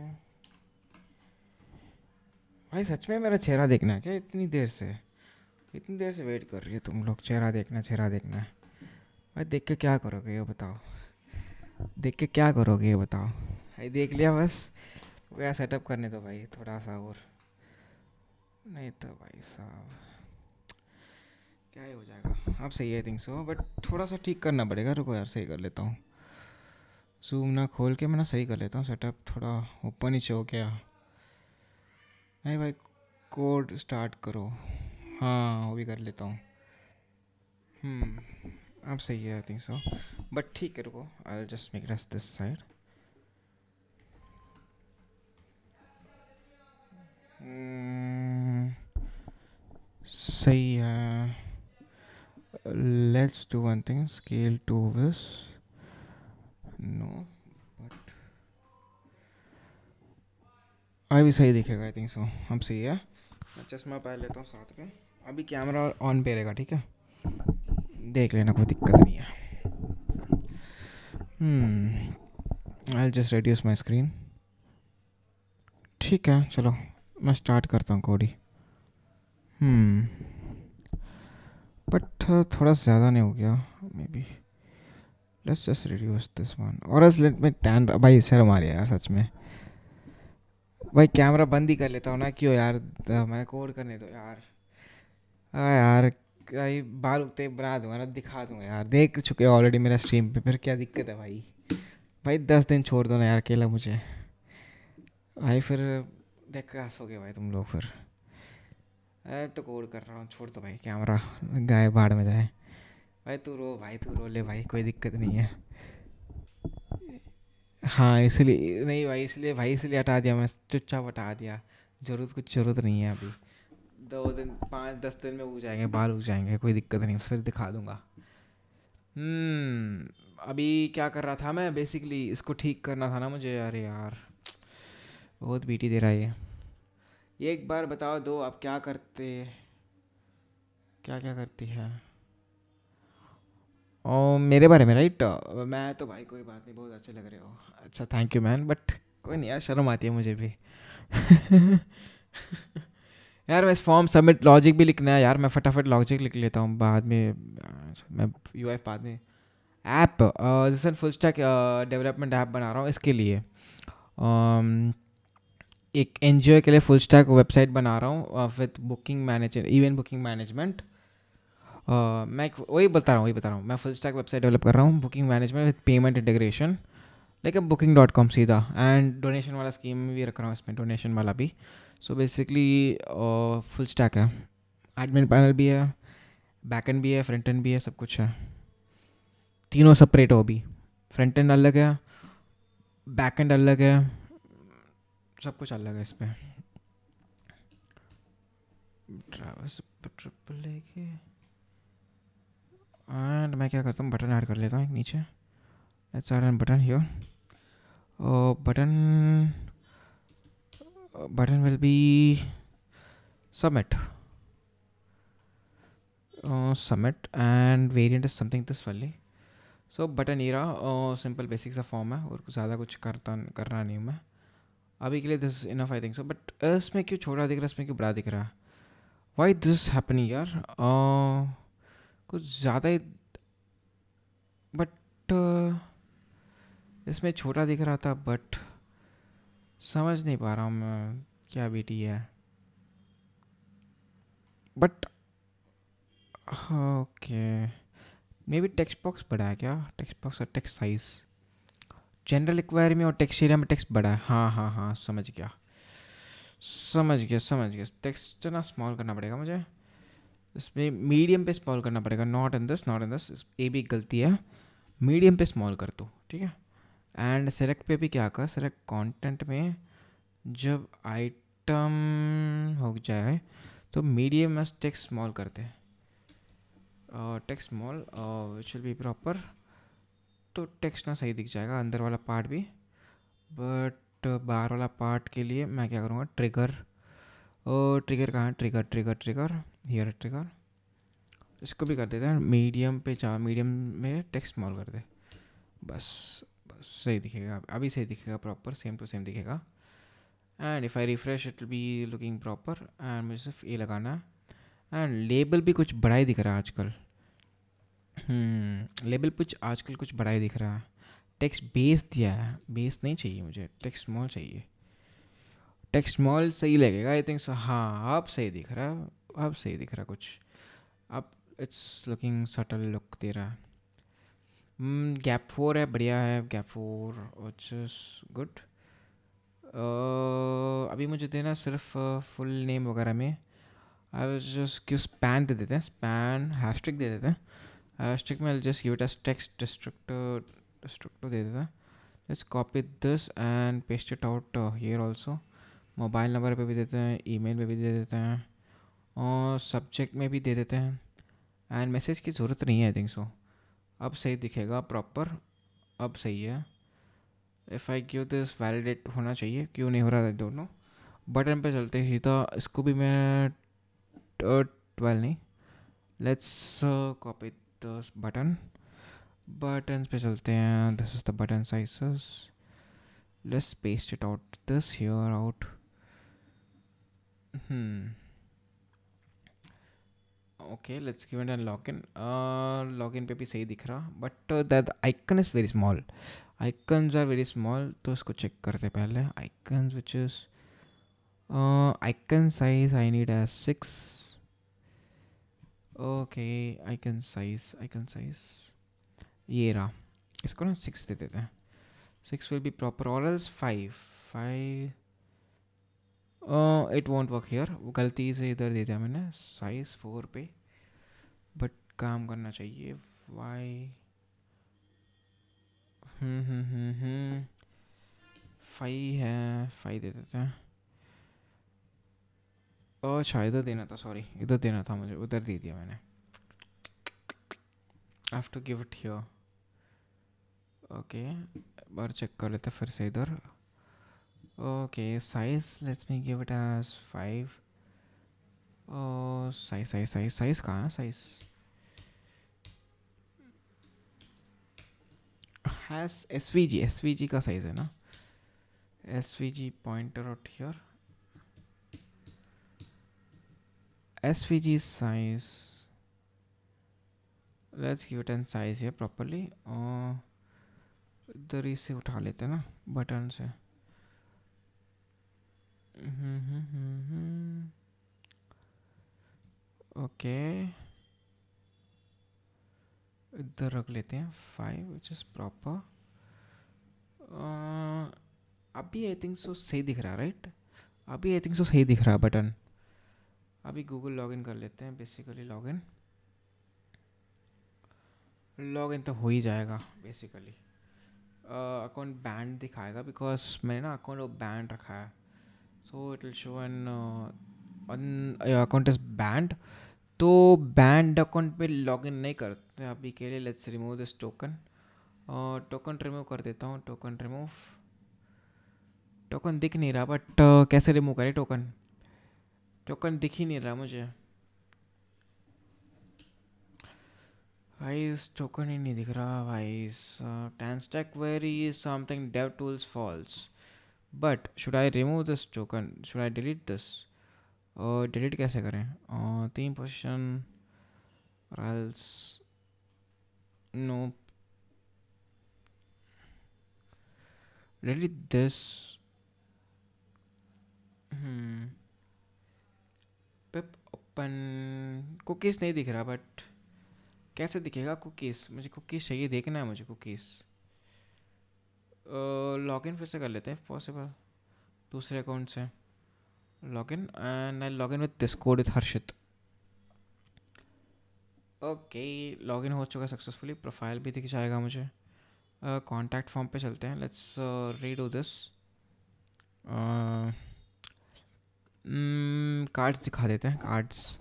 भाई सच में मेरा चेहरा देखना है क्या? इतनी देर से वेट कर रही है तुम लोग, चेहरा देखना, चेहरा देखना है। भाई देख के क्या करोगे ये बताओ, देख के क्या करोगे ये बताओ? भाई देख लिया बस, वह सेटअप करने दो भाई थोड़ा सा और, नहीं तो भाई साहब क्या ही हो जाएगा। अब सही है आई थिंक सो, बट थोड़ा सा ठीक करना पड़ेगा, रुको यार सही कर लेता हूँ। जूम ना खोल के मैं ना सही कर लेता हूँ सेटअप, थोड़ा ऊपर नीचे हो गया। नहीं भाई, कोड स्टार्ट करो, हाँ वो भी कर लेता हूँ। अब सही है आई थिंक सो, बट ठीक है रुको, I just make it this side. सही है, let's do one thing, scale to this, no but अभी सही दिखेगा आई थिंक सो। अब सही है, मैं चश्मा पहन लेता हूँ साथ में, अभी कैमरा ऑन पे रहेगा, ठीक है, देख लेना कोई दिक्कत नहीं है। I just reduce my screen, ठीक है चलो मैं स्टार्ट करता हूँ कोड ही। बट थोड़ा ज़्यादा नहीं हो गया may be, let's just reduce this one, और एल्स लेट मी टैन। भाई शर्म आ रही है यार सच में, भाई कैमरा बंद ही कर लेता हूँ ना, क्यों यार, मैं कोड करने दो यार। हाँ यार, भाई बाल उगते बना दूंगा ना, दिखा दूंगा यार, देख चुके हो ऑलरेडी मेरा स्ट्रीम पे, फिर क्या दिक्कत है भाई? भाई 10 दिन छोड़ दो ना यार अकेला मुझे, भाई फिर देख के हंसोगे भाई तुम लोग फिर। अरे तो कोड कर रहा हूँ, छोड़ दो भाई, कैमरा गाय बाढ़ में जाए। भाई तू रो, भाई तू रो ले भाई, कोई दिक्कत नहीं है। हाँ इसलिए नहीं भाई, इसलिए भाई इसलिए हटा दिया मैं, चुपचाप हटा दिया, कुछ ज़रूरत नहीं है अभी। 2 दिन 5-10 दिन में उग जाएंगे, बाल उग जाएंगे, कोई दिक्कत नहीं, फिर दिखा दूंगा। अभी क्या कर रहा था मैं, बेसिकली इसको ठीक करना था ना मुझे, अरे यार बहुत बीटी दे रहा है ये एक बार बताओ दो, आप क्या करते, क्या क्या करती है? ओ मेरे बारे में राइट, मैं तो भाई कोई बात नहीं, बहुत अच्छे लग रहे हो, अच्छा थैंक यू मैन, बट कोई नहीं यार, शर्म आती है मुझे भी। यार मैं फॉर्म सबमिट लॉजिक भी लिखना है यार, मैं फटाफट लॉजिक लिख लेता हूँ बाद में, मैं यूआई बाद में। ऐप जैसे फुल स्टैक डेवलपमेंट ऐप बना रहा हूँ इसके लिए, एक एनजीओ के लिए फुल स्टैक वेबसाइट बना रहा हूँ with booking manager, event booking management. मैं वही बता रहा हूँ मैं फुल स्टैक वेबसाइट डेवलप कर रहा हूँ, booking management with payment integration, like booking.com सीधा, एंड डोनेशन वाला स्कीम भी रख रहा हूँ इसमें, डोनेशन वाला भी। सो बेसिकली फुल स्टैक है, एडमिन पैनल भी है, बैकएंड भी है, फ्रंट एंड भी है, सब कुछ है। तीनों सेपरेट हो भी, फ्रंट एंड अलग है, बैकएंड अलग है, सब कुछ अलग है इस पर। ट्रैवल्स ट्रिपल लेके, एंड मैं क्या करता हूँ, बटन ऐड कर लेता हूँ एक नीचे। Let's add N button here, button button will be submit, submit, and variant is something this only. So button ये रहा, सिंपल बेसिक सा फॉर्म है, और ज़्यादा कुछ करना नहीं हूँ मैं अभी के लिए। This enough I think so, but इसमें क्यों छोटा दिख रहा है, इसमें क्यों बड़ा दिख रहा है, वाई दिस हैपनिंग यार, कुछ ज़्यादा ही, बट इसमें छोटा दिख रहा था, बट समझ नहीं पा रहा हूँ मैं क्या बेटी है, but okay, may be text box बड़ा है क्या, टेक्स्ट बॉक्स और टेक्स्ट साइज, जनरल इंक्वायरी में और टेक्स्ट एरिया में टेक्स्ट बड़ा है। हाँ हाँ हाँ, समझ गया, टेक्स्ट ना स्मॉल करना पड़ेगा मुझे, इसमें मीडियम पे स्मॉल करना पड़ेगा, नॉट इन दिस, ये भी एक गलती है, मीडियम पे स्मॉल कर दो, ठीक है। एंड सेलेक्ट पे भी क्या कर, सेलेक्ट कंटेंट में जब आइटम हो जाए तो मीडियम में टेक्स्ट स्मॉल करते हैं, text small which will be proper, तो टेक्स्ट ना सही दिख जाएगा अंदर वाला पार्ट भी, बट बाहर वाला पार्ट के लिए मैं क्या करूँगा, ट्रिगर, ट्रिगर कहाँ है, ट्रिगर हियर ट्रिगर, इसको भी कर देते हैं मीडियम पे, मीडियम में टेक्स्ट स्मॉल कर दे, बस बस सही दिखेगा, अभी सही दिखेगा, प्रॉपर सेम टू सेम दिखेगा। And if I refresh it will be looking proper, and मुझे सिर्फ ये लगाना है। एंड लेबल भी कुछ बड़ा ही दिख रहा है आजकल, लेबल कुछ आजकल कुछ बड़ा ही दिख रहा है, टेक्स्ट बेस दिया है, बेस नहीं चाहिए मुझे, टेक्स्ट स्मॉल चाहिए, टेक्स्ट स्मॉल सही लगेगा आई थिंक सो। हाँ अब सही दिख रहा है, अब सही दिख रहा है कुछ, अब इट्स लुकिंग सटल लुक दे रहा है। गैप 4 है, बढ़िया है गैप 4, विच इज़ गुड। अभी मुझे देना सिर्फ फुल नेम वगैरह में, आई वाज जस्ट क्यों स्पैन दे देते हैं, स्पैन हैशट्रिक दे देते हैं, हैशट्रिक में just give it as text destructor दे देता है। Let's copy this and paste it out here also, mobile number पे भी देते हैं, ईमेल पे भी दे देते हैं, और सब्जेक्ट में भी दे देते हैं, एंड मैसेज की ज़रूरत नहीं है आई थिंक सो। अब सही दिखेगा प्रॉपर, अब सही है। If I give this validate होना चाहिए, क्यों नहीं हो रहा है दोनों। बटन पे चलते ही सीधा, इसको भी मैं 12 नहीं, let's copy this button, button पे चलते हैं, this is the button sizes, let's paste it out this here out. Okay let's give it an login, login पे भी सही दिख रहा, but that icon is very small, icons are very small, तो इसको चेक करते पहले, icons which is icon size I need as 6. Okay, icon size ये रहा, इसको ना 6 दे देते हैं, 6 will be proper, or else 5 it won't work here, वो गलती से इधर दे दिया मैंने साइज 4 पे, बट काम करना चाहिए, why 5 है, 5 दे देते हैं। अच्छा इधर देना था, सॉरी इधर देना था मुझे, उधर दे दिया मैंने, I have to give it here. Okay बार चेक कर लेते फिर से इधर। Okay size let's me give it as 5। Size कहाँ है, साइज हैज एसवीजी का साइज है ना, SVG pointer out here, SVG size, let's give it an size here properly. इधर ही से उठा लेते हैं ना बटन से. ओके, इधर रख लेते हैं 5 विच इज़ प्रॉपर. अभी आई थिंक सो सही दिख रहा है राइट. अभी आई थिंक सो सही दिख रहा है बटन. अभी गूगल लॉगिन कर लेते हैं. बेसिकली लॉगिन तो हो ही जाएगा बेसिकली. अकाउंट बैंड दिखाएगा बिकॉज मैंने ना अकाउंट बैंड रखा है. सो it will show an account is band. तो बैंड अकाउंट पे लॉगिन नहीं करते अभी के लिए. Let's remove this token. Token remove कर देता हूँ. Token remove. टोकन दिख नहीं रहा बट कैसे रिमूव करें टोकन. टोकन दिख ही नहीं रहा मुझे भाई. इस टोकन ही नहीं दिख रहा भाई. TanStack query is something dev tools false. But should I remove this token. Should I delete this. Delete कैसे करें. 3 position else no. Delete this. Pip open. Cookies नहीं दिख रहा बट कैसे दिखेगा कुकीज़. मुझे कुकीज़ चाहिए. देखना है मुझे कुकीज़. लॉगिन फिर से कर लेते हैं पॉसिबल दूसरे अकाउंट से. Login and I login with this code with Harshit. Okay, login हो चुका सक्सेसफुली. प्रोफाइल भी दिख जाएगा मुझे. कॉन्टैक्ट फॉर्म पे चलते हैं. Let's redo this. कार्ड्स दिखा देते हैं. कार्ड्स.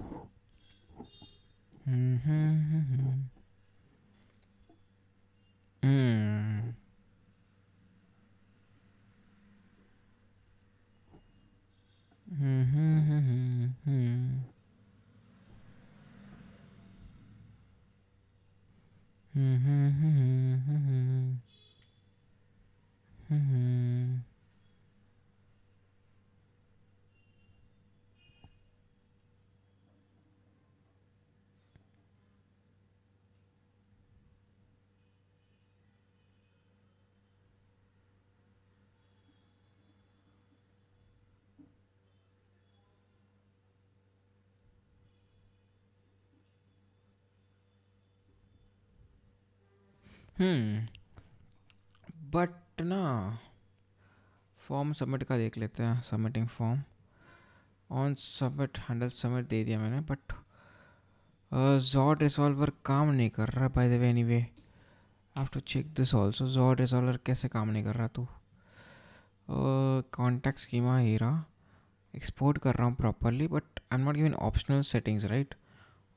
बट ना फॉर्म सबमिट का देख लेते हैं. Submitting form on submit handle submit दे दिया मैंने. बट जॉड रिजॉल्वर काम नहीं कर रहा by the way. Anyway I have to check this also. Zod resolver कैसे काम नहीं कर रहा तू. कॉन्टैक्ट स्कीमा हीरा एक्सपोर्ट कर रहा हूँ properly but I am not given optional settings right.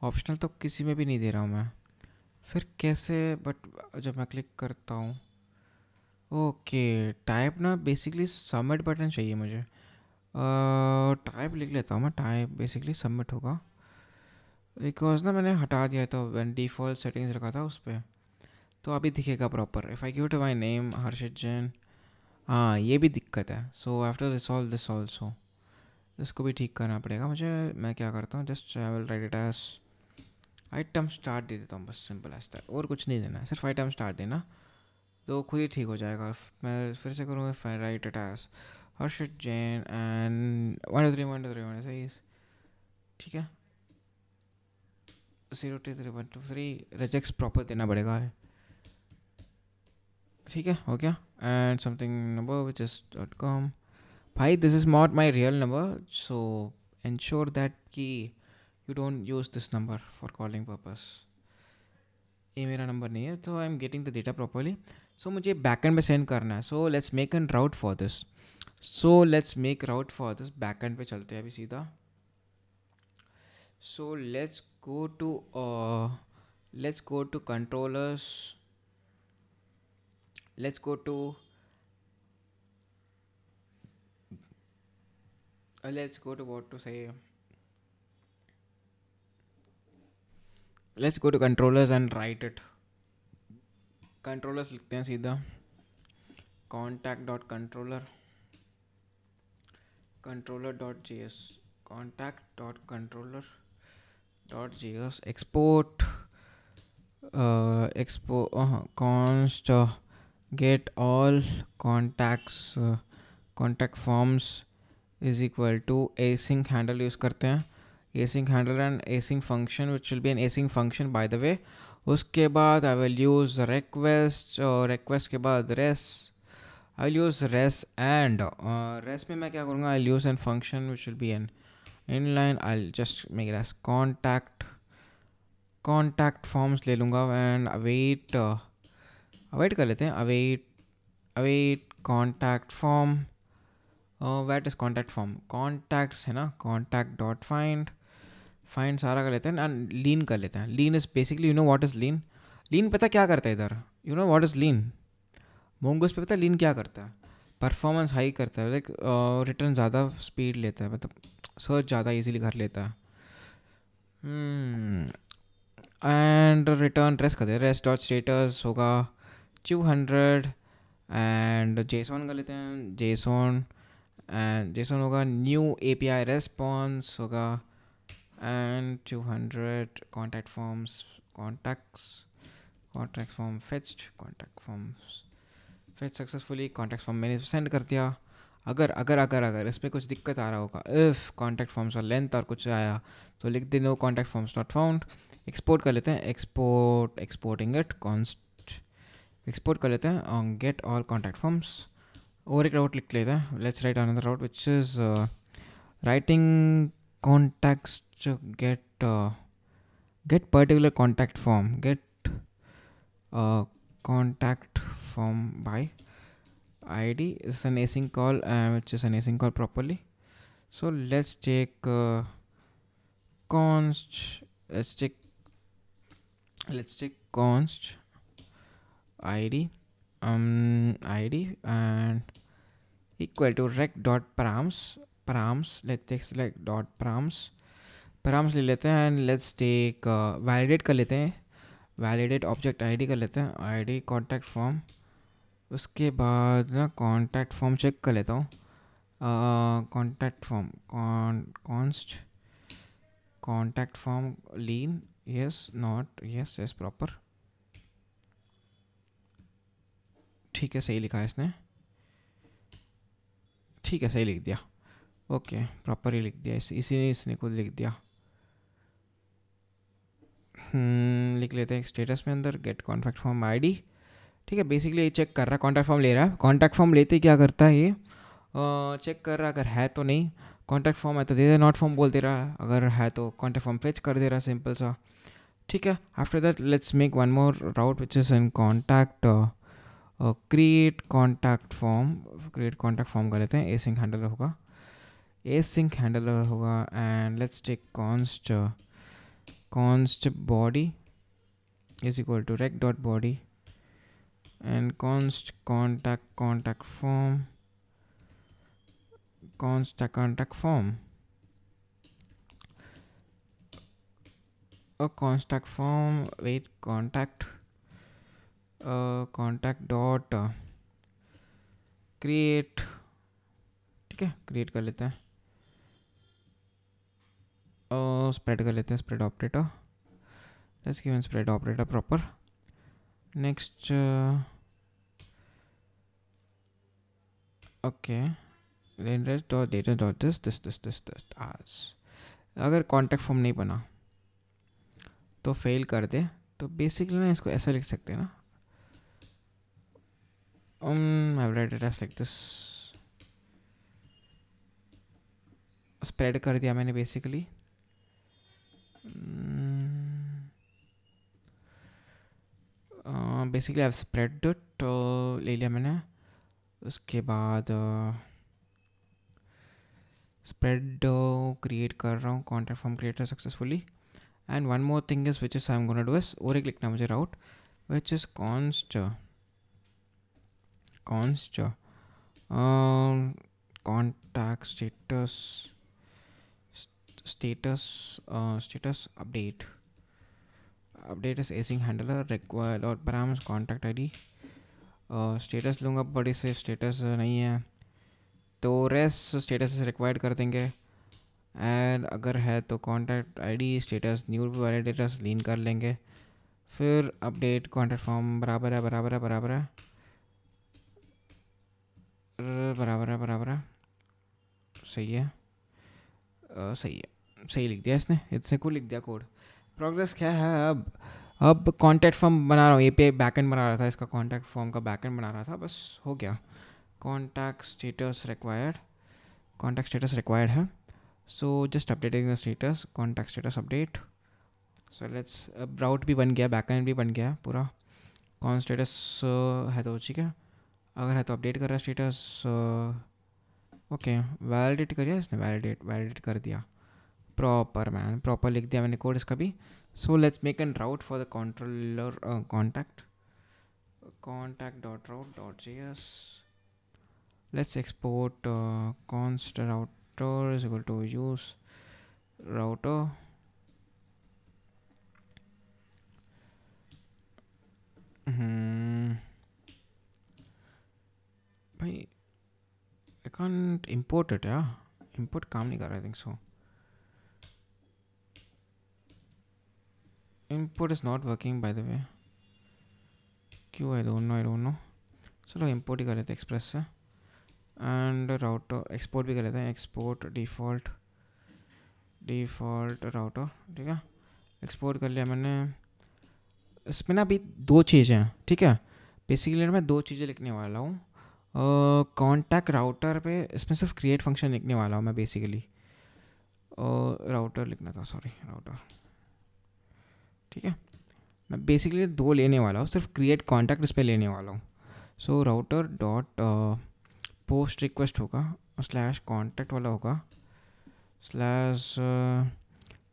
Optional तो किसी में भी नहीं दे रहा हूँ मैं. फिर कैसे. बट जब मैं क्लिक करता हूँ. ओके, टाइप ना बेसिकली सबमिट बटन चाहिए मुझे. टाइप लिख लेता हूँ मैं. टाइप बेसिकली सबमिट होगा बिकॉज ना मैंने हटा दिया तो डिफ़ॉल्ट सेटिंग्स रखा था उस पर. तो अभी दिखेगा proper. If I give to my name Harshit Jain. हाँ, ये भी दिक्कत है. So I have to resolve this also. इसको भी ठीक करना पड़ेगा मुझे. मैं क्या करता हूँ just I will write it as item start दे देता हूँ बस. Simple as that. और कुछ नहीं देना है, सिर्फ आइटम स्टार्ट देना तो खुद ही ठीक हो जाएगा. मैं फिर से करूँगा write it as Harshit Jain and 1 2 3 1 2 3 सही. ठीक है. 0 2 3 1 2 3 रिजेक्ट्स प्रॉपर देना पड़ेगा. ठीक है, हो गया. And something number which is .com. भाई this is not my real number so ensure that कि you don't use this number for calling purpose. ये मेरा नंबर नहीं है. तो I am getting the data properly. So मुझे बैकएंड में सेंड करना है. So let's make an route for this. Backend पे चलते हैं अभी सीधा. So let's go to controllers. let's go to what to say. Let's go to controllers and write it. controllers लिखते हैं सीधा. contact.controller controller.js contact.controller .js export const get all contact forms is equal to async handle use करते हैं, async handle and async function which will be an async function by the way. उसके बाद I will use request और request के बाद res. I will use res and res में मैं क्या करूँगा, I will use an function which will be an inline. I'll just make it as contact forms ले लूँगा and await कर लेते हैं, await contact form. What is contact form? Contacts है ना, contact dot find सारा कर लेते हैं and lean कर लेते हैं. Lean is basically, you know what is lean? Lean पता क्या करता है इधर? You know what is lean? Mongoose पे पता है lean क्या करता है? परफॉर्मेंस हाई करता है, लाइक रिटर्न ज़्यादा स्पीड लेता है, मतलब सर्च ज़्यादा इजीली कर लेता है. एंड रिटर्न रेस्ट कर दे, रेस्ट डॉट स्टेटस होगा 200 एंड जेसॉन कर लेते हैं, जेसॉन एंड जेसॉन होगा न्यू API रेस्पॉन्स होगा and 200 contact forms contact form fetch successfully. Contact form मैंने सेंड कर दिया. अगर इसमें कुछ दिक्कत आ रहा होगा, इफ़ कॉन्टैक्ट फॉर्म्स का लेंथ और कुछ आया तो लिख they know contact forms not found. Export कर लेते हैं, एक्सपोर्टिंग इट कॉन्स्ट एक्सपोर्ट कर लेते हैं गेट ऑल कॉन्टैक्ट फॉर्म्स. और एक राउट लिख लेते हैं, let's write another route which is writing contacts get particular contact form, get contact form by id is an async call which is an async call properly. So let's take const id and equal to rec dot params. let's take select dot params ले लेते हैं एंड लेट्स टेक वैलिडेट कर लेते हैं, वैलिडेट ऑब्जेक्ट आईडी कर लेते हैं, आईडी कॉन्टैक्ट फॉर्म. उसके बाद ना कॉन्टैक्ट फॉर्म चेक कर लेता हूँ, contact form contact form lean yes not yes proper. ठीक है, सही लिखा है इसने, ठीक है सही लिख दिया, ओके प्रॉपर ही लिख दिया, इसी ने इसने खुद लिख दिया. लिख लेते हैं स्टेटस में अंदर गेट कॉन्टैक्ट फॉर्म आईडी. ठीक है, बेसिकली ये चेक कर रहा है, कॉन्टैक्ट फॉर्म ले रहा है. कॉन्टैक्ट फॉर्म लेते ही क्या करता है ये चेक कर रहा है, अगर है तो नहीं, कॉन्टैक्ट फॉर्म है तो दे दे, नॉट फॉर्म बोल दे रहा है, अगर है तो कॉन्टैक्ट फॉर्म फेच कर दे रहा है, सिंपल सा. ठीक है, after that let's make one more route which is in contact create contact form कर लेते हैं. एसिंक हैंडलर होगा and let's take const body is equal to rec dot body and const contact form a contact form wait contact dot create. ठीक है, create कर लेते हैं, spread कर लेते हैं, spread operator. Let's give an spread operator proper. Next okay, range dot data dot this as. अगर कॉन्टैक्ट फॉर्म नहीं बना तो फेल कर दे, तो बेसिकली ना इसको ऐसा लिख सकते हैं ना, I write it as like this. Spread कर दिया मैंने basically. Basically I spread it ले लिया मैंने. उसके बाद स्प्रेड क्रिएट कर रहा हूँ, contact form creator successfully. And one more thing is which is I am gonna do is, और एक लिखना मुझे route which is const contact status update is async handler required और params contact id. स्टेटस लूँगा, बड़ी से स्टेटस नहीं है तो रेस स्टेटस रिक्वायर्ड कर देंगे एंड अगर है तो contact ID status new validators lean कर लेंगे, फिर अपडेट कॉन्टैक्ट फॉर्म बराबर है बराबर है बराबर है बराबर है बराबर है, सही है, सही है, सही लिख दिया इसने, इतने को लिख दिया कोड। प्रोग्रेस क्या है अब कॉन्टैक्ट फॉर्म बना रहा हूँ, एपीआई बैकएंड बना रहा था, इसका कॉन्टैक्ट फॉर्म का बैकएंड बना रहा था, बस हो गया। Contact status required, contact status required है, so just updating the status, contact status update. So let's, अब राउट भी बन गया, बैकएंड भी बन गया पूरा। कॉन स्टेटस है तो ठीक है, अगर है तो अपडेट कर रहा है स्टेटस, ओके। वैलिडेट करिए इसने, वैलिडेट कर दिया प्रॉपर, मैन प्रॉपर लिख दिया मैंने कोड इसका भी। सो let's make an route for the controller contact, contact dot route dot js. Let's export const router is equal to use router. भाई I can't import it, yeah. Import काम नहीं कर रहा, I think so. Import is not working by the way. क्यों? I don't know. चलो import ही कर लेते हैं एक्सप्रेस से, एंड राउटर एक्सपोर्ट भी कर लेते हैं, एक्सपोर्ट डिफ़ॉल्ट राउटर, ठीक है। एक्सपोर्ट कर लिया मैंने। इसमें ना अभी दो चीज़ें हैं, ठीक है। बेसिकली मैं दो चीज़ें लिखने वाला हूँ। कॉन्टैक्ट राउटर पे इसमें सिर्फ क्रिएट फंक्शन लिखने वाला हूँ मैं बेसिकली। राउटर लिखना था, सॉरी, राउटर, ठीक है। मैं बेसिकली दो लेने वाला हूँ, सिर्फ क्रिएट कॉन्टैक्ट इस पर लेने वाला हूँ। So router dot post request होगा, स्लैश कॉन्टैक्ट वाला होगा, स्लैश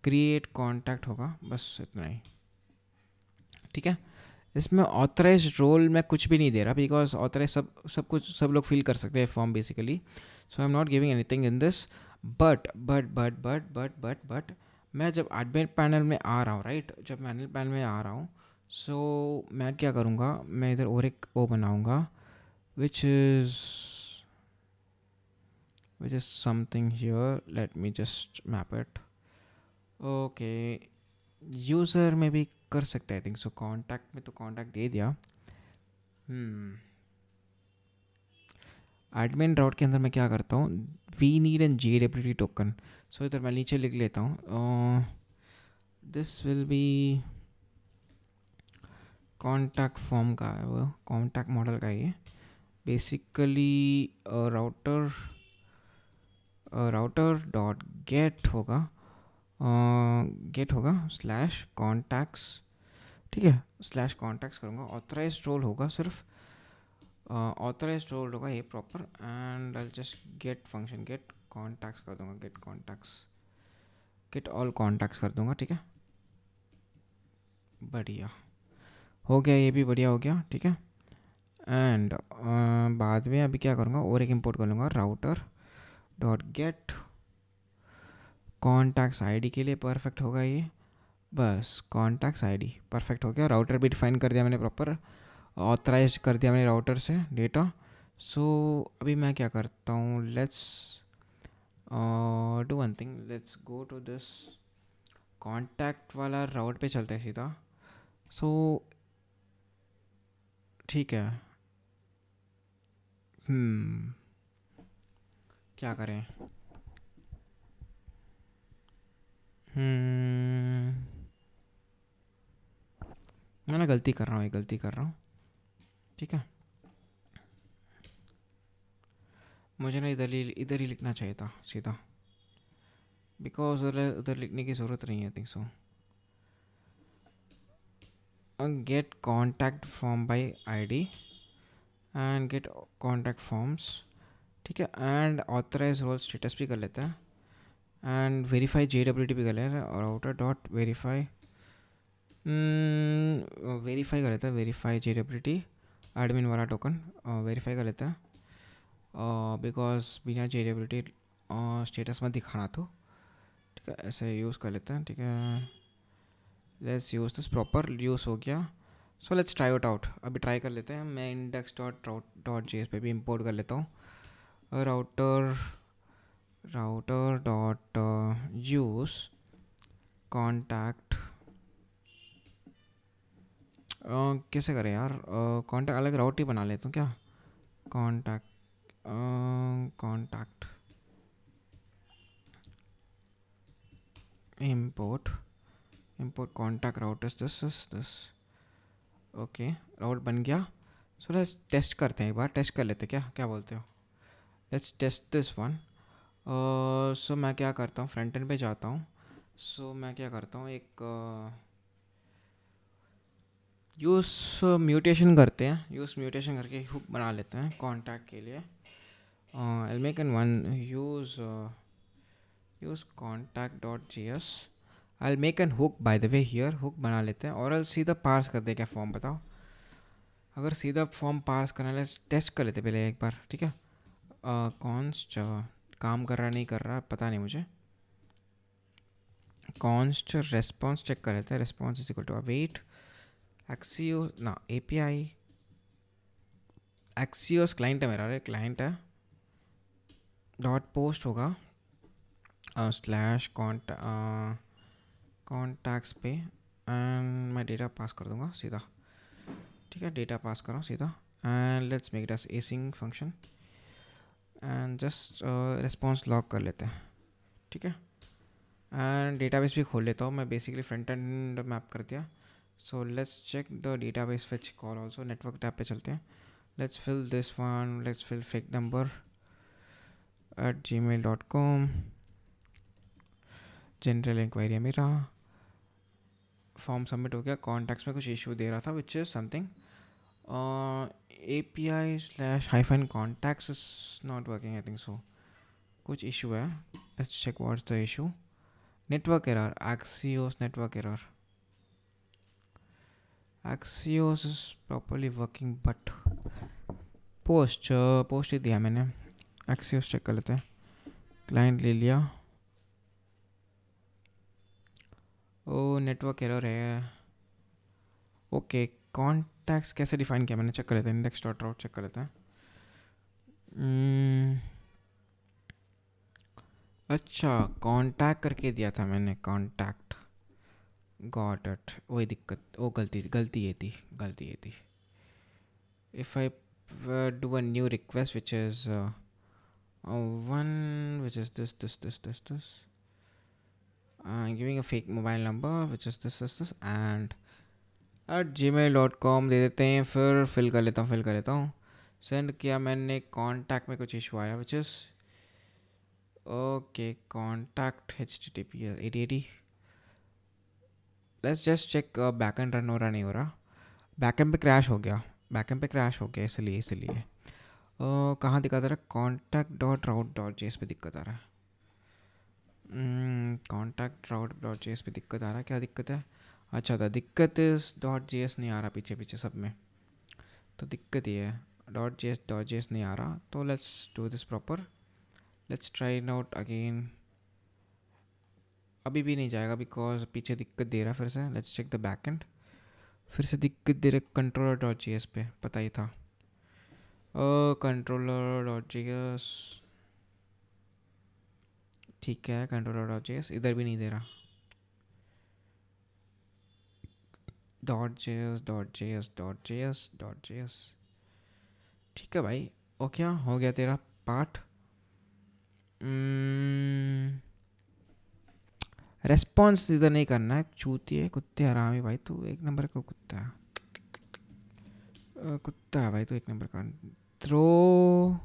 क्रिएट कॉन्टैक्ट होगा, बस इतना ही, ठीक है। इसमें ऑथराइज रोल मैं कुछ भी नहीं दे रहा, बिकॉज ऑथराइज सब कुछ सब लोग फिल कर सकते हैं form basically. So I am not giving anything in this, but मैं जब एडमिन पैनल में आ रहा हूँ, राइट, जब मैं एडमिन पैनल में आ रहा हूँ, सो मैं क्या करूँगा, मैं इधर और एक वो बनाऊँगा विच is something here, late me just map it, okay. User में भी कर सकते हैं, आई थिंक सो। कॉन्टैक्ट में तो कॉन्टैक्ट दे दिया। एडमिन राउट के अंदर मैं क्या करता हूँ, we need an JWT token. So इधर मैं नीचे लिख लेता हूँ, this will be contact form का है, वो कॉन्टैक्ट मॉडल का ये बेसिकली राउटर डॉट गेट होगा, स्लैश कॉन्टैक्ट्स, ठीक है, स्लैश कॉन्टैक्ट्स करूँगा। ऑथराइज रोल होगा सिर्फ, ऑथराइज रोल होगा ये proper, and I just get function get contacts कर दूंगा, गेट ऑल कॉन्टैक्ट्स कर दूंगा, ठीक है। बढ़िया हो गया, ये भी बढ़िया हो गया, ठीक है। एंड बाद में अभी क्या करूँगा, और एक इंपोर्ट कर लूँगा, router dot gate contacts ID के लिए परफेक्ट होगा ये, बस कॉन्टैक्ट्स आईडी परफेक्ट हो गया। राउटर भी डिफाइन कर दिया मैंने प्रॉपर, ऑथराइज कर दिया मैंने राउटर से डेटा। सो अभी मैं क्या करता हूँ, let's do one thing, let's go to this contact वाला राउट पे चलते हैं सीधा। सो ठीक है, क्या करें, मैं ना गलती कर रहा हूँ, ठीक है। मुझे ना इधर ही लिखना चाहिए था सीधा, बिकॉज उधर लिखने की ज़रूरत नहीं है, think so. Get contact form by ID and get contact forms, ठीक है। एंड ऑथराइज रोल स्टेटस भी कर लेते हैं, एंड वेरीफाई JWT भी कर लेते हैं, और राउटर डॉट वेरीफाई कर लेते हैं, वेरीफाई JWT एडमिन वाला टोकन वेरीफाई कर लेते हैं, बिकॉज बिना JWT स्टेटस में दिखाना तो, ठीक है, ऐसे यूज़ कर लेते हैं, ठीक है। Let's use this, proper use हो गया। So let's try it out, अभी ट्राई कर लेते हैं। मैं index.route.js पे भी इंपोर्ट कर लेता हूँ, router router dot use contact, कैसे करें यार, कॉन्टैक्ट अलग राउट ही बना लेता हूँ क्या, contact contact import contact route is this okay route बन गया. सो लेट्स टेस्ट करते हैं, एक बार टेस्ट कर लेते हैं, क्या बोलते हो, लेट्स टेस्ट दिस वन. सो मैं क्या करता हूँ, फ्रंट एंड पे जाता हूँ. सो मैं क्या करता हूँ, एक यूज़ म्यूटेशन करते हैं, यूज़ म्यूटेशन करके हुक बना लेते हैं कॉन्टैक्ट के लिए. I'll make an one use contact.js. I'll make an hook by the way here, hook बना लेते हैं. और else सीधा पार्स कर दे क्या फॉर्म, बताओ. अगर सीधा फॉर्म पार्स करना है, टेस्ट कर लेते पहले एक बार, ठीक है. कॉन्स्ट काम कर रहा नहीं कर रहा पता नहीं मुझे. कॉन्स्ट रेस्पॉन्स चेक कर लेते हैं. Response is equal to await Axios ना एपीआई, एक्सियोस क्लाइंट है मेरा, क्लाइंट है. डॉट पोस्ट होगा स्लैश कॉन्टैक्ट्स पे एंड मैं डेटा पास कर दूंगा सीधा, ठीक है. डेटा पास करो सीधा and let's make it as async function and just response log कर लेते हैं, ठीक है. एंड डेटाबेस भी खोल लेता हूँ मैं, बेसिकली फ्रंट एंड मैप कर दिया. So let's check the database fetch call also. Network tab पे चलते हैं. Let's fill this one, let's fill fake number @gmail.com. General inquiry है मेरा. फॉर्म सबमिट हो गया. कॉन्टैक्ट्स में कुछ इशू दे रहा था which is something API/-contacts is not working, I think so. कुछ इशू है. Let's check what's the issue. Network error, Axios network error. Axios is properly working but post ही दिया मैंने. Axios चेक कर लेते हैं. क्लाइंट ले लिया. ओ नेटवर्क एरर है. ओके कॉन्टैक्ट्स कैसे डिफाइन किया मैंने, चेक कर लेते हैं. इंडेक्स डॉट राउट चेक कर लेते हैं. अच्छा कॉन्टैक्ट करके दिया था मैंने, कॉन्टैक्ट. Got it. वही दिक्कत, वो गलती ये थी. If I do a new request which is one which is this giving a fake mobile number which is this and @gmail.com दे देते हैं. फिर फिल कर लेता हूँ. सेंड किया मैंने. कॉन्टैक्ट में कुछ इशू आया which is okay contact HTTP 8080. Let's just check backend run हो रहा नहीं हो रहा. बैकएंड पे क्रैश हो गया इसलिए कहाँ दिक्कत आ रहा है, contact.route.js पे दिक्कत आ रहा है. contact.route.js पे दिक्कत आ रहा है. क्या दिक्कत है, अच्छा था दिक्कत इस .js नहीं आ रहा पीछे सब में, तो दिक्कत ये है. .js नहीं आ रहा. तो let's do this proper. Let's try it out again. अभी भी नहीं जाएगा बिकॉज पीछे दिक्कत दे रहा है फिर से. Let's check the backend. फिर से दिक्कत दे रहा controller.js पे, पता ही था. controller.js ठीक है. controller.js इधर भी नहीं दे रहा. .js ठीक है भाई. ओके हो गया तेरा पार्ट. रेस्पॉन्स इधर नहीं करना है. चूती है कुत्ते हरामी भाई, तू एक नंबर का कुत्ता है. कुत्ता है भाई तू एक नंबर का. थ्रो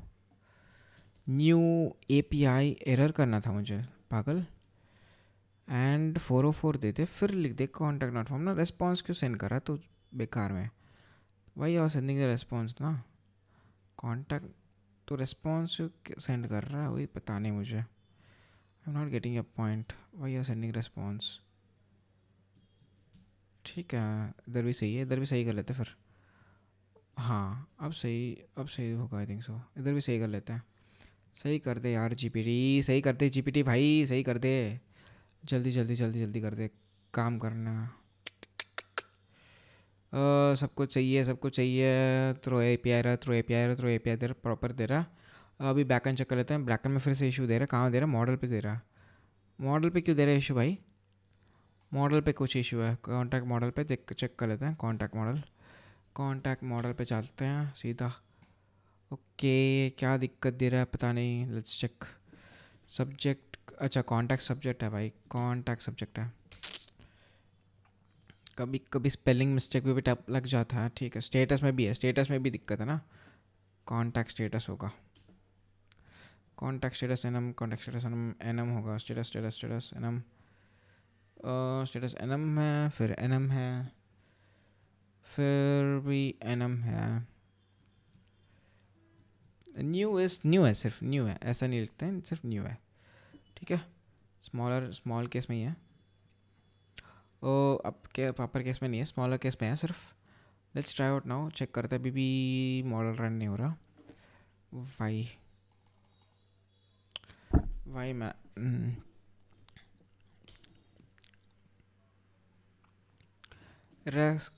न्यू API एरर करना था मुझे, पागल. एंड 404 दे दे, फिर लिख दे कॉन्टैक्ट नॉट फाउंड ना. रेस्पॉन्स क्यों सेंड कर रहा है तो बेकार में. Why are sending the response ना. कॉन्टैक्ट तो रेस्पॉन्स सेंड कर रहा है, वही पता नहीं मुझे. I am not getting a point. Why are sending response. ठीक है इधर भी सही है, इधर भी सही कर लेते फिर. हाँ अब सही होगा आई थिंक सो. इधर भी सही कर लेते हैं. सही कर दे यार GPT, सही कर दे GPT भाई, सही कर दे. जल्दी कर दे. काम करना. सब कुछ चाहिए. थ्रो API दे रहा प्रॉपर दे रहा. अभी बैकएंड चेक कर लेते हैं। बैकएंड में फिर से इशू दे रहा है। कहाँ दे रहा है? मॉडल पे दे रहा है। मॉडल पे क्यों दे रहा है इशू भाई? मॉडल पे कुछ इशू है। कॉन्टैक्ट मॉडल पे चेक कर लेते हैं। कॉन्टैक्ट मॉडल पे चलते हैं सीधा। ओके, क्या दिक्कत दे रहा है पता नहीं। Let's check. सब्जेक्ट, अच्छा कॉन्टैक्ट सब्जेक्ट है भाई, कॉन्टैक्ट सब्जेक्ट है। कभी कभी स्पेलिंग मिस्टेक भी टप लग जाता है। ठीक है, स्टेटस में भी है, स्टेटस में भी दिक्कत है ना। कॉन्टैक्ट स्टेटस होगा, contact status enum, contact status enum, enum होगा। Status status status enum, status enum है, फिर एनम है, फिर भी एनम है। न्यू है, सिर्फ न्यू है, ऐसा नहीं लिखते हैं, सिर्फ न्यू है। ठीक है, स्मॉल केस में ही है। ओ अब क्या प्रॉपर केस में नहीं है, स्मॉलर केस में है सिर्फ। Let's try out now. Check करते हैं। अभी भी मॉडल रन नहीं हो रहा। वाई मैं रेक्स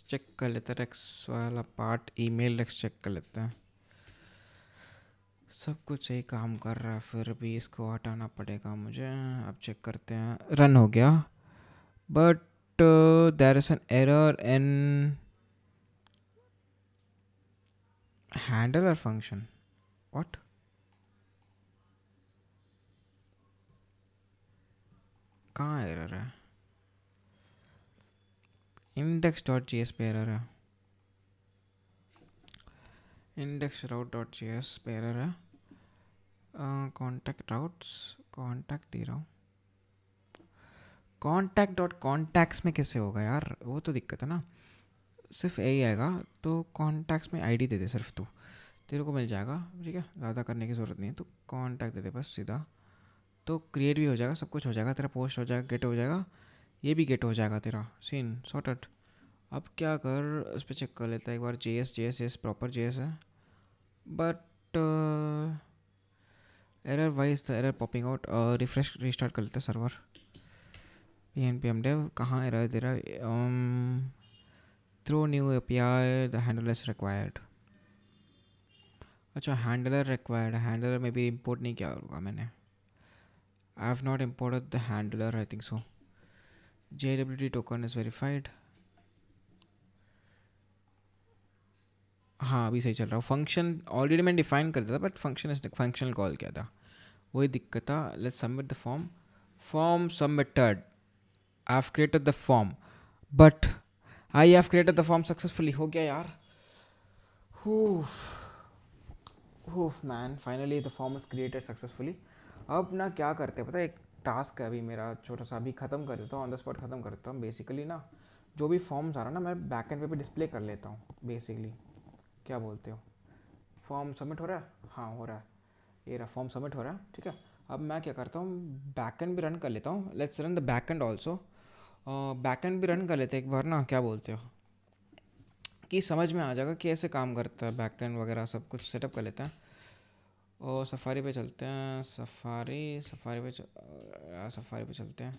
चेक कर लेते हैं। रेक्स वाला पार्ट, ईमेल रेक्स चेक कर लेते हैं। सब कुछ सही काम कर रहा है, फिर भी इसको हटाना पड़ेगा मुझे। अब चेक करते हैं। रन हो गया, but there is an error in handler function. What? कहाँ एरर है? index.js पे एरर है, index.route.js पे एरर है। कॉन्टैक्ट राउट्स, कॉन्टैक्ट दे रहा हूँ। कॉन्टैक्ट डॉट कॉन्टैक्ट्स में कैसे होगा यार? वो तो दिक्कत है ना। सिर्फ यही आएगा, तो कॉन्टैक्ट्स में आईडी दे दे सिर्फ तू, तेरे को मिल जाएगा। ठीक है, ज़्यादा करने की ज़रूरत नहीं है। तो कॉन्टैक्ट दे दे बस सीधा, तो क्रिएट भी हो जाएगा, सब कुछ हो जाएगा। तेरा पोस्ट हो जाएगा, गेट हो जाएगा, ये भी गेट हो जाएगा, तेरा सीन सॉर्टेड। अब क्या कर, उस पर चेक कर लेता है एक बार। जेएस प्रॉपर जेएस है, but error wise the error popping out. Refresh restart कर लेते हैं सर्वर। npm dev कहाँ एरर दे रहा है? Throw new API, the handler is required. अच्छा, हैंडलर रिक्वायर्ड, हैंडलर में भी इंपोर्ट नहीं किया होगा मैंने। I have not imported the handler, I think so. JWT token is verified. हाँ अभी सही चल रहा है। फंक्शन ऑलरेडी मैंने डिफाइन कर दिया था, बट फंक्शनल कॉल किया था, वही दिक्कत था। Let's submit the form submitted. I have created the form, but I have created the form successfully. हो गया यार, man, finally the form is created successfully. अब ना क्या करते हैं पता है, एक टास्क है अभी मेरा छोटा सा, अभी ख़त्म कर देता हूँ, ऑन द स्पॉट ख़त्म कर देता हूँ। बेसिकली ना जो भी फॉर्म्स आ रहा है ना, मैं बैकएंड पे डिस्प्ले कर लेता हूँ बेसिकली। क्या बोलते हो? फॉर्म सबमिट हो रहा है? हाँ हो रहा है, ये रहा फॉर्म सबमिट हो रहा है। ठीक है, अब मैं क्या करता हूँ, बैकएंड भी रन कर लेता हूँ। Let's run the backend also. Backend भी रन कर लेते हैं एक बार ना, क्या बोलते हो, कि समझ में आ जाएगा कि ऐसे काम करता है बैकएंड वगैरह, सब कुछ सेटअप कर लेते हैं। और सफारी पे चलते हैं, सफारी पे चलते हैं।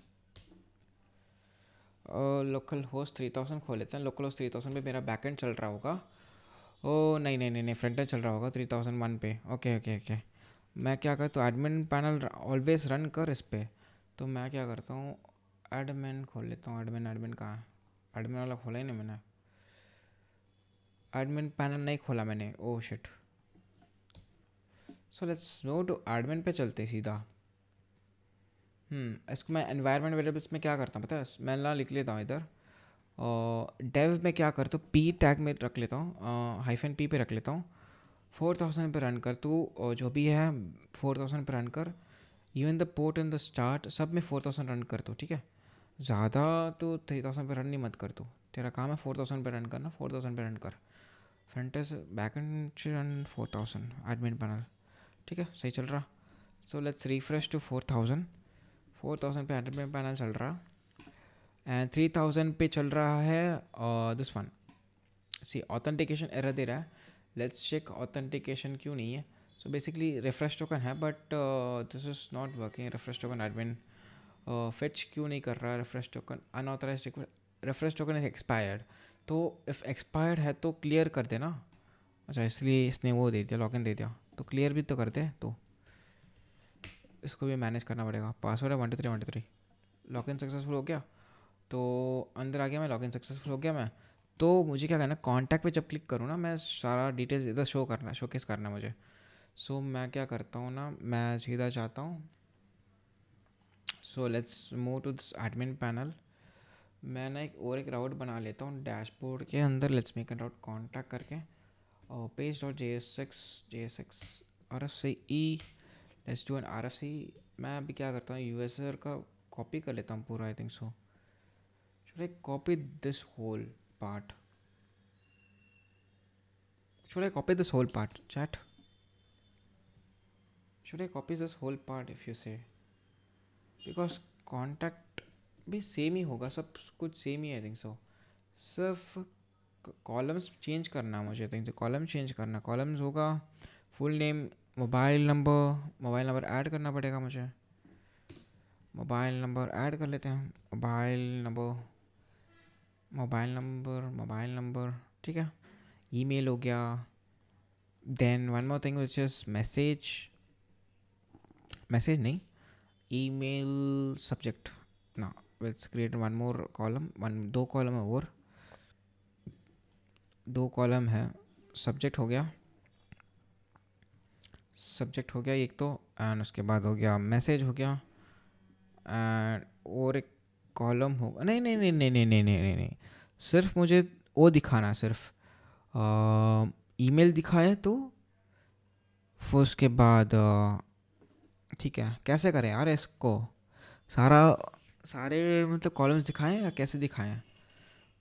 लोकल होस्ट 3000 खोल लेते हैं। लोकल होस्ट 3000 पे मेरा बैकएंड चल रहा होगा। ओ नहीं नहीं नहीं नहीं, फ्रंट एंड चल रहा होगा 3001 पे। ओके ओके ओके, मैं क्या करता हूँ, एडमिन पैनल ऑलवेज रन कर इस पर। तो मैं क्या करता हूँ, एडमिन खोल लेता हूँ। एडमिन कहाँ है? एडमिन वाला खोला ही नहीं मैंने, एडमिन पैनल नहीं खोला मैंने। Oh shit. So let's no to admin पे चलते सीधा। इसको मैं एनवायरनमेंट वेरिएबल्स में क्या करता हूँ पता है, मैं ना लिख लेता हूँ इधर। और डेव में क्या करता हूँ, पी टैग में रख लेता हूँ, -p पे रख लेता हूँ। 4000 पे रन कर तू, और जो भी है 4000 पे रन कर। Even the port and the start सब में 4000 रन कर तू। ठीक है, ज़्यादा तो 3000 पे रन नहीं मत कर तू, तेरा काम है 4000 पे रन करना। 4000 पे रन कर। Front end backend run 4000 admin panel. ठीक है, सही चल रहा। सो लेट्स रिफ्रेश टू 4000 पे एडमिन पैनल चल रहा, एंड 3000 पे चल रहा है this one. See authentication error दे रहा है। लेट्स चेक ऑथेंटिकेशन क्यों नहीं है। सो बेसिकली रिफ्रेश टोकन है, but this is not working. Refresh token admin fetch क्यों नहीं कर रहा? Refresh token unauthorize, refresh token is expired. तो इफ़ एक्सपायर्ड है तो क्लियर कर देना। अच्छा इसलिए इसने वो दे दिया, लॉगिन दे दिया। तो क्लियर भी तो करते तो इसको भी मैनेज करना पड़ेगा। पासवर्ड है 123 लॉगिन सक्सेसफुल हो गया, तो अंदर आ गया मैं, लॉगिन सक्सेसफुल हो गया मैं। तो मुझे क्या करना है, कॉन्टैक्ट पे जब क्लिक करूँ ना, मैं सारा डिटेल्स इधर शो करना, शोकेस करना मुझे। सो मैं क्या करता हूँ ना, मैं सीधा जाता हूँ, so let's move to this admin panel. मैं ना एक राउट बना लेता हूँ डैशबोर्ड के अंदर। Let's make a route contact करके और page dot JSX R F C E, let's do an RFC। मैं अभी क्या करता हूँ, यूएसआर का कॉपी कर लेता हूँ पूरा, I think so. Should I copy this whole part? Should I copy this whole part, chat? Should I copy this whole part if you say? Because contact भी सेम ही होगा, सब कुछ सेम ही है, आई थिंक सो। सिर्फ कॉलम्स चेंज करना मुझे, थिंक सो कॉलम चेंज करना। कॉलम्स होगा full name, mobile number add करना पड़ेगा मुझे। मोबाइल नंबर ऐड कर लेते हैं, मोबाइल नंबर ठीक है। ईमेल हो गया। Then one more thing which is message नहीं, email subject. Now let's create one more column, दो कॉलम है और दो कॉलम है। सब्जेक्ट हो गया एक तो, एंड उसके बाद हो गया मैसेज हो गया, एंड और एक कॉलम होगा। नहीं, सिर्फ मुझे वो दिखाना, सिर्फ ईमेल दिखाए तो फिर उसके बाद ठीक है। कैसे करें यार इसको, सारे मतलब कॉलम्स दिखाएं या कैसे दिखाएं,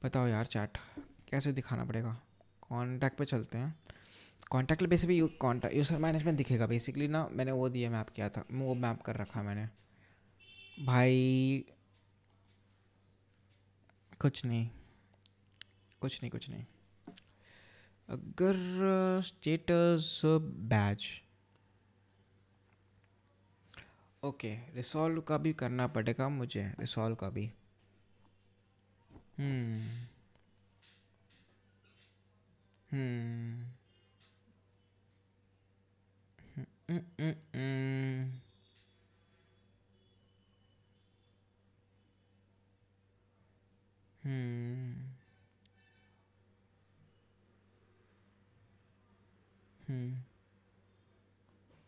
बताओ यार चैट, कैसे दिखाना पड़ेगा। कॉन्टैक्ट पे चलते हैं। कॉन्टैक्ट पे भी कॉन्टैक्ट यूज़र मैनेजमेंट दिखेगा बेसिकली ना। मैंने वो दिया, मैप किया था, वो मैप कर रखा मैंने भाई। कुछ नहीं। अगर स्टेटस बैच, ओके, रिसॉल्व का भी करना पड़ेगा मुझे, रिसॉल्व का भी। हम्म hmm hmm hmm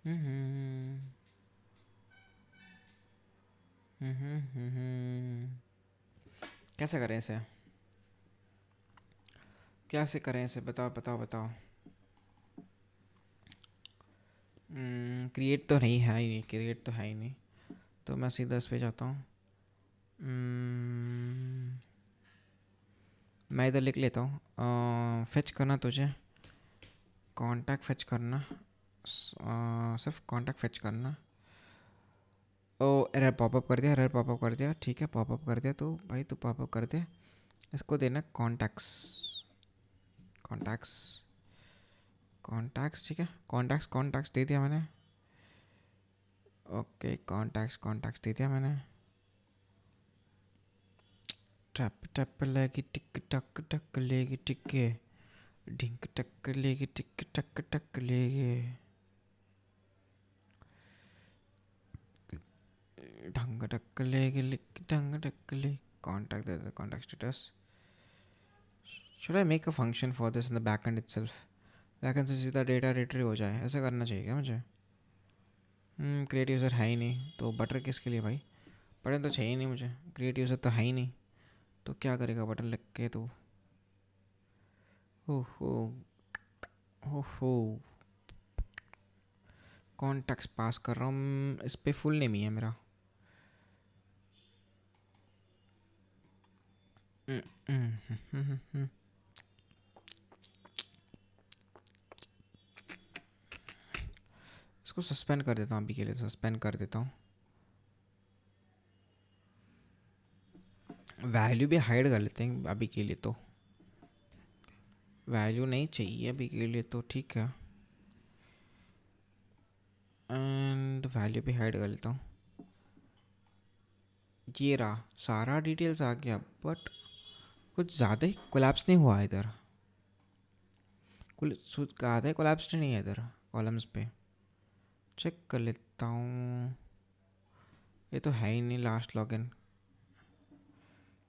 hmm hmm hmm हम्म कैसे करें इसे, कैसे करें इसे, बताओ। क्रिएट तो नहीं है ही नहीं, तो मैं सीधा इस पे जाता हूँ। मैं इधर लिख लेता हूँ, फेच करना तुझे, कांटेक्ट फेच करना, सिर्फ कांटेक्ट फेच करना। ओ एरर पॉपअप कर दिया, ठीक है, पॉपअप कर दिया तो भाई तू पॉपअप कर दे। इसको देना कॉन्टैक्ट्स, ठीक है। कॉन्टैक्ट्स दे दिया मैंने। ओके, कॉन्टैक्ट्स दे दिया मैंने। टप टप लेगी टिक टक टक लेगी टिके, ढिंक टक लेगी टिक टक टक लेगी, ढंग टक लेगी लिक ढंग टक ले। Contact they they, contact status. Should I make a function for this in the backend itself? Backend से सीधा डेटा रिट्रीव हो जाए, ऐसा करना चाहिए क्या मुझे? क्रिएट यूज़र है ही नहीं, तो बटर किसके लिए भाई? बटन तो चाहिए नहीं मुझे, क्रिएट यूज़र तो है ही नहीं, तो क्या करेगा बटन लिख के तो। ओहो ओहो, कॉन्टैक्ट्स पास कर रहा हूँ, इस पे फुल नेम ही है मेरा। इसको सस्पेंड कर देता हूँ, अभी के लिए सस्पेंड कर देता हूँ। वैल्यू भी हाइड कर लेते हैं अभी के लिए, तो वैल्यू नहीं चाहिए अभी के लिए तो, ठीक है। एंड वैल्यू भी हाइड कर लेता हूँ। ये रहा, सारा डिटेल्स आ गया, बट कुछ ज़्यादा ही कोलैप्स नहीं हुआ इधर, कुल ज़्यादा ही कोलैप्स नहीं है इधर। कॉलम्स पे चेक कर लेता हूँ। ये तो है ही नहीं लास्ट लॉगिन।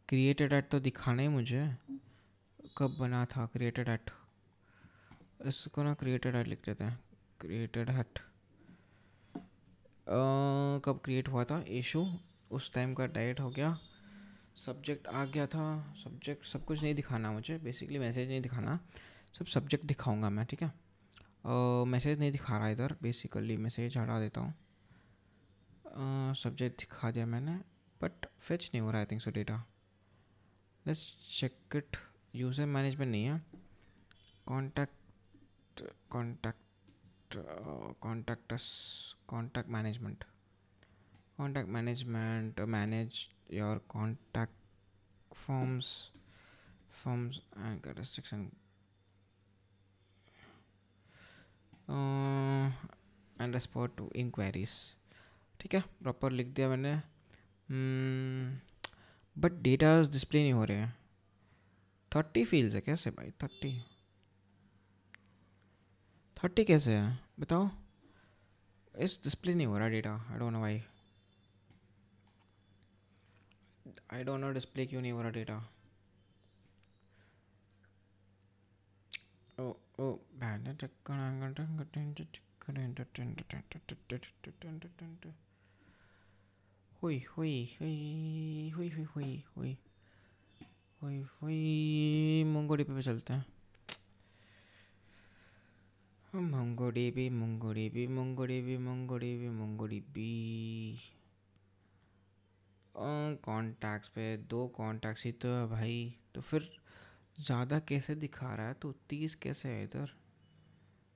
क्रिएटेड एट तो दिखाना ही मुझे, कब बना था क्रिएटेड एट। इसको ना क्रिएटेड एट लिख देते हैं। क्रिएटेड एट कब क्रिएट हुआ था इशू, उस टाइम का डेट हो गया। सब्जेक्ट आ गया था। सब्जेक्ट सब कुछ नहीं दिखाना मुझे, बेसिकली मैसेज नहीं दिखाना, सब सब्जेक्ट दिखाऊंगा मैं, ठीक है। मैसेज नहीं दिखा रहा इधर, बेसिकली मैसेज हटा देता हूँ। सब्जेक्ट दिखा दिया मैंने, बट फेच नहीं हो रहा I think so data. Let's check it. User management नहीं है। Contact contact contacts contact management. Contact management manage your contact forms and restriction and respond to inquiries. ठीक है, प्रॉपर लिख दिया मैंने। बट डेटा डिस्प्ले नहीं हो रहे हैं। 30 फील्ड्स है कैसे भाई? 30 कैसे है बताओ? इस डिस्प्ले नहीं हो रहा डेटा, आई डोंट नो भाई, आई डोंट नो डिस्प्ले क्यों नहीं हो रहा डेटा। ओ ओ हुई हुई हुई हुई हुई हुई हुई हुई हुई मोंगोडीबी पे चलते हैं। MongoDB MongoDB MongoDB MongoDB MongoDB contacts पे 2 कॉन्टैक्ट्स ही तो है भाई, तो फिर ज़्यादा कैसे दिखा रहा है? तो 30 कैसे है इधर,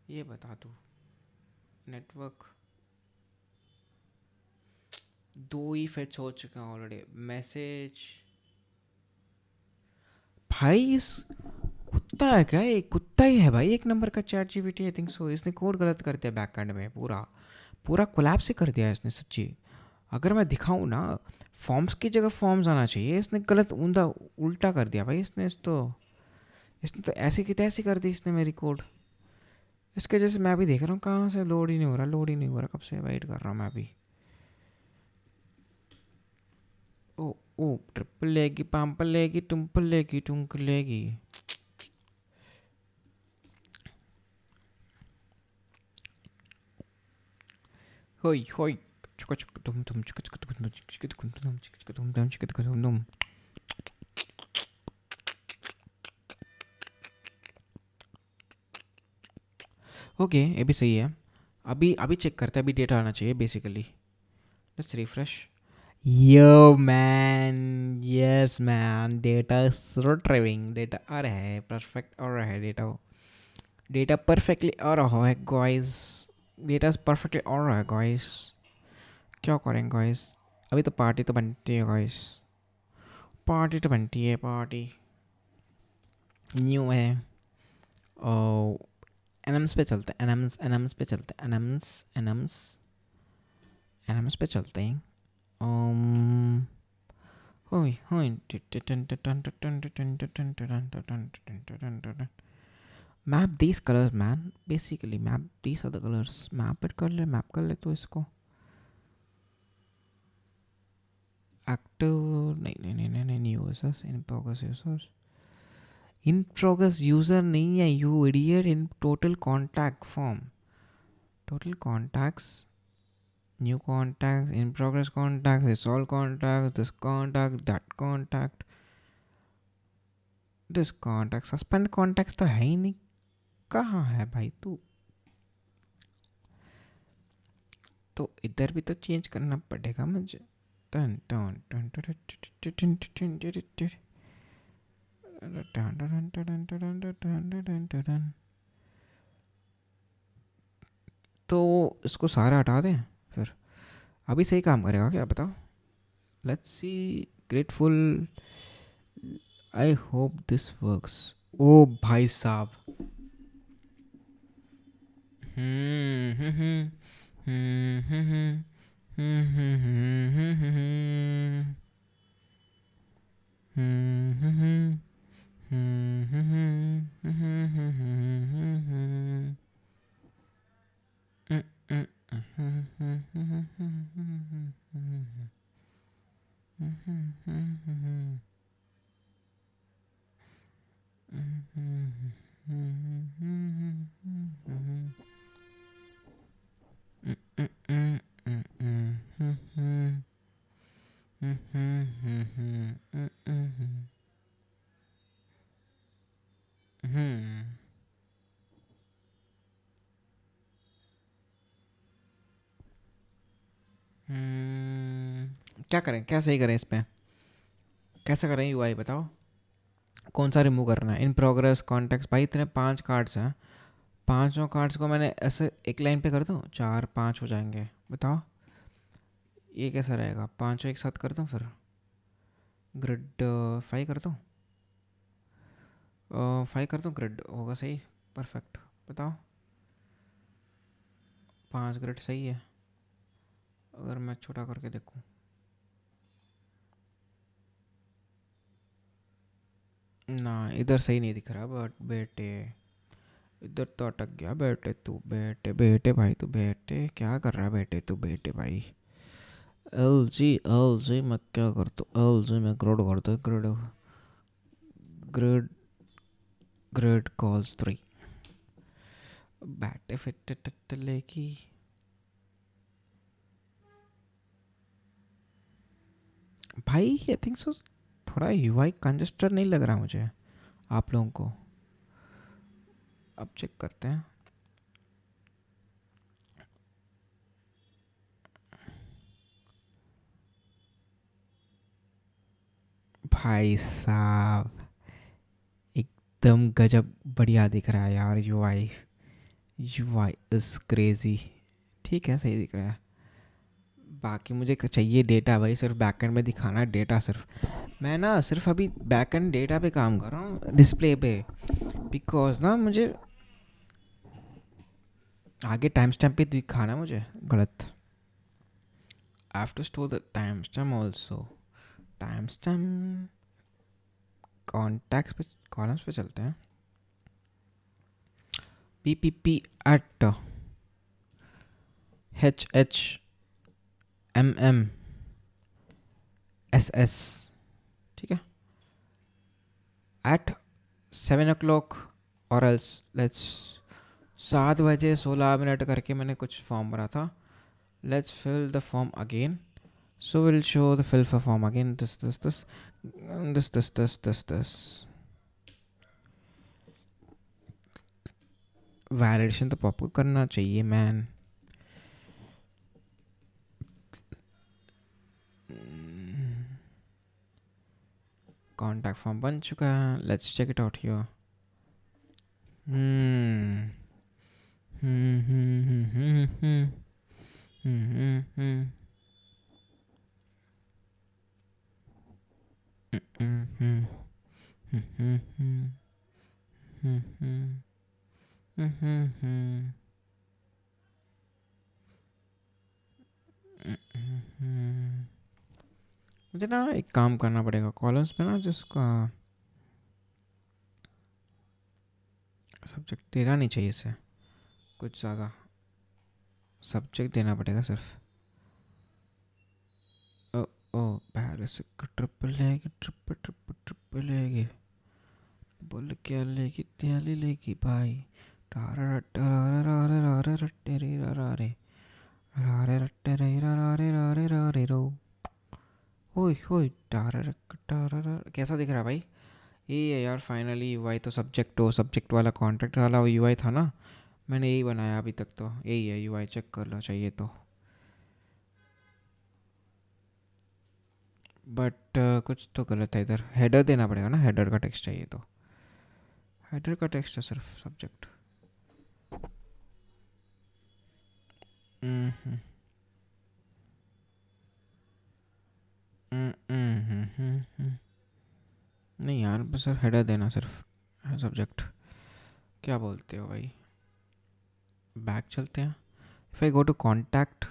ये बता तू। नेटवर्क 2 ही फेच हो चुका है ऑलरेडी। मैसेज भाई इस कुत्ता है क्या? ये कुत्ता ही है भाई, एक नंबर का चैट जीपीटी आई थिंक सो। इसने कोड गलत कर दिया बैकएंड में, पूरा पूरा कोलैप्स ही कर दिया इसने सच्ची। अगर मैं दिखाऊँ ना, फॉर्म्स की जगह फॉर्म्स आना चाहिए, इसने गलत ऊंधा उल्टा कर दिया भाई। इसने तो ऐसी की तैसी कर दी इसने मेरी कोड। इसके जैसे मैं भी देख रहा हूँ, कहाँ से लोड ही नहीं हो रहा, लोड ही नहीं हो रहा, कब से वेट कर रहा हूँ मैं भी। ओ ओ ट्रिपल लेगी, पाम्पल लेगी, टुम्पल लेगी, टुंक लेगी। होई होई चुका चुका तुम चुका चुका तुम चुका तुम चुका तुम चुका तुम। ओके, ये भी सही है। अभी अभी चेक करते हैं, अभी डेटा आना चाहिए basically. Let's refresh. Yo man, yes man, data is retrieving. Data आ रहा है, परफेक्ट आ रहा है डेटा। डेटा परफेक्टली आ रहा है गाइस। डेटा परफेक्टली आ रहा है गाइस। क्या करेंगे गाइस? अभी तो पार्टी तो बनती है गाइस, पार्टी तो बनती है, पार्टी न्यू है। ओ एनम्स पे चलते हैं, एनम्स पे चलते हैं, एनम्स पे चलते हैं। होई होई map these colours man, basically map these are the colours. Map कर ले तो इसको एक्टिव नहीं नहीं नहीं नहीं नहीं users in progress users. In progress user नहीं है you idiot. In total contact form, total contacts, new contact, in progress contact, this all contact, this contact, that contact, this contact. Suspend contacts तो है ही नहीं। कहाँ है भाई तू? तो इधर भी तो चेंज करना पड़ेगा मुझे। टन टन टन टन टन टन टन टन टन। तो इसको सारा हटा दें फिर, अभी सही काम करेगा क्या बताओ? Let's see. Grateful, I hope this works. Oh भाई साहब, क्या करें, क्या सही करें, इस पर कैसा करें यूआई बताओ, कौन सा रिमूव करना है? इन प्रोग्रेस, कॉन्टेक्स्ट, भाई इतने 5 कार्ड्स हैं, पाँचों कार्ड्स को मैंने ऐसे एक लाइन पे कर दूँ, 4 5 हो जाएंगे, बताओ ये कैसा रहेगा? पाँचों एक साथ कर दूँ फिर, ग्रिड 5 कर दूँ, 5 कर दूँ, ग्रिड होगा सही, परफेक्ट। बताओ 5 ग्रिड सही है? अगर मैं छोटा करके देखूँ, ना इधर सही नहीं दिख रहा, बट बेटे इधर तो अटक गया। बेटे तू, बेटे बेटे भाई तू, बेटे क्या कर रहा है बेटे तू, बेटे भाई। एल जी मैं क्या करता हूँ, एल जी मैं ग्रिड करता हूँ, ग्रिड ग्रिड ग्रिड कॉल्स 3 बैटे फिट लेगी। भाई आई थिंक सो थोड़ा यूआई कंजस्टेड नहीं लग रहा मुझे आप लोगों को? अब चेक करते हैं। भाई साहब एकदम गजब बढ़िया दिख रहा है यार यूआई, यूआई इज क्रेजी। ठीक है सही दिख रहा है। बाकी मुझे चाहिए डेटा भाई, सिर्फ बैकएंड में दिखाना है डेटा सिर्फ। मैं ना सिर्फ अभी बैकएंड डेटा पे काम कर रहा हूँ, डिस्प्ले पे, बिकॉज ना मुझे आगे टाइम स्टैम्प पे दिखाना है मुझे गलत। I have to store the timestamp also. Timestamp contacts पे, कॉलम्स पे चलते हैं। P P P at H H M M S S, ठीक है, एट 7 o'clock और एल्स लेट्स 7 बजे 16 मिनट करके मैंने कुछ फॉर्म भरा था। Let's fill the form again, so will show the fill for form again, this validation तो पॉप करना चाहिए मैन। कॉन्टैक्ट फॉर्म बन चुका है, let's check it out here. Hmm hmm hmm hmm hmm hmm hmm hmm मुझे ना एक काम करना पड़ेगा कॉलम्स पे ना, जिसका सब्जेक्ट देना नहीं चाहिए इसे कुछ ज़्यादा, सब्जेक्ट देना पड़ेगा सिर्फ। ओ ओ पैरिस ट्रिपल लेगी, ट्रिपल ट्रिपल ट्रिपल लेगी, बोल क्या लेगी, त्याली लेगी भाई। टारा टारा रारे रारे रट्टे रे रारे रारे रट्टे रे रारे रारे रारे रो। ओए ओए टारा कैसा दिख रहा है भाई? ये है यार फाइनली यूआई तो सब्जेक्ट हो, सब्जेक्ट वाला कॉन्ट्रैक्ट वाला यूआई था ना, मैंने यही बनाया अभी तक, तो यही है यूआई, चेक कर लो चाहिए तो। बट कुछ तो गलत है इधर, हेडर देना पड़ेगा ना, हेडर का टेक्स्ट चाहिए तो, हेडर का टेक्स्ट है सिर्फ सब्जेक्ट। नहीं यार बस सिर्फ हेडर देना सिर्फ, सब्जेक्ट। क्या बोलते हो भाई? बैक चलते हैं। If I go to contact,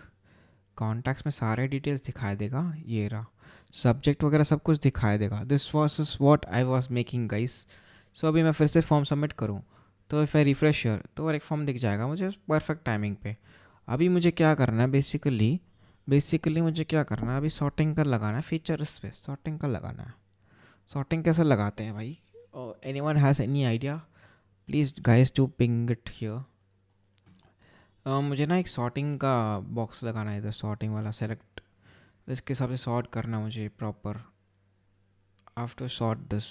contacts में सारे डिटेल्स दिखाई देगा, ये रहा सब्जेक्ट वगैरह सब कुछ दिखाई देगा। This was is what I was making guys. सो अभी मैं फिर से फॉर्म सबमिट करूँ तो इफ़ आई रिफ्रेश हियर तो और एक फॉर्म दिख जाएगा मुझे परफेक्ट टाइमिंग पे। अभी मुझे क्या करना है बेसिकली मुझे क्या करना है अभी, सॉर्टिंग का लगाना है फीचर, इस पर सॉर्टिंग का लगाना है। सॉर्टिंग कैसे लगाते हैं भाई? Anyone has any idea? Please guys to ping it here. मुझे ना एक सॉर्टिंग का बॉक्स लगाना है इधर, सॉर्टिंग वाला सेलेक्ट, इसके हिसाब से सॉर्ट करना मुझे proper. After sort this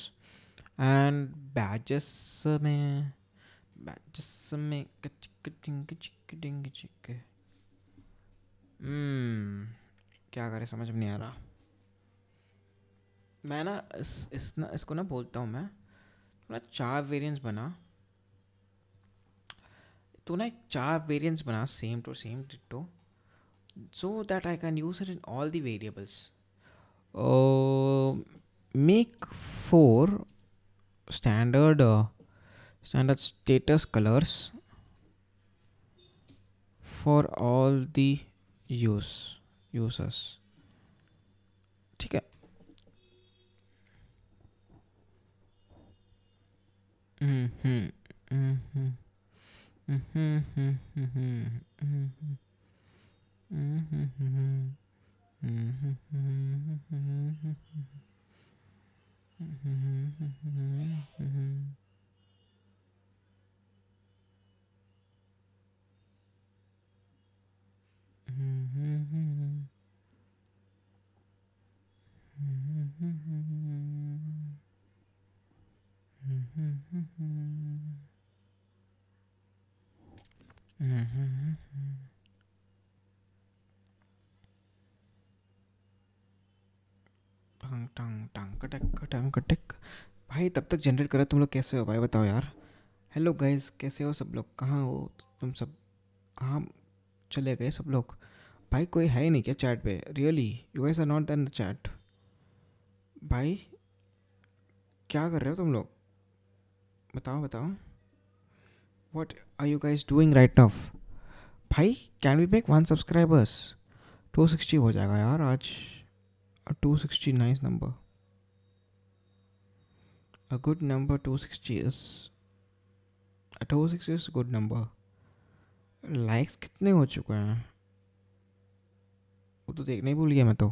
and badges में, बैजेस में कचिक टिंग चिक टिंग चिक, क्या करे समझ में नहीं आ रहा। मैं ना इसको ना बोलता हूँ मैं, ना 4 वेरिएंट्स बना, तो ना एक 4 वेरिएंट्स बना same to same ditto, so that I can use it in all the variables. Make 4 standard status colors for all the users. ठीक है. टंग कटक. भाई तब तक जनरेट करो. तुम लोग कैसे हो भाई, बताओ यार. हेलो गाइस, कैसे हो सब लोग, कहाँ हो तुम सब, कहाँ चले गए सब लोग. भाई कोई है ही नहीं क्या चैट पे, really you guys are not in the chat. भाई क्या कर रहे हो तुम लोग, बताओ बताओ. What are you guys doing right now. भाई कैन वी मेक 1 सब्सक्राइबर्स. 260 हो जाएगा यार आज. 260 nice number. A good number. 260 is 260 is a good number. Likes कितने हो चुके हैं वो तो देखने ही भूल गया मैं तो.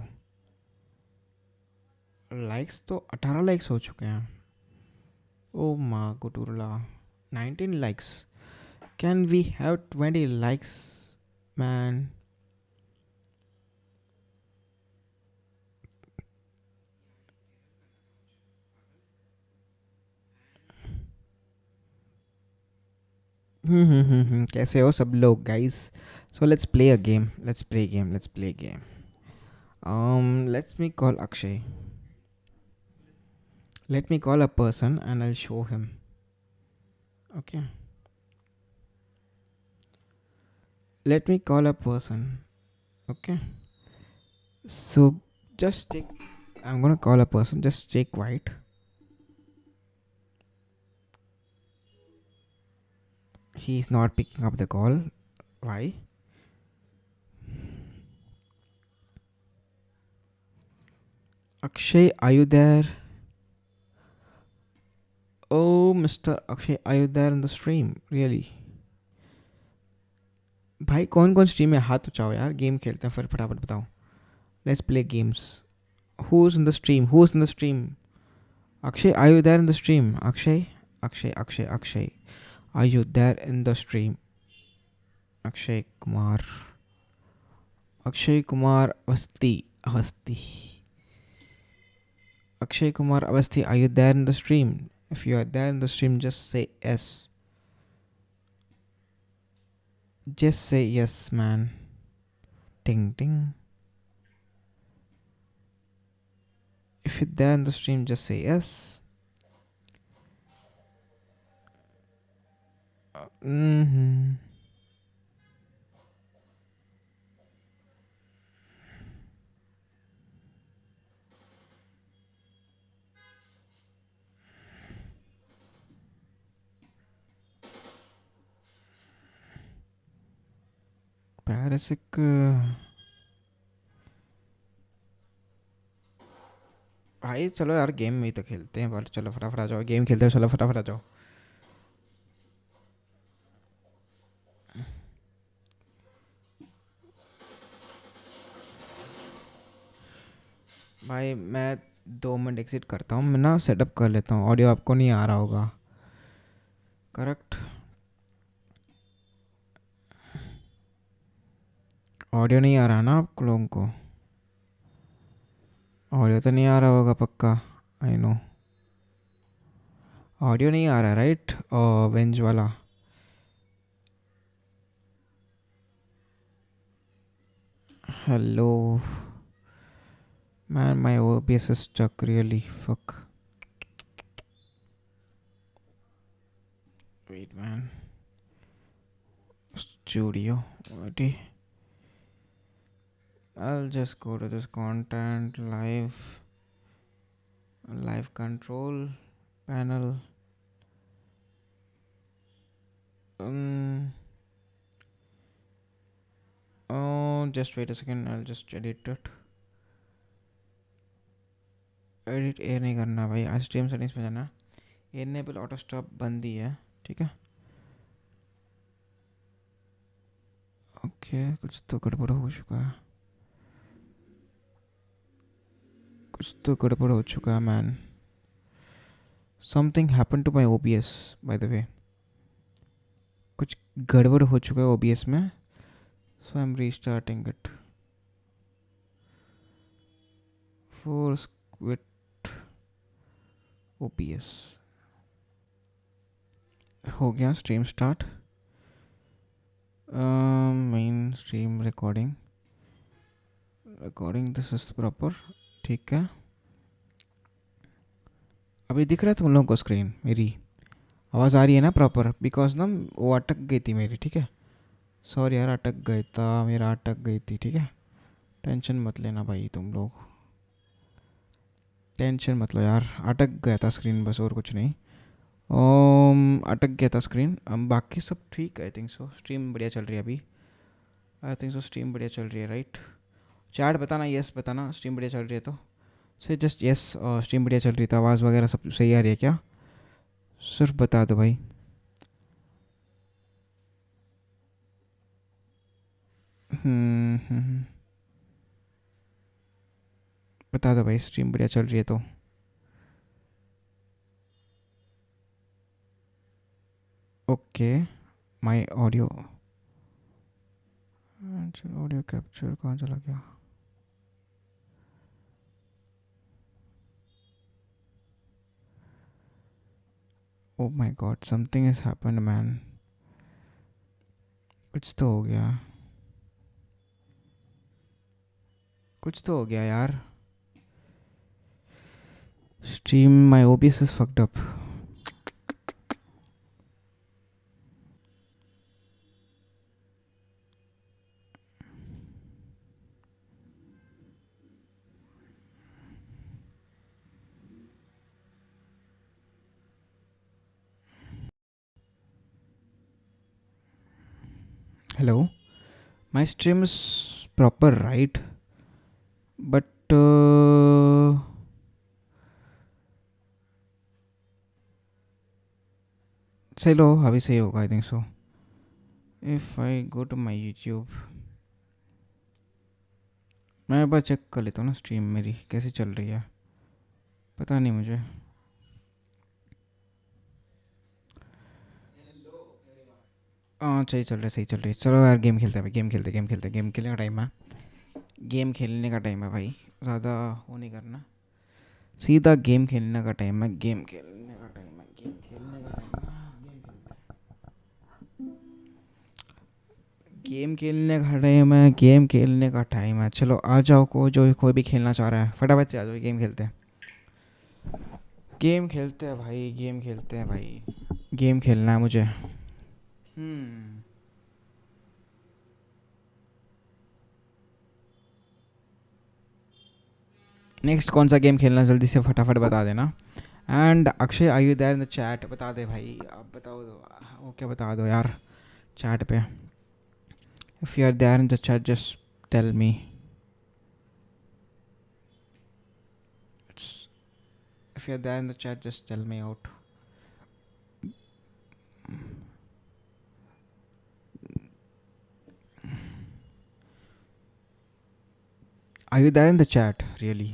लाइक्स तो 18 लाइक्स हो चुके हैं. ओ माँ गुटुरला. 19 likes. Can we have 20 likes man. कैसे हो सब लोग guys. So let's play a game. Let's play game. Let me call Akshay. Let me call a person and I'll show him. Okay. Let me call a person. Okay. So just take. I'm gonna call a person. Just stay quiet. He's not picking up the call. Why? Akshay, are you there? Oh, Mr. Akshay, are you there in the stream? Really? भाई कौन कौन स्ट्रीम में, हाथ उठाओ यार, गेम खेलते हैं फिर फटाफट बताओ. Let's play games. Who's in the stream? Who's in the stream? Akshay, are you there in the stream? Akshay. Are you there in the stream? Akshay Kumar. Avasti. Akshay Kumar Avasti, are you there in the stream? If you are there in the stream, just say yes. Just say yes, man. Ting ting. If you're there in the stream, just say yes. Mm-hmm. Parasic. भाई चलो यार गेम में ही तो खेलते हैं. बस चलो फटाफट आ जाओ, गेम खेलते हैं. चलो फटाफट आ जाओ. भाई मैं 2 मिनट एग्जिट करता हूँ. मैं ना सेटअप कर लेता हूँ. ऑडियो आपको नहीं आ रहा होगा, करेक्ट. ऑडियो नहीं आ रहा ना आप लोगों को. ऑडियो तो नहीं आ रहा होगा पक्का. आई नो ऑडियो नहीं आ रहा राइट. वेंज वाला. Hello Man, my OBS is stuck really. Fuck. Wait, man. Studio. Ready? I'll just go to this content live control panel. Oh, just wait a second. I'll just edit it. Edit ए नहीं करना भाई, आज स्ट्रीम सेटिंग्स में जाना, एनेबल ऑटो स्टॉप बंद ही है, ठीक है। ओके, कुछ तो गड़बड़ हो चुका है, कुछ तो गड़बड़ हो चुका है man. Something happen to my OBS by the way, कुछ गड़बड़ हो चुका है ओबीएस में, so I am restarting it. Force quit OBS हो गया। Stream start, main stream recording, this is proper, ठीक है। अभी दिख रहा है तुम लोगों को स्क्रीन? मेरी आवाज़ आ रही है ना प्रॉपर? बिकॉज ना वो अटक गई थी मेरी, ठीक है। सॉरी यार, अटक गया था मेरा, अटक गई थी, ठीक है। टेंशन मत लेना भाई तुम लोग, टेंशन मत लो यार, अटक गया था स्क्रीन बस, और कुछ नहीं। अटक गया था स्क्रीन। बाकी सब ठीक है, आई थिंक सो। स्ट्रीम बढ़िया चल रही है अभी, आई थिंक सो स्ट्रीम बढ़िया चल रही है, राइट। चैट बताना, यस बताना स्ट्रीम बढ़िया चल रही है तो से जस्ट यस। स्ट्रीम बढ़िया चल रही है तो आवाज़ वगैरह सब सही आ रही है क्या? सिर्फ बता दो भाई। बता दो भाई, स्ट्रीम बढ़िया चल रही है तो। Okay, my audio, audio capture कहाँ चला गया? Oh my God, something has happened man, कुछ तो हो गया, कुछ तो हो गया यार। Stream, my OBS is fucked up. Hello, my stream is proper right, but चलो अभी सही होगा, I think so. If I go to my YouTube, मैं एक बार चेक कर लेता हूँ ना स्ट्रीम मेरी कैसी चल रही है, पता नहीं मुझे। हाँ सही चल रहा है, सही चल रही है। चलो यार गेम खेलते हैं भाई, गेम खेलने का टाइम है, गेम खेलने का टाइम है भाई, ज़्यादा वो नहीं करना, सीधा गेम खेलने का टाइम है, गेम खेलने का टाइम है, गेम खेलने का टाइम है, गेम खेलने का टाइम है, गेम खेलने का टाइम है। चलो आ जाओ, जो कोई भी खेलना चाह रहा है फटाफट से आ जाओ, गेम खेलते हैं, गेम खेलते हैं भाई, गेम खेलते हैं भाई, गेम खेलना है मुझे। नेक्स्ट कौन सा गेम खेलना जल्दी से फटाफट बता देना। And Akshay, are you there in the chat? बता दे भाई, आप बताओ दो, ओके बता दो यार चैट पे। If you are there in the chat just tell me. If you are there in the chat just tell me out. Are you there in the chat? Really?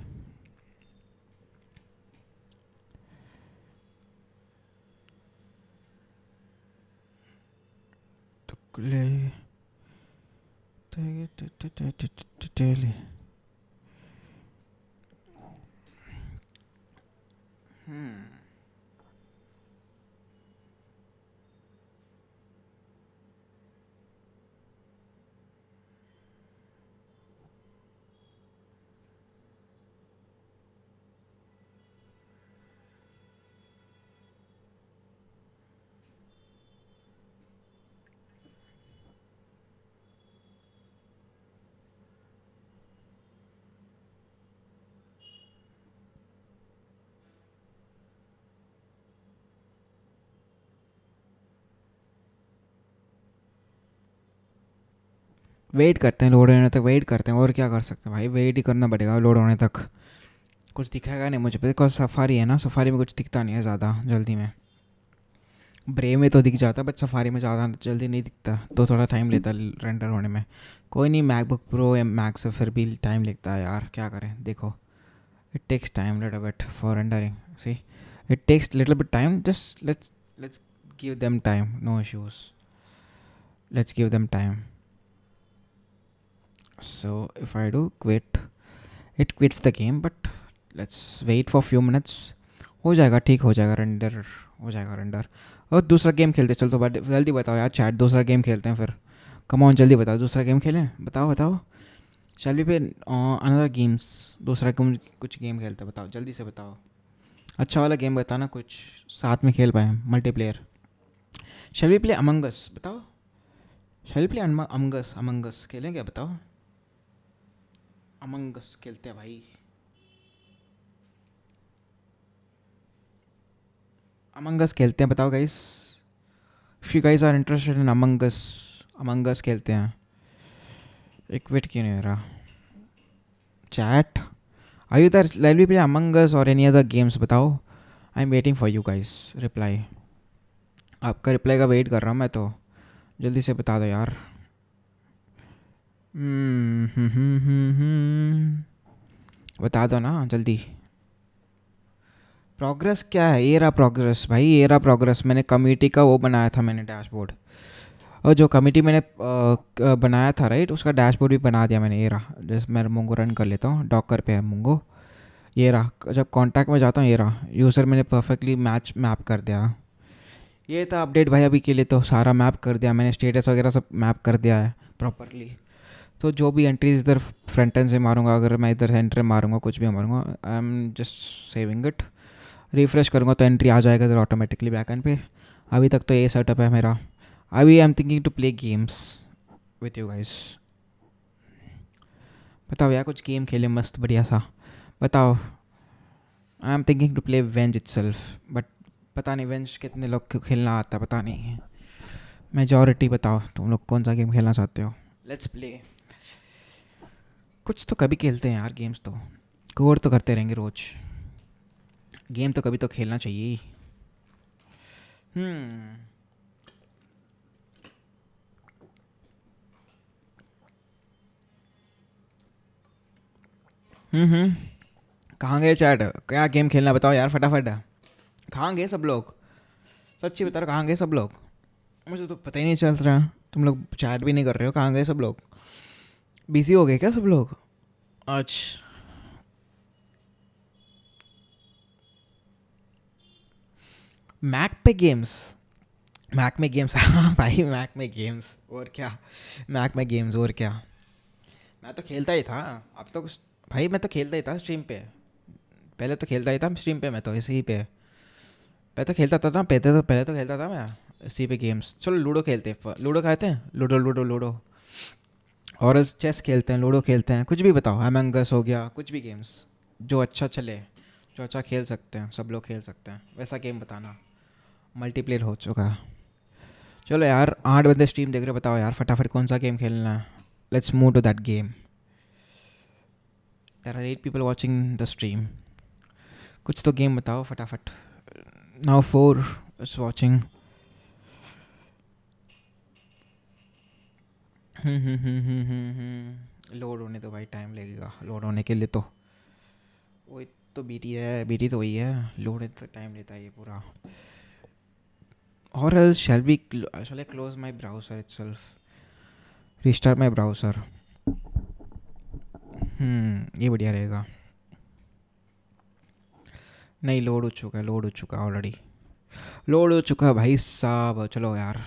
Wait करते हैं, लोड होने तक वेट करते हैं, और क्या कर सकते हैं भाई, वेट ही करना पड़ेगा लोड होने तक। कुछ दिखेगा नहीं मुझे, बिकॉज सफारी है ना, सफारी में कुछ दिखता नहीं है ज़्यादा जल्दी में। ब्रेव में तो दिख जाता, बट सफारी में ज़्यादा जल्दी नहीं दिखता, तो थोड़ा टाइम लेता है रेंडर होने में। कोई नहीं, मैकबुक प्रो या मैक से फिर भी टाइम लगता है यार, क्या करें, देखो it takes time little bit for rendering, see it takes little bit time, just let's give them time, no issues, let's give them time. So if I do quit, it quits the game, but let's wait for few minutes. हो जाएगा, ठीक हो जाएगा, रेंडर हो जाएगा रेंडर। और दूसरा गेम खेलते, चल तो जल्दी बताओ यार चैट, दूसरा गेम खेलते हैं फिर। कम ऑन जल्दी बताओ, दूसरा गेम खेलें, बताओ बताओ। शैल वी पे अनदर गेम्स, दूसरा कुछ गेम खेलते हैं, बताओ जल्दी से बताओ। अच्छा वाला गेम बताना, कुछ साथ में खेल पाए, multiplayer. Shall we play among Us, बताओ। Shall we play among Us खेलें क्या, बताओ। अमंग अस खेलते हैं भाई, अमंग अस खेलते हैं, बताओ guys. If you guys are interested in among us खेलते हैं। एक वेट क्यों नहीं हो रहा chat, are you there, let me play among us और एनी अदर गेम्स, बताओ। I am waiting for you guys reply, आपका रिप्लाई का वेट कर रहा हूँ मैं तो, जल्दी से बता दो यार। बता दो ना जल्दी। प्रोग्रेस क्या है, ये रहा प्रोग्रेस भाई, ये रहा प्रोग्रेस। मैंने कमिटी का वो बनाया था मैंने, डैशबोर्ड, और जो कमिटी मैंने बनाया था राइट, उसका डैशबोर्ड भी बना दिया मैंने, ये रहा। जैसे मैं मुंगो रन कर लेता हूँ, डॉकर पे है मुंगो, ये रहा। जब कॉन्टैक्ट में जाता हूँ, ये रहा यूज़र, मैंने परफेक्टली मैप कर दिया। ये था अपडेट भाई, अभी के लिए तो सारा मैप कर दिया मैंने, स्टेटस वगैरह सब मैप कर दिया है प्रॉपरली। तो जो भी एंट्रीज इधर फ्रंट एंड से मारूंगा, अगर मैं इधर एंट्री मारूंगा, कुछ भी मारूंगा, I am just saving it. Refresh करूँगा तो एंट्री आ जाएगा इधर ऑटोमेटिकली बैक एंड पे। अभी तक तो ये सेटअप है मेरा। अभी I am thinking to play games with you guys. बताओ यार, कुछ गेम खेले मस्त बढ़िया सा, बताओ। I am thinking to play वेंज इटसेल्फ, बट पता नहीं वेंज कितने लोग को खेलना आता है, पता नहीं। मेजॉरिटी बताओ तुम लोग कौन सा गेम खेलना चाहते हो, लेट्स प्ले। कुछ तो कभी खेलते हैं यार गेम्स, तो कोर तो करते रहेंगे रोज, गेम तो कभी तो खेलना चाहिए। हम्म हम्म। कहाँ गए चैट, क्या गेम खेलना बताओ यार फटाफट। कहाँ गए सब लोग, सच्ची बता रहा, कहाँ गए सब लोग, मुझे तो पता ही नहीं चल रहा। तुम लोग चैट भी नहीं कर रहे हो, कहाँ गए सब लोग, बिजी हो गए क्या सब लोग आज। मैक पे गेम्स, मैक में गेम्स हाँ भाई, मैक में गेम्स और क्या, मैक में गेम्स और क्या। मैं तो खेलता ही था, अब तो भाई मैं तो खेलता ही था स्ट्रीम पे, पहले तो खेलता ही था स्ट्रीम पे, मैं तो इसी पे पहले तो खेलता था ना, पहले तो खेलता था मैं इसी पे गेम्स। चलो लूडो खेलते हैं, लूडो खाते हैं, लूडो लूडो लूडो, और चेस खेलते हैं, लूडो खेलते हैं, कुछ भी बताओ, अमंग अस हो गया, कुछ भी गेम्स जो अच्छा चले, जो अच्छा खेल सकते हैं, सब लोग खेल सकते हैं, वैसा गेम बताना। मल्टीप्लेयर हो चुका है। चलो यार 8 बंदे स्ट्रीम देख रहे, बताओ यार फटाफट कौन सा गेम खेलना है, let's move to that game. There are 8 people watching the stream, कुछ तो गेम बताओ फटाफट। Now 4 is watching. लोड होने तो भाई टाइम लगेगा, लोड होने के लिए तो वही तो बीटी है, बीटी तो वही है, लोड तक टाइम लेता है ये पूरा। और else shall I close my browser itself, restart my browser। ये बढ़िया रहेगा। नहीं, लोड हो चुका है, लोड हो चुका है ऑलरेडी, लोड हो चुका है भाई साहब। चलो यार,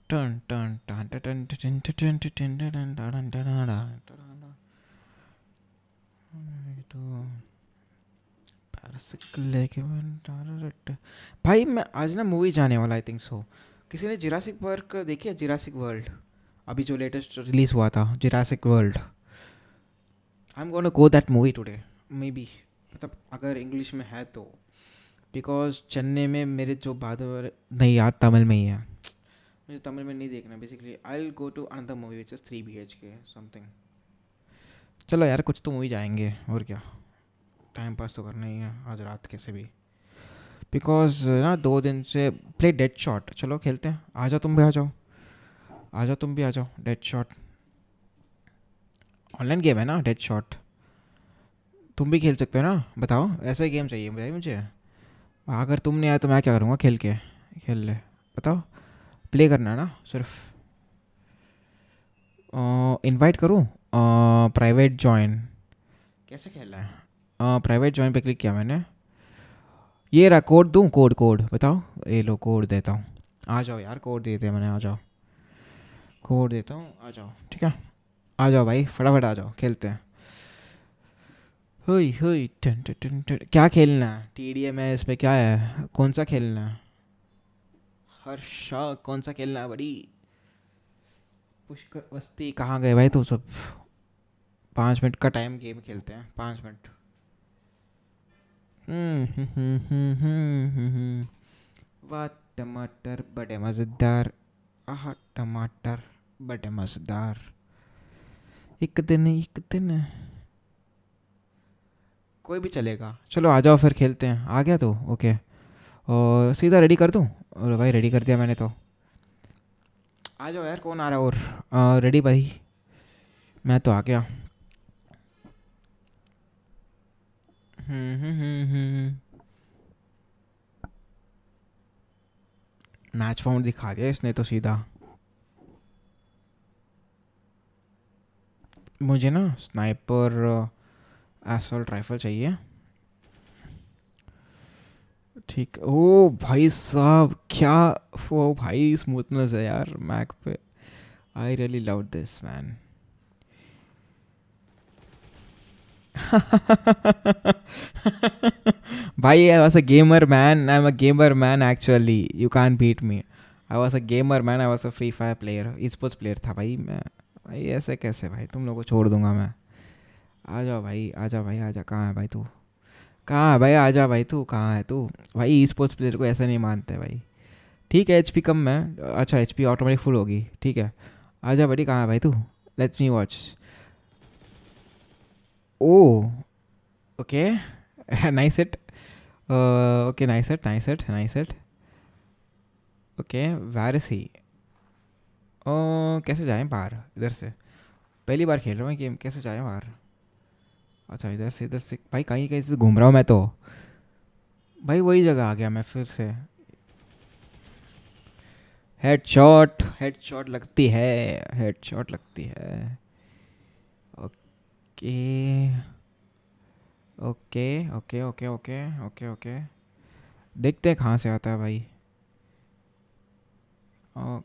टन टन टन टन टन टन टन टन टन, भाई मैं आज ना मूवी जाने वाला, आई थिंक सो। किसी ने जिरासिक वर्ल्ड देखी है, जिरासिक वर्ल्ड, अभी जो लेटेस्ट रिलीज हुआ था Jurassic World. I am gonna go that movie today, may be, मतलब अगर इंग्लिश में है तो, बिकॉज चेन्नई में मेरे जो बात नहीं यार, तमिल में ही है, मुझे तमिल में नहीं देखना basically. I will go to another movie which is 3 BHK something. चलो यार कुछ तो मूवी जाएंगे और क्या. टाइम पास तो करना ही है आज रात कैसे भी. बिकॉज ना 2 दिन से प्ले डेड शॉट. चलो खेलते हैं. आ जाओ तुम भी आ जाओ. आ जाओ तुम भी आ जाओ. डेड शॉट ऑनलाइन गेम है ना. डेड शॉट तुम भी खेल सकते हो ना. बताओ ऐसा ही गेम चाहिए मुझे. अगर तुम नहीं आए तो मैं क्या करूँगा खेल के. खेल ले. बताओ. प्ले करना है ना सिर्फ. इनवाइट करूँ. प्राइवेट जॉइन कैसे खेलना है. प्राइवेट जॉइन पे क्लिक किया मैंने. ये रहा कोड दूँ. कोड बताओ. ये लो कोड देता हूँ. आ जाओ यार कोड दे दिया मैंने. आ जाओ कोड देता हूँ. आ जाओ ठीक है. आ जाओ भाई फटाफट आ जाओ खेलते हैं. हुई हुई टन टन टन टन. क्या खेलना है. TDM है इसमें. क्या है कौन सा खेलना है. हर्षा कौन सा खेलना है बड़ी. पुष्कर वस्ती कहाँ गए भाई. तो सब 5 मिनट का टाइम गेम खेलते हैं. 5 मिनट. वाह टमाटर बड़े मज़ेदार. आह टमाटर बड़े मज़ेदार. एक दिन कोई भी चलेगा. चलो आ जाओ फिर खेलते हैं. आ गया तो ओके. और सीधा रेडी कर दूँ. और भाई रेडी कर दिया मैंने तो. आ जाओ यार कौन आ रहा है और. रेडी भाई. मैं तो आ गया. मैच फाउंड दिखा दिया इसने तो सीधा. मुझे ना स्नाइपर असॉल्ट राइफल चाहिए. ठीक. ओ भाई साहब क्या. वो भाई स्मूथनेस है यार मैक पे. I really love this man. भाई I was a gamer man. I'm a gamer man actually. You can't beat me. I was a gamer man. I was a free fire player. esports player था भाई मैं. भाई ऐसे कैसे भाई तुम लोगों को छोड़ दूंगा मैं. आ जाओ भाई आ जाओ भाई आ जा. कहाँ है भाई तू. कहाँ है भाई. आ जा भाई तू. कहाँ है तू. भाई esports प्लेयर को ऐसा नहीं मानते भाई. ठीक है HP कम है. अच्छा HP ऑटोमेटिक फुल होगी. ठीक है. आ जा भाई. कहाँ है भाई तू. Let's me watch. Oh okay. Nice hit. Okay nice hit nice hit nice hit. Okay where is he. कैसे जाएं बाहर इधर से. पहली बार खेल रहा हूँ गेम. कैसे जाएं बाहर. अच्छा इधर से भाई. कहीं कहीं से घूम रहा हूँ मैं तो. भाई वही जगह आ गया मैं फिर से. हेडशॉट लगती है. हेडशॉट लगती है. Okay okay okay okay okay okay okay. देखते हैं कहाँ से आता है भाई. ओ,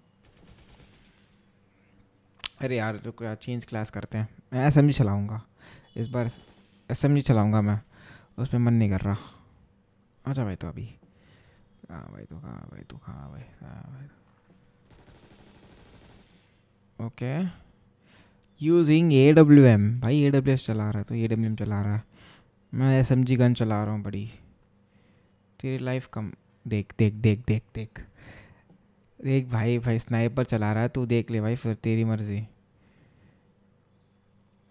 अरे यार रुको यार. चेंज क्लास करते हैं. मैं SMG चलाऊँगा इस बार. SMG चलाऊँगा मैं. उसमें मन नहीं कर रहा. अच्छा भाई तो अभी. कहाँ भाई तो कहाँ भाई तो कहाँ भाई कहाँ भाई. ओके. Using AWM. भाई AWS चला रहा है तो AWM चला रहा है. मैं SMG गन चला रहा हूँ बड़ी. तेरी लाइफ कम. देख देख देख देख देख. देख भाई. भाई स्नाइपर चला रहा है तू. देख ले भाई फिर तेरी मर्जी.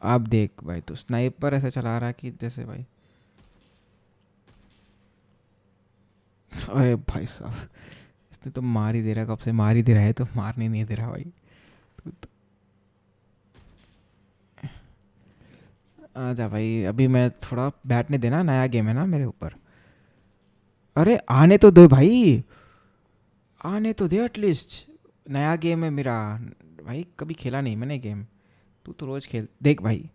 आप देख भाई. तू स्नाइपर ऐसा चला रहा है कि जैसे भाई. अरे भाई साहब. इसने तो मार ही दे रहा है. कब से मार ही दे रहा है. तो मारने नहीं दे रहा भाई. तो आजा भाई. अभी मैं थोड़ा बैठने देना. नया गेम है ना मेरे ऊपर. अरे आने तो दो भाई. आने तो दे एटलीस्ट. नया गेम है मेरा. भाई कभी खेला नहीं मैंने गेम. तू तो रोज खेल. देख भाई.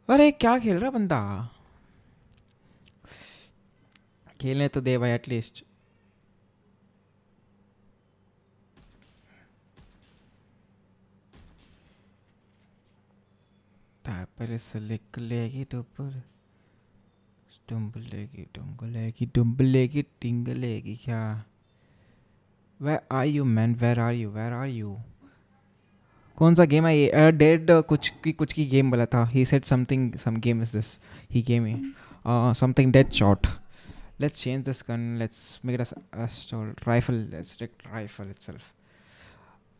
अरे क्या खेल रहा बंदा. खेलने तो दे भाई एटलीस्ट. पहले से लिख लेगी ऊपर. डुम्बलेगी टिंगलेगी क्या. Where are you man. Where are you. कौन सा गेम है ये. डेड कुछ की गेम बोला था. He said something. Some game is this. He game me something dead shot. Let's change this gun. Let's make it a rifle. Let's take rifle itself.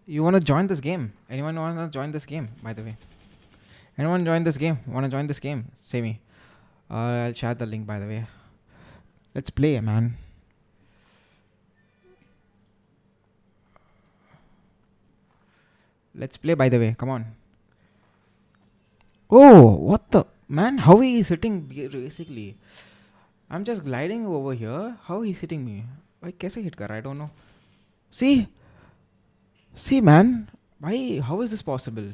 You wanna join this game? Anyone wanna join this game? By the way, anyone join this game? Wanna join this game? Say me. I'll share the link. By the way, let's play, man. Let's play. By the way, come on. Oh, what the man? How he is hitting basically? I'm just gliding over here. How he hitting me? भाई कैसे hit कर रहा है? I don't know. See, man. भाई, how is this possible?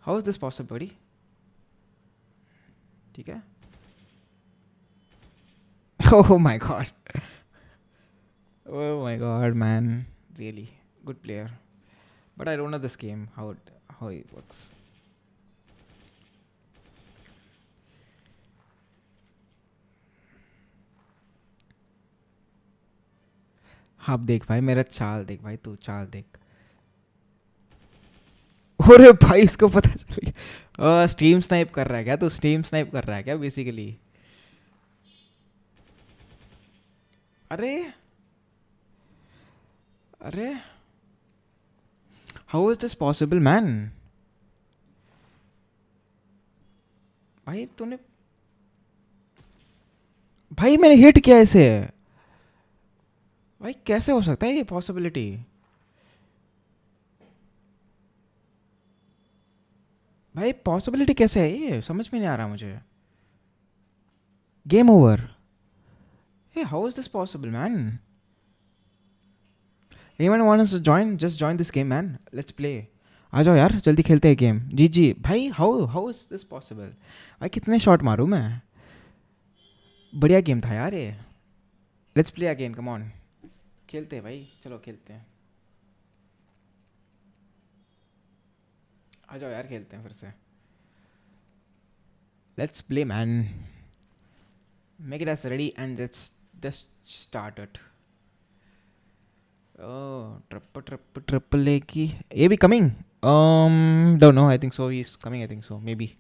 How is this possible, buddy? ठीक है? Oh my god. Oh my god, man. Really good player. But I don't know this game. How it works. अब देख भाई मेरा चाल देख भाई तू चाल देख. अरे भाई इसको पता चल गया. स्ट्रीम स्नाइप कर रहा है क्या तू? स्ट्रीम स्नाइप कर रहा है क्या बेसिकली? अरे अरे how is this possible man? भाई तूने भाई मैंने हिट किया इसे. भाई कैसे हो सकता है ये पॉसिबिलिटी? भाई पॉसिबिलिटी कैसे है ये? समझ में नहीं आ रहा मुझे. Game over. Hey how is this possible man? Anyone wants to join? Just join this game man. Let's play. आ जाओ यार जल्दी खेलते हैं गेम. जी जी भाई how how is this possible? भाई कितने शॉट मारूं मैं? बढ़िया गेम था यार ये. Let's play again. Come on. खेलते हैं भाई. चलो खेलते हैं. आ जाओ यार खेलते हैं फिर से. Let's play man. Make it S ready and let's just start it. Triple ले की ये भी coming. Don't know. I think so he is coming. I think so may be.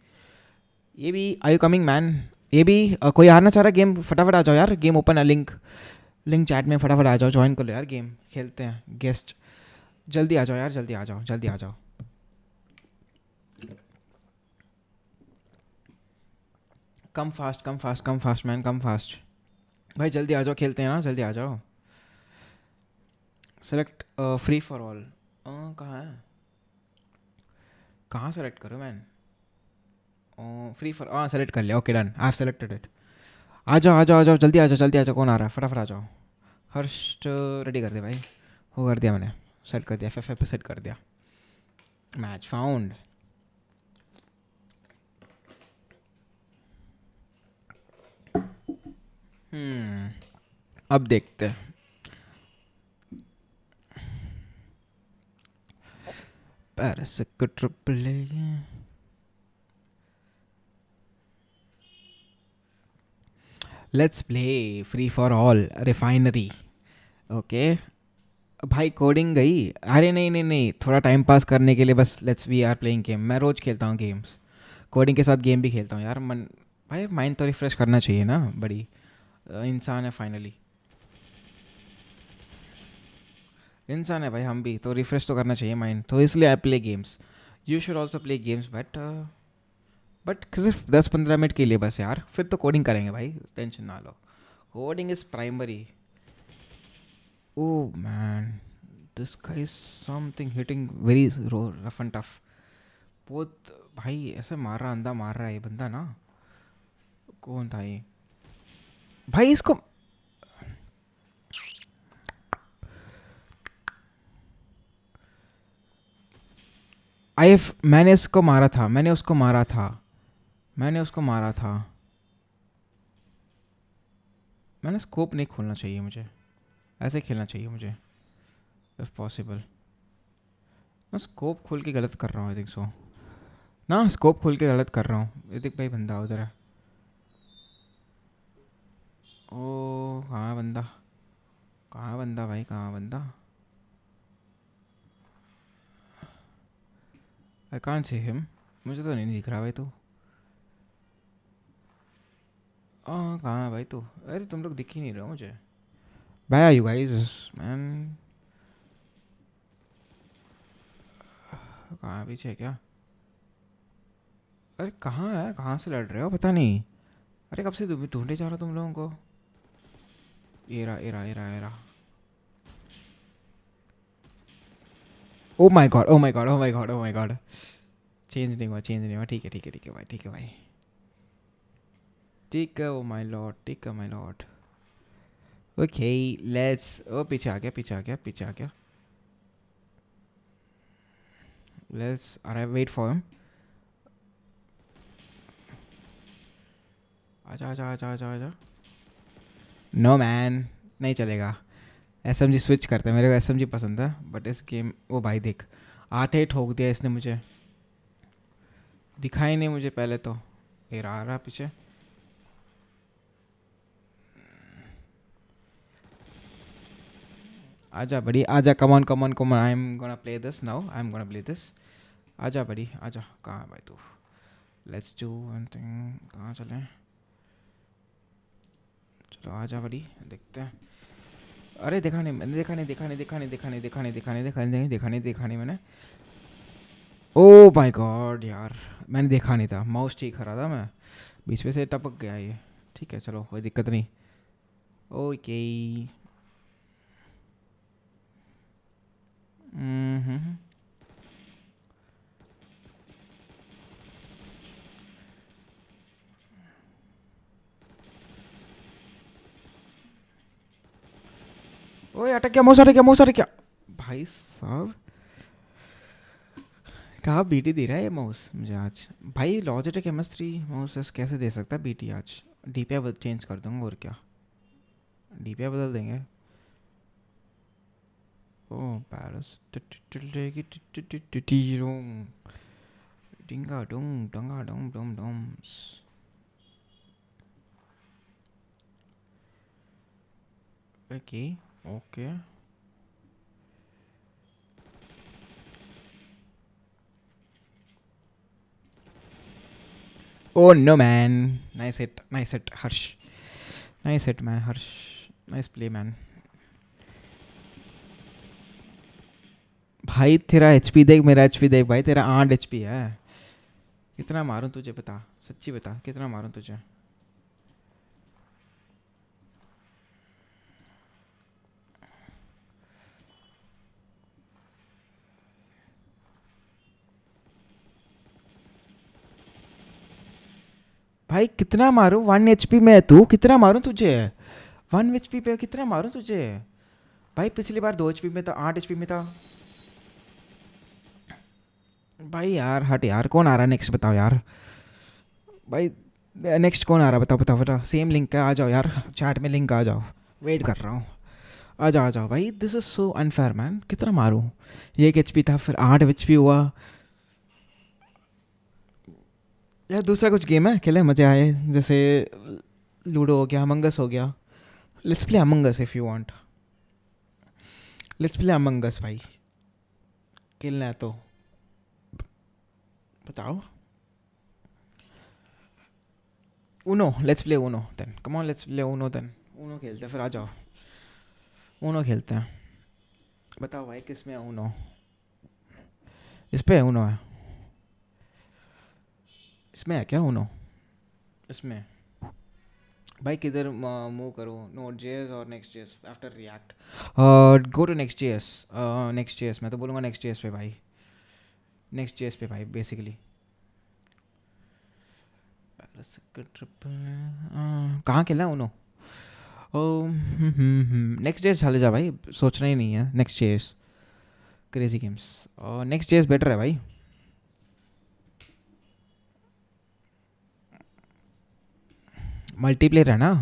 ये भी आर यू कमिंग मैन? ये भी कोई हारना चाह रहा है गेम? फटाफट आ जाओ यार. गेम ओपन है. लिंक लिंक चैट में. फटाफट आ जाओ. ज्वाइन कर लो यार. गेम खेलते हैं. गेस्ट जल्दी आ जाओ यार. जल्दी आ जाओ. जल्दी आ जाओ. Come fast come fast come fast man. Come fast भाई. जल्दी आ जाओ. खेलते हैं ना. जल्दी आ जाओ. Select free for all. कहाँ है? कहाँ सेलेक्ट करो मैन? Free for. सेलेक्ट कर लिया. Okay done. I have selected it. आ जाओ आ जाओ आ जाओ. जल्दी आ जाओ. जल्दी आ जाओ. कौन आ रहा है? फटाफट आ जाओ. हर्ष रेडी कर दे भाई. वो कर दिया मैंने. सेट कर दिया. FF पे सेट कर दिया. Match found. अब देखते हैं. पैरिस को triple. Let's play free for all refinery. Okay भाई कोडिंग गई. अरे नहीं नहीं नहीं. थोड़ा टाइम पास करने के लिए बस. Let's we are playing game. मैं रोज़ खेलता हूँ गेम्स. कोडिंग के साथ गेम भी खेलता हूँ यार. मन भाई माइंड तो रिफ्रेश करना चाहिए ना. बड़ी इंसान है फाइनली. इंसान है भाई हम भी. तो रिफ्रेश तो करना चाहिए माइंड. तो इसलिए I play games. You should also play games. But सिर्फ 10-15 मिनट के लिए बस यार. फिर तो कोडिंग करेंगे भाई. टेंशन ना लो. Coding is primary. Oh man, this guy is something hitting very rough and tough. बहुत भाई ऐसे मार रहा. अंधा मार रहा है ये बंदा ना. कौन था ये? भाई इसको मैंने इसको मारा था. मैंने उसको मारा था. मैंने उसको मारा था. मैंने स्कोप नहीं खोलना चाहिए मुझे. ऐसे खेलना चाहिए मुझे इफ पॉसिबल. मैं स्कोप खोल के गलत कर रहा हूँ. आई थिंक सो ना. स्कोप खोल के गलत कर रहा हूँ. ये देख भाई बंदा उधर है. ओ कहाँ है बंदा? कहाँ है बंदा भाई? कहाँ है बंदा? I can't see him. मुझे तो नहीं दिख रहा भाई. तू कहाँ है भाई तू? अरे तुम लोग दिख ही नहीं रहे हो मुझे. भाई आर यू गाइस मैन? कहाँ पीछे है क्या? अरे कहाँ है, कहाँ से लड़ रहे हो पता नहीं। अरे कब से ढूंढे जा रहा तुम लोगों को। ये रहा, ये रहा, ये रहा, ये रहा। ओ my God, O my God, O my God, O my God. Change नहीं हुआ, चेंज नहीं हुआ। ठीक है, ठीक है, ठीक है भाई, ठीक है भाई, ठीक है। ओ माय लॉर्ड, ठीक है माय लॉर्ड। Okay let's. ओ पीछे आ गया, पीछे आ गया, पीछे आ गया। लेट्स, अरे वेट फॉर हिम। आजा आजा आजा आजा आजा। नो मैन, नहीं चलेगा। एसएमजी स्विच करते हैं, मेरे को एसएमजी पसंद है बट इस गेम, वो भाई देख, आते ही ठोक दिया इसने मुझे। दिखाई नहीं मुझे पहले तो। ये आ रहा पीछे। आजा बड़ी, आजा, come on come on come on, I am gonna play this now, I am gonna play this. आजा बड़ी, आजा। कहाँ है भाई तू? Let's do one thing. कहाँ चलें? चलो आजा बड़ी, देखते हैं। अरे देखा नहीं मैंने, देखा नहीं, देखा नहीं, देखा नहीं, देखा नहीं, देखा नहीं, देखा नहीं, देखा नहीं, देखा नहीं, देखा नहीं मैंने। ओ माय गॉड यार, मैंने देखा नहीं था, माउस ठीक करा था मैं, बीच में से टपक गया ये। ठीक है चलो, कोई दिक्कत नहीं। ओके। हम्म। ओए अटक गया, माउस अटक गया, माउस अटक गया भाई साहब। कहाँ बीटी दे रहा है ये माउस मुझे आज भाई? लॉजिटेक MS3 माउस कैसे दे सकता है बीटी आज? डीपीआई चेंज कर दूंगा और क्या, डीपीआई बदल देंगे। ओ पैरस डिंगा डुंग डंगा डुम डुम डुम्स। Okay okay. Oh no man, nice hit Harsh, nice hit man Harsh, nice play man। भाई तेरा एचपी देख, मेरा एचपी देख भाई, तेरा 8 एचपी है। कितना मारूं तुझे बता, सच्ची बता, कितना मारूं तुझे? भाई कितना मारूं? 1 एचपी में है तू, कितना मारूं तुझे? 1 एचपी पे कितना मारूं तुझे? भाई पिछली बार 2 एचपी में था, 8 एचपी में था। भाई यार हट यार, कौन आ रहा है नेक्स्ट बताओ यार भाई। नेक्स्ट कौन आ रहा है बताओ, बताओ बताओ। सेम लिंक है, आ जाओ यार, चैट में लिंक आ जाओ, वेट कर रहा हूँ। आ जाओ आ जाओ भाई, this is so unfair man. कितना मारूं? ये एक एचपी था, फिर 8 एचपी हुआ यार। दूसरा कुछ गेम है खेले, मज़े आए, जैसे लूडो हो गया, अमंगस हो गया। Let's play Among Us if you want, let's play Among Us भाई। खेलना है तो बताओ। Uno, let's play Uno then, come on let's play Uno then. Uno खेलते हैं फिर, आ जाओ ऊनो खेलते हैं। बताओ भाई किस में है ऊनो? इस पे ऊनो है, इसमें है क्या ऊनो? इसमें भाई किधर मूव करो? Node.js और Next.js after react. Go to Next.js। Next.js मैं तो बोलूँगा Next.js पे भाई, Next.js पे भाई बेसिकली। कहाँ खेलना है उनो? ओ Next.js चले जा भाई, सोचना ही नहीं है। Next.js क्रेजी गेम्स, और Next.js बेटर है भाई। मल्टीप्लेयर है ना?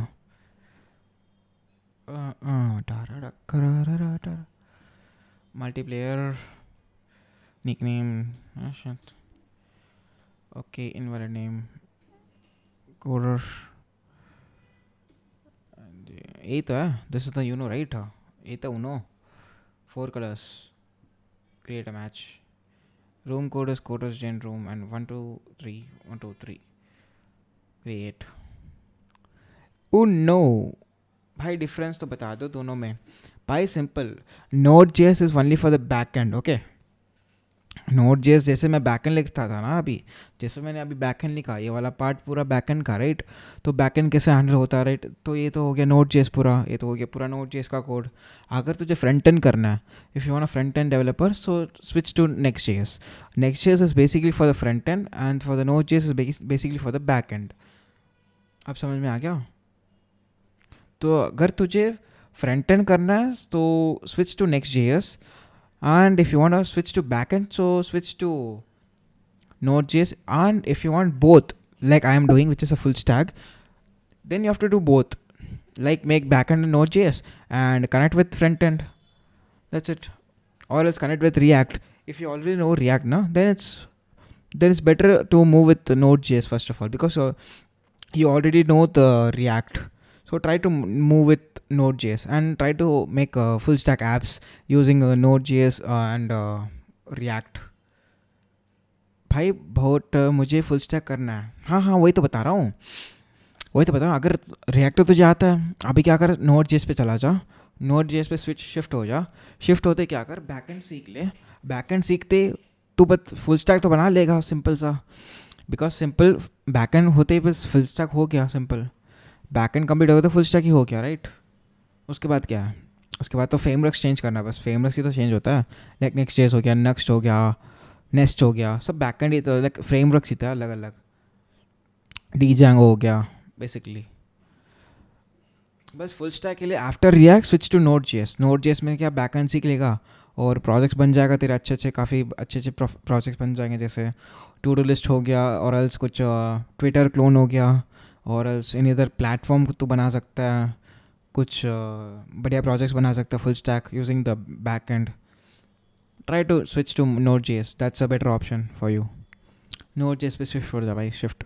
Multiplayer nickname, okay invalid name coder, यही तो है। This is the Uno right, यही तो Uno. 4 colours, create a match, room code is quarters gen room and 1 2 3 1 2 3 create। oh no भाई, डिफरेंस तो बता दो दोनों में भाई। Simple, Node.js is only for the back end, okay? Node.js जैसे मैं बैकएंड लिखता था ना अभी, जैसे मैंने अभी बैकएंड लिखा, ये वाला पार्ट पूरा बैकएंड का, राइट? तो बैकएंड कैसे हैंडल होता है, राइट? तो ये तो हो गया Node.js पूरा, ये तो हो गया पूरा Node.js का कोड। अगर तुझे फ्रंट एंड करना है, if you want a front end developer, so switch to Next.js. Next.js is basically for the front end and for the Node.js is basically for the back end. अब समझ में आ गया? तो अगर तुझे फ्रंट एंड करना है तो switch to Next.js, and if you want to switch to backend, so switch to Node.js. And if you want both, like I am doing, which is a full stack, then you have to do both, like make backend in Node.js and connect with front end. That's it. Or else connect with React. If you already know React, no, then it's better to move with the Node.js first of all, because you already know the React. So try to move with Node.js and try to make full stack apps using Node.js and React. भाई बहुत मुझे फुल स्टैक करना है। हाँ हाँ, वही तो बता रहा हूँ, वही तो बता रहा हूँ। अगर रिएक्ट तुझे आता है, अभी क्या कर, Node.js पे चला जा, Node.js पे स्विच शिफ्ट हो जा, शिफ्ट होते क्या कर, बैकएंड सीख ले, बैकएंड सीखते तू बस फुल स्टैक तो बना लेगा सिंपल सा, बिकॉज सिंपल बैकएंड होते ही बस फुल स्टैक हो गया, सिंपल बैकएंड कंप्लीट हो गया तो फुल स्टैक ही हो गया, राइट? उसके बाद क्या है, उसके बाद तो फ्रेमवर्क्स चेंज करना है, बस फ्रेमवर्क्स ही तो चेंज होता है, लाइक Next.js हो गया, नेक्स्ट हो गया, नेस्ट हो गया, सब बैकएंड ही तो, लाइक फ्रेमवर्क्स ही था अलग अलग, डीजैंगो हो गया बेसिकली। बस फुल स्टैक के लिए after react switch to Node.js. Node.js में क्या बैकएंड सीख लेगा और प्रोजेक्ट्स बन जाएगा तेरे अच्छे अच्छे, काफ़ी अच्छे अच्छे प्रोजेक्ट्स बन जाएंगे, जैसे टू डू लिस्ट हो गया, और एल्स कुछ ट्विटर क्लोन हो गया, और एल्स इन अदर प्लेटफॉर्म तू बना सकता है, कुछ बढ़िया प्रोजेक्ट्स बना सकता है full stack using the back end. Try to switch to Node.js, that's a better option for you. Node.js पे शिफ्ट हो जा भाई, शिफ्ट।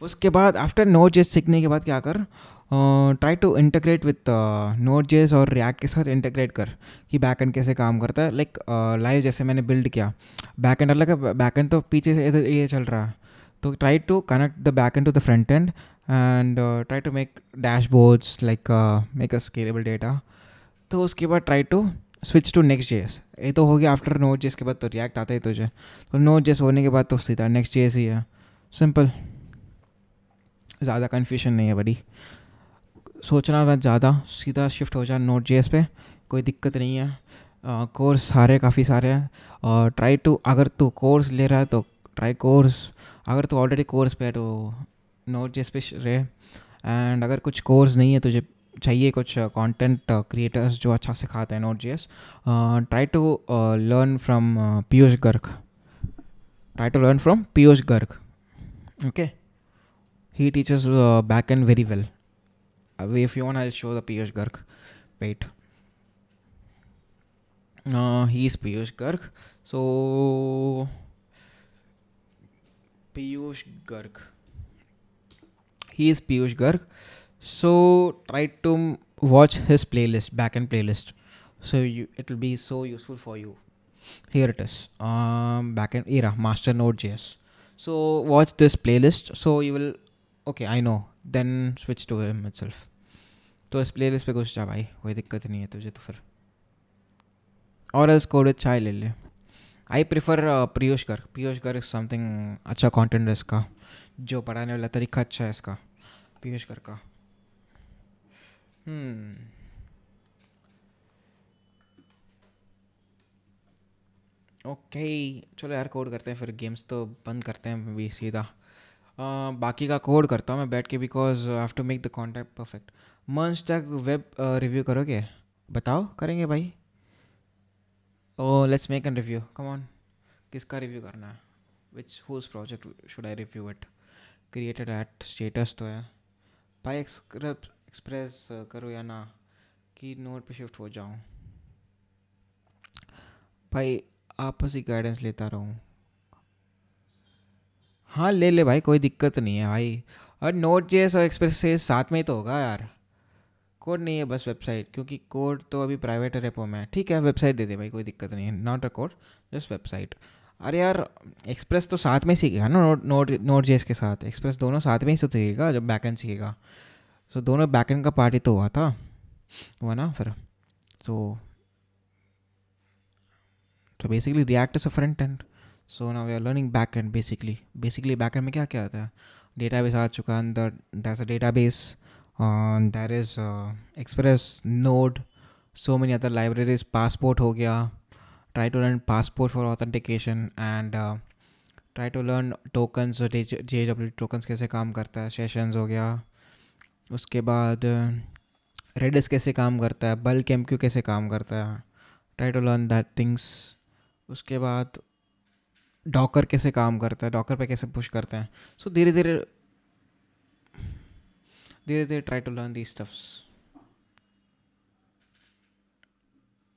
उसके बाद आफ्टर Node.js सीखने के बाद क्या कर, try to integrate with Node.js और React के साथ इंटीग्रेट कर कि बैकएंड कैसे काम करता है, लाइक लाइव जैसे मैंने बिल्ड किया, बैकएंड अलग है, बैकएंड तो पीछे से इधर ये चल रहा है, तो try to connect the backend to the front end and try to make dashboards, like make a scalable data. तो उसके बाद try to switch to Next.js। ये तो हो गया आफ्टर Node.js के बाद, तो React आता है तुझे, तो Node.js होने के बाद तो सीधा Next.js ही है, सिंपल, ज़्यादा कन्फ्यूजन नहीं है बड़ी, सोचना मत ज़्यादा, सीधा शिफ्ट हो जा Node.js पे, कोई दिक्कत नहीं है। कोर्स सारे काफ़ी सारे हैं, और ट्राई टू, अगर तू कोर्स ले रहा है तो ट्राई कोर्स, अगर तू ऑलरेडी कोर्स पे है तो Node.js पे रहे, एंड अगर कुछ कोर्स नहीं है तुझे चाहिए, कुछ कंटेंट क्रिएटर्स जो अच्छा सिखाते हैं Node.js, try to learn from Piyush Garg, try to learn from Piyush Garg, okay, he teaches backend very well. If you want, I'll show the Piyush Garg. Wait. He is Piyush Garg. So Piyush Garg. He is Piyush Garg. So try to watch his playlist, backend playlist. So it will be so useful for you. Here it is. Backend era, master Node.js. So watch this playlist. So you will, okay, I know. Then switch to him itself. तो इस प्ले लिस्ट पे घुस जा भाई, कोई दिक्कत नहीं है तुझे तो फिर, और एल्स कोड चाय ले ले। I prefer Piyush Garg, Piyush Garg is something, अच्छा कंटेंट है इसका, जो पढ़ाने वाला तरीका अच्छा है इसका, पीयूष गर्ग का। ओके, चलो यार कोड करते हैं फिर, गेम्स तो बंद करते हैं भी सीधा। बाकी का कोड करता हूँ मैं बैठ के, because I have to make the content perfect. मंच तक वेब रिव्यू करोगे, बताओ, करेंगे भाई। ओ let's make an review, come on, किसका रिव्यू करना है, which whose project should I review it, created at status तो है भाई, एक्सप्रेस करो या ना, कि नोट पे शिफ्ट हो जाऊँ भाई, आपस ही गाइडेंस लेता रहूँ। हाँ ले ले भाई, कोई दिक्कत नहीं है भाई, और Node.js और एक्सप्रेस से साथ में ही तो होगा यार, कोड नहीं है बस वेबसाइट, क्योंकि कोड तो अभी प्राइवेट रेपो में है, ठीक है वेबसाइट दे दे भाई, कोई दिक्कत नहीं है, not a code, just website. अरे यार एक्सप्रेस तो साथ में ही सीखेगा ना, Node.js के साथ एक्सप्रेस दोनों साथ में ही तो सीखेगा जब बैकएंड सीखेगा, सो दोनों बैकएंड का पार्ट ही तो हुआ ना फिर, तो So basically React is a front end. So now we are learning backend basically. Basically backend में क्या क्या आता है? Database आ चुका है अंदर. There's a database. There is Express, Node, so many other libraries. Passport हो गया. Try to learn passport for authentication and try to learn tokens. JW tokens कैसे काम करता है. Sessions हो गया. उसके बाद Redis कैसे काम करता है. Bulk MQ कैसे काम करता है. Try to learn that things. उसके बाद डॉकर कैसे काम करता है, डॉकर पे कैसे पुश करते हैं. सो धीरे धीरे धीरे धीरे try to learn the stuffs.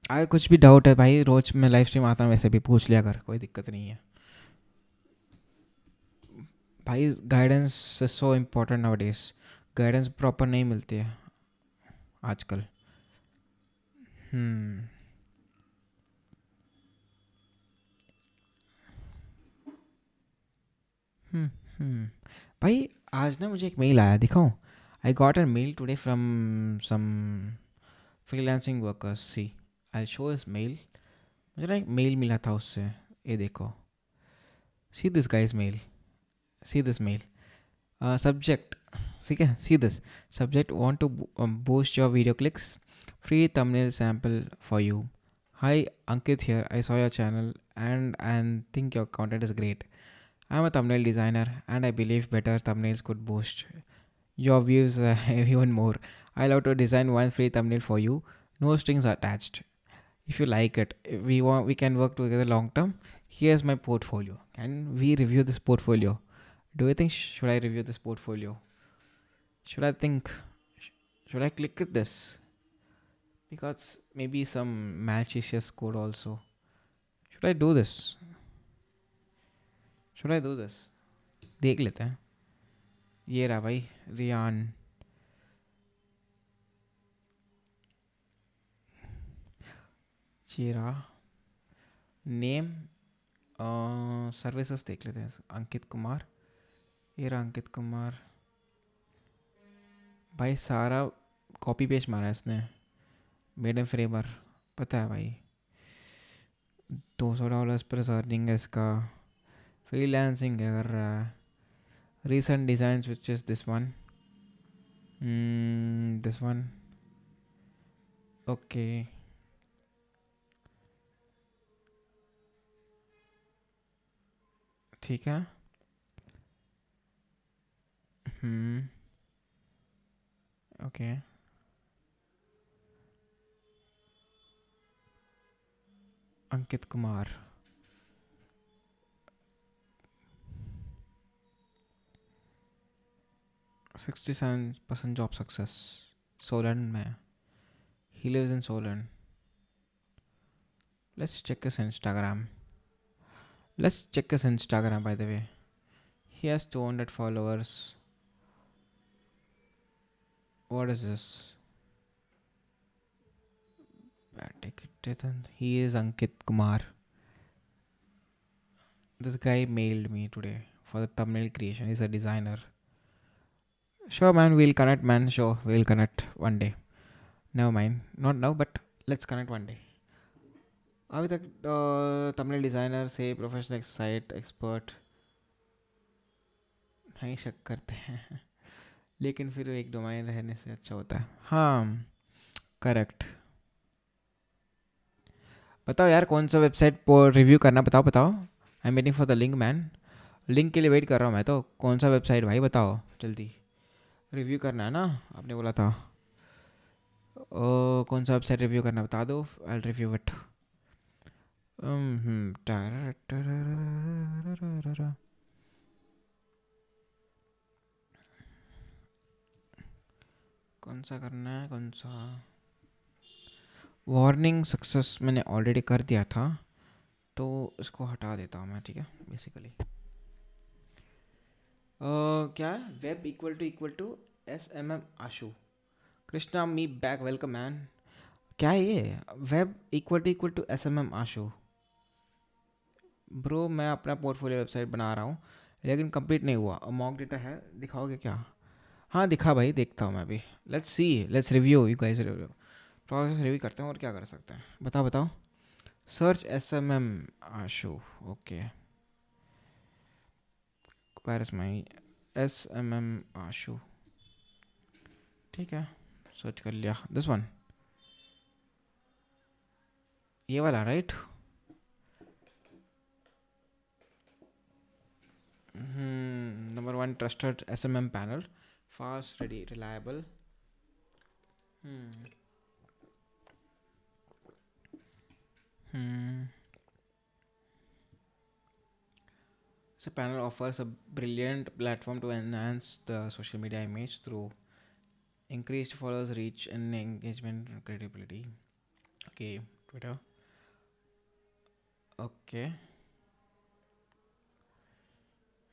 अगर कुछ भी डाउट है भाई, रोज मैं लाइव स्ट्रीम आता हूँ, वैसे भी पूछ लिया कर, कोई दिक्कत नहीं है भाई. Guidance is so important now days. Guidance proper नहीं मिलती है आजकल. भाई आज ना मुझे एक मेल आया, दिखाऊं. I got an mail today from some freelancing workers. See I show this mail. मुझे ना एक मेल मिला था उससे. ये देखो, see this guys mail. See this mail. Subject, ठीक है, see this subject. Want to boost your video clicks, free thumbnail sample for you. Hi Ankit here, I saw your channel and think your content is great. I'm a thumbnail designer and I believe better thumbnails could boost your views even more. I love to design one free thumbnail for you, no strings attached. If you like it, we can work together long term. Here's my portfolio. Can we review this portfolio? Do you think should I review this portfolio? Should I click with this? Because maybe some malicious code also. Should I do this? देख लेते हैं. ये रहा भाई, रियान. ये रहा नेम. सर्विसेज देख लेते हैं. अंकित कुमार. ये रहा अंकित कुमार भाई. सारा कॉपी पेस्ट मारा है इसने. मेड इन फ्रेमर, पता है भाई. $200 पर अर्निंग है इसका. फ्रीलांसिंग कर रहा है. recent designs, which is this one. This one. Okay. ठीक है. Okay. Ankit Kumar. %67 job success. Solent में. He lives in Solent. Let's check his Instagram. By the way. He has 200 followers. What is this? He is Ankit Kumar. This guy mailed me today for the thumbnail creation. He's a designer. Sure man, we'll connect man. Sure, we'll connect one day. Never mind, not now, but let's connect one day. अभी तक thumbnail designer से प्रोफेशनल साइट एक्सपर्ट नहीं शक करते हैं. लेकिन फिर एक डोमेन रहने से अच्छा होता है. हाँ करेक्ट. बताओ यार कौन सा वेबसाइट पर रिव्यू करना. बताओ. I am waiting for the link man. Link के लिए वेट कर रहा हूँ मैं तो. कौन सा वेबसाइट भाई बताओ जल्दी. रिव्यू करना है ना आपने बोला था. कौन सा वेबसाइट रिव्यू करना बता दो. आई रिव्यू इट. कौन सा करना है. कौन सा. वार्निंग सक्सेस मैंने ऑलरेडी कर दिया था तो इसको हटा देता हूँ मैं. ठीक है. बेसिकली क्या है. Web equal to SMM Ashu. Krishna me back, welcome man. क्या है ये. Web equal to SMM Ashu. Bro मैं अपना पोर्टफोलियो वेबसाइट बना रहा हूँ लेकिन कंप्लीट नहीं हुआ. मॉक डेटा है, दिखाओगे क्या. हाँ दिखा भाई, देखता हूँ मैं अभी. Let's review. You guys review. Process review करते हैं और क्या कर सकते हैं. बताओ. Search SMM Ashu. Okay, where is my SMM Ashu. ठीक है, सर्च कर लिया. दिस वन, ये वाला right. Number 1 trusted SMM panel, fast, ready, reliable. So panel offers a brilliant platform to enhance the social media image through increased followers, reach, and engagement credibility. Okay, Twitter. Okay.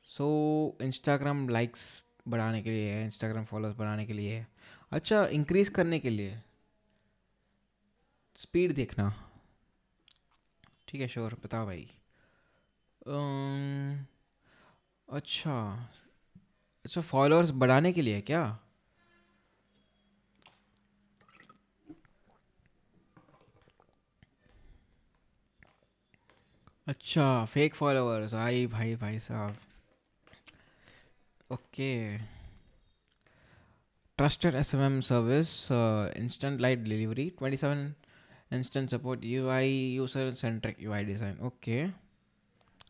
So Instagram likes बढ़ाने के लिए है, Instagram followers बढ़ाने के लिए है. अच्छा, इंक्रीज करने के लिए स्पीड देखना. ठीक है, श्योर, बताओ भाई. अम्म, अच्छा अच्छा, फॉलोअर्स बढ़ाने के लिए है क्या? अच्छा, फेक फॉलोअर्स. आई भाई, भाई साहब. Okay. Trusted SMM service, instant light delivery, 27 instant support, UI user centric UI design. Okay.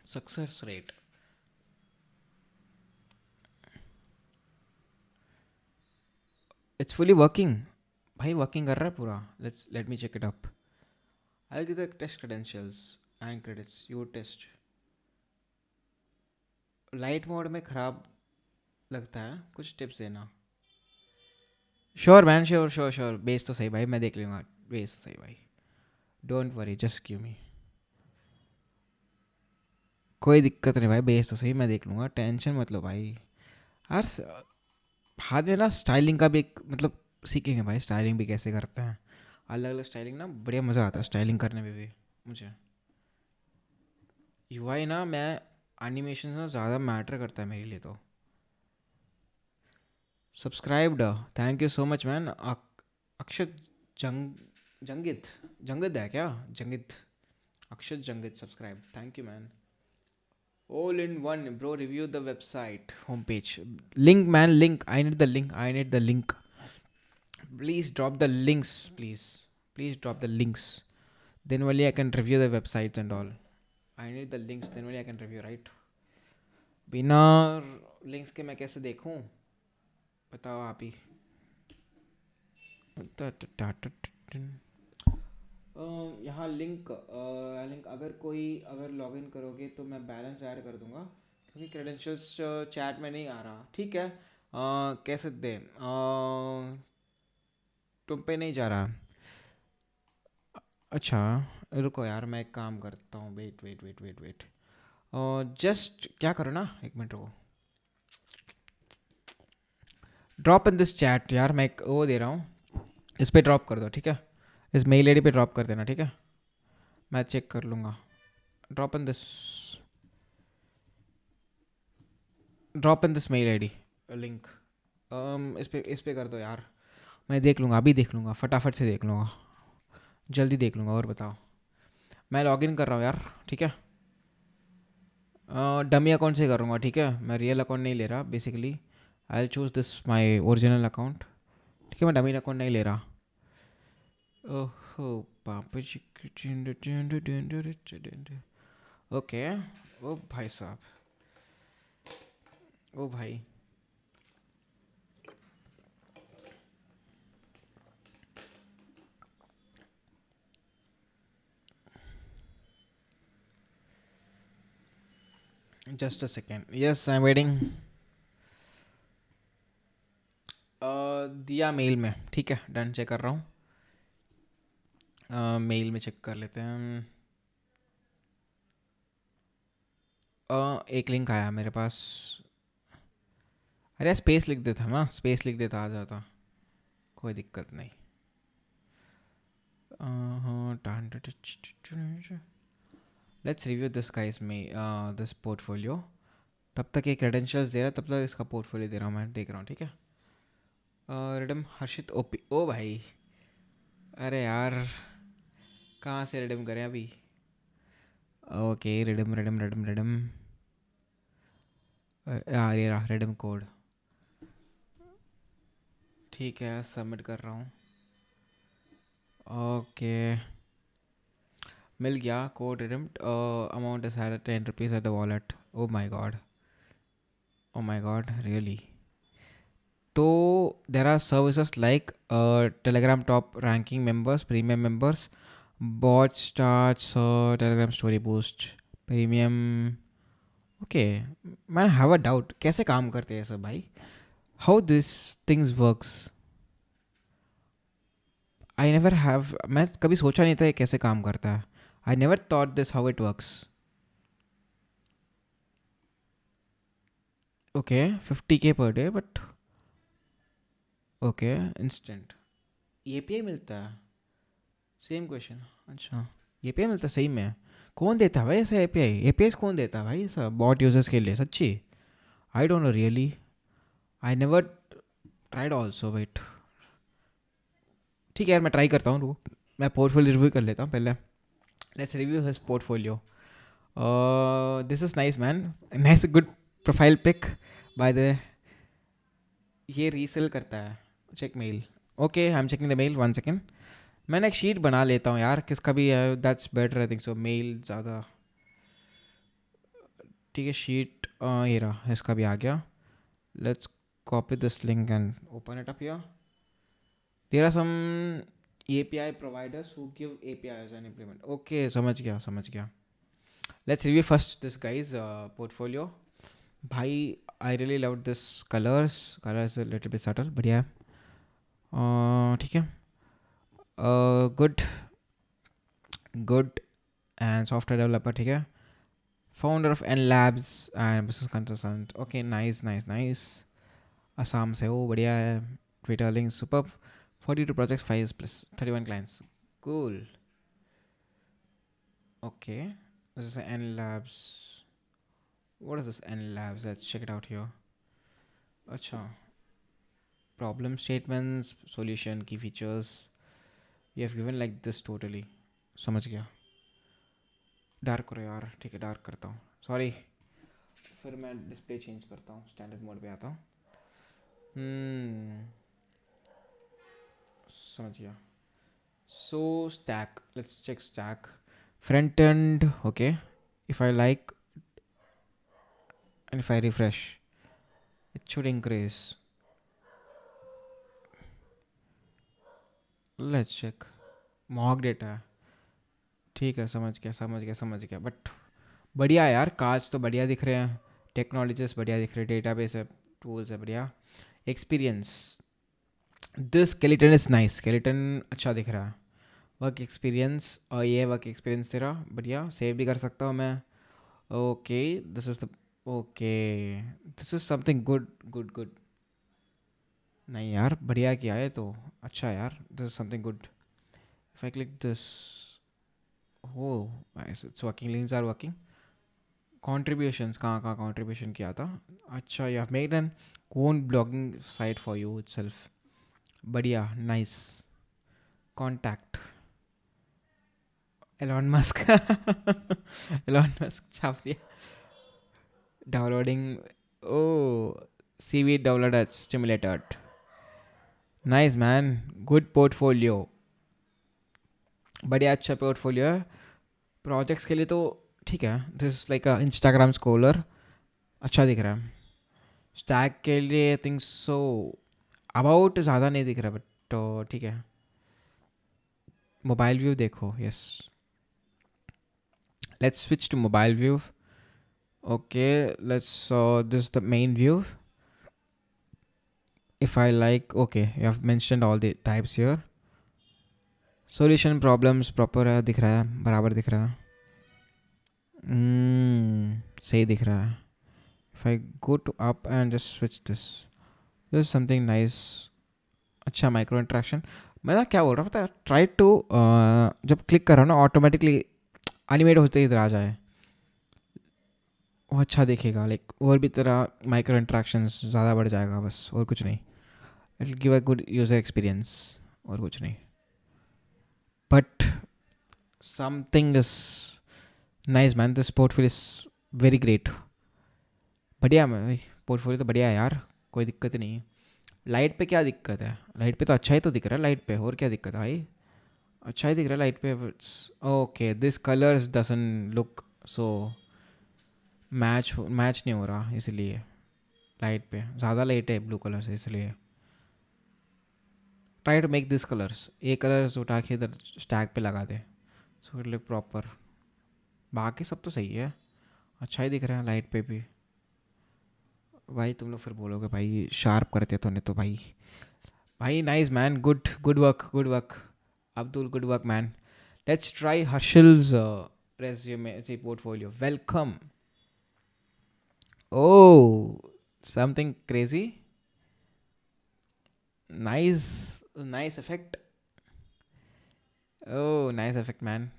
Success rate. It's fully working. भाई वर्किंग कर रहा है पूरा. Let me check it up. I'll give the test credentials and credits. You test. Light mode में खराब लगता है, कुछ टिप्स देना. Sure man, sure sure sure. Base तो सही भाई, मैं देख लूँगा. बेस तो सही भाई, डोंट वरी, जस्ट गिव मी. कोई दिक्कत नहीं भाई, बेस तो सही, मैं देख लूँगा, टेंशन मत लो भाई. यार बाद में ना स्टाइलिंग का भी एक मतलब सीखेंगे भाई. स्टाइलिंग भी कैसे करते हैं, अलग अलग स्टाइलिंग ना, बढ़िया मज़ा आता है स्टाइलिंग करने में भी मुझे. यूआई ना, मैं एनिमेशन ना ज़्यादा मैटर करता है मेरे लिए तो. Subscribed, thank you so much man. Akshat Jangit Jangit है क्या? Jangit, Akshat Jangit, subscribe. Thank you man. All in one, bro. Review the website homepage. Link, man. Link. I need the link. I need the link. Please drop the links, please. Please drop the links. Then only I can review the websites and all. I need the links. Then only I can review, right? बिना links के मैं कैसे देखूं? बताओ आप ही. यहाँ लिंक लिंक अगर कोई अगर लॉगिन करोगे तो मैं बैलेंस ऐड कर दूंगा, क्योंकि क्रेडेंशियल्स चैट में नहीं आ रहा. ठीक है, कैसे दे, तुम पे नहीं जा रहा. अच्छा, रुको यार, मैं एक काम करता हूँ. Wait wait wait wait wait. Just क्या करो ना, एक मिनट रुको. ड्रॉप इन दिस चैट यार, मैं एक वो दे रहा हूँ, इस पे ड्रॉप कर दो. ठीक है, इस मेल आईडी पे ड्रॉप कर देना. ठीक है, मैं चेक कर लूँगा. Drop in this, drop in this mail ID link. इस पे कर दो यार, मैं देख लूँगा, अभी देख लूँगा, फटाफट से देख लूँगा, जल्दी देख लूँगा. और बताओ, मैं लॉगिन कर रहा हूँ यार. ठीक है, डमी अकाउंट से करूँगा. ठीक है, मैं रियल अकाउंट नहीं ले रहा basically. I will choose this my original account. ठीक है, मैं डमी अकाउंट नहीं ले रहा. ओहो पापा जी. ओके. ओ भाई साहब, ओ भाई. Just a second. Yes, I am waiting. दिया मेल में. ठीक है, डन. चेक कर रहा हूँ. मेल में चेक कर लेते हैं. एक लिंक आया मेरे पास. अरे स्पेस लिख देता ना, स्पेस लिख देता, आ जाता, कोई दिक्कत नहीं. लेट्स रिव्यू दिस गाइस में दिस पोर्टफोलियो. तब तक ये क्रेडेंशियल्स दे रहा है, तब तक इसका पोर्टफोलियो दे रहा हूँ, मैं देख रहा हूँ. ठीक है, रिडम हर्षित ओपी. ओ भाई, अरे यार, कहाँ से रिडम करें अभी? ओके रिडम यार ये रहा रिडम कोड. ठीक है सबमिट कर रहा हूँ. ओके मिल गया code redeem. Amount is had 10 rupees at the wallet. Oh my god. Oh my god, really? So there are services like Telegram top ranking members, premium members, bot starts, Telegram story boost, premium. Okay, मैं have a doubt. कैसे काम करते हैं सब भाई? How this things works? I never have. मैं कभी सोचा नहीं था ये कैसे काम करता है. I never thought this how it works. Okay, 50K per day, but okay, instant. API मिलता है. Same question. अच्छा API मिलता है सही में. कौन देता है भाई ऐसा API? APIs कौन देता है भाई ऐसा बॉट यूजर्स के लिए सच्ची? I don't know really. I never tried also. Wait ठीक है यार मैं ट्राई करता हूँ. रुको मैं पोर्टफोलियो रिव्यू कर लेता हूँ पहले. Let's review his portfolio. This is nice man. Nice good profile pic by the. ये रीसेल करता है. Check mail. Okay I am checking the mail. 1 second. मैंने एक शीट बना लेता हूँ यार किसका भी है. That's better I think so. Mail ज़्यादा ठीक है. शीट ये रहा इसका भी आ गया. Let's copy this link and open it up here. There are some API providers who give APIs and implement. Okay समझ गया. Let's review first this guy's portfolio. भाई I really loved this colors. Colors a little bit subtle बढ़िया है. ठीक है. Good and software developer. ठीक है. Founder of N Labs and business consultant. Okay nice. Assam से हो बढ़िया है. Twitter links superb. 42 projects 5 years plus 31 clients. Cool. Okay this is N Labs. What is this N Labs? Let's check it out here. अच्छा problem statements solution key features you have given like this totally. समझ गया. डार्क करो यार. ठीक है डार्क करता हूँ. सॉरी फिर मैं डिस्प्ले चेंज करता हूँ. स्टैंडर्ड मोड पे आता हूँ. समझ गया. So stack. Let's check stack. Front end. Okay. If I like and if I refresh, it should increase. Let's check. Mock data. ठीक है समझ गया. बट बढ़िया है यार. काज तो बढ़िया दिख रहे हैं. टेक्नोलॉजीज बढ़िया दिख रहे हैं. डेटाबेस है. टूल्स है बढ़िया. Experience. This skeleton is nice. Skeleton अच्छा दिख रहा है. Work experience. और ये वर्क एक्सपीरियंस तेरा बढ़िया. सेव भी कर सकता हूँ मैं. Okay this is the. Okay this is something good. नहीं यार बढ़िया किया है तो. अच्छा यार this is something good. If I click this. हो it's working. Links are working. Contributions कहाँ कॉन्ट्रीब्यूशन किया था. अच्छा you have made an own blogging site for you itself. बढ़िया nice. Contact Elon Musk. Elon Musk छाप दिया. डाउनलोडिंग. ओ CV download stimulated. Nice man. Good portfolio. बढ़िया अच्छा पोर्टफोलियो है. प्रोजेक्ट्स के लिए तो ठीक है. This is like Instagram scholar. अच्छा दिख रहा है. स्टैक के लिए आई थिंक सो अबाउट ज़्यादा नहीं दिख रहा बट तो ठीक है. मोबाइल व्यू देखो. Yes let's switch to mobile view. Okay let's this the main view. if I like. Okay you have mentioned all the types here. solution problems proper है. दिख रहा है बराबर दिख रहा है. सही दिख रहा है. if I go to up and just switch this is something nice. अच्छा माइक्रो इंट्रैक्शन. मैं ना क्या बोल रहा पता है. ट्राई टू जब क्लिक कर रहा हूँ ना ऑटोमेटिकली एनिमेट होते इधर आ जाए. वो अच्छा दिखेगा. लाइक और भी तरह माइक्रो इंट्रैक्शंस ज़्यादा बढ़ जाएगा बस. और कुछ नहीं. It will give a good user experience. और कुछ नहीं. But something is nice man, this portfolio is very great. बढ़िया मैं, पोर्टफोलियो तो बढ़िया है यार, कोई दिक्कत नहीं है. लाइट पे क्या दिक्कत है? लाइट पे तो अच्छा ही तो दिख रहा है. लाइट पे और क्या दिक्कत है भाई? अच्छा ही दिख रहा है लाइट पे. Okay, this colours doesn't look so match नहीं हो रहा इसलिए. लाइट पे ज़्यादा लाइट है ब्लू कलर से इसलिए. Try to make this colours, ये कलर्स उठा के इधर स्टैक पे लगा दे, सो इट लुक प्रॉपर. बाकी सब तो सही है, अच्छा ही दिख रहा है लाइट पे भी. भाई तुम लोग फिर बोलोगे भाई शार्प करते तो, नहीं तो भाई. भाई nice man, good good work, good work. Abdul, good work man. Let's try Harshil's resume, see portfolio. Welcome. Oh, something crazy. Nice effect. Oh, nice effect, man.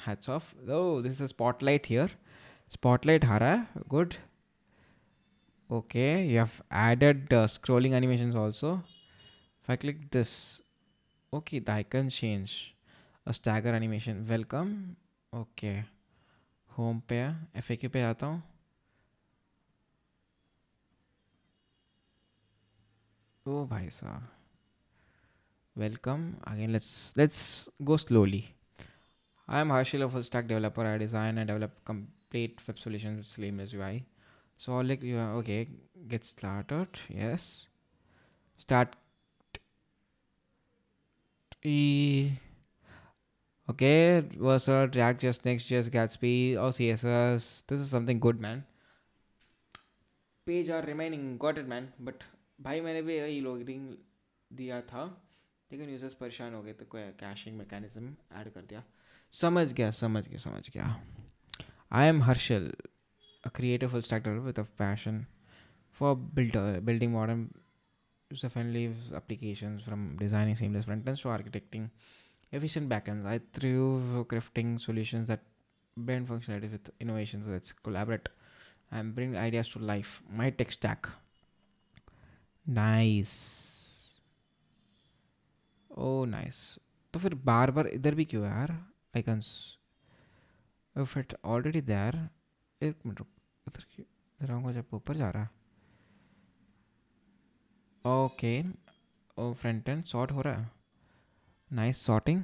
Hats off. Oh, this is a spotlight here. Spotlight hara. Good. Okay, you have added scrolling animations also. If I click this, okay, the icon change. A stagger animation. Welcome. Okay. Home पे FAQ पे आता हूँ. ओ भाई साहब. Welcome again. Let's go slowly. I am Harshil, a full stack developer. I design and develop complete web solutions with seamless UI. So I'll like you. Okay, get started. Yes. Start. E. Okay. Versa, React.js, Next.js, Gatsby, or CSS. This is something good, man. Page are remaining. Got it, man. But भाई मैंने भी यही लोडिंग दिया था, लेकिन यूजर्स परेशान हो गए तो कोई कैशिंग मैकेनिज्म ऐड कर दिया. समझ गया. I am Harshal, a creative full stack developer with a passion for building modern user-friendly applications, from designing seamless frontends to architecting efficient backends. I thrive crafting solutions that blend functionality with innovations. Let's collaborate and bring ideas to life. My tech stack. Nice. Oh, nice. तो फिर बार बार इधर भी क्यों है यार icons? If it already there. एक मिनट रुक, इधर क्यों, इधर आऊँगा जब ऊपर जा रहा है. Okay. Oh front end sort हो रहा है. Nice sorting.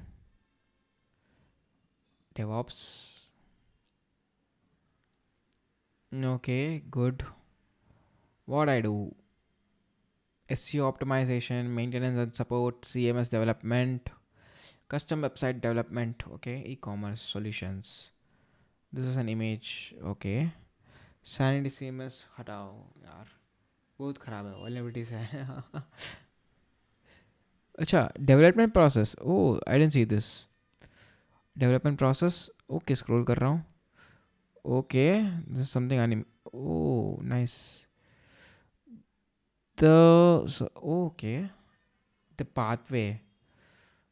DevOps. Okay good. What I do? SEO optimization, maintenance and support, CMS development, custom website development. Okay, e-commerce solutions. This is an image. Okay. Sanity CMS हटाओ यार, बहुत ख़राब है, vulnerabilities है. अच्छा, development process. Oh I don't see this. Development process. Okay, scroll कर रहा हूँ. Okay, this is something anime. Oh nice. The okay, the pathway.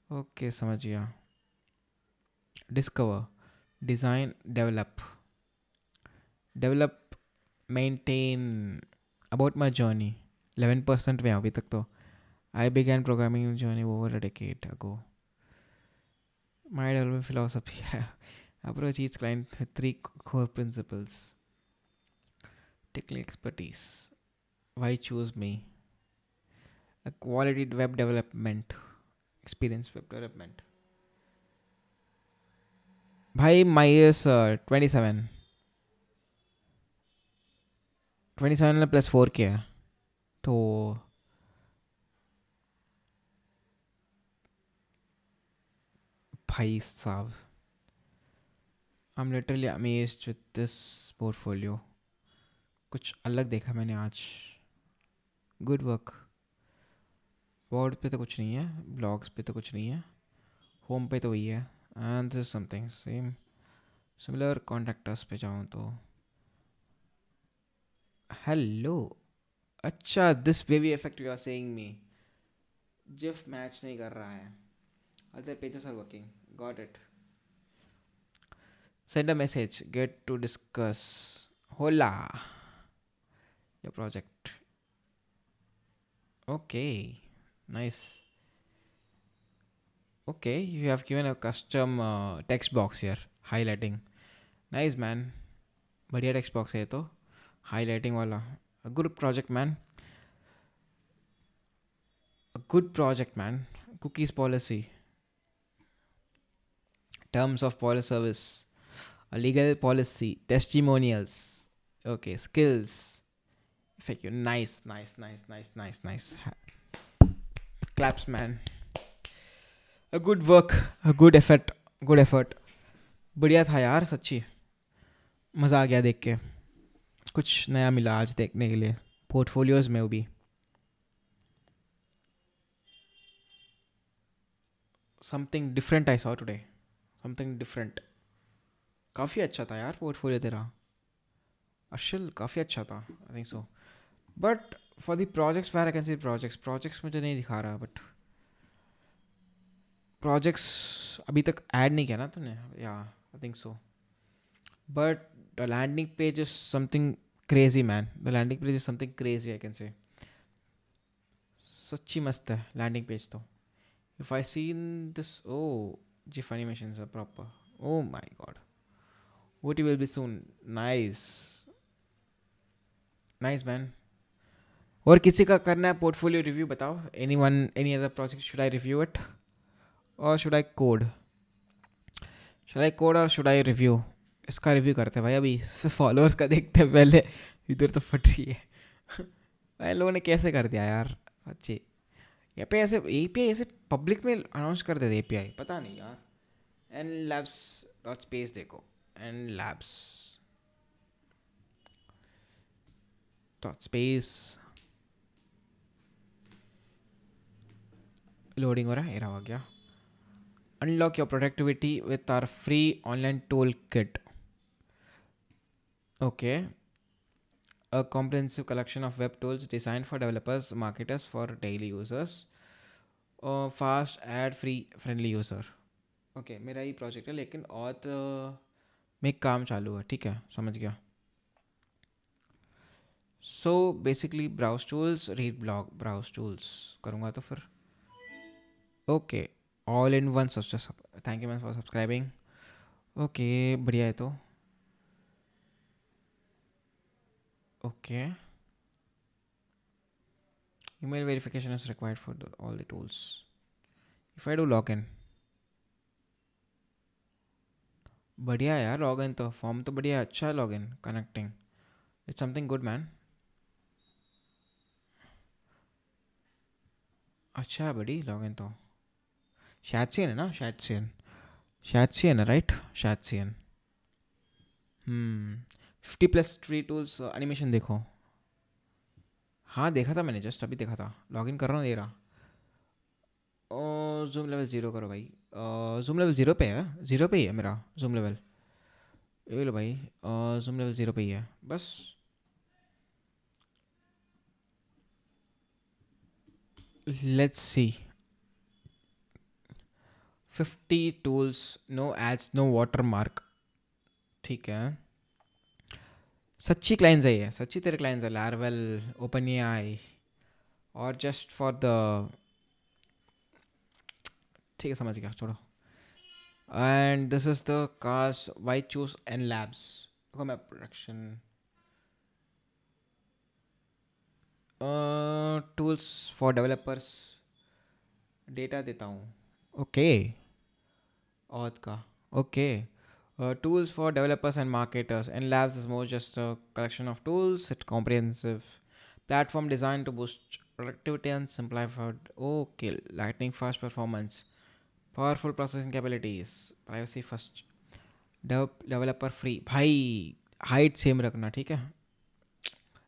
Okay समझ गया. Discover, design, develop, maintain. About my journey. 11% में अभी तक तो. I began programming journey over a decade ago. My development philosophy है approach each client with 3 core principles. Technical expertise. Why choose me? A quality web development experience. Web development. भाई my is 27. 27 प्लस 4 क्या है तो? भाई साहब, I'm literally amazed with this portfolio. कुछ अलग देखा मैंने आज. Good work. बोर्ड पे तो कुछ नहीं है, ब्लॉग्स पे तो कुछ नहीं है, होम पे तो वही है. And this something same similar. Contactors पे जाऊँ तो हेलो. अच्छा, this baby effect you are saying me. GIF match नहीं कर रहा है. Other pages are working. Got it. Send a message, get to discuss. होला your project. Okay nice. Okay, you have given a custom text box here, highlighting. Nice man, बढ़िया टेक्स्ट बॉक्स है ये तो, हाईलाइटिंग वाला. Good project man, good project man. Cookies policy, terms of policy service, a legal policy, testimonials, okay, skills, effective. Nice, nice, nice, nice, nice, nice. Claps man, a good work, a good effort, good effort. बढ़िया था यार सच्ची, मज़ा आ गया देख के, कुछ नया मिला आज देखने के लिए पोर्टफोलियोज में. वो भी something different I saw today, something different. काफ़ी अच्छा था यार पोर्टफोलियो तेरा अर्शल, काफ़ी अच्छा था. I think so. But for the projects where I can see projects मुझे नहीं दिखा रहा. बट प्रोजेक्ट्स अभी तक ऐड नहीं किया ना तूने. या I think so. But the landing page is something crazy man. The landing page is something crazy I can say. सच्ची मस्त है लैंडिंग पेज तो. If I seen this, oh GIF animations are proper. Oh my god, what will be soon. Nice, nice man. और किसी का करना है पोर्टफोलियो रिव्यू बताओ. Any one, any other project, should I review it और should I code, should I code और शुड आई रिव्यू. इसका रिव्यू करते हैं भाई, अभी फॉलोअर्स का देखते हैं पहले. इधर तो फट रही है. भाई लोगों ने कैसे कर दिया यार सच्ची. यहाँ पे ऐसे एपीआई ऐसे पब्लिक में अनाउंस कर देते एपीआई, पता नहीं यार. एन लैब्स डॉट स्पेस देखो, N labs dot space. Loading हो रहा है, एरा हो गया. Unlock your productivity with our free online toolkit. Okay. A comprehensive collection of web tools designed for developers, marketers, for daily users. Fast, ad-free, friendly user. Okay, मेरा ही प्रोजेक्ट है लेकिन और में काम चालू है. ठीक है, समझ गया. So basically browse tools, read blog, browse tools करूँगा तो फिर. Okay, all in one subscribe. Thank you man for subscribing. Okay, बढ़िया है तो. Okay, email verification is required for all the tools. If I do login, बढ़िया है यार लॉगिन तो. फॉर्म तो बढ़िया, अच्छा है login connecting. It's something good man. अच्छा है बड़ी लॉगिन तो. शायद सी है ना, शायद सी है ना, राइट. शायद सी है. 50+ ट्री टूल्स एनिमेशन देखो. हाँ देखा था मैंने, जस्ट अभी देखा था. लॉगिन कर रहा हूँ, दे रहा. जूम लेवल 0 करो भाई. जूम लेवल 0 पे है, 0 पे ही है मेरा जूम लेवल. ये लो भाई, जूम लेवल 0 पे ही है बस. Let's see. 50 tools, no ads, no watermark. ठीक है. सच्ची क्लाइंट्स है ये, सच्ची तेरे क्लाइंट्स है. लारवेल, ओपन एआई और जस्ट फॉर द. ठीक है, समझ गया, छोड़ो. And this is the cost why choose N labs. देखो मैं production tools for developers data देता हूँ. ओके, औद का. Okay. Tools for developers and marketers. And Labs is more just a collection of tools. It's comprehensive platform designed to boost productivity and simplify. Okay, lightning fast performance, powerful processing capabilities, privacy first, developer free. भाई हाइट सेम रखना, ठीक है.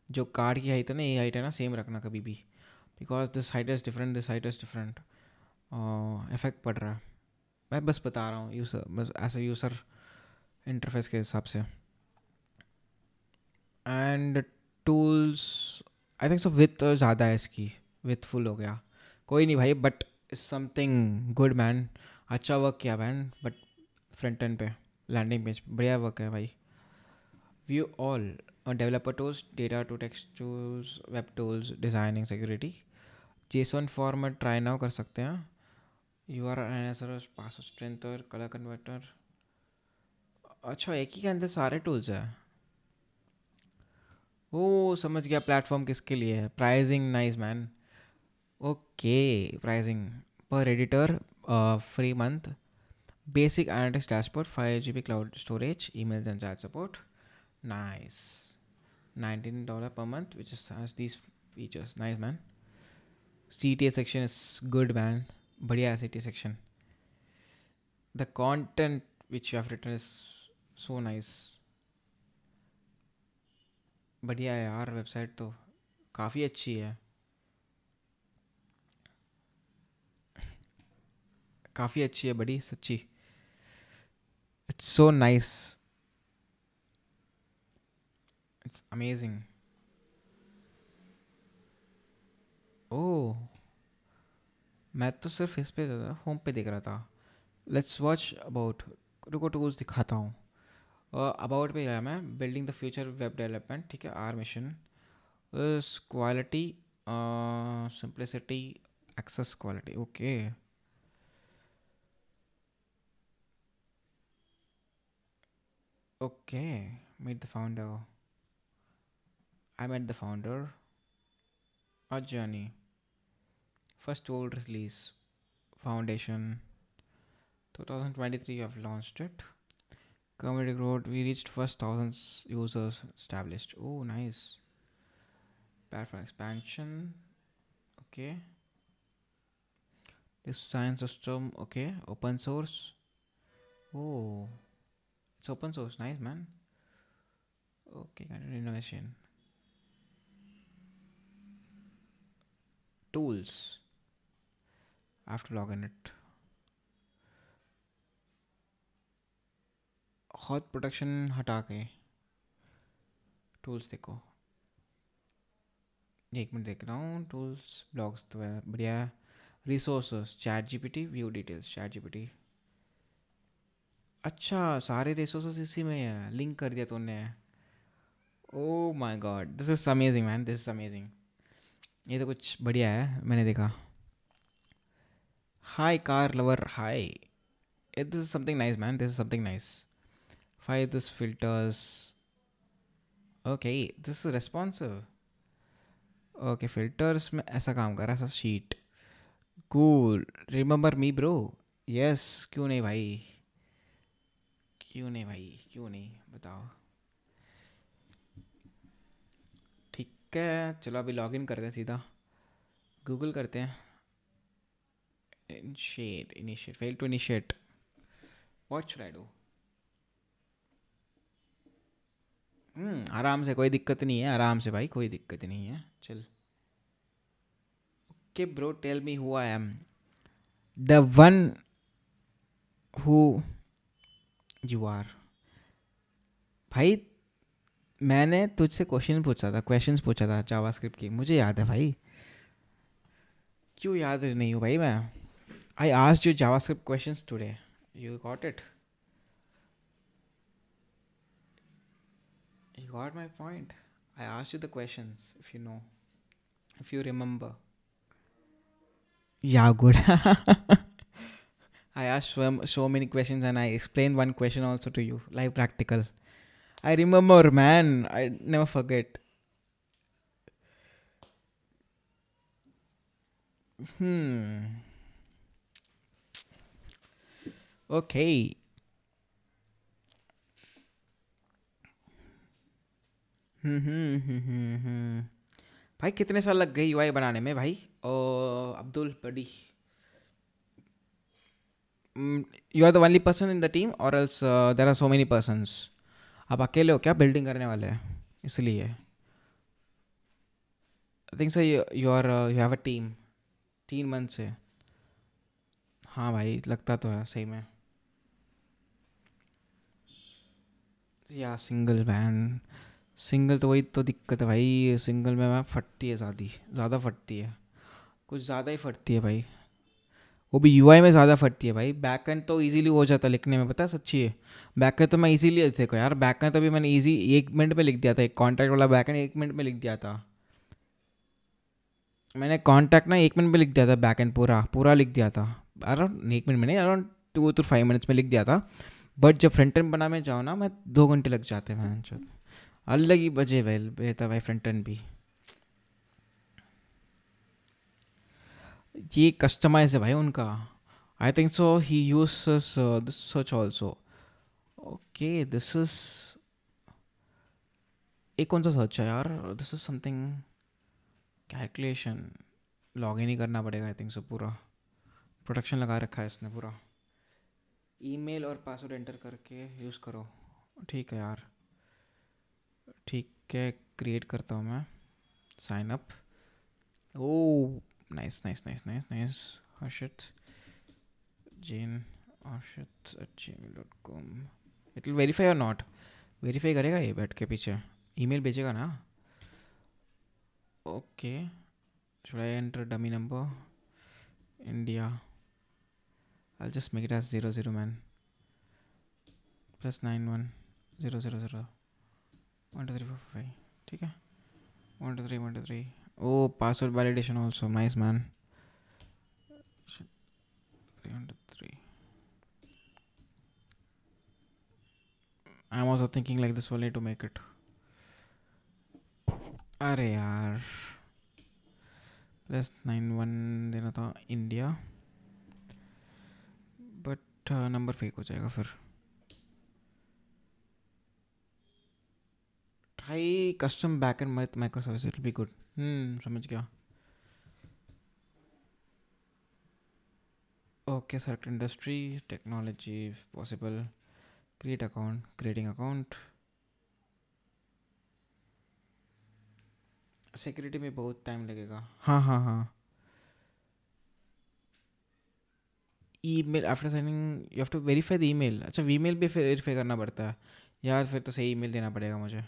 जो कार्ड की हाइट है ना, ये हाइट है ना, सेम रखना कभी भी. Because this height is different, this height is different. Effect पड़ रहा है. मैं बस बता रहा हूँ यूज़र, बस ऐसे यूज़र इंटरफेस के हिसाब से. And tools I think so with ज़्यादा है इसकी, विथ फुल हो गया. कोई नहीं भाई, बट समथिंग गुड मैन. अच्छा वर्क किया मैन. बट फ्रंट एंड पे लैंडिंग पेज बढ़िया वर्क है भाई. View all developer tools, data to text tools, web tools, designing, security. JSON format try now कर सकते हैं. You are N S pass strength और कलर कन्वर्टर. अच्छा, एक ही के अंदर सारे टूल्स है। ओ समझ गया, प्लेटफॉर्म किसके लिए है। Pricing nice man. Okay, pricing पर editor, free month, basic analytics dashboard, 5 GB cloud storage, emails and chat support. Nice. $19 per month, which has these features. Nice man. CTA section is good man. बढ़िया है CTA section. The content which you have written is so nice. बढ़िया है यार, वेबसाइट तो काफ़ी अच्छी है, काफ़ी अच्छी है बड़ी सच्ची। It's so nice, it's amazing. Oh, मैं तो सिर्फ इस पे होम पे देख रहा था। लेट्स वॉच अबाउट, रुको टूल्स दिखाता हूँ। अबाउट पे गया मैं, building the future web development, ठीक है। Our mission is quality, simplicity, access quality, okay. Okay, meet the founder, I met the founder, a journey, first tool release, foundation, 2023 I've launched it, community growth, we reached first thousands users established, oh nice, platform expansion, okay, design system, okay, open source, oh it's open source, nice man, okay, continue innovation, tools, I have to log in it, hot production हटा के टूल्स देखो, एक मिनट देख रहा हूँ। टूल्स ब्लॉग्स तो है बढ़िया। Resources, chat GPT, view details, chat GPT. अच्छा, सारे रिसोर्सेस इसी में है, लिंक कर दिया तूने। Oh my god, this is amazing man, this is amazing. ये तो कुछ बढ़िया है, मैंने देखा। Hi car lover, hi, this is something nice man, this is something nice. Five this filters, okay, this is responsive, okay. Filters में ऐसा काम कर रहा है, ऐसा sheet, cool. Remember me bro, yes, क्यों नहीं भाई, क्यों नहीं भाई, क्यों नहीं, बताओ। ठीक है, चलो अभी लॉगिन करते हैं, सीधा गूगल करते हैं। Initiate, initiate, fail to initiate, what should I do. आराम से, कोई दिक्कत नहीं है, आराम से भाई, कोई दिक्कत नहीं है, चल। Okay bro, tell me who I am, the one who you are. भाई मैंने तुझसे क्वेश्चंस पूछा था जावास्क्रिप्ट की, मुझे याद है भाई। क्यों याद नहीं हूँ भाई मैं। I asked you JavaScript questions today, you got it, you got my point. I asked you the questions, if you know, if you remember. Yeah, good. I asked so many questions and I explained one question also to you, live practical. I remember, man. I never forget. Hmm. Okay. Hmm. भाई कितने साल लग गए यूआई बनाने में भाई, अब्दुल बड़ी। You are the only person in the team or else there are so many persons. आप अकेले हो क्या बिल्डिंग करने वाले हैं, इसलिए। I think sir you are, you have a team, 3 month से। हाँ भाई, लगता तो है सही में। या सिंगल मैन, सिंगल तो वही तो दिक्कत है भाई, सिंगल में मैं फटती है, ज़्यादा फटती है, कुछ ज़्यादा ही फटती है भाई। वो भी यूआई में ज़्यादा फटती है भाई। बैकएंड तो इजीली हो जाता है लिखने में, पता है सच्ची है। बैकएंड तो मैं इजीली, देखो यार, बैकएंड तो भी मैंने इजी 1 मिनट में लिख दिया था, एक कॉन्टैक्ट वाला बैकएंड 1 मिनट में लिख दिया था। मैंने कॉन्टैक्ट ना 1 मिनट में लिख दिया था, बैकएंड पूरा पूरा लिख दिया था, अराउंड 1 मिनट में नहीं, अराउंड 2 to 5 मिनट्स में लिख दिया था। बट जब फ्रंट एंड बनाने जाओ ना, मैं 2 घंटे लग जाते हैं मैं, अलग ही बजे भाई रहता भाई फ्रंट एंड भी। ये कस्टमाइज है भाई उनका। I think so he uses this search also. Okay this is, एक कौन सा सर्च है यार, this is something calculation. Log in ही करना पड़ेगा आई थिंक सो पूरा। प्रोटेक्शन लगा रखा है इसने पूरा। ईमेल और पासवर्ड एंटर करके यूज़ करो। ठीक है यार, ठीक है, क्रिएट करता हूँ मैं। Sign up. Oh nice nice nice nice nice. Harshit Jain, harshit@gmail.com। It will verify और नॉट? वेरीफाई करेगा ये बैठ के पीछे? ईमेल भेजेगा ना? Okay, should I enter dummy number? India, I'll just make it as 00 man, +91 000 12345। ठीक है, 123 123। Oh password validation also, nice man. 303। I am also thinking like this only to make it. अरे यार, +91 देना था इंडिया, बट नंबर फेक हो जाएगा फिर। Try custom backend with micro service, it will be good. समझ गया। Okay select industry, technology possible, create account, creating account. Security में बहुत टाइम लगेगा। हाँ हाँ हाँ। Email after signing you have to verify the email. अच्छा ईमेल भी फिर वेरीफाई करना पड़ता है यार, फिर तो सही ईमेल देना पड़ेगा मुझे।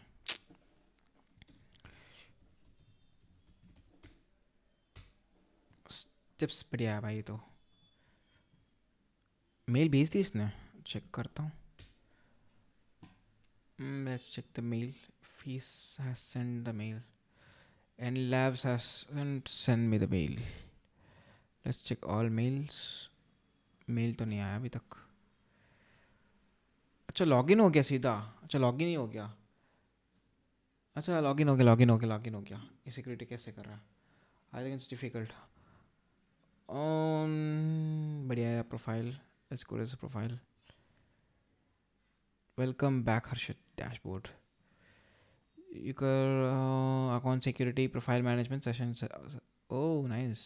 टिप्स बढ़िया है भाई। तो मेल भेज दी इसने, चेक करता हूँ। Let's check the mail. Fees has send the mail and labs has send me the mail. Let's check all mails. Mail तो नहीं आया अभी तक। अच्छा लॉगिन हो गया सीधा। अच्छा लॉगिन ही हो गया। अच्छा लॉगिन हो गया, लॉगिन हो गया, लॉगिन हो गया। ये सिक्योरिटी कैसे कर रहा है? I think it's difficult. बढ़िया है profile. Let's go to profile. Welcome back Harshit dashboard. You can account security profile management sessions. Oh, nice.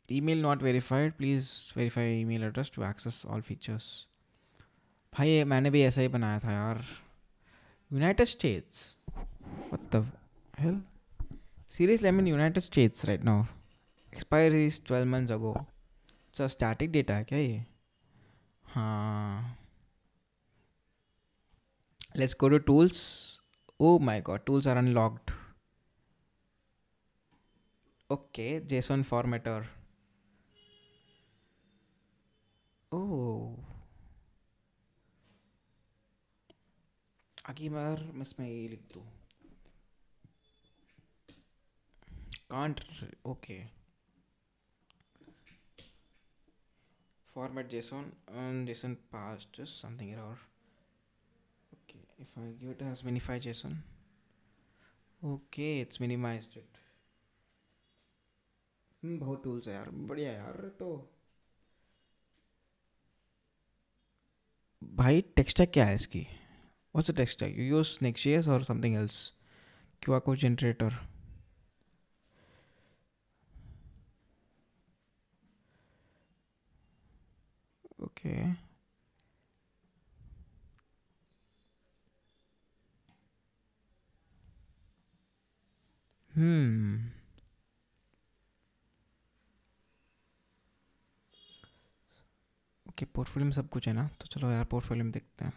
Email not verified. Please verify email address to access all features. भाई ये मैंने भी ऐसा ही बनाया था यार। United States. What the hell? Seriously, I'm in United States right now. Expiry is 12 months ago. It's a static data है क्या ये? हाँ. Let's go to tools. Oh my god, tools are unlocked. Okay, JSON formatter. Oh. आगे बार मैं इसमें ये लिख दूँ। Can't. Okay. Format JSON and JSON passed just something error. Okay, if I give it as minify JSON. Okay, it's minimized it. बहुत टूल्स है यार, बढ़िया यार। तो भाई टेक्स्ट टैग क्या है इसकी? What's the text tag? You use Next.js or something else? QR code generator. Okay. Okay portfolio में सब कुछ है ना, तो चलो यार पोर्टफोलियो में देखते हैं।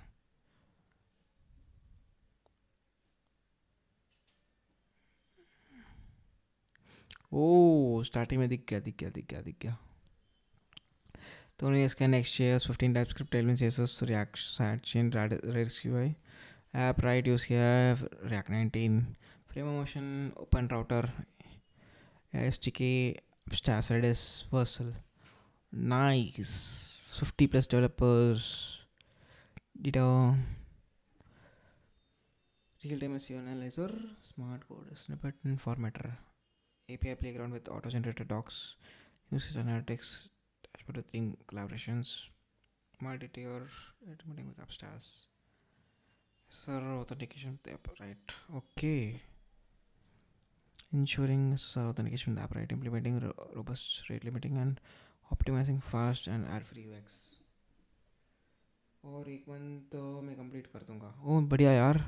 ओ स्टार्टिंग में दिख गया दिख गया दिख गया दिख गया। तो उन्हें इसका Next.js 15 TypeScript TailwindCSS React sidechain Redis UI app right use किया है, React 19 frame motion open router SDK Redis Versal। Nice. 50 plus developers. Data. Real-time SEO analyzer, smart code snippet and formatter, API playground with auto-generated docs, uses analytics, dashboard with team collaborations, multi-tier, automating with upstairs, server authentication with the app, right? Okay. Ensuring server authentication with the app, right? Implementing robust rate limiting and optimizing fast and ad-free UX. और 1 month में कंप्लीट कर दूंगा. ओ बढ़िया यार.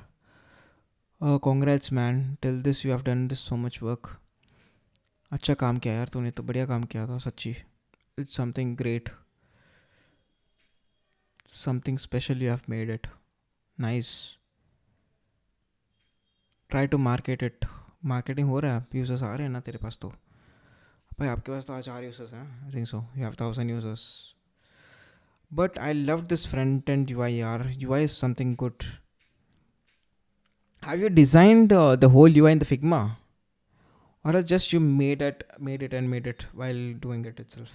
Congrats man, till this you have done this so much work. अच्छा काम किया यार तूने, तो बढ़िया काम किया था सच्ची. It's something great, something special you have made it. Nice. Try to market it. Marketing हो रहा है, users आ रहे हैं ना तेरे पास तो. भाई आपके पास तो आज 4 users हैं. I think so. You have 1000 users. But I love this front end UI यार. UI is something good. Have you designed the whole UI in the Figma? Or just you made it while doing it itself?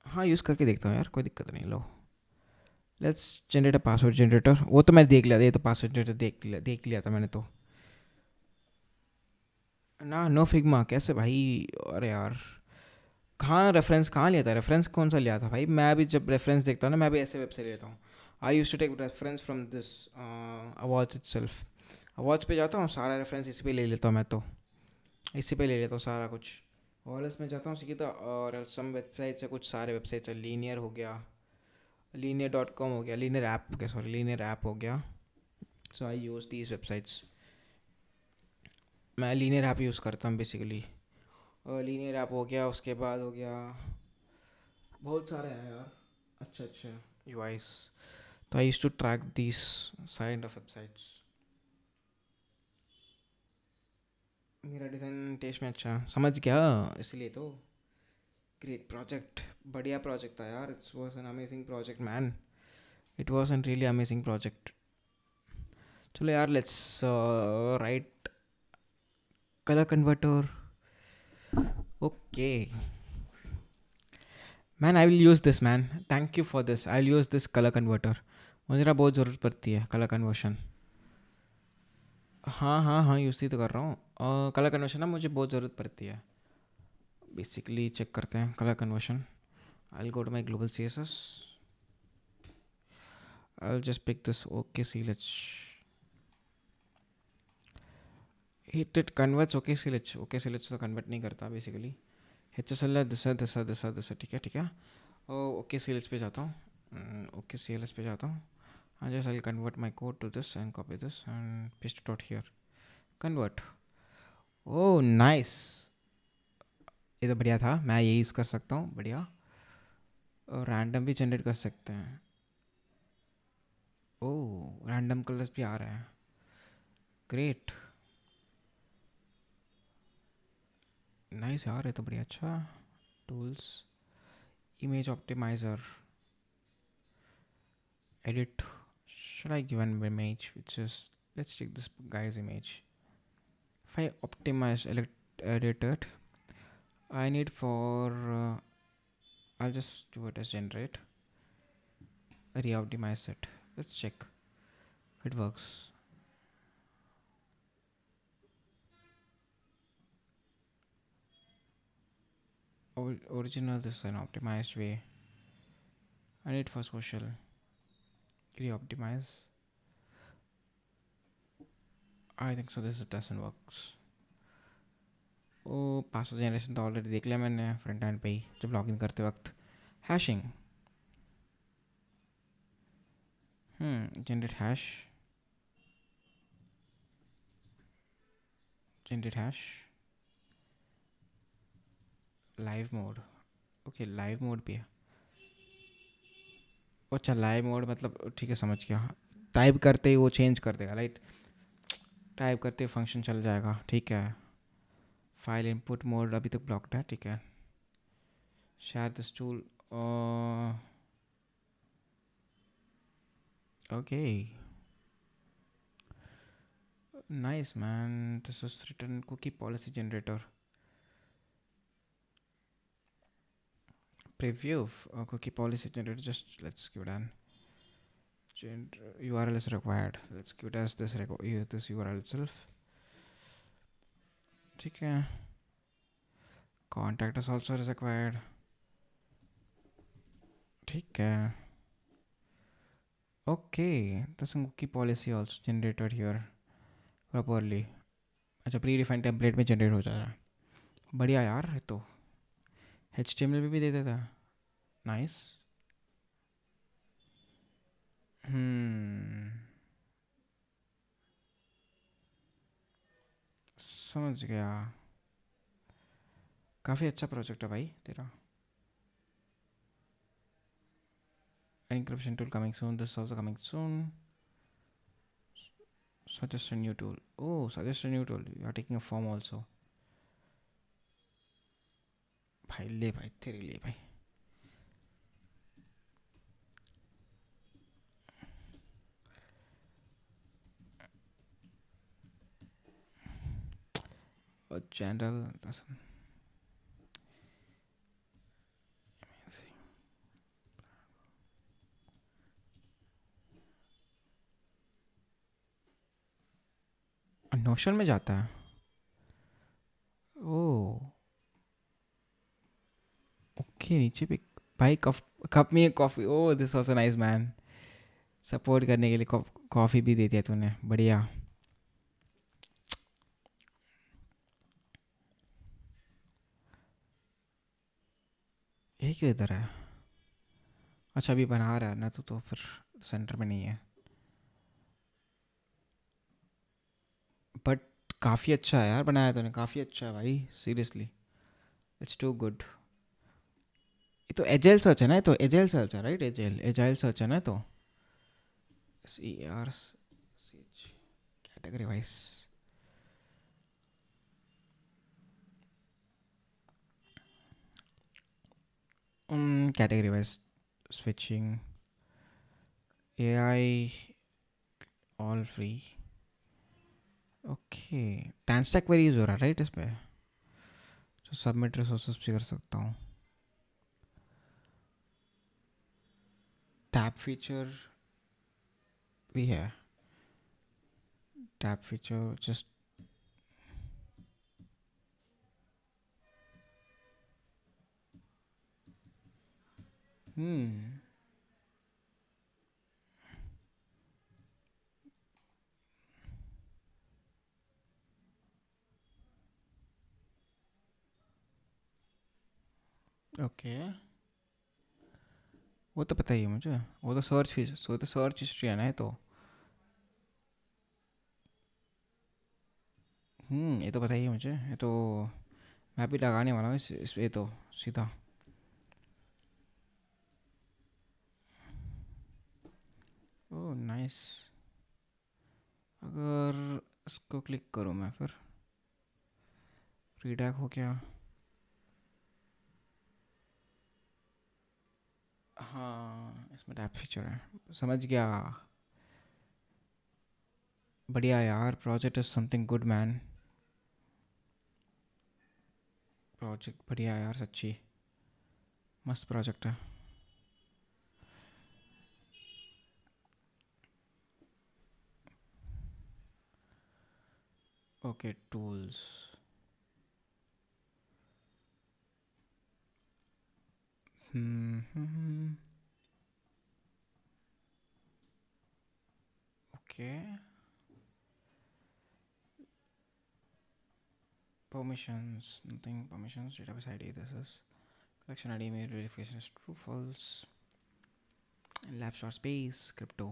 हाँ यूज़ करके देखता हूँ यार, कोई दिक्कत नहीं. लो let's generate a password generator. वो तो मैं देख लिया था, ये तो पासवर्ड जनरेटर देख लिया था मैंने तो ना. नो फिग्मा कैसे भाई? अरे यार कहाँ रेफरेंस कहाँ लिया था? रेफरेंस कौन सा लिया था भाई? मैं भी जब रेफरेंस देखता हूँ ना, मैं भी ऐसे वेबसाइट लेता हूँ. I use to take reference from this awards itself. Awards पे जाता हूँ, सारा रेफरेंस इसी पे ले लेता हूँ मैं तो. इसी पे ले लेता हूँ सारा कुछ. और इसमें जाता हूँ सीधा, और सम वेबसाइट से कुछ सारे वेबसाइट से लीनियर हो गया, लीनियर.com हो गया, लीनियर ऐप हो गया, सॉरी लीनियर ऐप हो गया. सो आई यूज़ दीज वेबसाइट्स. मैं लीनियर ऐप यूज़ करता हूँ बेसिकली. और लीनियर ऐप हो गया, उसके बाद हो गया बहुत सारे हैं यार अच्छा अच्छा यूआईस. तो I use to track these side of websites. मेरा डिज़ाइन टेस्ट में अच्छा समझ गया, इसलिए तो. ग्रेट प्रोजेक्ट, बढ़िया प्रोजेक्ट था यार. It's was an amazing project man. It was an really amazing project. चलो यार let's write colour converter. Okay man, I will use this man. Thank you for this. I will use this colour converter. मुझे ना बहुत ज़रूरत पड़ती है कलर कन्वर्शन. हाँ हाँ हाँ यूज़ ही तो कर रहा हूँ. कलर कन्वर्शन ना मुझे बहुत ज़रूरत पड़ती है. बेसिकली चेक करते हैं colour conversion. I go to my global CSS. I'll just pick this OKCLH. It converts OKCLH. OKCLH तो convert नहीं करता basically. HSL है दिशा. ठीक है ठीक है. OKCLH पे जाता हूँ. OKCLH पे जाता हूँ. I just I'll convert my code to this and copy this and paste it out here. Convert. Oh nice. ये तो बढ़िया था. मैं ये यूज़ कर सकता हूँ. बढ़िया. और रैंडम भी जनरेट कर सकते हैं. ओह रैंडम कलर्स भी आ रहे हैं. ग्रेट. नाइस यार, ये तो बढ़िया. अच्छा tools, image optimizer, edit. Should I give an image which is, let's take this guy's image. If I optimize edit it, I need for I'll just do it as generate, re-optimize it. Let's check if it works. Original, this is an optimized way. I need for social, re-optimize. I think so this doesn't works. Oh password generation तो ऑलरेडी देख लिया मैंने फ्रंट एंड पे ही जब लॉगिन करते वक्त. Hashing. Generate hash. Generate hash. Live mode. Okay live mode भी है. अच्छा लाइव मोड मतलब ठीक है समझ गया. टाइप करते ही वो चेंज कर देगा राइट. टाइप करते ही फंक्शन चल जाएगा. ठीक है. फाइल इनपुट मोड अभी तक ब्लॉक्ड है. ठीक है. Share this tool. Okay nice man. This is return cookie policy generator. preview cookie policy generator. Just let's give it an URL is required. Let's give it as this this URL itself. ठीक है. Contact us also is required. ठीक है. Okay, there's some cookie policy also generated here properly. अच्छा प्री-डिफाइंड टेम्पलेट में जनरेट हो जा रहा है. बढ़िया यार. ये तो HTML भी दे देता है. नाइस. समझ गया. काफ़ी अच्छा प्रोजेक्ट है भाई तेरा. Encryption tool coming soon. This is also coming soon. Suggest a new tool. Oh, suggest a new tool. You are taking a form also. भाई ले भाई तेरे लिए भाई. और general doesn't. नोशन में जाता है. Oh okay. नीचे भी भाई कप में coffee. Oh this also nice man. Support करने के लिए कॉफ़ी भी दे दिया तूने. बढ़िया. ये क्यों इधर है? अच्छा अभी बना रहा है ना तो फिर सेंटर में नहीं है. बट काफ़ी अच्छा है यार बनाया तूने. काफ़ी अच्छा है भाई सीरियसली. It's to good. ये तो एजाइल सर्च है ना. ये तो एजाइल सर्च है राइट. एजाइल सर्च है ना. तो CR category wise. Category wise switching AI all free. Okay. TanStack Query use हो रहा है राइट इस पे. तो सबमिट रिसोर्सेज भी कर सकता हूँ. टैब फीचर भी है. Tab feature just okay. वो तो पता ही है मुझे. वो तो सर्च फीचर. वो तो सर्च हिस्ट्री है ना. ये तो ये तो पता ही है मुझे. ये तो मैं भी लगाने वाला हूँ इस ये तो सीधा. Oh nice. अगर इसको क्लिक करूँ मैं फिर रीडैक हो गया. हाँ इसमें टैब फीचर है. समझ गया. बढ़िया यार. Project is something good man. Project बढ़िया यार सच्ची. मस्त प्रोजेक्ट है. Okay tools. Okay. Permissions, nothing. Permissions, database ID. This is collection ID. Email verification is true, false. Lab short space. Crypto.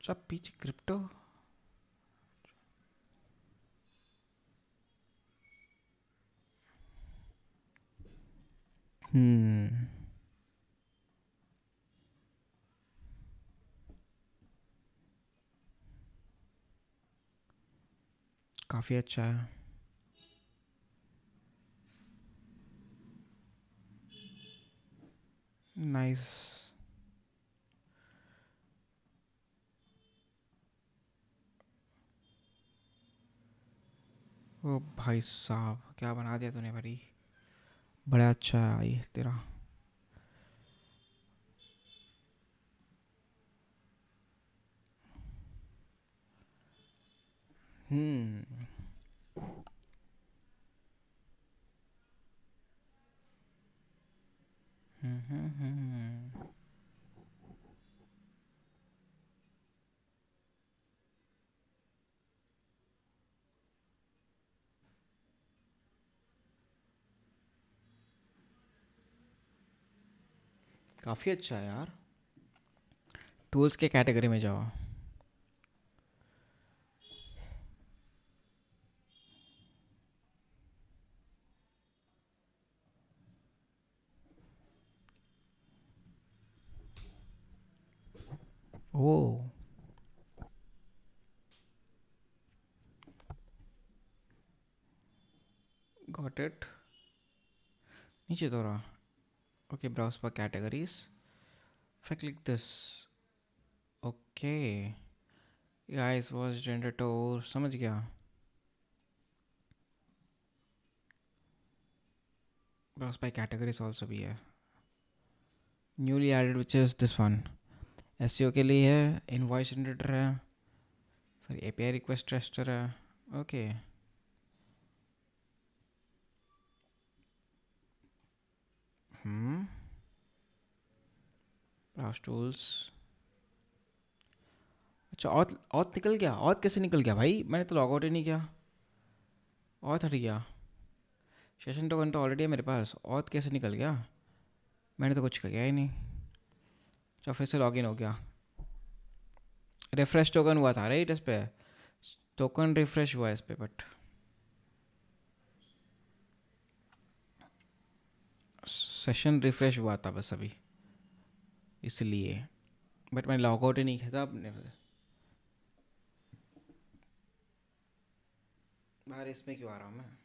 सब पीछे crypto. काफ़ी अच्छा है. नाइस. ओ भाई साहब क्या बना दिया तूने भाई. बड़ा अच्छा है भाई तेरा। हम्म हम्म। काफ़ी अच्छा है यार। टूल्स के कैटेगरी में जाओ। Oh, got it. नीचे तो रहा। Okay, browse for categories. if I click this, okay, guys was generator, समझ गया। ब्राउज बाय कैटेगरीज ऑल्सो भी है, newly added which is this one. SEO के लिए है, इनवॉइस जनरेटर है, फिर एपीआई रिक्वेस्ट टेस्टर है। Okay, browse tools. अच्छा, ऑथ निकल गया? ऑथ कैसे निकल गया भाई? मैंने तो लॉग आउट ही नहीं किया। ऑथ हट गया। सेशन टोकन तो ऑलरेडी है मेरे पास, ऑथ कैसे निकल गया? मैंने तो कुछ किया ही नहीं। अच्छा, फिर से लॉगिन हो गया। रिफ्रेश टोकन हुआ था राइट इस पे, टोकन रिफ्रेश हुआ इस पे, बट सेशन रिफ्रेश हुआ था बस अभी, इसलिए। बट मैंने लॉग आउट ही नहीं किया था अपने। बाहर इसमें क्यों आ रहा हूँ मैं?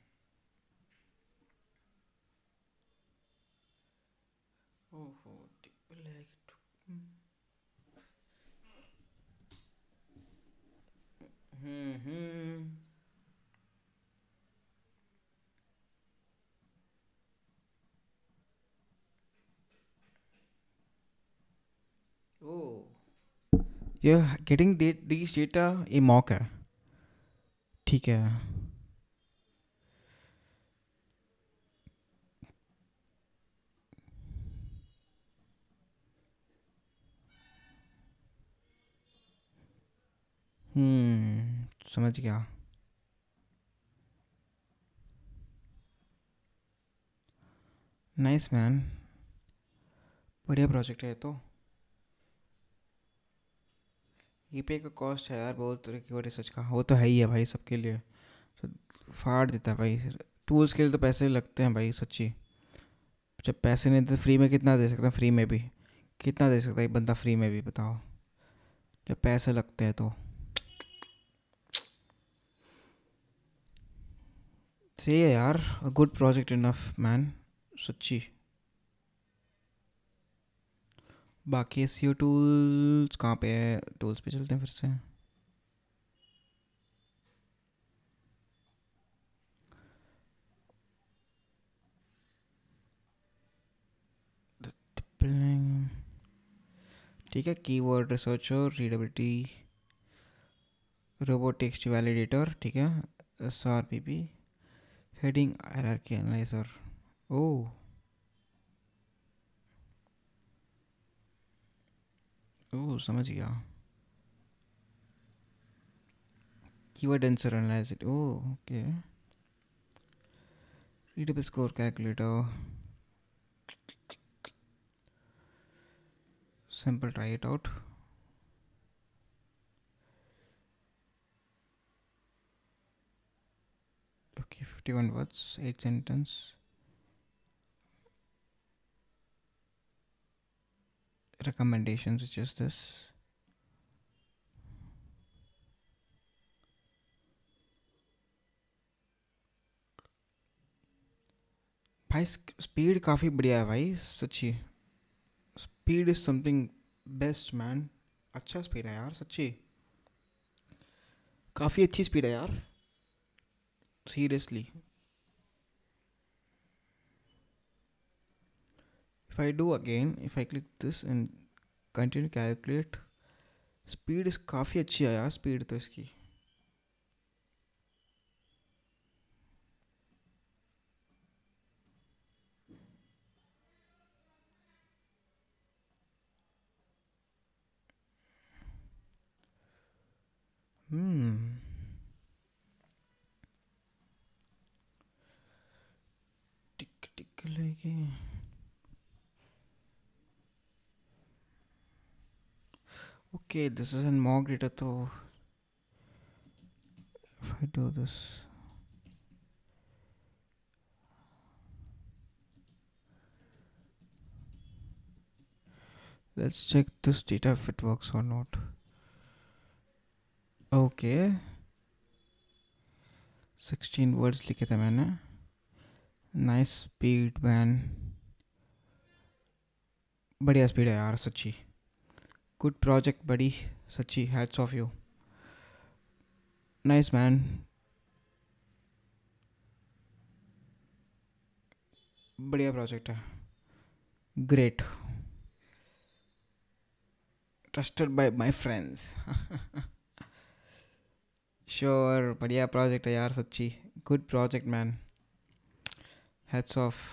ओहो, हम्म। ओ, ये getting this data A mock है, ठीक है। समझ गया। नाइस मैन, बढ़िया प्रोजेक्ट है ये तो। ईपीआई का कॉस्ट है यार बहुत तरह की, रिसर्च का वो तो है ही है भाई सबके लिए। तो फाड़ देता है भाई। टूल्स के लिए तो पैसे लगते हैं भाई सच्ची। जब पैसे नहीं देते फ्री में कितना दे सकते हैं? फ्री में भी कितना दे सकता है एक बंदा फ्री में भी, बताओ। जब पैसे लगते हैं तो सही है यार। A good project enough man, सच्ची। बाकी एसईओ टूल्स कहाँ पे है? टूल्स पे चलते हैं फिर से। ठीक है, keyword researcher, readability, robo text validator, ठीक है, S R P P, heading hierarchy analyser. ओ, ओ समझ गया। Keyword answer analyser, oh okay. Readable score calculator, simple try it out. Okay, 51 words, 8 sentence, recommendations is just this। भाई स्पीड काफ़ी बढ़िया है भाई सच्ची। Speed is something best man. अच्छा स्पीड है यार सच्ची, काफ़ी अच्छी स्पीड है यार, seriously. If I do again, if I click this and continue calculate, speed इस काफ़ी अच्छी है यार, स्पीड तो इसकी. टिक टिक लेके. Okay, this is in mock data, so if I do this, let's check this data if it works or not. Okay, 16 words लिखे थे मैंने. Nice speed man. बढ़िया स्पीड है यार सच्ची. Good project buddy, सच्ची hats off you. Nice man. बढ़िया प्रोजेक्ट है. Great. Trusted by my friends. Sure, बढ़िया प्रोजेक्ट है यार सच्ची. Good project man. Hats off.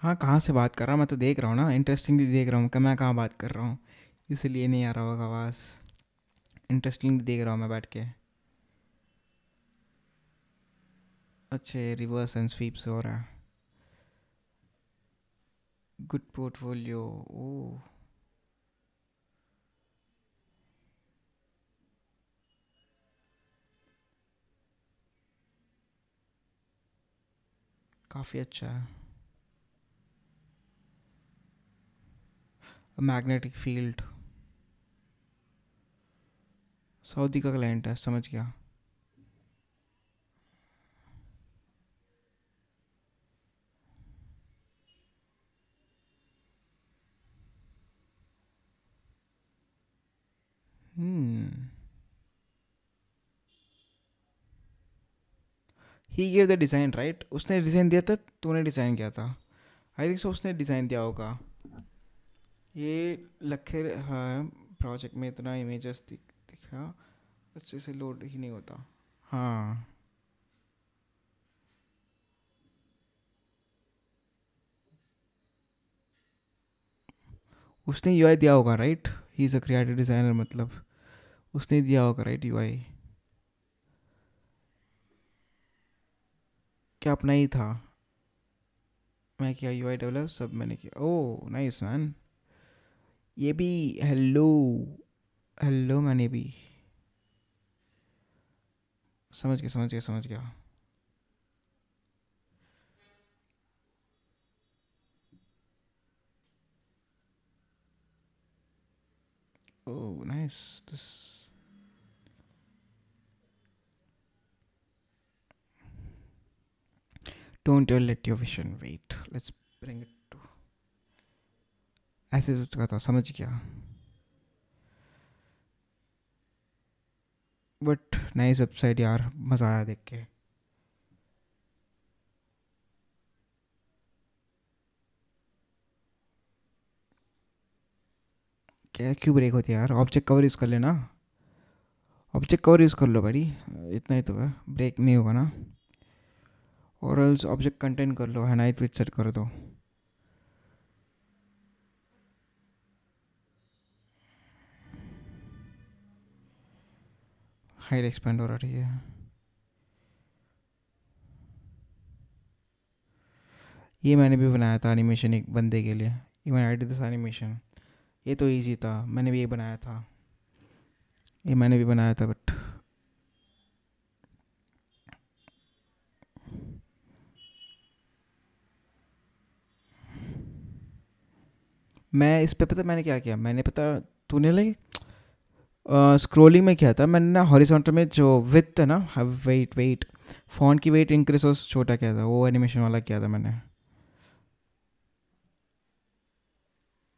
हाँ, कहाँ से बात कर रहा हूँ? मैं तो देख रहा हूँ ना, इंटरेस्टिंगली देख रहा हूँ कि मैं कहाँ बात कर रहा हूँ. इसलिए नहीं आ रहा होगा आवाज़. इंटरेस्टिंगली देख रहा हूँ मैं बैठ के. अच्छे रिवर्स एंड स्वीप से हो रहा है. Good portfolio. ओह, काफ़ी अच्छा है. Magnetic field. सऊदी का क्लाइंट है, समझ गया. ही गिव द डिज़ाइन राइट. उसने डिज़ाइन दिया था, तूने डिज़ाइन किया था. आई थिंक सो उसने डिज़ाइन दिया होगा. ये लखे हाँ, प्रोजेक्ट में इतना इमेजेस दिखा, अच्छे से लोड ही नहीं होता. हाँ, उसने यूआई दिया होगा right. He is a creative designer, मतलब उसने दिया होगा राइट यूआई. क्या अपना ही था. मैं किया यूआई डेवलप, सब मैंने किया. Oh nice man. ये भी. हेलो. हेलो मैंने भी. समझ गया समझ गया समझ गया. Oh nice. This. Don't let your vision wait, let's bring it to. ऐसे सोच रहा था, समझ गया. बट नाइस वेबसाइट यार, मज़ा आया देख के. क्या क्यों ब्रेक होती है यार? ऑब्जेक्ट कवर यूज़ कर लेना, ऑब्जेक्ट कवर यूज़ कर लो भाई, इतना ही तो है, ब्रेक नहीं होगा ना। और एल्स ऑब्जेक्ट कंटेंट कर लो, है नाइट विथ सेट कर दो। हाइट एक्सपेंड हो रही है। ये मैंने भी बनाया था एनिमेशन एक बंदे के लिए, even I did this animation. ये तो इजी था, मैंने भी ये बनाया था, ये मैंने भी बनाया था, बट मैं इस पे पता मैंने क्या किया, मैंने पता, तूने लाइक स्क्रोलिंग में किया था मैंने ना, हॉरिजॉन्टल में जो विथ है ना, वेट वेट फॉन्ट की वेट इंक्रीज और छोटा किया था, वो एनिमेशन वाला किया था मैंने।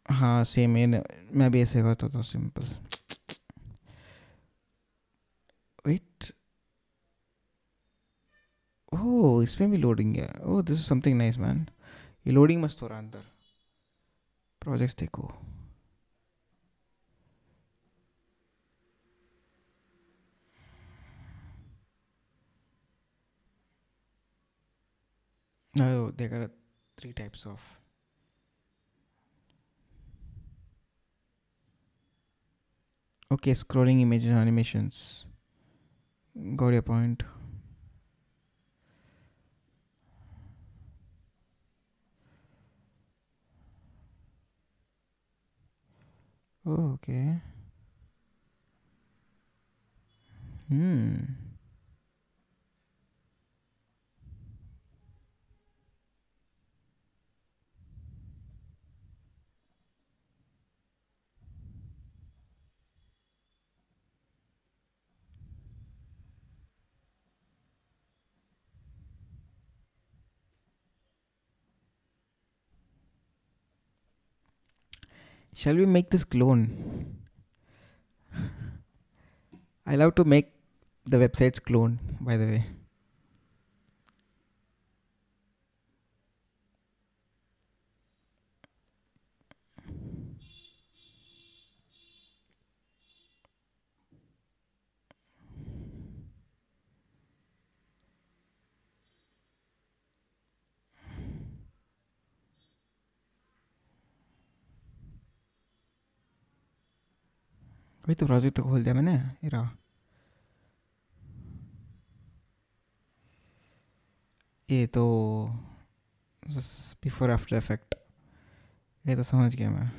हाँ सेम मैं भी ऐसे करता था, सिंपल। वेट, ओह इसमें भी लोडिंग है, oh this is something nice man. ये लोडिंग मस्त हो रहा है अंदर। प्रोजेक्ट्स देखो, oh, there are three types of, okay, scrolling images animations, got your point. Oh, okay. Hmm. Shall we make this clone? I love to make the websites clone, by the way. वही तो प्रोजेक्ट तो खोल दिया मैंने, ये रहा। ये तो बिफोर आफ्टर इफेक्ट, ये तो समझ गया मैं।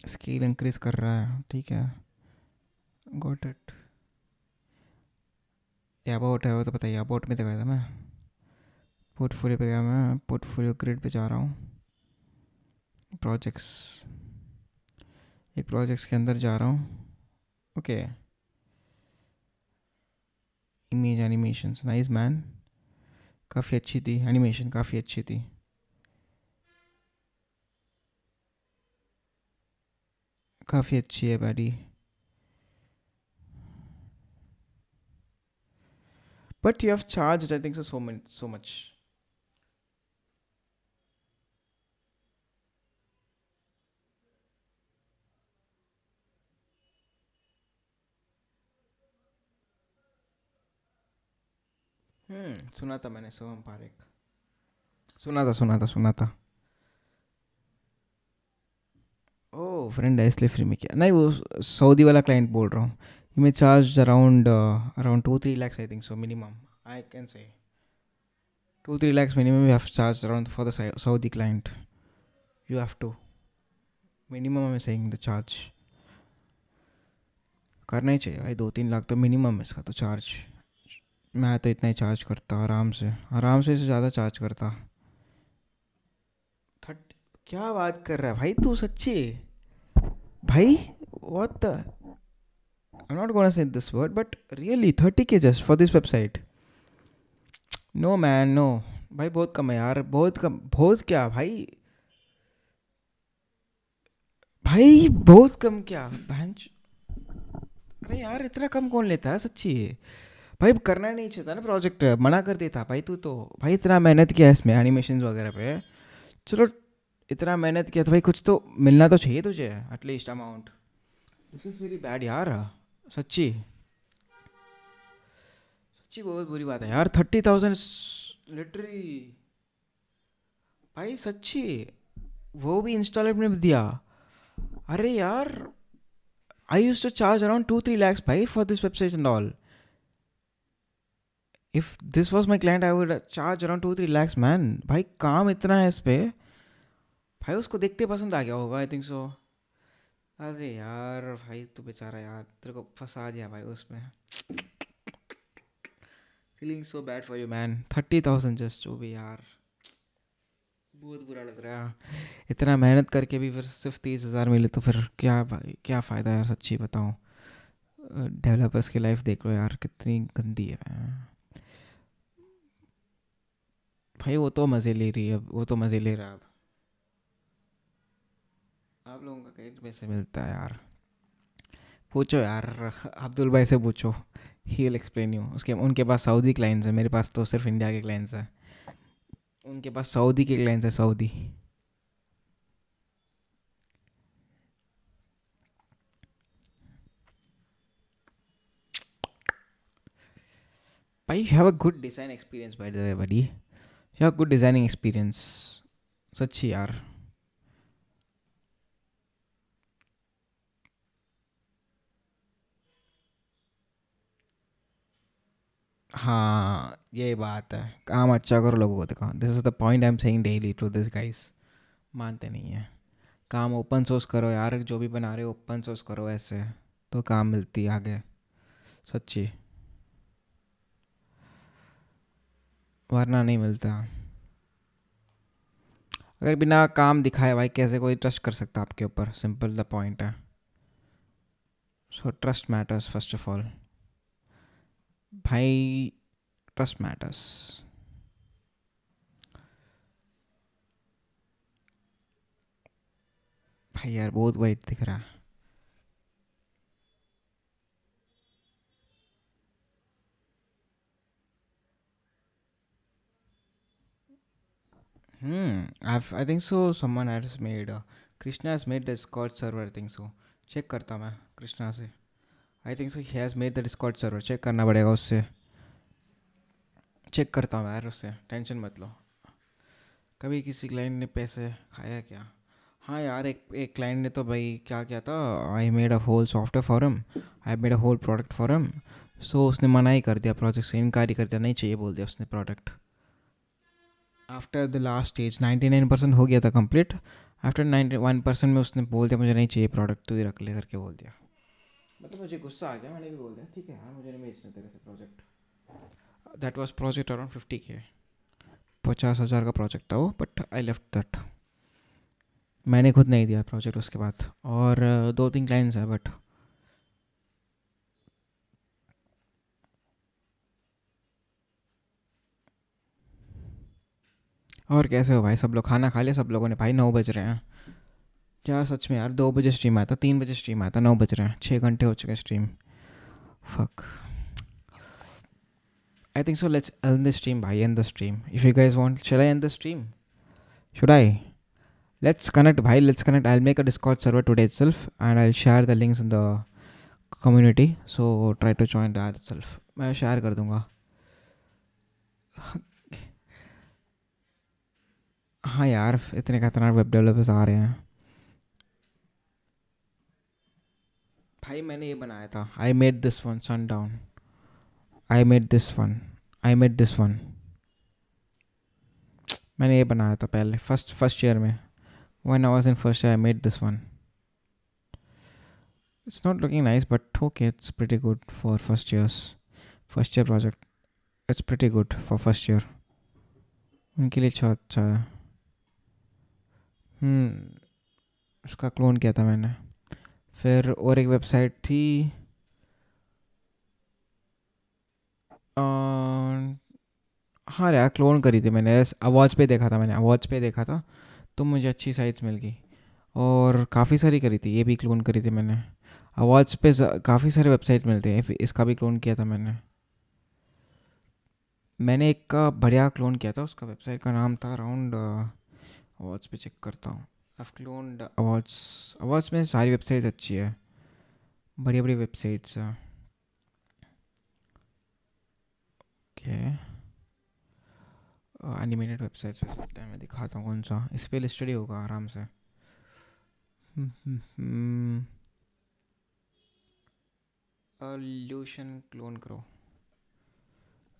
स्केल इंक्रीज कर रहा है, ठीक है, गॉट इट। ये अबाउट है वो तो बताइए, अबाउट में तो गया था मैं, पोर्टफोलियो पे गया मैं, पोर्टफोलियो ग्रिड पे जा रहा हूँ, प्रोजेक्ट्स, एक प्रोजेक्ट्स के अंदर जा रहा हूँ, okay. Image animations nice man, काफ़ी अच्छी थी एनिमेशन, काफ़ी अच्छी थी, काफ़ी अच्छी है baddie. But you have charge I think so much. सुना था मैंने, सोहम पारेख, सुना था। ओ फ्रेंड है इसलिए फ्री में किया, नहीं वो सऊदी वाला क्लाइंट बोल रहा हूँ। You may charge around 2-3 lakhs I think so minimum, I can से 2-3 lakhs minimum you have to charge around for the Saudi client. You have to minimum, I'm saying the charge करना ही चाहिए भाई, 2-3 लाख तो मिनिमम है इसका तो चार्ज। मैं तो इतना ही चार्ज करता, आराम से इससे ज़्यादा चार्ज करता। 30? क्या बात कर रहा है भाई तू, सच्ची भाई? What the, I am not gonna say this word but really 30K just for this website? No man no भाई, बहुत कम है यार, बहुत कम, बहुत क्या भाई, भाई बहुत कम क्या बहन। अरे यार इतना कम कौन लेता है सच्ची? भाई करना नहीं चाहिए था ना प्रोजेक्ट, मना कर देता भाई तू तो। भाई इतना मेहनत किया है इसमें एनिमेशन वगैरह पे, चलो इतना मेहनत किया तो भाई कुछ तो मिलना तो चाहिए तुझे, at least amount. This is very bad यार. सच्ची सच्ची बहुत बुरी बात है यार. 30,000 लिटरली भाई, सच्ची. वो भी इंस्टॉलमेंट में दिया. अरे यार, I use to charge around 2-3 lakhs भाई for this website and all. If this was my client I would charge around 2-3 lakhs man. भाई काम इतना है इस पे. भाई उसको देखते पसंद आ गया होगा, आई थिंक सो. अरे यार भाई तू बेचारा यार, तेरे को फंसा दिया भाई उसमें. Feeling so bad for you man. 30,000 just जो भी यार, बहुत बुरा लग रहा है. इतना मेहनत करके भी फिर सिर्फ 30,000 मिले तो फिर क्या भाई, क्या फ़ायदा यार, सच्ची बताऊँ. डेवलपर्स की लाइफ देख लो यार कितनी गंदी है भाई. वो तो मज़े ले रही है, वो तो मज़े ले रहा है. अब आप लोगों का कहीं पैसे मिलता है यार. पूछो यार, अब्दुल भाई से पूछो, ही विल एक्सप्लेन यू. उसके उनके पास सऊदी क्लाइंट्स है, मेरे पास तो सिर्फ इंडिया के क्लाइंट्स है. उनके पास सऊदी के क्लाइंट्स है, सऊदी. भाई you have a good design experience by the way buddy. You have good designing experience. सच्ची यार. हाँ ये बात है, काम अच्छा करो, लोगों को दिखाओ. This is the point I am saying daily to this guys. मानते नहीं है. काम ओपन सोर्स करो यार, जो भी बना रहे हो ओपन सोर्स करो, ऐसे तो काम मिलती है आगे. सच्ची, वरना नहीं मिलता. अगर बिना काम दिखाए भाई कैसे कोई ट्रस्ट कर सकता आपके ऊपर. सिंपल द पॉइंट है. So trust matters first of all भाई. Trust matters. भाई यार बहुत वाइट दिख रहा है. I think so. Someone has made. Krishna has made the Discord server. I think so. Check करता मैं कृष्णा से. I think so he has made the Discord server. Check करना पड़ेगा उससे. चेक करता हूँ यार उससे, टेंशन मत लो. कभी किसी क्लाइंट ने पैसे खाया क्या? हाँ यार, एक एक क्लाइंट ने तो भाई क्या किया था. I made a whole software for him, I made a whole product for him. So उसने मना ही कर दिया प्रोजेक्ट से, इनकार ही कर दिया, नहीं चाहिए बोल दिया उसने product. After the last stage 99% हो गया था कंप्लीट. आफ्टर 91% में उसने बोल दिया मुझे नहीं चाहिए प्रोडक्ट, तू ही रख ले करके बोल दिया. मतलब मुझे गुस्सा आ गया, मैंने भी बोल दिया ठीक है यार, मुझे नहीं बेचना तेरे से project. That was project around 50K. 50,000 का प्रोजेक्ट था वो, बट आई लेफ्ट दैट. मैंने खुद नहीं दिया प्रोजेक्ट उसके बाद. और 2-3 क्लाइंट्स हैं बट. और कैसे हो भाई सब लोग? खाना खा लिया सब लोगों ने? भाई 9 बज रहे हैं यार, सच में यार. 2 बजे स्ट्रीम आया था, 3 बजे स्ट्रीम आया था, 9 बज रहे हैं, 6 घंटे हो चुके stream. Fuck. I think so let's end the stream भाई, end the stream. If you guys want, shall I end the stream? Should I? Let's connect bhai, let's connect. I'll make a Discord server today itself and I'll share the links in the community, so try to join that itself. मैं share कर दूंगा. हाँ यार, इतने खतरनाक वेब डेवलपर्स आ रहे हैं भाई. मैंने ये बनाया था, I made this one sundown. I made this one. I made this one. मैंने ये बनाया था पहले फर्स्ट ईयर में. When I was in first year I made this one. It's not looking nice but okay, it's pretty good for first year project. It's pretty good for first year. उनके लिए अच्छा है. उसका क्लोन किया था मैंने. फिर और एक वेबसाइट थी, हाँ यार क्लोन करी थी मैंने. अवॉच पे देखा था मैंने, अवॉच पे देखा था तो मुझे अच्छी साइट्स मिल गई. और काफ़ी सारी करी थी, ये भी क्लोन करी थी मैंने. अवॉच पे काफ़ी सारे वेबसाइट मिलते हैं, इसका भी क्लोन किया था मैंने. मैंने एक का बढ़िया क्लोन किया था, उसका वेबसाइट का नाम था अराउंड अवार्ड्स पे चेक करता हूँ। आई क्लोन्ड अवार्ड्स। अवार्ड्स में सारी वेबसाइट अच्छी है, बड़ी बड़ी वेबसाइट्स हैं। ओके, एनिमेटेड वेबसाइट्स पे सकते हैं, मैं दिखाता हूँ कौन सा। इस पे लिस्टेड ही होगा आराम से। लोशन क्लोन करो,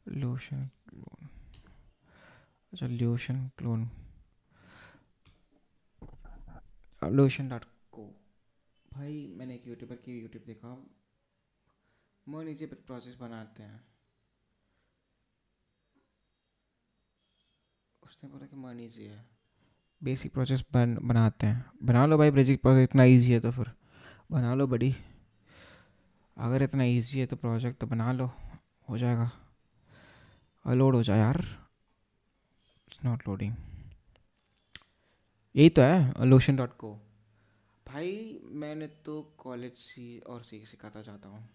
लोशन क्लोन। अच्छा, लोशन क्लोन, लोशन.co। भाई मैंने एक यूट्यूबर की यूट्यूब देखा, वो नीचे प्रोसेस बनाते हैं। उसने बोला कि मन ईजी है, बेसिक प्रोसेस बनाते हैं। बना लो भाई, बेसिक प्रोसेस इतना ईजी है तो फिर बना लो बड़ी। अगर इतना इजी है तो प्रोजेक्ट तो बना लो, हो जाएगा। और लोड हो जाए यार, इट्स नॉट लोडिंग। यही तो है लोशन.co। भाई मैंने तो कॉलेज सी सिखाता जाता हूँ।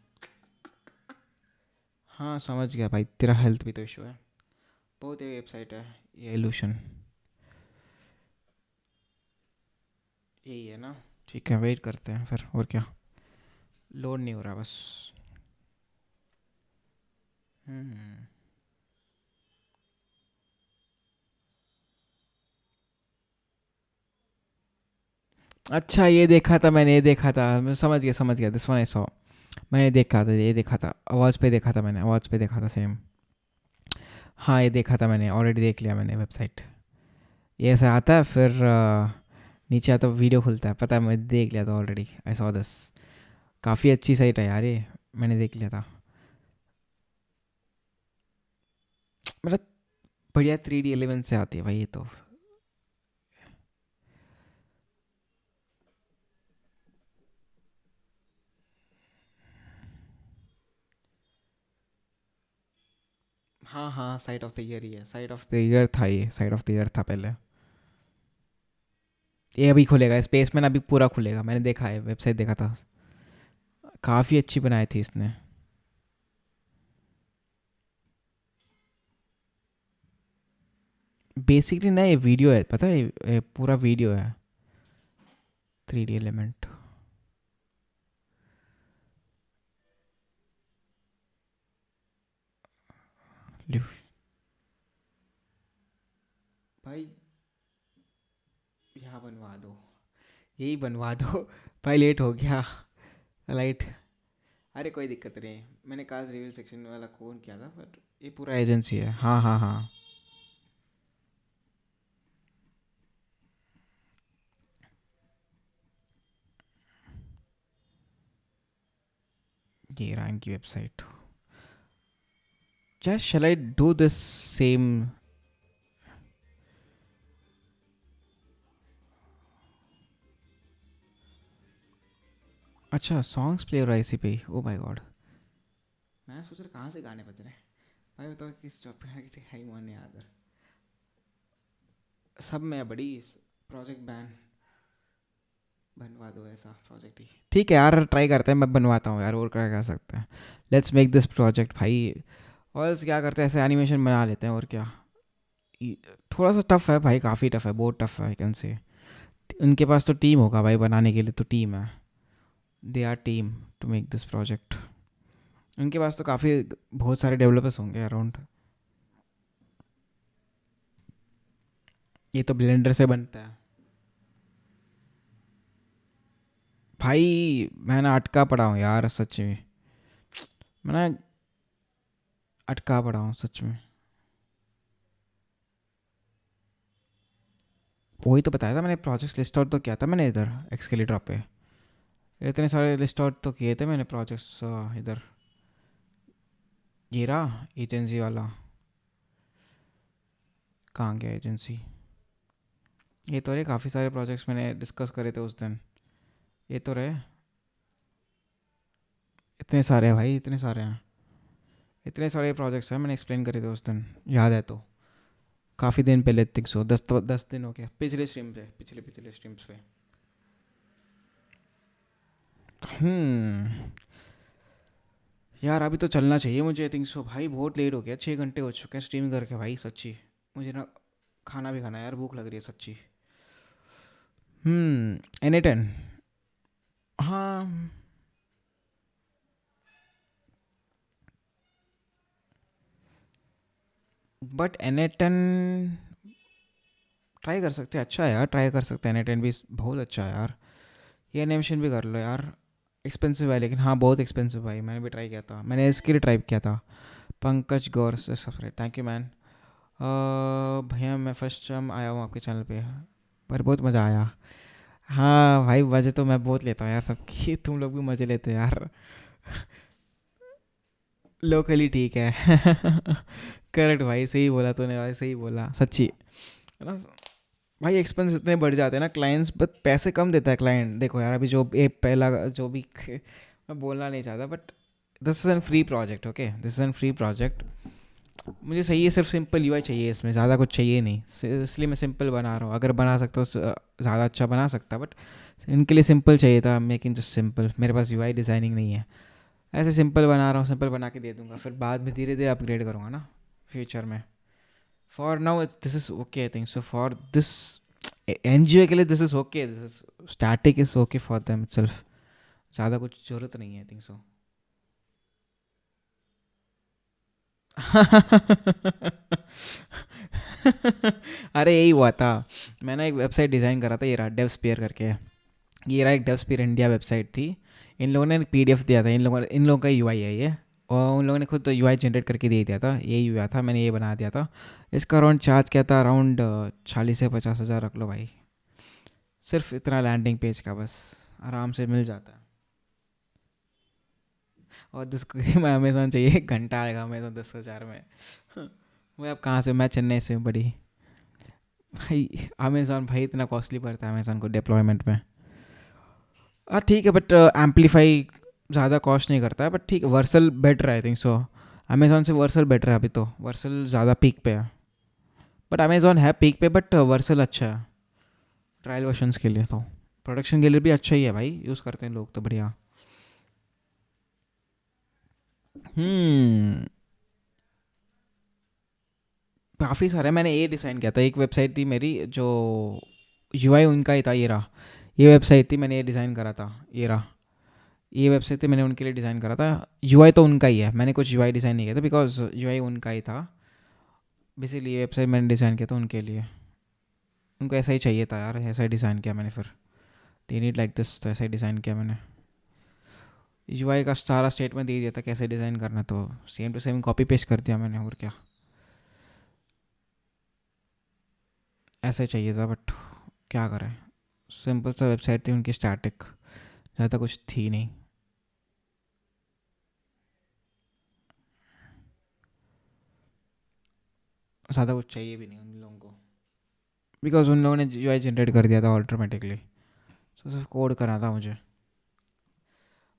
हाँ समझ गया भाई, तेरा हेल्थ भी तो इशू है। बहुत ही वेबसाइट है ये लोशन, यही है ना। ठीक है, वेट करते हैं फिर, और क्या। लोड नहीं हो रहा बस। हम्म अच्छा, ये देखा था मैंने, ये देखा था, मैं समझ गया, दिस वन आई सॉ। मैंने देखा था, ये देखा था, आवाज़ पे देखा था मैंने, आवाज़ पे देखा था सेम। हाँ ये देखा था मैंने, ऑलरेडी देख लिया मैंने वेबसाइट। ये ऐसा आता है फिर नीचे आता वीडियो खुलता है, पता है, मैं देख लिया था ऑलरेडी, आई सॉ दिस। काफ़ी अच्छी साइट है यार ये, मैंने देख लिया था। मतलब बढ़िया 3D एलिमेंट से आती है भाई ये तो। हाँ हाँ, साइट ऑफ द ईयर ही है, साइट ऑफ द ईयर था ये, साइट ऑफ द ईयर था पहले। ये अभी खुलेगा, स्पेस में अभी पूरा खुलेगा, मैंने देखा है, वेबसाइट देखा था। काफ़ी अच्छी बनाई थी इसने। बेसिकली ना ये वीडियो है, पता है, ये पूरा वीडियो है, 3D एलिमेंट। भाई यहाँ बनवा दो, यही बनवा दो। भाई लेट हो गया, लाइट। अरे कोई दिक्कत नहीं, मैंने काज रिवील सेक्शन वाला कौन किया था, बट ये पूरा एजेंसी है। हाँ हाँ हाँ, ये रहा इनकी website. Just shall I do this same. अच्छा, सॉन्ग्स प्ले हो रहा है इसी पे, ओ माय गॉड। मैं सोच रहा कहाँ से गाने बज रहे हैं। भाई बताओ किस जॉब पे है ही मन याद। सब में बड़ी प्रोजेक्ट बैन, बनवा दो ऐसा प्रोजेक्ट ही। ठीक है यार, ट्राई करते हैं, मैं बनवाता हूँ यार, और क्या कर सकते हैं। लेट्स मेक दिस प्रोजेक्ट भाई। और क्या करते हैं, ऐसे एनिमेशन बना लेते हैं, और क्या। थोड़ा सा टफ है भाई, काफ़ी टफ है, बहुत टफ है, आई कैन से। उनके पास तो टीम होगा भाई, बनाने के लिए तो टीम है। They are team to make this project. उनके पास तो काफ़ी बहुत सारे डेवलपर्स होंगे अराउंड। ये तो ब्लेंडर से बनता है भाई। मैं ना अटका पड़ा हूँ यार सच में, मैं ना अटका पड़ा हूँ सच में। वही तो बताया था मैंने, प्रोजेक्ट्स लिस्ट आउट तो किया था मैंने इधर एक्सकेलेटर पे। इतने सारे लिस्ट आउट तो किए थे मैंने प्रोजेक्ट्स इधर। ये रहा एजेंसी वाला, कहाँ गया एजेंसी। ये तो रहे काफ़ी सारे प्रोजेक्ट्स मैंने डिस्कस करे थे उस दिन। ये तो रहे, इतने सारे हैं भाई, इतने सारे हैं, इतने सारे प्रोजेक्ट्स हैं मैंने एक्सप्लेन करे थे उस दिन, याद है तो। काफ़ी दिन पहले, थिंक सो 10 दिन हो गया, पिछले स्ट्रीम पे, पिछले पिछले स्ट्रीम्स पे। हम्म यार अभी तो चलना चाहिए मुझे, आई थिंक सो भाई, बहुत लेट हो गया, 6 घंटे हो चुके हैं स्ट्रीम करके भाई, सच्ची। मुझे ना खाना भी खाना है यार, भूख लग रही है सच्ची। N10 हाँ, बट N10 ट्राई कर सकते हैं, अच्छा है यार, ट्राई कर सकते हैं। N10 भी बहुत अच्छा है यार, ये एनिमेशन भी कर लो यार। एक्सपेंसिव है लेकिन, हाँ बहुत एक्सपेंसिव भाई, मैंने भी ट्राई किया था, मैंने इसके लिए ट्राई किया था। पंकज गौर से सफर, थैंक यू मैन। भैया मैं फर्स्ट टाइम आया हूँ आपके चैनल पे, पर बहुत मज़ा आया। हाँ भाई, मज़े तो मैं बहुत लेता हूँ यार सबकी तुम लोग भी मज़े लेते हो यार। लोकली ठीक है। करेक्ट भाई, सही बोला तूने भाई, सही बोला सच्ची, है ना भाई। एक्सपेंस इतने बढ़ जाते हैं ना, क्लाइंट्स बट पैसे कम देता है क्लाइंट। देखो यार, अभी जो एक पहला जो भी मैं बोलना नहीं चाहता, but this is an free project, okay, this is an free project. मुझे सही है, सिर्फ सिंपल यूआई चाहिए, इसमें ज़्यादा कुछ चाहिए नहीं, इसलिए मैं सिंपल बना रहा हूँ। अगर बना सकता तो ज़्यादा अच्छा बना सकता, बट इनके लिए सिंपल चाहिए था, मेकिंग जस्ट सिंपल। मेरे पास यूआई डिज़ाइनिंग नहीं है, ऐसे सिंपल बना रहा हूँ, सिंपल बना के दे दूंगा, फिर बाद में धीरे धीरे अपग्रेड करूँगा ना फ्यूचर में। For now this is okay, I think so. For this NGO के लिए this is okay, this is static is okay for them self, ज़्यादा कुछ ज़रूरत नहीं है, आई थिंक सो। अरे यही हुआ था, मैंने एक वेबसाइट डिज़ाइन करा था, ये रहा डेव स्पेयर करके, ये रहा एक डेव स्पेयर इंडिया वेबसाइट थी। इन लोगों ने पीडीएफ दिया था, इन लोगों का यूआई है ये, और उन लोगों ने खुद तो यूआई जनरेट करके दे दिया था, यही हुआ था, मैंने ये बना दिया था। इसका अराउंड चार्ज क्या था, अराउंड 40 से 50 हज़ार रख लो भाई, सिर्फ इतना लैंडिंग पेज का, बस आराम से मिल जाता है। और जिसको मैं अमेज़ोन चाहिए, 1 घंटा आएगा अमेज़ोन 10 हज़ार में। वो अब कहाँ से, मैं चेन्नई से हूँ बड़ी भाई। अमेज़ोन भाई इतना कॉस्टली पड़ता है अमेज़ोन को डिप्लॉयमेंट में। हाँ ठीक है, बट एम्पलीफाई ज़्यादा कॉस्ट नहीं करता है, बट ठीक है, वर्सल बेटर है आई थिंक सो। अमेज़ोन से वर्सल बेटर है, अभी तो वर्सल ज़्यादा पीक पे है, बट अमेज़ोन है पीक पे, बट वर्सल अच्छा है ट्रायल वर्जन्स के लिए। तो प्रोडक्शन के लिए भी अच्छा ही है भाई, यूज़ करते हैं लोग तो बढ़िया। हम्म काफ़ी सारे, मैंने ये डिज़ाइन किया था, एक वेबसाइट थी मेरी जो यूआई उनका ही था, ये रहा, ये वेबसाइट थी, मैंने ये डिज़ाइन करा था, ये रहा, ये वेबसाइट थी, मैंने उनके लिए डिज़ाइन करा था। यूआई तो उनका ही है, मैंने कुछ यूआई डिज़ाइन नहीं किया था, बिकॉज यूआई उनका ही था। बेसिकली ये वेबसाइट मैंने डिज़ाइन किया था उनके लिए, उनको ऐसा ही चाहिए था यार, ऐसा ही डिज़ाइन किया मैंने फिर, दे नीड लाइक दिस, तो ऐसा ही डिज़ाइन किया मैंने। यूआई का सारा स्टेटमेंट दे दिया था कैसे डिज़ाइन करना, तो same to same copy paste कर दिया मैंने, और क्या, ऐसा ही चाहिए था, बट क्या करें, सिंपल सा वेबसाइट थी उनकी, स्टैटिक, ज़्यादा कुछ थी नहीं। ज़्यादा कुछ चाहिए भी नहीं उन लोगों को, बिकॉज उन लोगों ने यूआई जनरेट कर दिया था ऑटोमेटिकली, तो सिर्फ कोड करना था मुझे।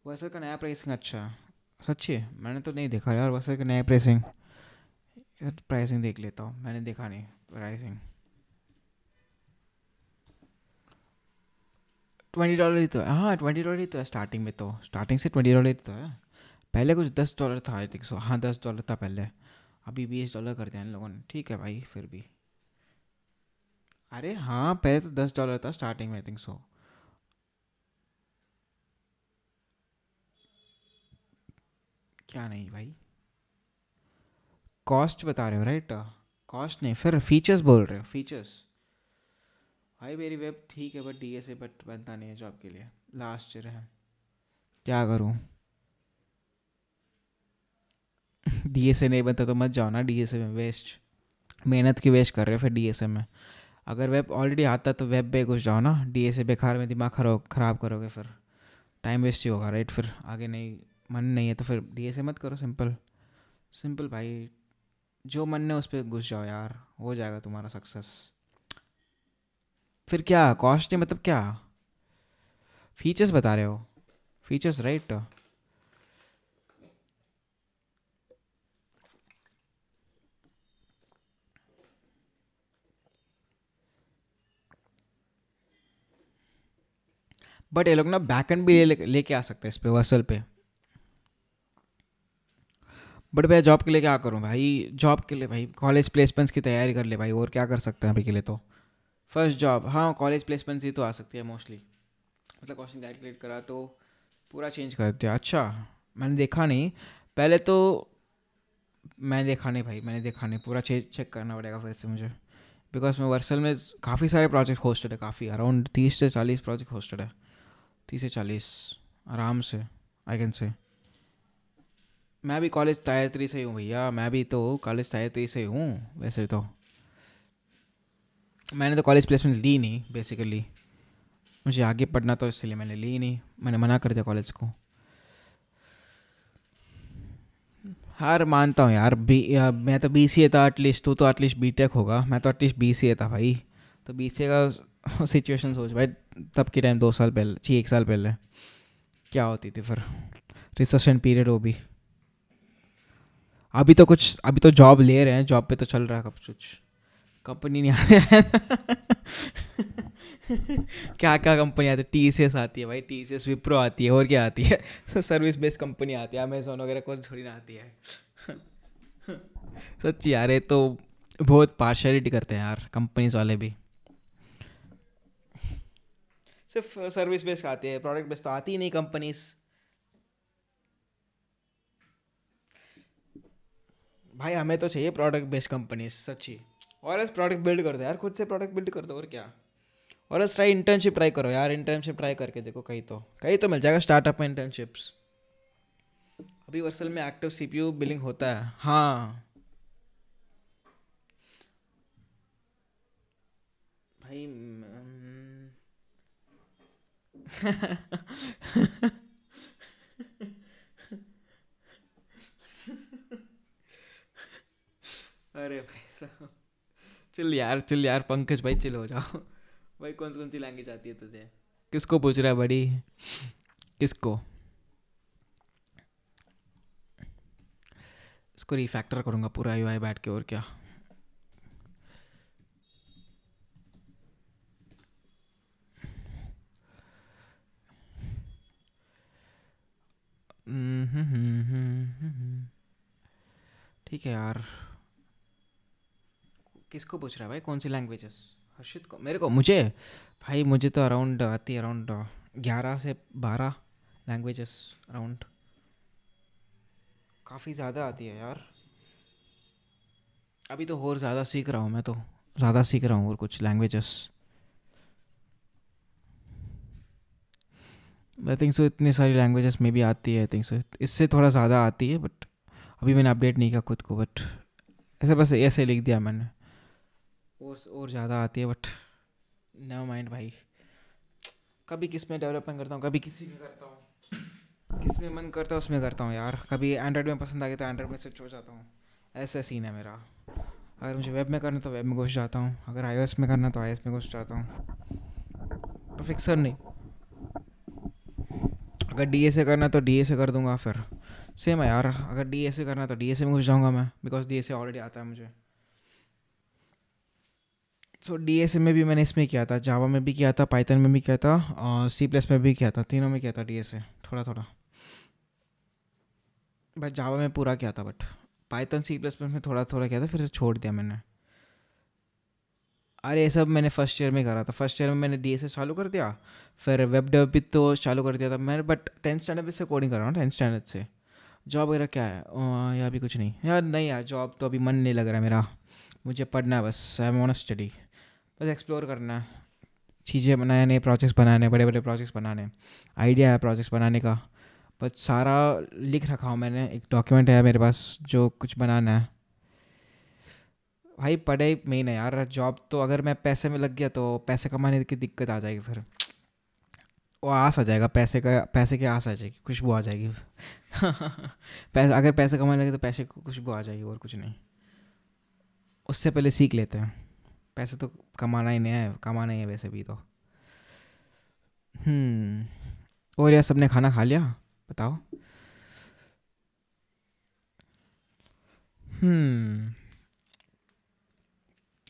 वैसे का नया प्राइसिंग अच्छा है, सच्ची है, मैंने तो नहीं देखा यार वैसे का नया प्राइसिंग। यार प्राइसिंग देख लेता हूँ, मैंने देखा नहीं प्राइसिंग। $20 ही तो है, हाँ $20 ही तो है स्टार्टिंग में, तो स्टार्टिंग से $20 ही तो है। पहले कुछ $10 था आई थिंक सो, हाँ $10 था पहले, अभी $20 कर दिया इन लोगों ने, ठीक है भाई फिर भी। अरे हाँ, पहले तो $10 था स्टार्टिंग में आई थिंक सो। क्या नहीं भाई, कॉस्ट बता रहे हो राइट, कॉस्ट नहीं, फिर फीचर्स बोल रहे हो, फीचर्स। भाई मेरी वेब ठीक है, बट डीएसए बट बनता नहीं है जॉब के लिए, लास्ट ईयर है, क्या करूँ। डीएसए नहीं बनता तो मत जाओ ना डीएसए में, वेस्ट, मेहनत की वेस्ट कर रहे हो फिर डीएसए में। अगर वेब ऑलरेडी आता तो वेब पे घुस जाओ ना, डीएसए बेकार में दिमाग खराब करोगे, फिर टाइम वेस्ट ही होगा राइट, फिर आगे नहीं, मन नहीं है तो फिर डीएसए मत करो, सिंपल सिंपल भाई, जो मन है उस पर घुस जाओ यार, हो जाएगा तुम्हारा सक्सेस। फिर क्या कॉस्ट है, मतलब क्या, फीचर्स बता रहे हो, फीचर्स राइट। बट ये लोग ना बैकएंड भी लेके आ सकते हैं इस पे, वर्सल पे। बट भैया जॉब के लिए क्या करूँ भाई, जॉब के लिए भाई कॉलेज प्लेसमेंट्स की तैयारी कर ले भाई, और क्या कर सकते हैं अभी के लिए तो। फर्स्ट जॉब, हाँ कॉलेज प्लेसमेंट ही तो आ सकती है मोस्टली। मतलब क्वेश्चन कैलकुलेट करा तो पूरा चेंज कर दिया। अच्छा, मैंने देखा नहीं पहले तो। मैंने देखा नहीं भाई, मैंने देखा नहीं, पूरा चेक करना पड़ेगा फिर से मुझे। बिकॉज मैं वर्सल में काफ़ी सारे प्रोजेक्ट होस्टेड है, काफ़ी अराउंड 30 से 40 प्रोजेक्ट होस्टेड है। 30 से 40 आराम से, आई कैन से। मैं भी कॉलेज टायर 3 से ही हूँ भैया, मैं भी तो कॉलेज टायर 3 से ही हूँ वैसे तो। मैंने तो कॉलेज प्लेसमेंट ली नहीं बेसिकली, मुझे आगे पढ़ना तो इसलिए मैंने ली नहीं, मैंने मना कर दिया कॉलेज को। हार मानता हूँ यार, मैं तो BCA था एटलीस्ट, तू तो एटलीस्ट बीटेक होगा, मैं तो एटलीस्ट BCA था भाई। तो BCA का सिचुएशन सोच भाई, तब के टाइम 2 साल पहले, 1 साल पहले क्या होती थी फिर, रिसेशन पीरियड वो भी। अभी तो कुछ, अभी तो जॉब ले रहे हैं, जॉब पे तो चल रहा है कब कुछ, कंपनी नहीं आ रही है। क्या क्या कंपनी आती है, TCS आती है भाई, TCS विप्रो आती है, और क्या आती है। सर्विस बेस्ड कंपनी आती है, अमेजोन वगैरह कौन थोड़ी ना आती है। सच्ची यार, ये तो बहुत पार्शलिटी करते हैं यार कंपनीज वाले भी। सिर्फ सर्विस बेस्ड आती है, प्रोडक्ट बेस्ड तो आती ही नहीं कंपनीज। भाई हमें तो चाहिए प्रोडक्ट बेस्ड कंपनीज सच्ची। और एल्स प्रोडक्ट बिल्ड कर दो यार, खुद से प्रोडक्ट बिल्ड कर दो, और क्या। और एल्स ट्राई इंटर्नशिप ट्राई करो यार, इंटर्नशिप ट्राई करके देखो, कहीं तो मिल जाएगा स्टार्टअप में इंटर्नशिप्स। अभी वर्सल में एक्टिव CPU बिलिंग होता है, हाँ। भाई अरे भाई साहब, चिल यार पंकज भाई, चिल हो जाओ। भाई कौन कौन सी लैंग्वेज आती है तुझे, किसको पूछ रहा है बड़ी, किसको। इसको रिफैक्टर करूँगा पूरा UI बैठ के, और क्या। ठीक है यार, किसको पूछ रहा है भाई कौन सी लैंग्वेजेस। हर्षित को, मेरे को, मुझे। भाई मुझे तो अराउंड आती है, अराउंड 11 से 12 लैंग्वेजेस अराउंड, काफ़ी ज़्यादा आती है यार। अभी तो और ज़्यादा सीख रहा हूँ मैं तो, ज़्यादा सीख रहा हूँ और कुछ लैंग्वेजेस। आई थिंक सो इतनी सारी लैंग्वेजेस में भी आती है, आई थिंक सो इससे थोड़ा ज़्यादा आती है, बट अभी मैंने अपडेट नहीं किया खुद को, बट ऐसे बस ऐसे लिख दिया मैंने। और ज़्यादा आती है, बट नेवर माइंड भाई। कभी किस में डेवलपमेंट करता हूँ, कभी किसी में करता हूँ, किस में मन करता है उसमें करता हूँ यार। कभी एंड्रॉइड में पसंद आ गया तो एंड्रॉइड में स्विच हो जाता हूँ, ऐसा सीन है मेरा। अगर मुझे वेब में करना तो वेब में घुस जाता हूँ, अगर iOS में करना तो iOS में घुस जाता हूँ, तो फिक्सर नहीं। अगर DA से करना तो DA से कर दूंगा फिर, सेम है यार। अगर DA से करना तो DA से में घुस जाऊंगा मैं, बिकॉज DA से ऑलरेडी आता है मुझे। सो DA से में भी मैंने इसमें किया था, जावा में भी किया था, पाइथन में भी किया था, और C+ में भी किया था, तीनों में किया था DA से थोड़ा थोड़ा। बट जावा में पूरा किया था, बट पाइथन C++ में थोड़ा थोड़ा किया था, फिर छोड़ दिया मैंने। अरे ये सब मैंने फर्स्ट ईयर में करा था, फर्स्ट ईयर में मैंने DA से चालू कर दिया, फिर वेब डेव भी तो चालू कर दिया था मैंने, बट 10th स्टैंडर्ड से कोडिंग कर रहा हूँ, 10th स्टैंडर्ड से। जॉब वगैरह क्या है, या अभी कुछ नहीं यार, नहीं यार जॉब तो अभी मन नहीं लग रहा है मेरा। मुझे पढ़ना है बस, आई वांट स्टडी, बस एक्सप्लोर करना है, चीज़ें नए नए प्रोजेक्ट्स बनाने, बड़े बड़े प्रोजेक्ट्स बनाने। आइडिया है प्रोजेक्ट्स बनाने का, बस सारा लिख रखा हूँ मैंने, एक डॉक्यूमेंट है मेरे पास जो कुछ बनाना है। भाई पढ़ाई मेन है यार, जॉब तो अगर मैं पैसे में लग गया तो पैसे कमाने की दिक्कत आ जाएगी फिर, वो आस आ जाएगा पैसे का, पैसे की आस आ जाएगी, खुशबू आ जाएगी। पैसे, अगर पैसे कमाने लगे तो पैसे को खुशबू आ जाएगी, और कुछ नहीं। उससे पहले सीख लेते हैं, पैसे तो कमाना ही नहीं है, कमाना ही है वैसे भी तो। और यार सबने खाना खा लिया, बताओ। हम्म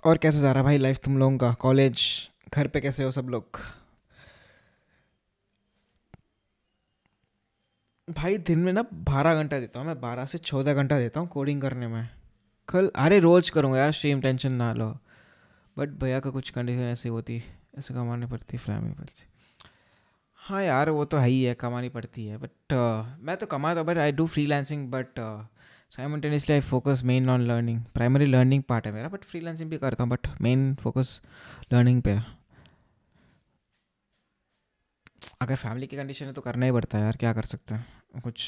और कैसे जा रहा है भाई लाइफ तुम लोगों का, कॉलेज, घर पे कैसे हो सब लोग। भाई दिन में ना 12 घंटा देता हूँ मैं, 12 से 14 घंटा देता हूँ कोडिंग करने में। कल, अरे रोज करूँगा यार स्ट्रीम, टेंशन ना लो। बट भैया का कुछ कंडीशन ऐसी होती, ऐसे कमानी पड़ती फैमिली पर से। हाँ यार वो तो है ही है, कमानी पड़ती है, बट मैं तो कमाता, but I do freelancing, but simultaneously I focus main on learning. Primary learning part है मेरा, बट फ्रीलांसिंग भी करता हूँ, बट मेन फोकस लर्निंग पे है। अगर फैमिली की कंडीशन है तो करना ही पड़ता है यार, क्या कर सकते हैं, कुछ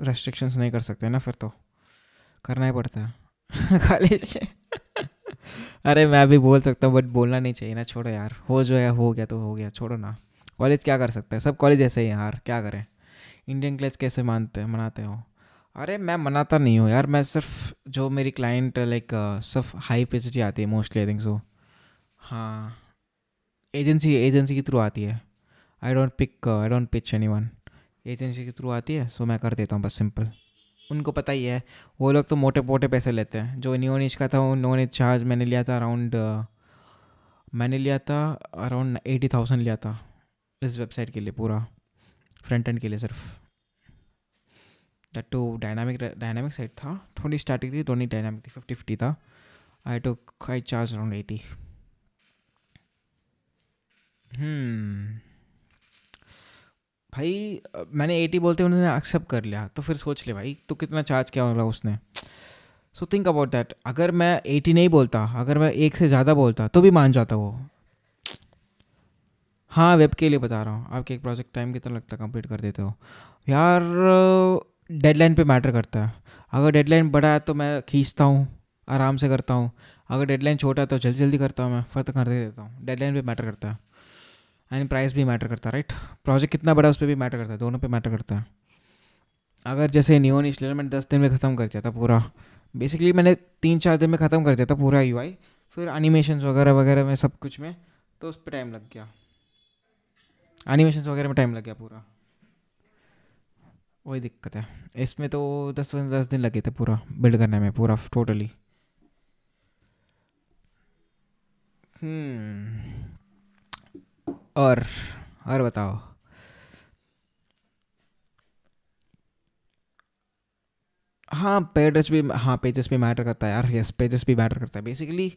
रेस्ट्रिक्शंस नहीं कर सकते ना, फिर तो करना ही पड़ता है। कॉलेज अरे मैं भी बोल सकता हूँ, बट बोलना नहीं चाहिए ना, छोड़ो यार, हो जो है हो गया तो हो गया, छोड़ो ना। कॉलेज क्या कर सकते हैं, सब कॉलेज ऐसे ही हैं यार, क्या करें। इंडियन क्लास कैसे मानते हैं, मनाते हो? अरे मैं मनाता नहीं हूँ यार, मैं सिर्फ जो मेरी क्लाइंट लाइक सिर्फ हाई पेसिटी आती है मोस्टली, आई थिंक सो। हाँ, एजेंसी के थ्रू आती है। I don't pitch any one. Agency के थ्रू आती है, सो मैं कर देता हूँ बस, सिंपल। उनको पता ही है, वो लोग तो मोटे मोटे पैसे लेते हैं। जो नियोनिश का था, वो नियोनिश चार्ज मैंने लिया था अराउंड 80,000 लिया था इस वेबसाइट के लिए, पूरा फ्रंट एंड के लिए सिर्फ। दैट टू डायनामिक साइट था, थोड़ी स्टैटिक थी, थोड़ी डायनामिक थी, 50-50 था। आई चार्ज अराउंड 80। भाई मैंने 80 बोलते उन्होंने एक्सेप्ट कर लिया, तो फिर सोच ले भाई तो कितना चार्ज किया होगा उसने। सो थिंक अबाउट दैट, अगर मैं 80 नहीं बोलता, अगर मैं एक से ज़्यादा बोलता तो भी मान जाता वो। हाँ वेब के लिए बता रहा हूँ, आपके एक प्रोजेक्ट टाइम कितना लगता है कंप्लीट कर देते हो यार? डेडलाइन पे मैटर करता है। अगर डेडलाइन बड़ा है तो मैं खींचता हूँ, आराम से करता हूँ। अगर डेडलाइन छोटा है तो जल्दी जल्दी करता हूँ, मैं फर्क कर दे देता हूँ। डेडलाइन पे मैटर करता है, एंड प्राइस भी मैटर करता है, राइट? प्रोजेक्ट कितना बड़ा है उस पर भी मैटर करता है, दोनों पे मैटर करता है। अगर जैसे नियोन इसलिए मैंने 10 दिन में ख़त्म कर दिया था पूरा, बेसिकली मैंने 3-4 दिन में ख़त्म कर दिया था पूरा यूआई, फिर एनिमेशन वगैरह वगैरह में सब कुछ में, तो उस पर टाइम लग गया, एनिमेशन वगैरह में टाइम लग गया पूरा। वही दिक्कत है इसमें, तो 10 दिन लगे थे पूरा बिल्ड करने में, पूरा टोटली। हम्म। और और बताओ। हाँ पेजेस भी मैटर करता है यार, यस पेजेस भी मैटर करता है बेसिकली।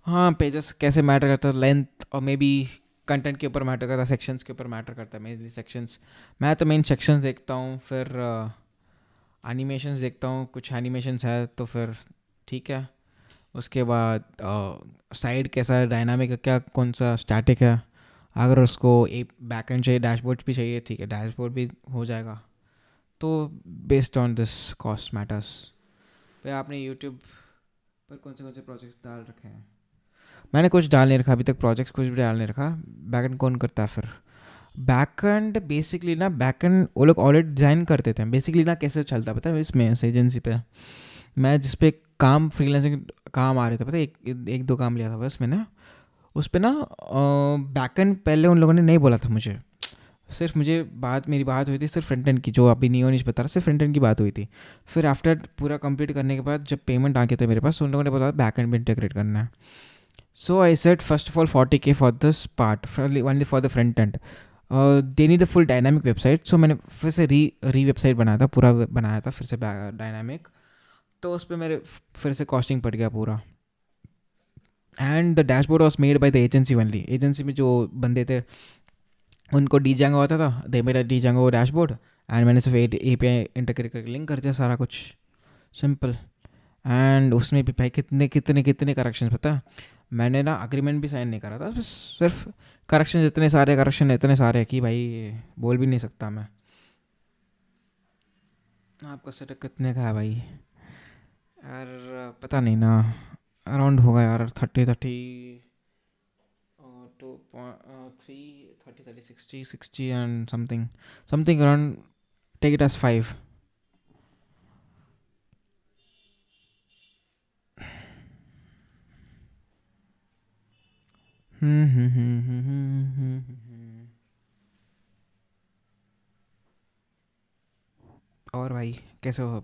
हाँ पेजेस कैसे मैटर करता है, लेंथ और मे बी कंटेंट के ऊपर मैटर करता है, सेक्शंस के ऊपर मैटर करता है, मेनली सेक्शंस। मैं तो मेन सेक्शंस देखता हूँ, फिर एनिमेशंस देखता हूँ, कुछ एनिमेशंस है तो फिर ठीक है। उसके बाद साइड कैसा है, डायनामिक है क्या, कौन सा स्टैटिक है। अगर उसको एक बैकएंड चाहिए, डैशबोर्ड भी चाहिए, ठीक है डैशबोर्ड भी हो जाएगा। तो based on this cost matters. भाई आपने यूट्यूब पर कौन से प्रोजेक्ट्स डाल रखे हैं? मैंने कुछ डाल नहीं रखा अभी तक, प्रोजेक्ट्स कुछ भी डाल नहीं रखा। बैकएंड कौन करता है फिर? बैकएंड बेसिकली ना, बैकएंड वो लोग ऑलरेडी डिज़ाइन करते थे बेसिकली ना। कैसे चलता है पता है इसमें, इस एजेंसी पे मैं जिस पे काम फ्रीलांसिंग काम आ रहे थे, पता है एक दो काम लिया था बस मैंने। उस पे ना बैकएंड पहले उन लोगों ने नहीं बोला था मुझे, सिर्फ मुझे मेरी बात हुई थी सिर्फ फ्रंट एंड की, जो अभी नियोनिश बता रहा, सिर्फ फ्रंट एंड की बात हुई थी। फिर आफ्टर पूरा कंप्लीट करने के बाद जब पेमेंट आ गया था मेरे पास, उन लोगों ने बताया बैक एंड में इंटीग्रेट करना है। So I set first of all 40K for this part, only for the front end. They need a full dynamic website, so मैंने फिर से री वेबसाइट बनाया था, पूरा बनाया था फिर से डायनामिक। तो उस पर मेरे फिर से कॉस्टिंग पड़ गया पूरा। And the dashboard was made by the agency only. Agency में जो बंदे थे उनको डी जैंगो आता था, दे मेरा डी जैंगो डैशबोर्ड, एंड मैंने सिर्फ API इंटीग्रेट करके लिंक कर दिया, सारा कुछ सिंपल। एंड उसमें भी भाई कितने कितने कितने करेक्शन पता है, मैंने ना अग्रीमेंट भी साइन नहीं करा था, बस सिर्फ करेक्शन, इतने सारे कि भाई बोल भी नहीं सकता मैं। आपका सेटअप कितने का है भाई? यार पता नहीं ना, अराउंड होगा यार 30 to 3 30 60 and something around, take it as 5। और भाई कैसे हो?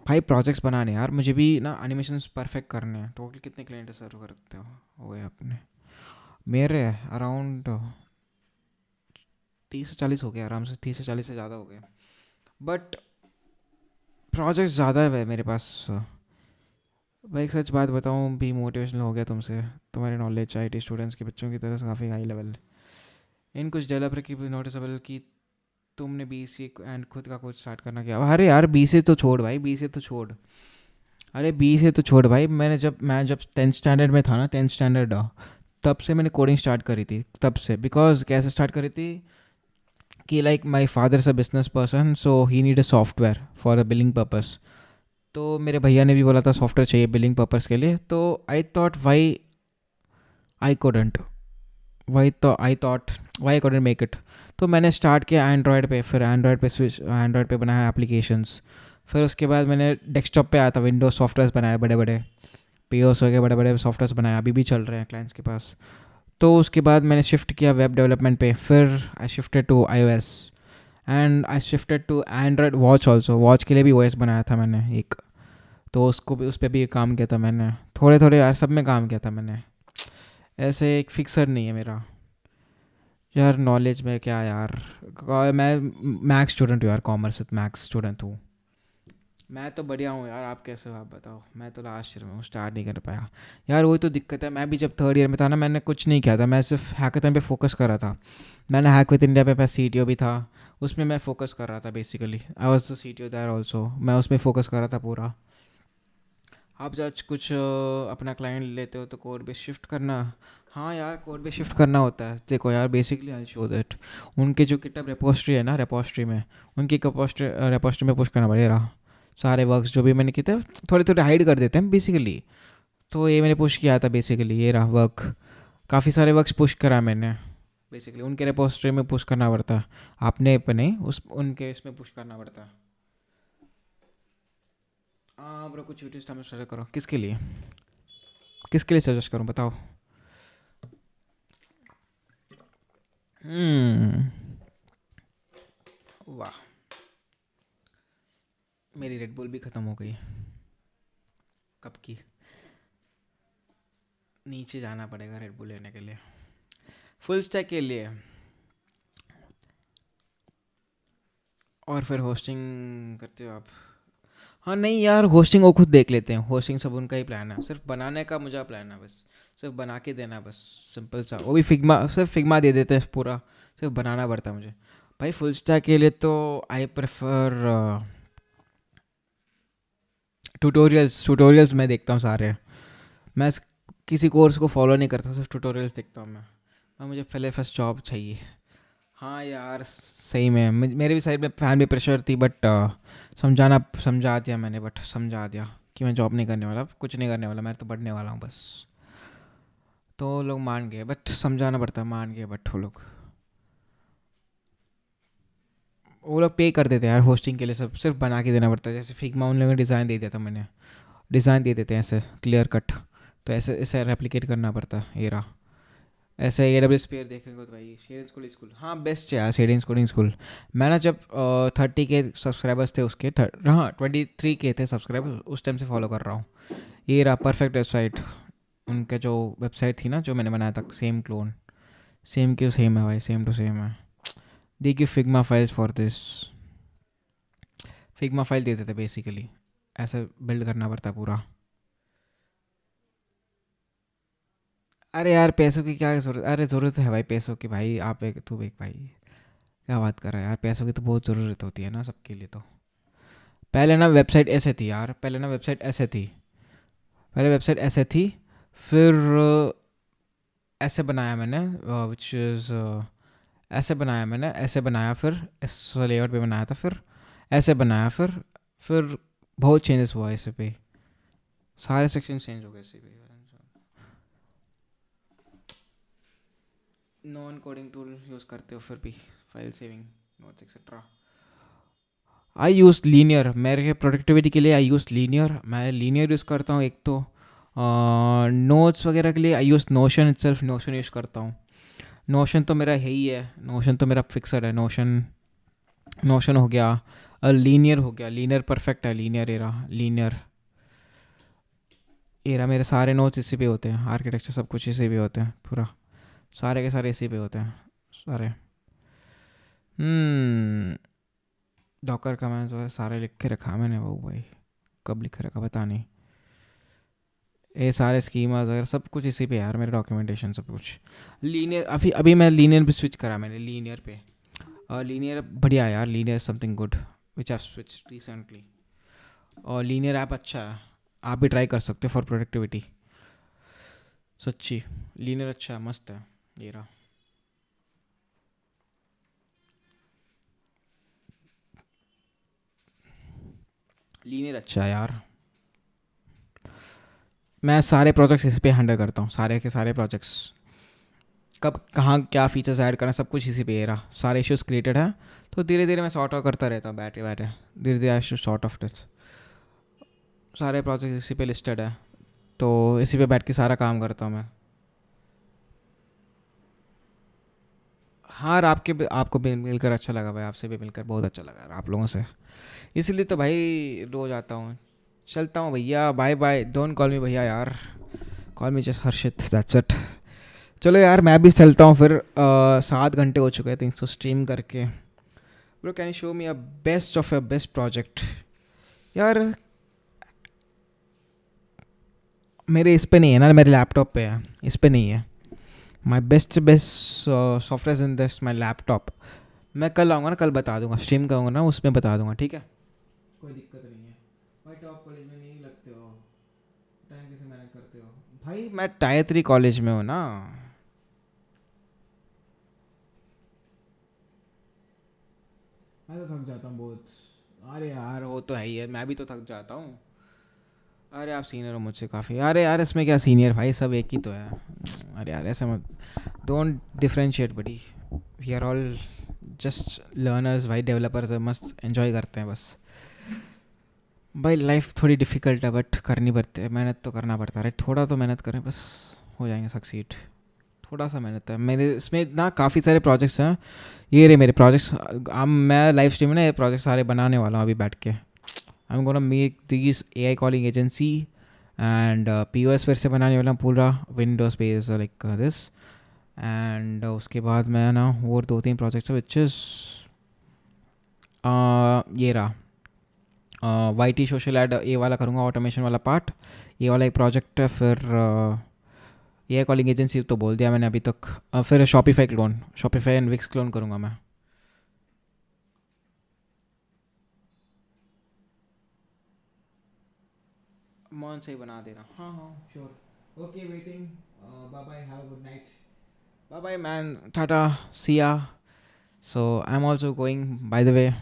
भाई प्रोजेक्ट्स बनाने यार, मुझे भी ना एनिमेशंस परफेक्ट करने हैं। टोटल कितने क्लाइंट सर्व करते हो गए आपने? मेरे अराउंड 30 से 40 हो गए आराम से, 30 से 40 से ज़्यादा हो गए, बट प्रोजेक्ट्स ज़्यादा है मेरे पास। भाई एक सच बात बताऊँ भी, मोटिवेशनल हो गया तुमसे। तुम्हारी नॉलेज आईटी स्टूडेंट्स के बच्चों की तरह से काफ़ी हाई लेवल। इन कुछ डेवलपर की भी नोटिसेबल कि तुमने बीसी एंड खुद का कुछ स्टार्ट करना किया। अरे यार बीसी तो छोड़ भाई, बीसी तो छोड़। अरे बीसी तो छोड़ भाई, मैं जब 10th स्टैंडर्ड में था ना, 10th स्टैंडर्ड, तब से मैंने कोडिंग स्टार्ट करी थी। तब से, बिकॉज कैसे स्टार्ट करी थी कि like my father is a business person, so he need a software for a billing purpose. तो मेरे भैया ने भी बोला था सॉफ्टवेयर चाहिए बिलिंग पर्पस के लिए, तो I thought why I couldn't I thought why couldn't make it. तो मैंने स्टार्ट किया एंड्रॉयड पे, फिर एंड्रॉयड पे स्विच, एंड्रॉयड पे बनाया एप्लीकेशंस। फिर उसके बाद मैंने डेस्कटॉप पे आया था, विंडोज सॉफ्टवेयर बनाए बड़े बड़े, पीओस हो गए, बड़े बड़े सॉफ्टवेयर बनाए, अभी भी चल रहे हैं क्लाइंट्स के पास। तो उसके बाद मैंने शिफ्ट किया वेब डेवलपमेंट पे, फिर I shifted to iOS and I shifted to Android watch also. Watch के लिए भी ओएस बनाया था मैंने एक, तो उसको भी, उस पर भी काम किया था मैंने। थोड़े थोड़े यार सब में काम किया था मैंने, ऐसे एक फिक्सर नहीं है मेरा यार। नॉलेज में क्या यार, मैं मैथ्स स्टूडेंट हूँ यार, कॉमर्स विद मैथ्स स्टूडेंट हूँ। मैं तो बढ़िया हूँ यार, आप कैसे हो आप बताओ। मैं तो लास्ट ईयर में हूँ, स्टार्ट नहीं कर पाया यार, वही तो दिक्कत है। मैं भी जब थर्ड ईयर में था ना, मैंने कुछ नहीं किया था, मैं सिर्फ हैकाथन पे फोकस कर रहा था। मैंने हैक विद इंडिया पे, मैं सीटीओ भी था उसमें, मैं फोकस कर रहा था basically. I was the CTO there also, मैं उसमें फोकस कर रहा था पूरा। आप जब कुछ अपना क्लाइंट लेते हो तो कोड पे शिफ्ट करना, हाँ यार कोड पे शिफ्ट करना होता है। देखो यार बेसिकली आई शो दैट उनके जो गिटहब रेपोस्ट्री है ना, रेपोस्ट्री में, उनकी रेपोस्ट्री में पुश करना पड़ेगा। सारे वर्क्स जो भी मैंने किए थे, थोड़े थोड़े हाइड कर देते हैं बेसिकली। तो ये मैंने पुश किया था बेसिकली, ये रहा वर्क। काफ़ी सारे वर्क्स पुश करा मैंने बेसिकली, उनके रेपोस्ट्री में पुश करना पड़ता है। आपने पे नहीं, उस उनके इसमें पुश करना पड़ता है। हाँ ब्रो, कुछ वीडियोस टाइम सजेस्ट करो, किसके लिए, किसके लिए सजेस्ट करूँ बताओ। वाह, मेरी रेड बुल भी ख़त्म हो गई। कब की, नीचे जाना पड़ेगा रेड बुल लेने के लिए, फुल स्टैक के लिए। और फिर होस्टिंग करते हो आप? हाँ नहीं यार, होस्टिंग वो खुद देख लेते हैं, होस्टिंग सब उनका ही प्लान है, सिर्फ बनाने का मुझे प्लान है बस। सिर्फ बना के देना बस, सिंपल सा। वो भी फिग्मा, सिर्फ फिग्मा दे देते हैं पूरा, सिर्फ बनाना पड़ता है मुझे। भाई फुल स्टैक के लिए तो आई प्रेफर ट्यूटोरियल्स। ट्यूटोरियल्स मैं देखता हूँ सारे। मैं किसी कोर्स को फॉलो नहीं करता, सिर्फ ट्यूटोरियल्स देखता हूँ मैं मुझे पहले फर्स्ट जॉब चाहिए। हाँ यार सही में, मेरे भी साइड में फैमिली प्रेशर थी, बट समझा दिया मैंने, बट समझा दिया कि मैं जॉब नहीं करने वाला, कुछ नहीं करने वाला, मैं तो पढ़ने वाला हूँ बस। तो लोग मान गए, बट समझाना पड़ता है, मान गए बट वो लोग पे कर देते हैं यार होस्टिंग के लिए, सब सिर्फ बना के देना पड़ता है। जैसे फिग्मा उन लोगों ने डिज़ाइन दे दिया था, मैंने डिज़ाइन दे देते हैं ऐसे क्लियर कट, तो ऐसे ऐसे रेप्लिकेट करना पड़ता है। ये रहा, ऐसे ए डब्ल्यू स्पेयर देखेंगे तो भाई शेयरिंग स्कूल स्कूल, हाँ बेस्ट है यार शेयरिंग कोडिंग स्कूल। मैं ना जब 30 के सब्सक्राइबर्स थे उसके, हाँ 23 के थे सब्सक्राइबर, उस टाइम से फॉलो कर रहा हूँ। ये रहा परफेक्ट वेबसाइट, उनका जो वेबसाइट थी ना जो मैंने बनाया था, सेम क्लोन, सेम क्यों सेम है भाई, सेम टू सेम है। देखिए Figma files for this, Figma file देते थे बेसिकली, ऐसा बिल्ड करना पड़ता है पूरा। अरे यार पैसों की क्या ज़रूरत, अरे ज़रूरत है भाई पैसों की भाई, आप एक तू एक भाई, क्या बात कर रहा है यार, पैसों की तो बहुत ज़रूरत होती है ना सबके लिए। तो पहले ना वेबसाइट ऐसे थी यार, पहले ना वेबसाइट ऐसे थी, पहले वेबसाइट ऐसे थी, फिर ऐसे बनाया मैंने, विच इज़ ऐसे बनाया मैंने, ऐसे बनाया, फिर इस लेआउट पे बनाया था, फिर ऐसे बनाया, फिर बहुत चेंजेस हुआ इसे पे, सारे सेक्शन चेंज हो गए इसी पे। नॉन कोडिंग टूल यूज़ करते हो फिर भी, file saving notes etcetera? I use Linear, मेरे प्रोडक्टिविटी के लिए आई यूज़ लीनियर, मैं लीनियर यूज़ करता हूँ एक तो। नोट्स वगैरह के लिए I use Notion itself, Notion use करता हूँ। नोशन तो मेरा है ही है, नोशन तो मेरा फिक्सर है, नोशन। नोशन हो गया, लीनियर हो गया, लीनियर परफेक्ट है, लीनियर एरा, लीनियर एरा। मेरे सारे नोट्स इसी पे होते हैं, आर्किटेक्चर सब कुछ इसी पे होते हैं पूरा, सारे के सारे इसी पे होते हैं सारे। डॉकर का मैं जो है सारे लिख के रखा मैंने, वो भाई कब लिख के रखा पता नहीं। ये सारे स्कीमास वगैरह सब कुछ इसी पे यार, मेरे डॉक्यूमेंटेशन सब कुछ लीनियर। अभी अभी मैं लीनियर पे स्विच करा, मैंने लीनियर पे। और लीनियर बढ़िया यार, linear something good which I switch recently. और लीनियर ऐप अच्छा है, आप भी ट्राई कर सकते हो फॉर प्रोडक्टिविटी। सच्ची लीनियर अच्छा है, मस्त है। ये रहा, लीनियर अच्छा है यार। मैं सारे प्रोजेक्ट्स इस पे हैंडल करता हूँ, सारे के सारे प्रोजेक्ट्स। कब कहाँ क्या फीचर्स ऐड करना सब कुछ इसी पे। ये रहा, सारे इश्यूज क्रिएटेड है, तो धीरे धीरे मैं सॉर्ट आउट करता रहता हूँ बैठे बैठे। धीरे धीरे I should sort of this. सारे प्रोजेक्ट इसी पे लिस्टेड है, तो इसी पे बैठ के सारा काम करता हूँ मैं। हाँ, और आपको भी मिलकर अच्छा लगा भाई, आपसे भी मिलकर बहुत अच्छा लगा आप लोगों से। इसलिए तो भाई रोज आता हूँ। चलता हूँ भैया, bye bye. Don't call me bhaiya यार, call me just Harshit, that's it. चलो यार, मैं भी चलता हूँ फिर। 7 घंटे हो चुके हैं 300 स्ट्रीम करके। Bro can you show me a best of a best project यार। मेरे इस पे नहीं है ना, मेरे लैपटॉप पे है, इस पे नहीं है। My best best software in this my laptop. मैं कल आऊँगा ना, कल बता दूंगा, स्ट्रीम करूँगा ना उसमें बता दूंगा, ठीक है। कोई दिक्कत नहीं है भाई। टॉप कॉलेज में नहीं लगते हो, टाइम कैसे मैनेज करते हो भाई? मैं टायर 3 कॉलेज में हूँ ना। मैं तो थक जाता हूँ बहुत। अरे यार वो तो है ही है, मैं भी तो थक जाता हूँ। अरे आप सीनियर हो मुझसे काफ़ी। अरे यार इसमें क्या सीनियर भाई, सब एक ही तो है। अरे यार ऐसा मत, don't differentiate buddy. We are all just learners भाई, डेवलपर्स है, मस्त एंजॉय करते हैं बस। भाई लाइफ थोड़ी डिफ़िकल्ट है बट करनी पड़ती है, मेहनत तो करना पड़ता है। थोड़ा तो मेहनत करें बस, हो जाएंगे सक्सीड। थोड़ा सा मेहनत है मेरे इसमें ना, काफ़ी सारे प्रोजेक्ट्स हैं। ये रहे मेरे प्रोजेक्ट्स। अब मैं लाइव स्ट्रीम में ना ये प्रोजेक्ट सारे बनाने वाला हूँ अभी बैठ के। आई am gonna make this AI calling agency and POS फिर से बनाने वाला हूँ पूरा Windows base like this. And उसके बाद मैं ना और 2-3 प्रोजेक्ट्स विच इज़ ये रहा, YT सोशल ऐड ये वाला करूँगा, ऑटोमेशन वाला पार्ट। ये वाला एक प्रोजेक्ट है। फिर AI कॉलिंग एजेंसी तो बोल दिया मैंने अभी तक। फिर Shopify clone, Shopify and Wix clone करूँगा मैं। मौन से ही बना देना। हाँ हाँ sure. Okay waiting. Bye bye, have a good night. Bye bye man, टाटा, see ya. So I am also going by the way.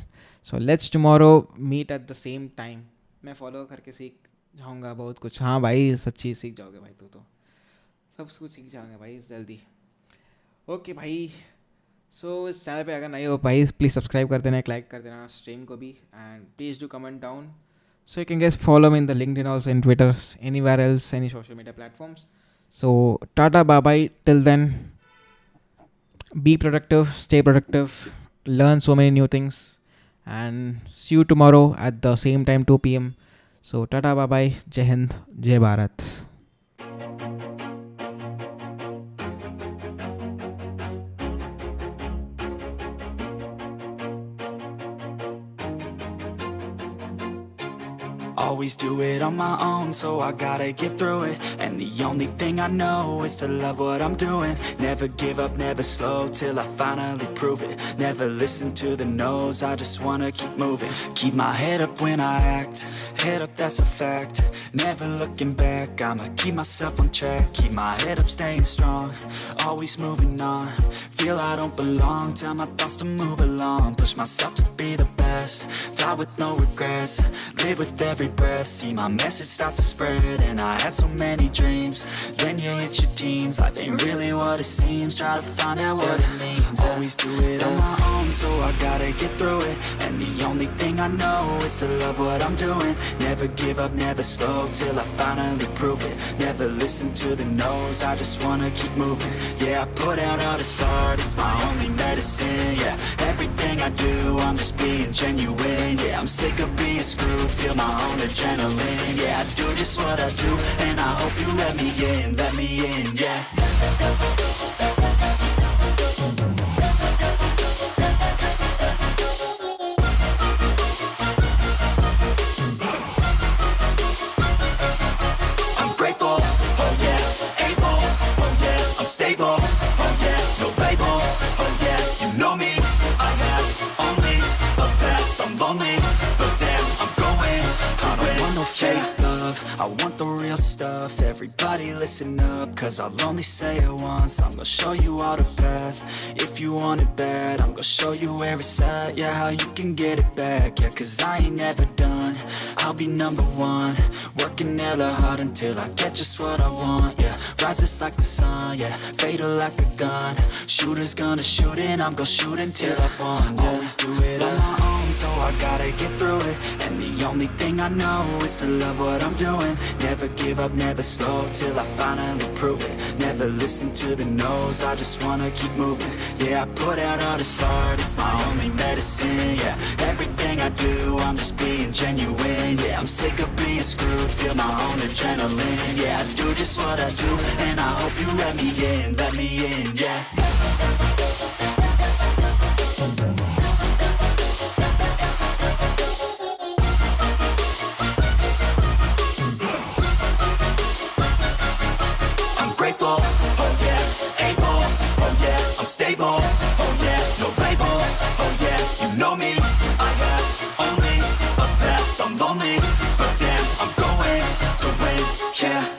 So let's tomorrow meet at the same time. मैं फॉलो करके सीख जाऊँगा बहुत कुछ। हाँ भाई सच्ची सीख जाओगे भाई, तू तो सब कुछ सीख जाओगे भाई जल्दी। ओके भाई। सो इस चैनल पे अगर नए हो भाई प्लीज़ सब्सक्राइब कर देना, लाइक कर देना स्ट्रीम को भी, and please do comment down. So you can guys follow me in the LinkedIn also, in Twitter, anywhere else, any social media platforms. So tata bye bye till then. Be productive, stay productive, learn so many new things, and see you tomorrow at the same time 2 p.m. So tata bye bye, Jai Hind, Jai Bharat. Always do it on my own, so I gotta get through it. And the only thing I know is to love what I'm doing. Never give up, never slow, till I finally prove it. Never listen to the no's, I just wanna keep moving. Keep my head up when I act, head up that's a fact. Never looking back, I'ma keep myself on track. Keep my head up staying strong, always moving on. Feel I don't belong, tell my thoughts to move along. Push myself to be the best, die with no regrets. Live with every breath, see my message start to spread. And I had so many dreams, then you hit your teens. Life ain't really what it seems, try to find out what it means. Always do it on my own, so I gotta get through it. And the only thing I know is to love what I'm doing. Never give up, never slow, till I finally prove it. Never listen to the no's, I just wanna keep moving. Yeah, I put out all this art, it's my only medicine. Yeah, everything I do, I'm just being genuine. Yeah, I'm sick of being screwed, feel my own adrenaline. Yeah, I do just what I do, and I hope you let me in, yeah. I'm grateful lonely, but damn, I'm going to win. I don't want no fake love, I want the real stuff. Everybody listen up, cause I'll only say it once. I'm gonna show you all the path, if you want it bad. I'm gonna show you where it's at, yeah, how you can get it back. Yeah, cause I ain't never done, I'll be number one. Working hella hard until I get just what I want, yeah. Rises like the sun, yeah, fatal like a gun. Shooter's gonna shoot and I'm gonna shoot until I won, yeah. Always do it on my own, so I gotta get through it. And the only thing I know is to love what I'm doing. Never give up, never slow, till I finally prove it. Never listen to the no's, I just wanna keep moving. Yeah, I put out all this art, it's my only medicine, yeah. Everything I do, I'm just being genuine, yeah. I'm sick of being screwed, feel my own adrenaline. Yeah, I do just what I do, and I hope you let me in, yeah. Grateful, oh yeah, able, oh yeah, I'm stable, oh yeah, no label, oh yeah, you know me, I have only a path, I'm lonely, but damn, I'm going to win, yeah.